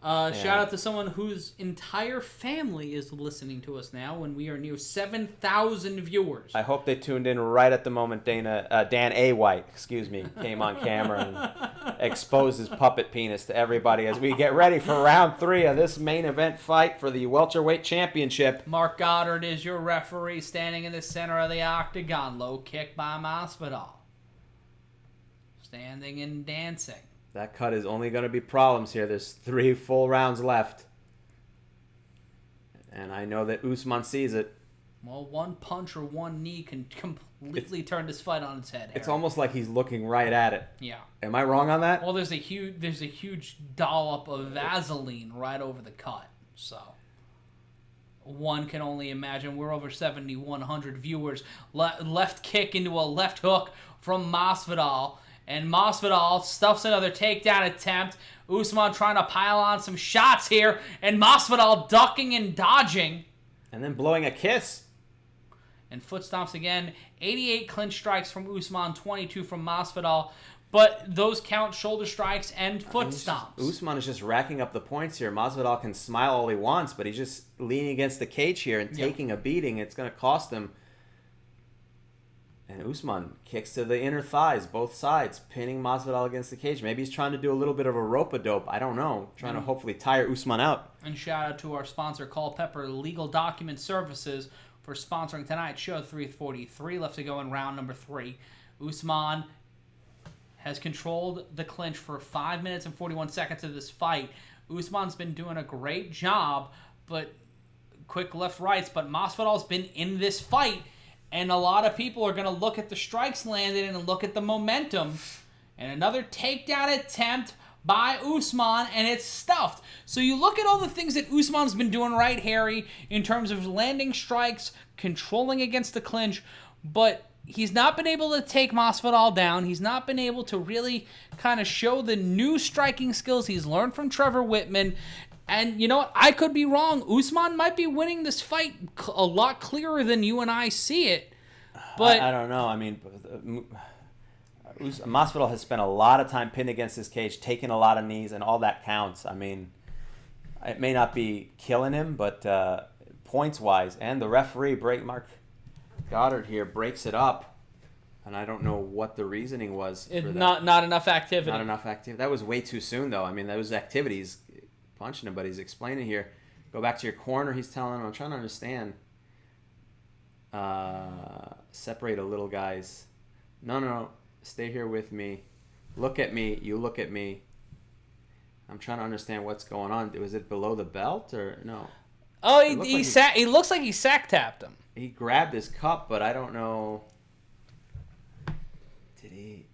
Shout out to someone whose entire family is listening to us now when we are near 7,000 viewers. I hope they tuned in right at the moment Dan A. White, came on camera and exposed his puppet penis to everybody as we get ready for round 3 of this main event fight for the welterweight championship. Mark Goddard is your referee, standing in the center of the octagon. Low kick by Masvidal. Standing and dancing. That cut is only going to be problems here. There's 3 full rounds left. And I know that Usman sees it. Well, one punch or one knee can completely turn this fight on its head. It's Harry. almost like he's looking right at it. Yeah. Am I wrong on that? Well, there's a huge dollop of Vaseline right over the cut. So one can only imagine. We're over 7,100 viewers. Left kick into a left hook from Masvidal. And Masvidal stuffs another takedown attempt. Usman trying to pile on some shots here. And Masvidal ducking and dodging. And then blowing a kiss. And foot stomps again. 88 clinch strikes from Usman, 22 from Masvidal. But those count shoulder strikes and foot stomps. Usman is just racking up the points here. Masvidal can smile all he wants, but he's just leaning against the cage here and taking a beating. It's going to cost him. And Usman kicks to the inner thighs, both sides, pinning Masvidal against the cage. Maybe he's trying to do a little bit of a rope-a-dope. I don't know. Trying to hopefully tire Usman out. And shout out to our sponsor, Culpepper Legal Document Services, for sponsoring tonight's show. 3:43 left to go in round number 3. Usman has controlled the clinch for 5 minutes and 41 seconds of this fight. Usman's been doing a great job, but quick left rights. But Masvidal's been in this fight. And a lot of people are going to look at the strikes landed and look at the momentum. And another takedown attempt by Usman, and it's stuffed. So you look at all the things that Usman's been doing right, Harry, in terms of landing strikes, controlling against the clinch, but he's not been able to take Masvidal down. He's not been able to really kind of show the new striking skills he's learned from Trevor Whitman. And you know what? I could be wrong. Usman might be winning this fight a lot clearer than you and I see it. But I don't know. I mean, Masvidal has spent a lot of time pinned against his cage, taking a lot of knees, and all that counts. I mean, it may not be killing him, but points-wise, and the referee, Mark Goddard here, breaks it up. And I don't know what the reasoning was for that. Not enough activity. Not enough activity. That was way too soon, though. I mean, those activities, punching him, but he's explaining here. Go back to your corner. He's telling him, I'm trying to understand. Separate a little, guys. No. Stay here with me. Look at me. You look at me. I'm trying to understand what's going on. Was it below the belt or no? Oh, he looks like he sack tapped him. He grabbed his cup, but I don't know. Did he?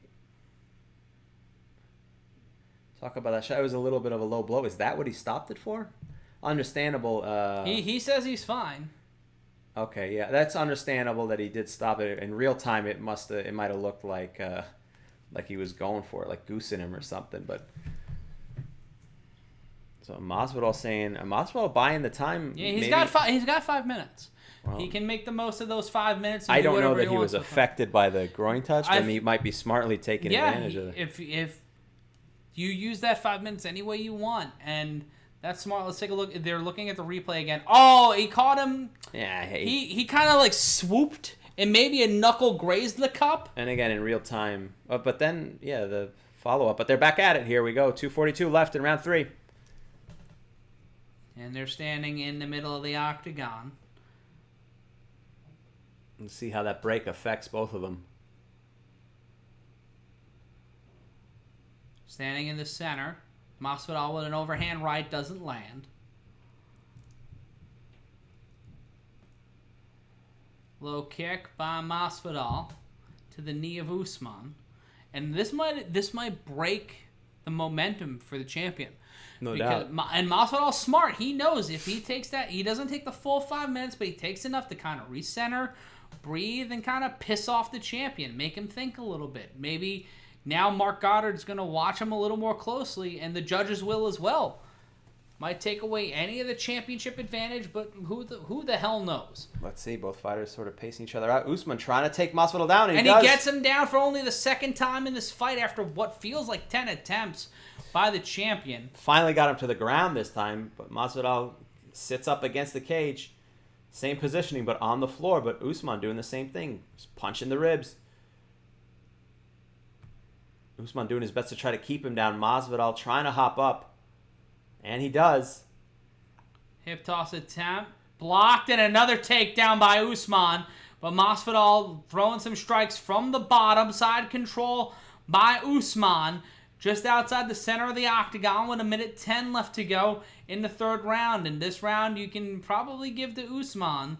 Talk about that shot. It was a little bit of a low blow. Is that what he stopped it for? Understandable. He says he's fine. Okay, yeah, that's understandable that he did stop it. In real time, it might have looked like he was going for it, like goosing him or something. But so Masvidal buying the time. Yeah, he's got 5 minutes. Well, he can make the most of those 5 minutes. And I don't know that he was affected by the groin touch. I mean, he might be smartly taking advantage of it. If you use that 5 minutes any way you want, and that's smart. Let's take a look. They're looking at the replay again. Oh, he caught him. Yeah, he kind of like swooped and maybe a knuckle grazed the cup. And again, in real time. But then, the follow-up. But they're back at it. Here we go. 2:42 left in round 3. And they're standing in the middle of the octagon. Let's see how that break affects both of them. Standing in the center. Masvidal with an overhand right doesn't land. Low kick by Masvidal to the knee of Usman. And this might break the momentum for the champion. No doubt. And Masvidal's smart. He knows if he takes that, he doesn't take the full 5 minutes, but he takes enough to kind of recenter breathe and kind of piss off the champion, make him think a little bit. Maybe now Mark Goddard's going to watch him a little more closely, and the judges will as well. Might take away any of the championship advantage, but who the hell knows? Let's see. Both fighters sort of pacing each other out. Usman trying to take Masvidal down, and he gets him down for only the second time in this fight after what feels like 10 attempts by the champion. Finally got him to the ground this time, but Masvidal sits up against the cage. Same positioning, but on the floor. But Usman doing the same thing. Just punching the ribs. Usman doing his best to try to keep him down. Masvidal trying to hop up. And he does. Hip toss attempt. Blocked, and another takedown by Usman. But Masvidal throwing some strikes from the bottom. Side control by Usman. Just outside the center of the octagon with 1:10 left to go in the third round. And this round you can probably give to Usman.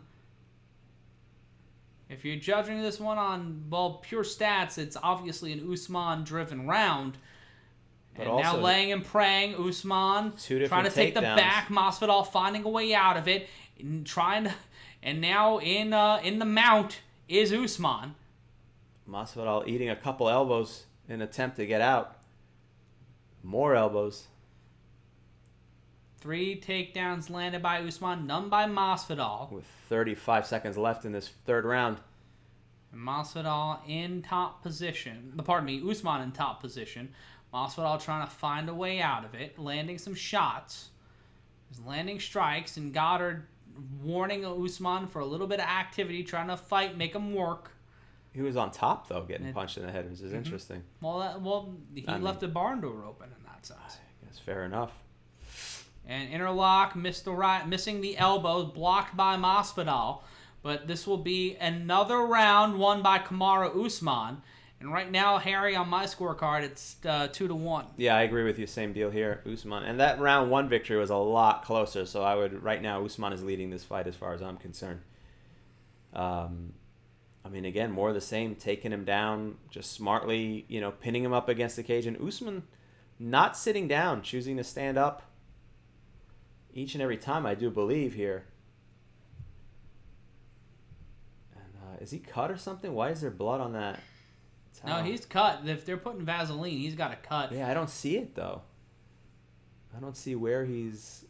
If you're judging this one on, well, pure stats, it's obviously an Usman-driven round. But and now laying and praying, Usman trying to take the back, Masvidal finding a way out of it, and now in the mount is Usman. Masvidal eating a couple elbows in an attempt to get out. More elbows. 3 takedowns landed by Usman, none by Masvidal. With 35 seconds left in this third round. And Masvidal in top position. Pardon me, Usman in top position. Masvidal trying to find a way out of it, landing some shots. He's landing strikes, and Goddard warning Usman for a little bit of activity, trying to fight, make him work. He was on top, though, getting punched in the head, which is interesting. Well, he left the barn door open in that sense. I guess fair enough. And interlock, missing the elbows, blocked by Masvidal. But this will be another round won by Kamaru Usman. And right now, Harry, on my scorecard, it's 2-1. Yeah, I agree with you. Same deal here, Usman. And that round 1 victory was a lot closer. So I would, right now, Usman is leading this fight as far as I'm concerned. I mean, again, more of the same, taking him down, just smartly, pinning him up against the cage. And Usman not sitting down, choosing to stand up each and every time, I do believe here. And is he cut or something? Why is there blood on that towel? No, he's cut. If they're putting Vaseline, he's got a cut. Yeah, I don't see it, though. I don't see where he's...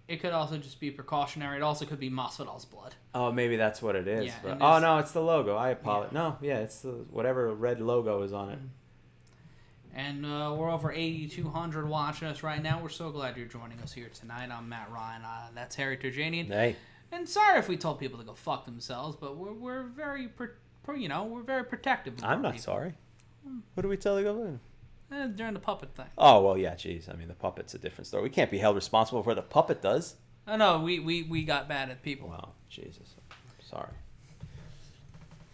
It could also just be precautionary. It also could be Masvidal's blood. Oh, maybe that's what it is. Yeah, but, oh, no, it's the logo. I apologize. Yeah. No, yeah, it's the whatever red logo is on it. And we're over 8,200 watching us right now. We're so glad you're joining us here tonight. I'm Matt Ryan. That's Harry Terjanian. Hey. And sorry if we told people to go fuck themselves, but we're very, we're very protective. I'm not sorry. What do we tell you to go in? During the puppet thing. Oh, well, yeah, geez. I mean, the puppet's a different story. We can't be held responsible for what the puppet does. Oh, no, we got bad at people. Well, Jesus.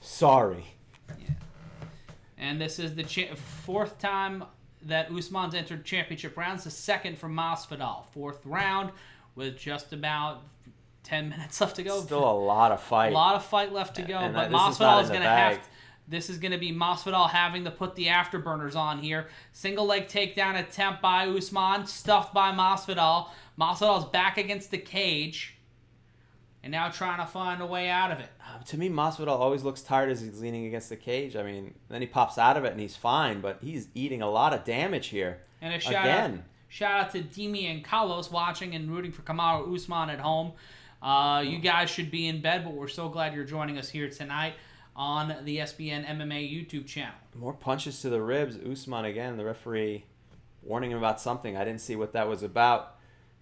Sorry. Yeah. And this is the 4th time that Usman's entered championship rounds, the 2nd from Masvidal. 4th round with just about 10 minutes left to go. Still a lot of fight. A lot of fight left to go, but Masvidal is going to have... This is going to be Masvidal having to put the afterburners on here. Single leg takedown attempt by Usman, stuffed by Masvidal. Masvidal's back against the cage, and now trying to find a way out of it. To me, Masvidal always looks tired as he's leaning against the cage. I mean, then he pops out of it and he's fine, but he's eating a lot of damage here. And a shout out to Demi and Carlos watching and rooting for Kamaru Usman at home. You guys should be in bed, but we're so glad you're joining us here tonight on the ESPN MMA YouTube channel. More punches to the ribs. Usman again, the referee warning him about something. I didn't see what that was about.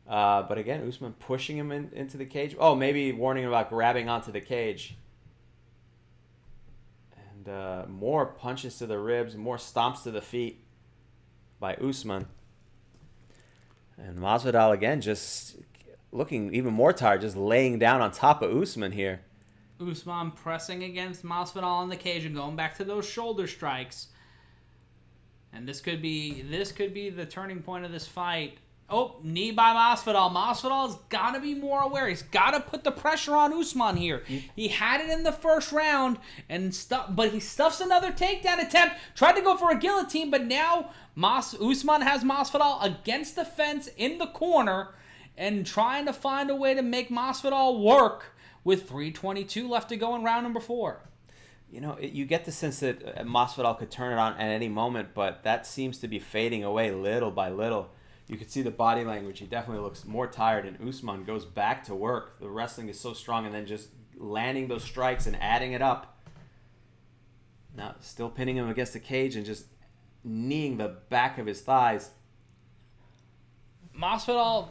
But again, Usman pushing him into the cage. Oh, maybe warning him about grabbing onto the cage. And more punches to the ribs, more stomps to the feet by Usman. And Masvidal again just looking even more tired, just laying down on top of Usman here. Usman pressing against Masvidal in the cage and going back to those shoulder strikes. And this could be the turning point of this fight. Oh, knee by Masvidal. Masvidal's got to be more aware. He's got to put the pressure on Usman here. He had it in the first round, but he stuffs another takedown attempt. Tried to go for a guillotine, but now Usman has Masvidal against the fence in the corner and trying to find a way to make Masvidal work with 3:22 left to go in round number 4. You know, you get the sense that Masvidal could turn it on at any moment, but that seems to be fading away little by little. You can see the body language. He definitely looks more tired, and Usman goes back to work. The wrestling is so strong, and then just landing those strikes and adding it up. Now, still pinning him against the cage and just kneeing the back of his thighs. Masvidal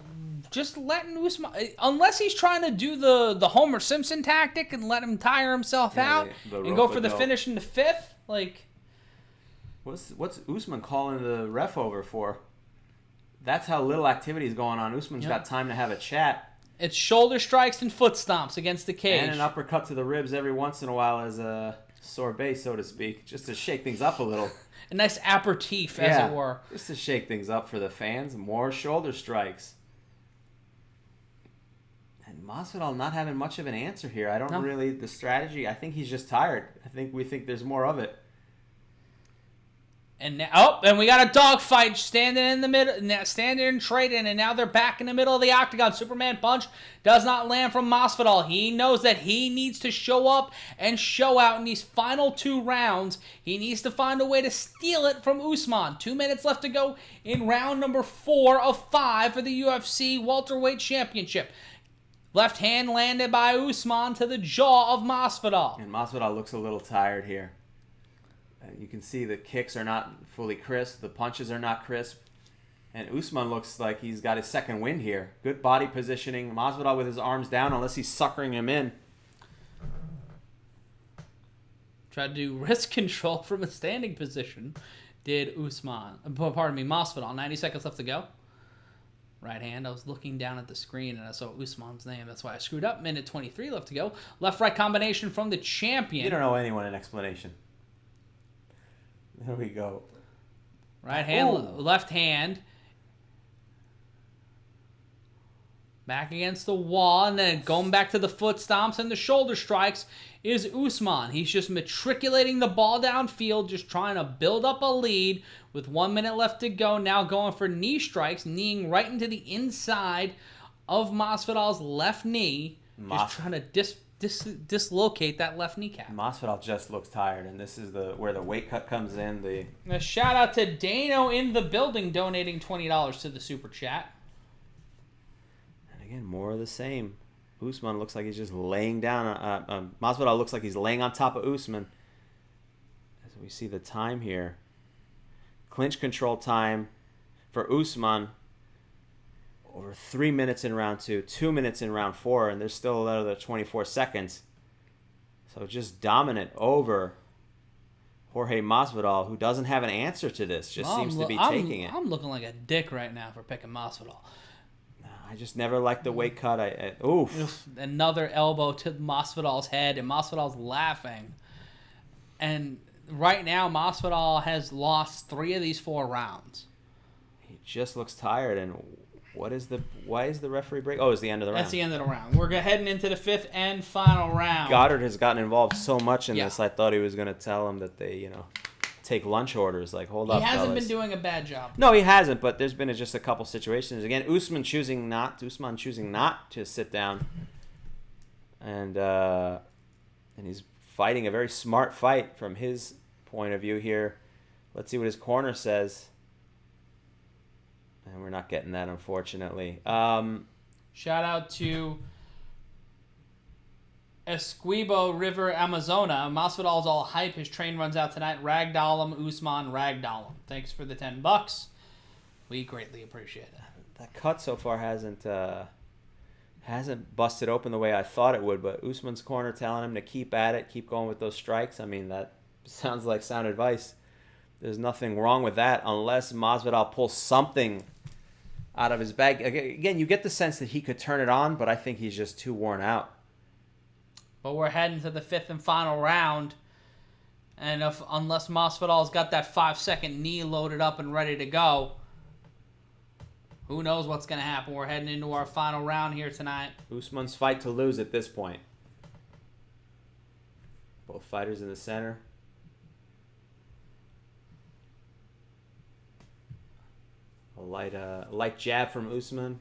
just letting Usman, unless he's trying to do the Homer Simpson tactic and let him tire himself out and go for the finish in the 5th. Like, what's Usman calling the ref over for? That's how little activity is going on. Usman's got time to have a chat. It's shoulder strikes and foot stomps against the cage. And an uppercut to the ribs every once in a while as a sorbet, so to speak, just to shake things up a little. A nice aperitif, as it were. Just to shake things up for the fans. More shoulder strikes. And Masvidal not having much of an answer here. I don't really, the strategy, I think he's just tired. We think there's more of it. And now, and we got a dogfight standing in the middle, standing and trading, and now they're back in the middle of the octagon. Superman punch does not land from Masvidal. He knows that he needs to show up and show out in these final 2 rounds. He needs to find a way to steal it from Usman. 2 minutes left to go in round number 4 of 5 for the UFC Welterweight Championship. Left hand landed by Usman to the jaw of Masvidal. And Masvidal looks a little tired here. You can see the kicks are not fully crisp. The punches are not crisp. And Usman looks like he's got his second wind here. Good body positioning. Masvidal with his arms down unless he's suckering him in. Tried to do wrist control from a standing position. Did Masvidal. 90 seconds left to go. Right hand. I was looking down at the screen and I saw Usman's name. That's why I screwed up. Minute 23 left to go. Left-right combination from the champion. You don't owe anyone an explanation. There we go. Right hand, left hand. Back against the wall, and then going back to the foot stomps and the shoulder strikes is Usman. He's just matriculating the ball downfield, just trying to build up a lead with 1 minute left to go. Now going for knee strikes, kneeing right into the inside of Masvidal's left knee. Just trying to dislocate that left kneecap. Masvidal just looks tired, and this is where the weight cut comes in. A shout out to Dano in the building donating $20 to the super chat. And again, more of the same. Usman looks like he's just laying down. Masvidal looks like he's laying on top of Usman. As we see the time here, clinch control time for Usman. Over 3 minutes in round 2, 2 minutes in round 4, and there's still another 24 seconds. So just dominant over Jorge Masvidal, who doesn't have an answer to this, just seems to be taking it. I'm looking like a dick right now for picking Masvidal. I just never liked the weight cut. Another elbow to Masvidal's head, and Masvidal's laughing. And right now, Masvidal has lost 3 of these 4 rounds. He just looks tired, and why is the referee break? Oh, it's the end of the round. That's the end of the round. We're heading into the 5th and final round. Goddard has gotten involved so much in this. I thought he was going to tell him that they, take lunch orders. Like, hold up, He hasn't fellas. been doing a bad job. No, he hasn't, but there's been just a couple situations. Again, Usman choosing not to sit down. And he's fighting a very smart fight from his point of view here. Let's see what his corner says. And we're not getting that, unfortunately. Shout out to Esquibo River, Amazona. Masvidal's all hype. His train runs out tonight. Ragdoll him, Usman, ragdoll him. Thanks for the $10. We greatly appreciate it. That cut so far hasn't busted open the way I thought it would, but Usman's corner telling him to keep at it, keep going with those strikes. I mean, that sounds like sound advice. There's nothing wrong with that unless Masvidal pulls something out of his bag. Again, you get the sense that he could turn it on, but I think he's just too worn out. But we're heading to the 5th and final round. And unless Masvidal's got that 5-second knee loaded up and ready to go, who knows what's going to happen. We're heading into our final round here tonight. Usman's fight to lose at this point. Both fighters in the center. A light jab from Usman.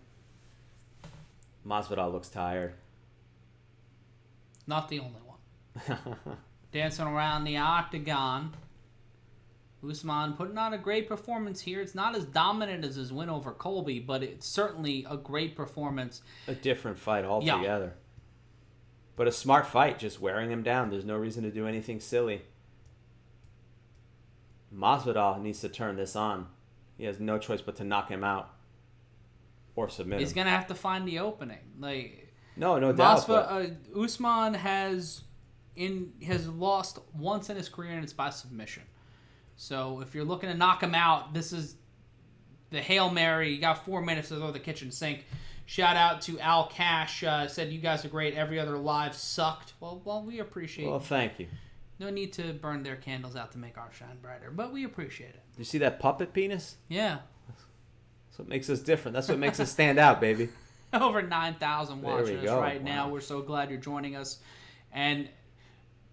Masvidal looks tired. Not the only one. Dancing around the octagon. Usman putting on a great performance here. It's not as dominant as his win over Colby, but it's certainly a great performance. A different fight altogether. But a smart fight, just wearing him down. There's no reason to do anything silly. Masvidal needs to turn this on. He has no choice but to knock him out or submit He's him. going to have to find the opening. No doubt. Usman has lost once in his career, and it's by submission. So if you're looking to knock him out, this is the Hail Mary. You got 4 minutes to throw the kitchen sink. Shout out to Al Cash. Said, you guys are great. Every other live sucked. Well, we appreciate it. Well, thank you. No need to burn their candles out to make ours shine brighter, but we appreciate it. You see that puppet penis? Yeah. That's what makes us different. That's what makes us stand out, baby. Over 9,000 watching us right now. We're so glad you're joining us. And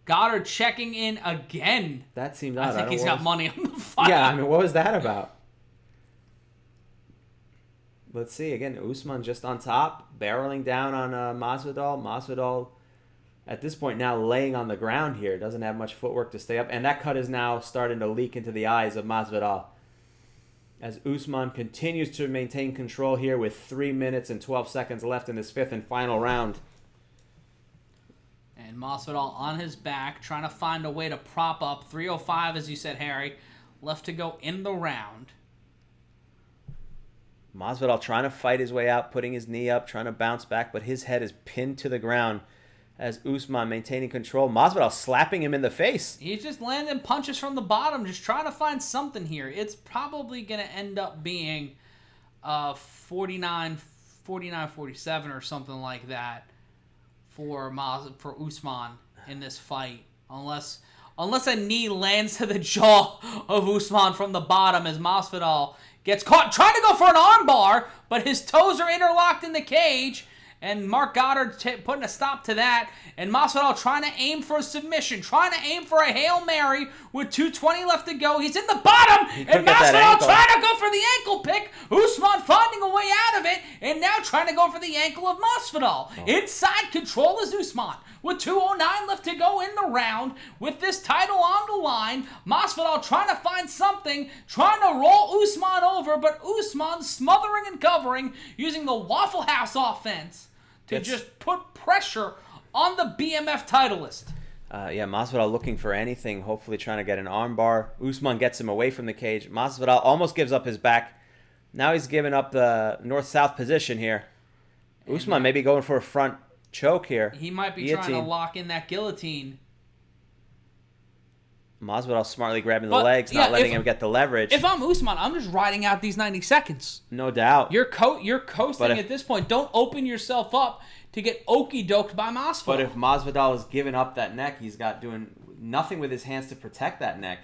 Goddard checking in again. That seemed odd. I think he's got money on the fight. Yeah, I mean, what was that about? Let's see. Again, Usman just on top, barreling down on Masvidal. Masvidal, at this point now, laying on the ground here. Doesn't have much footwork to stay up. And that cut is now starting to leak into the eyes of Masvidal. As Usman continues to maintain control here with 3 minutes and 12 seconds left in this fifth and final round. And Masvidal on his back, trying to find a way to prop up. 3:05, as you said, Harry. Left to go in the round. Masvidal trying to fight his way out, putting his knee up, trying to bounce back, but his head is pinned to the ground as Usman maintaining control. Masvidal slapping him in the face. He's just landing punches from the bottom, just trying to find something here. It's probably going to end up being 49-47 or something like that for Usman in this fight, unless a knee lands to the jaw of Usman from the bottom as Masvidal gets caught trying to go for an armbar, but his toes are interlocked in the cage, and Mark Goddard putting a stop to that, and Masvidal trying to aim for a submission, trying to aim for a Hail Mary with 2:20 left to go. He's in the bottom, and Masvidal trying to go for the ankle pick. Usman finding a way out of it, and now trying to go for the ankle of Masvidal. Inside control is Usman. With 2:09 left to go in the round, with this title on the line, Masvidal trying to find something, trying to roll Usman over, but Usman smothering and covering, using the Waffle House offense to just put pressure on the BMF titleist. Masvidal looking for anything, hopefully trying to get an armbar. Usman gets him away from the cage. Masvidal almost gives up his back. Now he's giving up the north-south position here. Usman maybe going for a front choke here. He might be trying to lock in that guillotine. Masvidal smartly grabbing the legs, not letting him get the leverage. If I'm Usman, I'm just riding out these 90 seconds. No doubt. You're coasting at this point. Don't open yourself up to get okey-doked by Masvidal. But if Masvidal is giving up that neck, he's got doing nothing with his hands to protect that neck.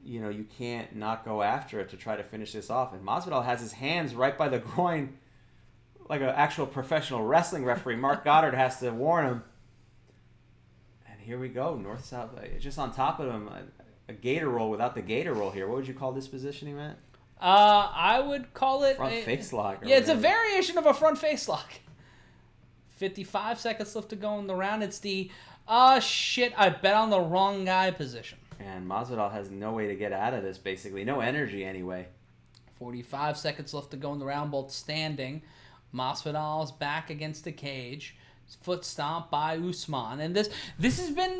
You know, you can't not go after it to try to finish this off. And Masvidal has his hands right by the groin like an actual professional wrestling referee. Mark Goddard has to warn him. And here we go, north-south, just on top of him. A gator roll without the gator roll here. What would you call this positioning, Matt? I would call it front face lock. Yeah, it's a variation of a front face lock. 55 seconds left to go in the round. It's the shit, I bet on the wrong guy position. And Masvidal has no way to get out of this, basically. No energy, anyway. 45 seconds left to go in the round, both standing. Masvidal's back against the cage. Foot stomp by Usman, and this has been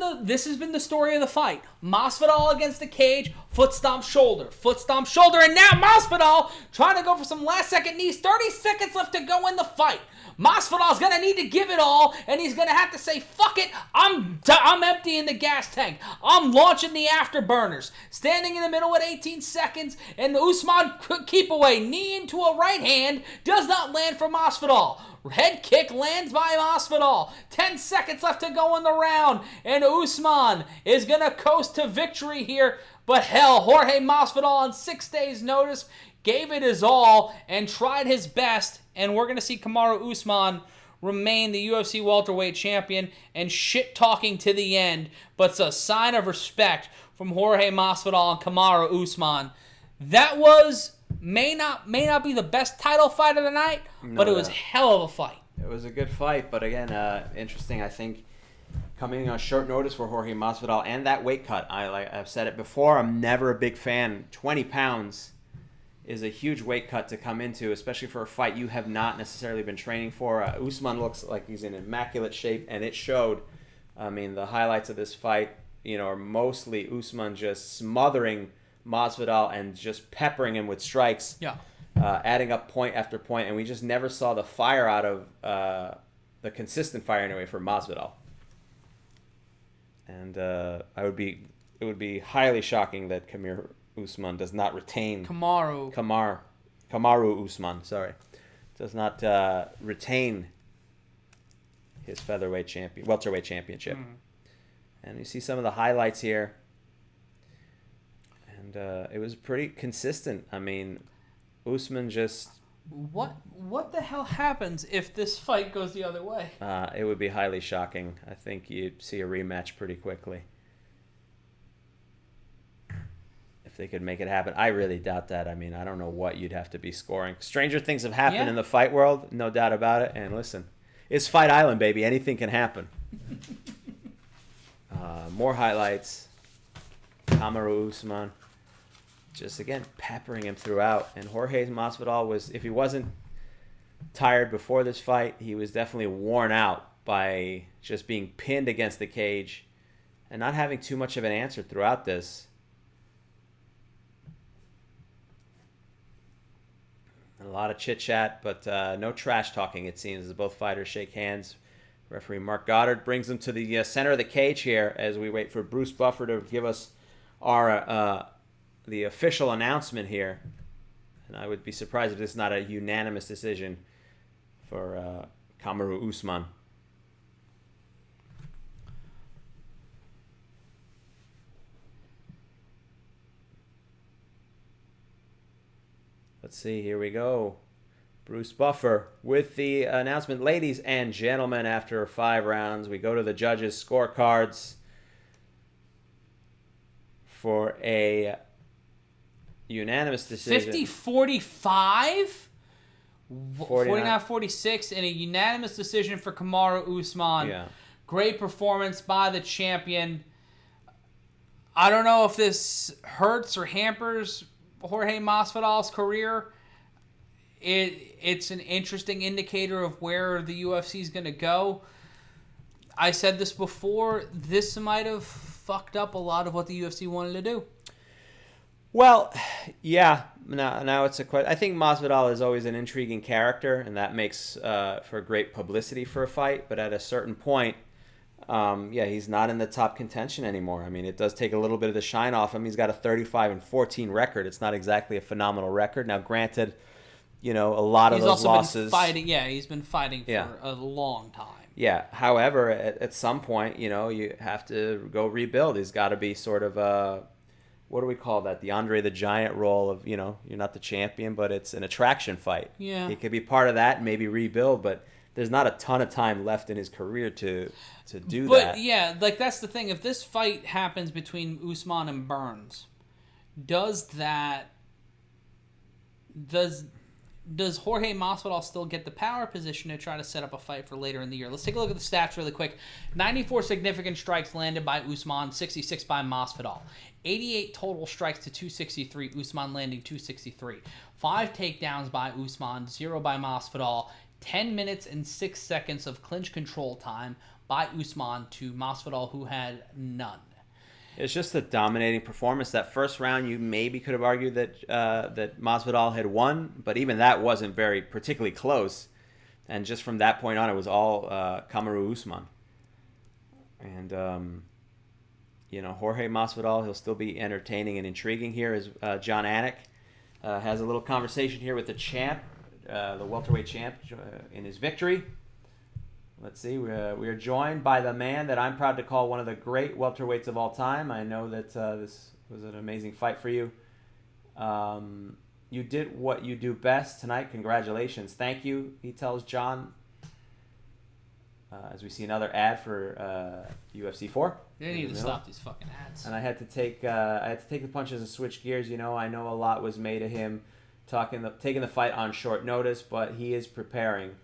the story of the fight. Masvidal against the cage, foot stomp shoulder, and now Masvidal trying to go for some last second knees. 30 seconds left to go in the fight. Masvidal's gonna need to give it all, and he's gonna have to say, "Fuck it, I'm emptying the gas tank. I'm launching the afterburners." Standing in the middle at 18 seconds, and Usman keep away, knee into a right hand, does not land for Masvidal. Head kick lands by Masvidal. 10 seconds left to go in the round, and Usman is gonna coast to victory here. But hell, Jorge Masvidal on 6 days' notice gave it his all and tried his best, and we're going to see Kamaru Usman remain the UFC welterweight champion and shit-talking to the end, but it's a sign of respect from Jorge Masvidal and Kamaru Usman. That may not be the best title fight of the night, but it was hell of a fight. It was a good fight, but again, interesting. I think coming on short notice for Jorge Masvidal and that weight cut. I've said it before. I'm never a big fan. 20 pounds is a huge weight cut to come into, especially for a fight you have not necessarily been training for. Usman looks like he's in immaculate shape, and it showed. I mean, the highlights of this fight, are mostly Usman just smothering Masvidal and just peppering him with strikes. Yeah. Adding up point after point, and we just never saw the fire out of the consistent fire anyway for Masvidal. And it would be highly shocking that Kamaru Usman does not retain Kamaru Usman, does not retain his welterweight championship. And you see some of the highlights here, and it was pretty consistent. I mean, Usman just... What the hell happens if this fight goes the other way? It would be highly shocking. I think you'd see a rematch pretty quickly. If they could make it happen. I really doubt that. I mean, I don't know what you'd have to be scoring. Stranger things have happened in the fight world, no doubt about it. And listen, it's Fight Island, baby. Anything can happen. More highlights. Kamaru Usman. Just, again, peppering him throughout. And Jorge Masvidal was, if he wasn't tired before this fight, he was definitely worn out by just being pinned against the cage and not having too much of an answer throughout this. A lot of chit-chat, but no trash talking, it seems, as both fighters shake hands. Referee Mark Goddard brings them to the center of the cage here as we wait for Bruce Buffer to give us our... the official announcement here, and I would be surprised if this is not a unanimous decision for Kamaru Usman. Let's see, here we go. Bruce Buffer with the announcement. Ladies and gentlemen, after 5 rounds, we go to the judges' scorecards for a unanimous decision. 50-45? 49-46 in a unanimous decision for Kamaru Usman. Yeah. Great performance by the champion. I don't know if this hurts or hampers Jorge Masvidal's career. It's an interesting indicator of where the UFC is going to go. I said this before. This might have fucked up a lot of what the UFC wanted to do. Well, yeah. Now it's a question. I think Masvidal is always an intriguing character, and that makes for great publicity for a fight. But at a certain point, he's not in the top contention anymore. I mean, it does take a little bit of the shine off him. He's got a 35-14 record. It's not exactly a phenomenal record. Now, granted, a lot of those losses. He's been fighting for a long time. Yeah. However, at some point, you have to go rebuild. He's got to be sort of a... What do we call that? The Andre the Giant role of, you're not the champion, but it's an attraction fight. Yeah. He could be part of that and maybe rebuild, but there's not a ton of time left in his career to do that. But, yeah, that's the thing. If this fight happens between Usman and Burns, does Jorge Masvidal still get the power position to try to set up a fight for later in the year? Let's take a look at the stats really quick. 94 significant strikes landed by Usman, 66 by Masvidal. 88 total strikes to 263, Usman landing 263. 5 takedowns by Usman, 0 by Masvidal. 10 minutes and 6 seconds of clinch control time by Usman to Masvidal, who had none. It's just a dominating performance. That first round, you maybe could have argued that that Masvidal had won, but even that wasn't particularly close. And just from that point on, it was all Kamaru Usman. And Jorge Masvidal, he'll still be entertaining and intriguing here. As John Anik has a little conversation here with the champ, the welterweight champ, in his victory. Let's see. We are joined by the man that I'm proud to call one of the great welterweights of all time. I know that this was an amazing fight for you. You did what you do best tonight. Congratulations. Thank you, he tells John. As we see another ad for UFC 4. They need to stop these fucking ads. And I had to take the punches and switch gears. I know a lot was made of him taking the fight on short notice, but he is preparing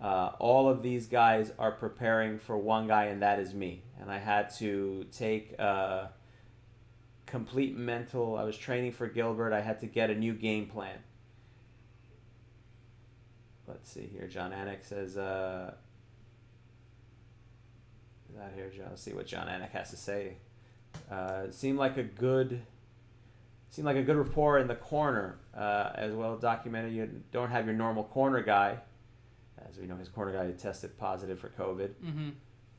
All of these guys are preparing for one guy, and that is me. And I had to take complete mental. I was training for Gilbert. I had to get a new game plan. Let's see here. John Anik says, that here, John. Let's see what John Anik has to say. It seemed like a good rapport in the corner, as well documented. You don't have your normal corner guy. As we know, his corner guy tested positive for COVID. Mm-hmm.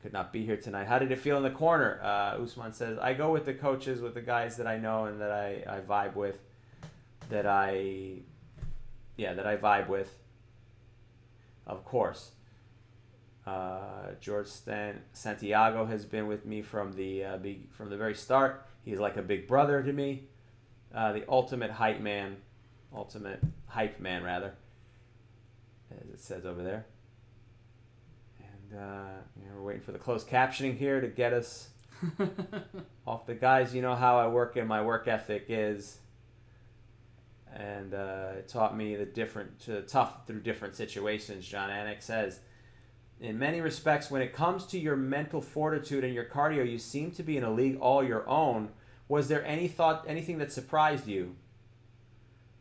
Could not be here tonight. How did it feel in the corner? Usman says, I go with the coaches, with the guys that I know and that I vibe with. That I vibe with. Of course. George Santiago has been with me from the very start. He's like a big brother to me. The ultimate hype man, as it says over there. And we're waiting for the closed captioning here to get us off the guys. You know how I work and my work ethic is. And it taught me tough through different situations. John Anik says, in many respects, when it comes to your mental fortitude and your cardio, you seem to be in a league all your own. Was there anything that surprised you?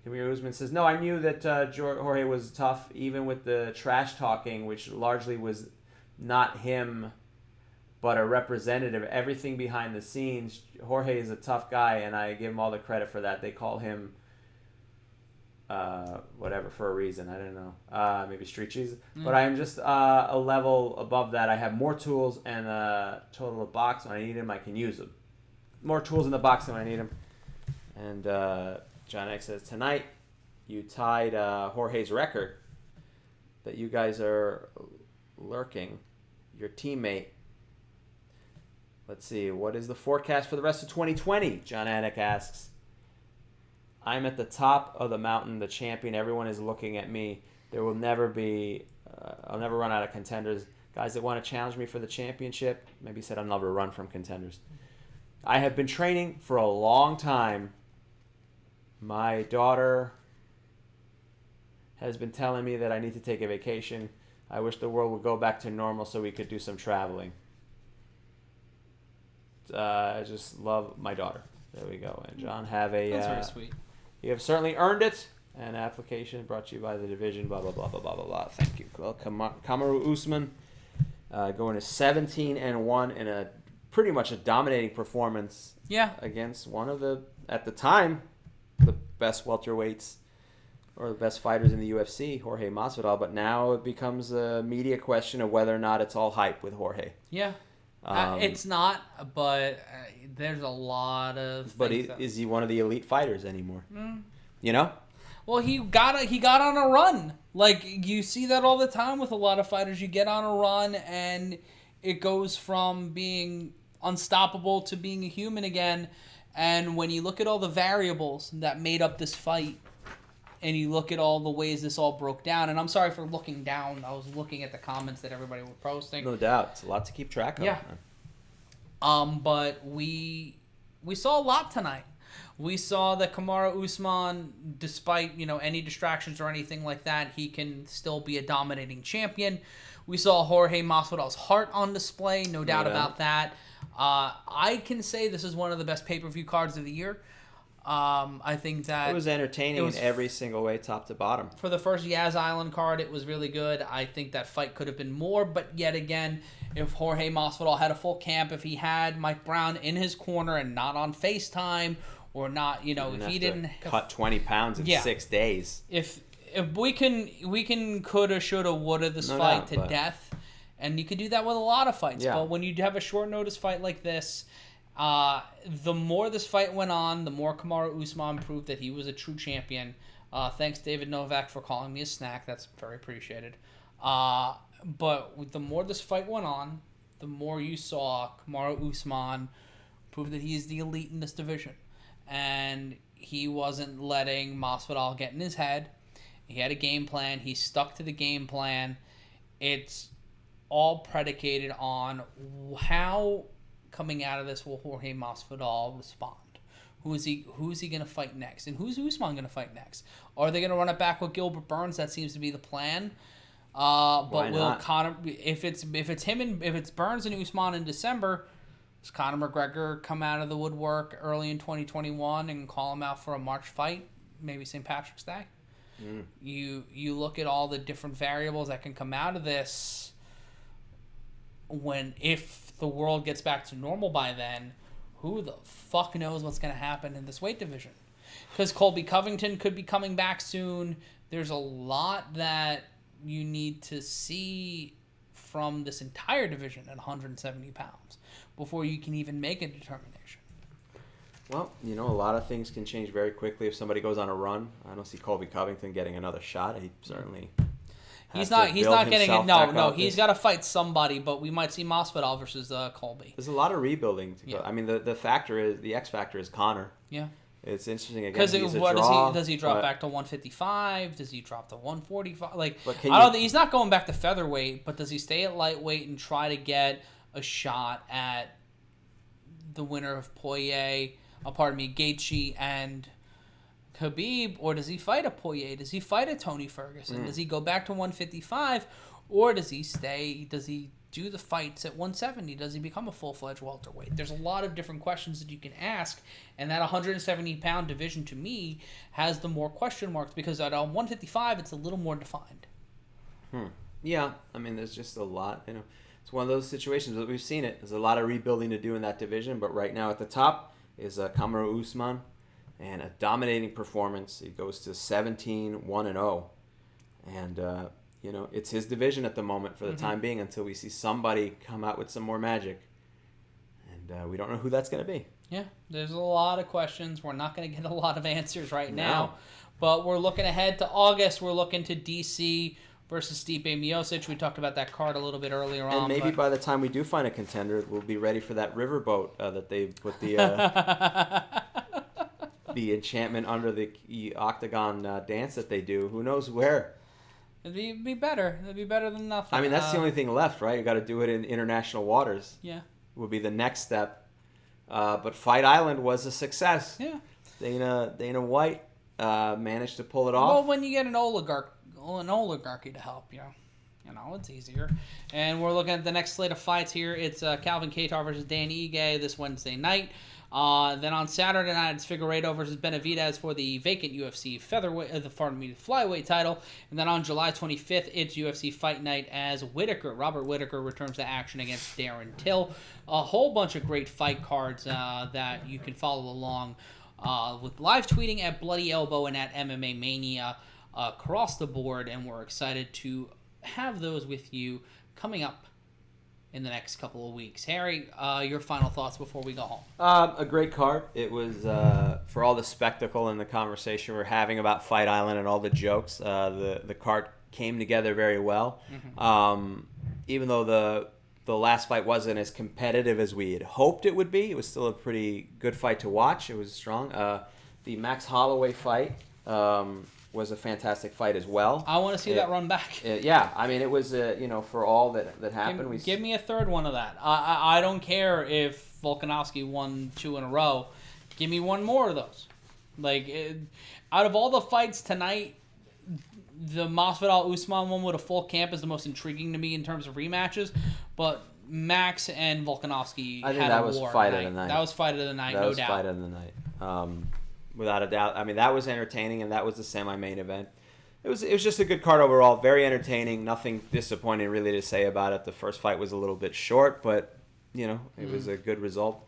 Kamir Usman says, no, I knew that Jorge was tough, even with the trash talking, which largely was not him, but a representative. Everything behind the scenes, Jorge is a tough guy, and I give him all the credit for that. They call him whatever for a reason. I don't know. Maybe street cheese. But I am just a level above that. I have more tools and a total of box. When I need them, I can use them. More tools in the box than when I need them. And John X says, tonight you tied Jorge's record that you guys are lurking. Your teammate. Let's see. What is the forecast for the rest of 2020? John Anik asks. I'm at the top of the mountain, the champion. Everyone is looking at me. There will never be, I'll never run out of contenders. Guys that want to challenge me for the championship, maybe said I'll never run from contenders. I have been training for a long time. My daughter has been telling me that I need to take a vacation. I wish the world would go back to normal so we could do some traveling. I just love my daughter. There we go. And John, have a... That's very sweet. You have certainly earned it. An application brought to you by the division, blah, blah, blah, blah, blah, blah, blah. Thank you. Well, Kamaru Usman going to 17-1 in a pretty much a dominating performance. Yeah. Against one of the, at the time, the best welterweights or the best fighters in the UFC, Jorge Masvidal. But now it becomes a media question of whether or not it's all hype with Jorge. Yeah. It's not, but there's a lot of. But is he one of the elite fighters anymore? You know. Well, he got on a run. Like you see that all the time with a lot of fighters. You get on a run, and it goes from being unstoppable to being a human again. And when you look at all the variables that made up this fight, and you look at all the ways this all broke down, and I'm sorry for looking down. I was looking at the comments that everybody were posting. No doubt. It's a lot to keep track of. Yeah. But we saw a lot tonight. We saw that Kamaru Usman, despite, any distractions or anything like that, he can still be a dominating champion. We saw Jorge Masvidal's heart on display, no doubt about that. I can say this is one of the best pay-per-view cards of the year. I think that it was entertaining in every single way, top to bottom. For the first Yaz Island card, it was really good. I think that fight could have been more, but yet again, if Jorge Masvidal had a full camp, if he had Mike Brown in his corner and not on FaceTime, or not, if he didn't cut 20 pounds in 6 days. If we can coulda, shoulda, woulda this fight to death, and you could do that with a lot of fights. Yeah. But when you have a short notice fight like this. The more this fight went on, the more Kamaru Usman proved that he was a true champion. Thanks, David Novak, for calling me a snack. That's very appreciated. But the more this fight went on, the more you saw Kamaru Usman prove that he is the elite in this division. And he wasn't letting Masvidal get in his head. He had a game plan. He stuck to the game plan. It's all predicated on how... coming out of this, will Jorge Masvidal respond? Who is he going to fight next? And who's Usman going to fight next? Are they going to run it back with Gilbert Burns? That seems to be the plan. But will not? Conor, if it's Burns and Usman in December, does Conor McGregor come out of the woodwork early in 2021 and call him out for a March fight, maybe St. Patrick's Day? You look at all the different variables that can come out of this. If the world gets back to normal by then, who the fuck knows what's going to happen in this weight division? Because Colby Covington could be coming back soon. There's a lot that you need to see from this entire division at 170 pounds before you can even make a determination. Well, a lot of things can change very quickly if somebody goes on a run. I don't see Colby Covington getting another shot. He certainly He's not getting it. No. He's got. got to fight somebody, but we might see Masvidal versus Colby. There's a lot of rebuilding to go. Yeah. I mean, the factor is the X factor is Conor. Yeah. It's interesting again. Because does he drop but- back to 155? Does he drop to 145? He's not going back to featherweight, but does he stay at lightweight and try to get a shot at the winner of Gaethje and Khabib, or does he fight a Poirier? Does he fight a Tony Ferguson? Does he go back to 155, or does he stay? Does he do the fights at 170? Does he become a full-fledged welterweight? There's a lot of different questions that you can ask, and that 170-pound division, to me, has the more question marks, because at 155, it's a little more defined. Yeah, I mean, there's just a lot. It's one of those situations that we've seen it. There's a lot of rebuilding to do in that division, but right now at the top is Kamaru Usman, and a dominating performance. He goes to 17-1-0, and it's his division at the moment for the time being until we see somebody come out with some more magic. And we don't know who that's going to be. Yeah, there's a lot of questions. We're not going to get a lot of answers right now. But we're looking ahead to August. We're looking to DC versus Stipe Miocic. We talked about that card a little bit earlier on. And maybe by the time we do find a contender, we'll be ready for that riverboat that they put the the enchantment under the Octagon dance that they do. Who knows where? It'd be better. It'd be better than nothing. I mean, that's the only thing left, right? You got to do it in international waters. Yeah. Would be the next step. But Fight Island was a success. Yeah. Dana White managed to pull it off. Well, when you get an oligarchy to help you, it's easier. And we're looking at the next slate of fights here. It's Calvin Kattar versus Dan Ige this Wednesday night. Then on Saturday night, it's Figueiredo versus Benavidez for the vacant UFC flyweight title. And then on July 25th, it's UFC Fight Night as Robert Whittaker returns to action against Darren Till. A whole bunch of great fight cards that you can follow along with live tweeting at Bloody Elbow and at MMA Mania across the board. And we're excited to have those with you coming up in the next couple of weeks. Harry, your final thoughts before we go home. A great card. It was for all the spectacle and the conversation we're having about Fight Island and all the jokes. The card came together very well. Even though the last fight wasn't as competitive as we had hoped it would be, it was still a pretty good fight to watch. It was strong. The Max Holloway fight was a fantastic fight as well. I want to see that run back. Yeah, I mean, it was, for all that happened. Give me a third one of that. I don't care if Volkanovski won 2 in a row. Give me one more of those. Out of all the fights tonight, the Masvidal Usman one with a full camp is the most intriguing to me in terms of rematches. But Max and Volkanovski I think had that a was war fight tonight. of the night. That was fight of the night, no doubt. Fight of the night. Without a doubt. I mean, that was entertaining, and that was the semi-main event. It was just a good card overall. Very entertaining. Nothing disappointing really to say about it. The first fight was a little bit short, but it was a good result.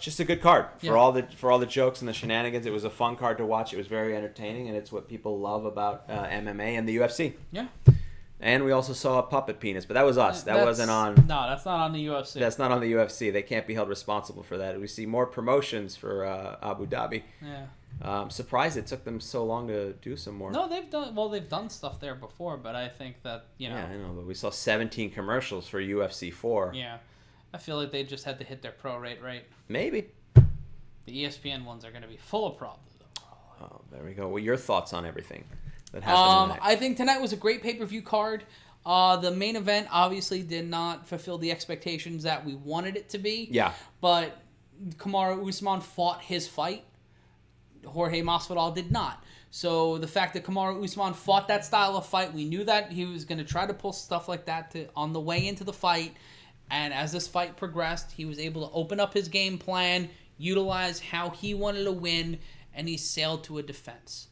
Just a good card for all the jokes and the shenanigans. It was a fun card to watch. It was very entertaining, and it's what people love about MMA and the UFC. Yeah. And we also saw a puppet penis, but that was us. That wasn't on. No, that's not on the UFC. That's not on the UFC. They can't be held responsible for that. We see more promotions for Abu Dhabi. Yeah. I'm surprised it took them so long to do some more. No, they've done stuff there before, but I think that Yeah, I know, but we saw 17 commercials for UFC 4. Yeah, I feel like they just had to hit their pro rate. Maybe. The ESPN ones are going to be full of problems. Oh, there we go. Well, your thoughts on everything that happened tonight? I think tonight was a great pay-per-view card. The main event obviously did not fulfill the expectations that we wanted it to be. Yeah. But Kamaru Usman fought his fight. Jorge Masvidal did not. So the fact that Kamaru Usman fought that style of fight, we knew that he was going to try to pull stuff like that on the way into the fight. And as this fight progressed, he was able to open up his game plan, utilize how he wanted to win, and he sailed to a defense.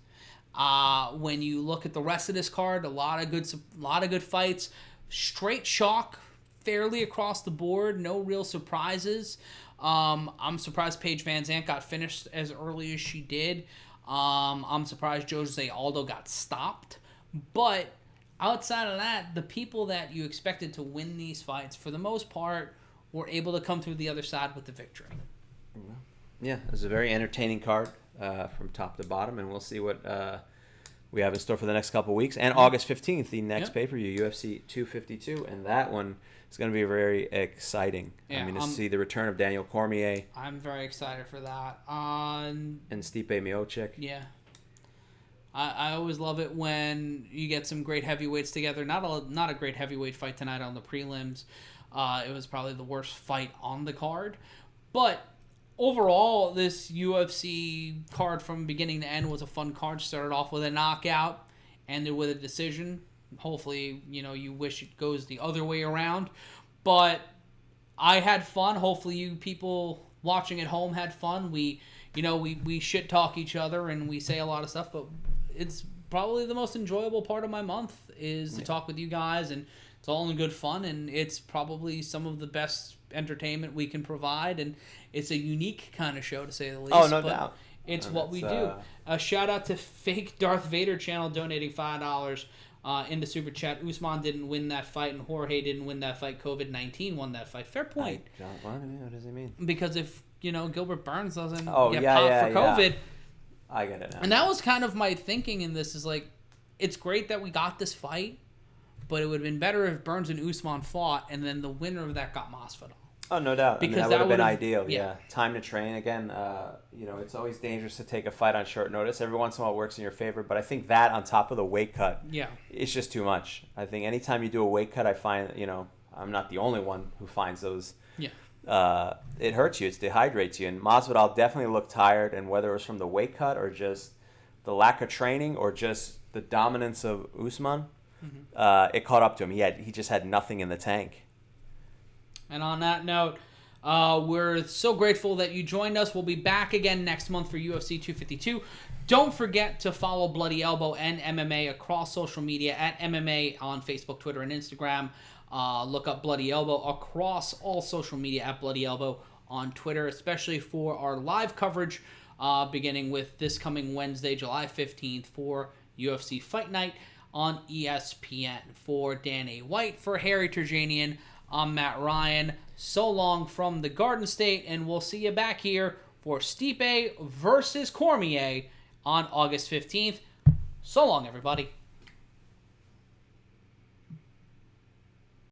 When you look at the rest of this card, a lot of good fights, straight chalk, fairly across the board, no real surprises. I'm surprised Paige VanZant got finished as early as she did. I'm surprised Jose Aldo got stopped. But outside of that, the people that you expected to win these fights, for the most part, were able to come through the other side with the victory. Yeah, it was a very entertaining card from top to bottom, and we'll see what we have in store for the next couple of weeks. And August 15th, the next pay-per-view, UFC 252, and that one is going to be very exciting. Yeah, to see the return of Daniel Cormier. I'm very excited for that. And Stipe Miocic. Yeah. I always love it when you get some great heavyweights together. Not a great heavyweight fight tonight on the prelims. It was probably the worst fight on the card. But overall, this UFC card from beginning to end was a fun card. Started off with a knockout, ended with a decision. Hopefully, you wish it goes the other way around. But I had fun. Hopefully you people watching at home had fun. We shit talk each other and we say a lot of stuff, but it's probably the most enjoyable part of my month is to talk with you guys, and it's all in good fun, and it's probably some of the best entertainment we can provide, and it's a unique kind of show to say the least. Oh, no doubt. It's what we do. A shout out to Fake Darth Vader channel donating $5 in the super chat. Usman didn't win that fight, and Jorge didn't win that fight. COVID-19 won that fight. Fair point. What does he mean? Because if Gilbert Burns doesn't get popped for COVID, I get it now. And that was kind of my thinking in this. Is like, it's great that we got this fight, but it would have been better if Burns and Usman fought, and then the winner of that got Masvidal. Oh, no doubt. Because that would have been ideal. Yeah. Time to train again. It's always dangerous to take a fight on short notice. Every once in a while it works in your favor, but I think that on top of the weight cut, it's just too much. I think anytime you do a weight cut, I find I'm not the only one who finds those. Yeah. It hurts you. It dehydrates you. And Masvidal definitely looked tired, and whether it was from the weight cut or just the lack of training or just the dominance of Usman, it caught up to him. He just had nothing in the tank. And on that note, we're so grateful that you joined us. We'll be back again next month for UFC 252. Don't forget to follow Bloody Elbow and MMA across social media at MMA on Facebook, Twitter, and Instagram. Look up Bloody Elbow across all social media at Bloody Elbow on Twitter, especially for our live coverage beginning with this coming Wednesday, July 15th for UFC Fight Night on ESPN. For Dan A. White, for Harry Terjanian, I'm Matt Ryan. So long from the Garden State, and we'll see you back here for Stipe versus Cormier on August 15th. So long, everybody.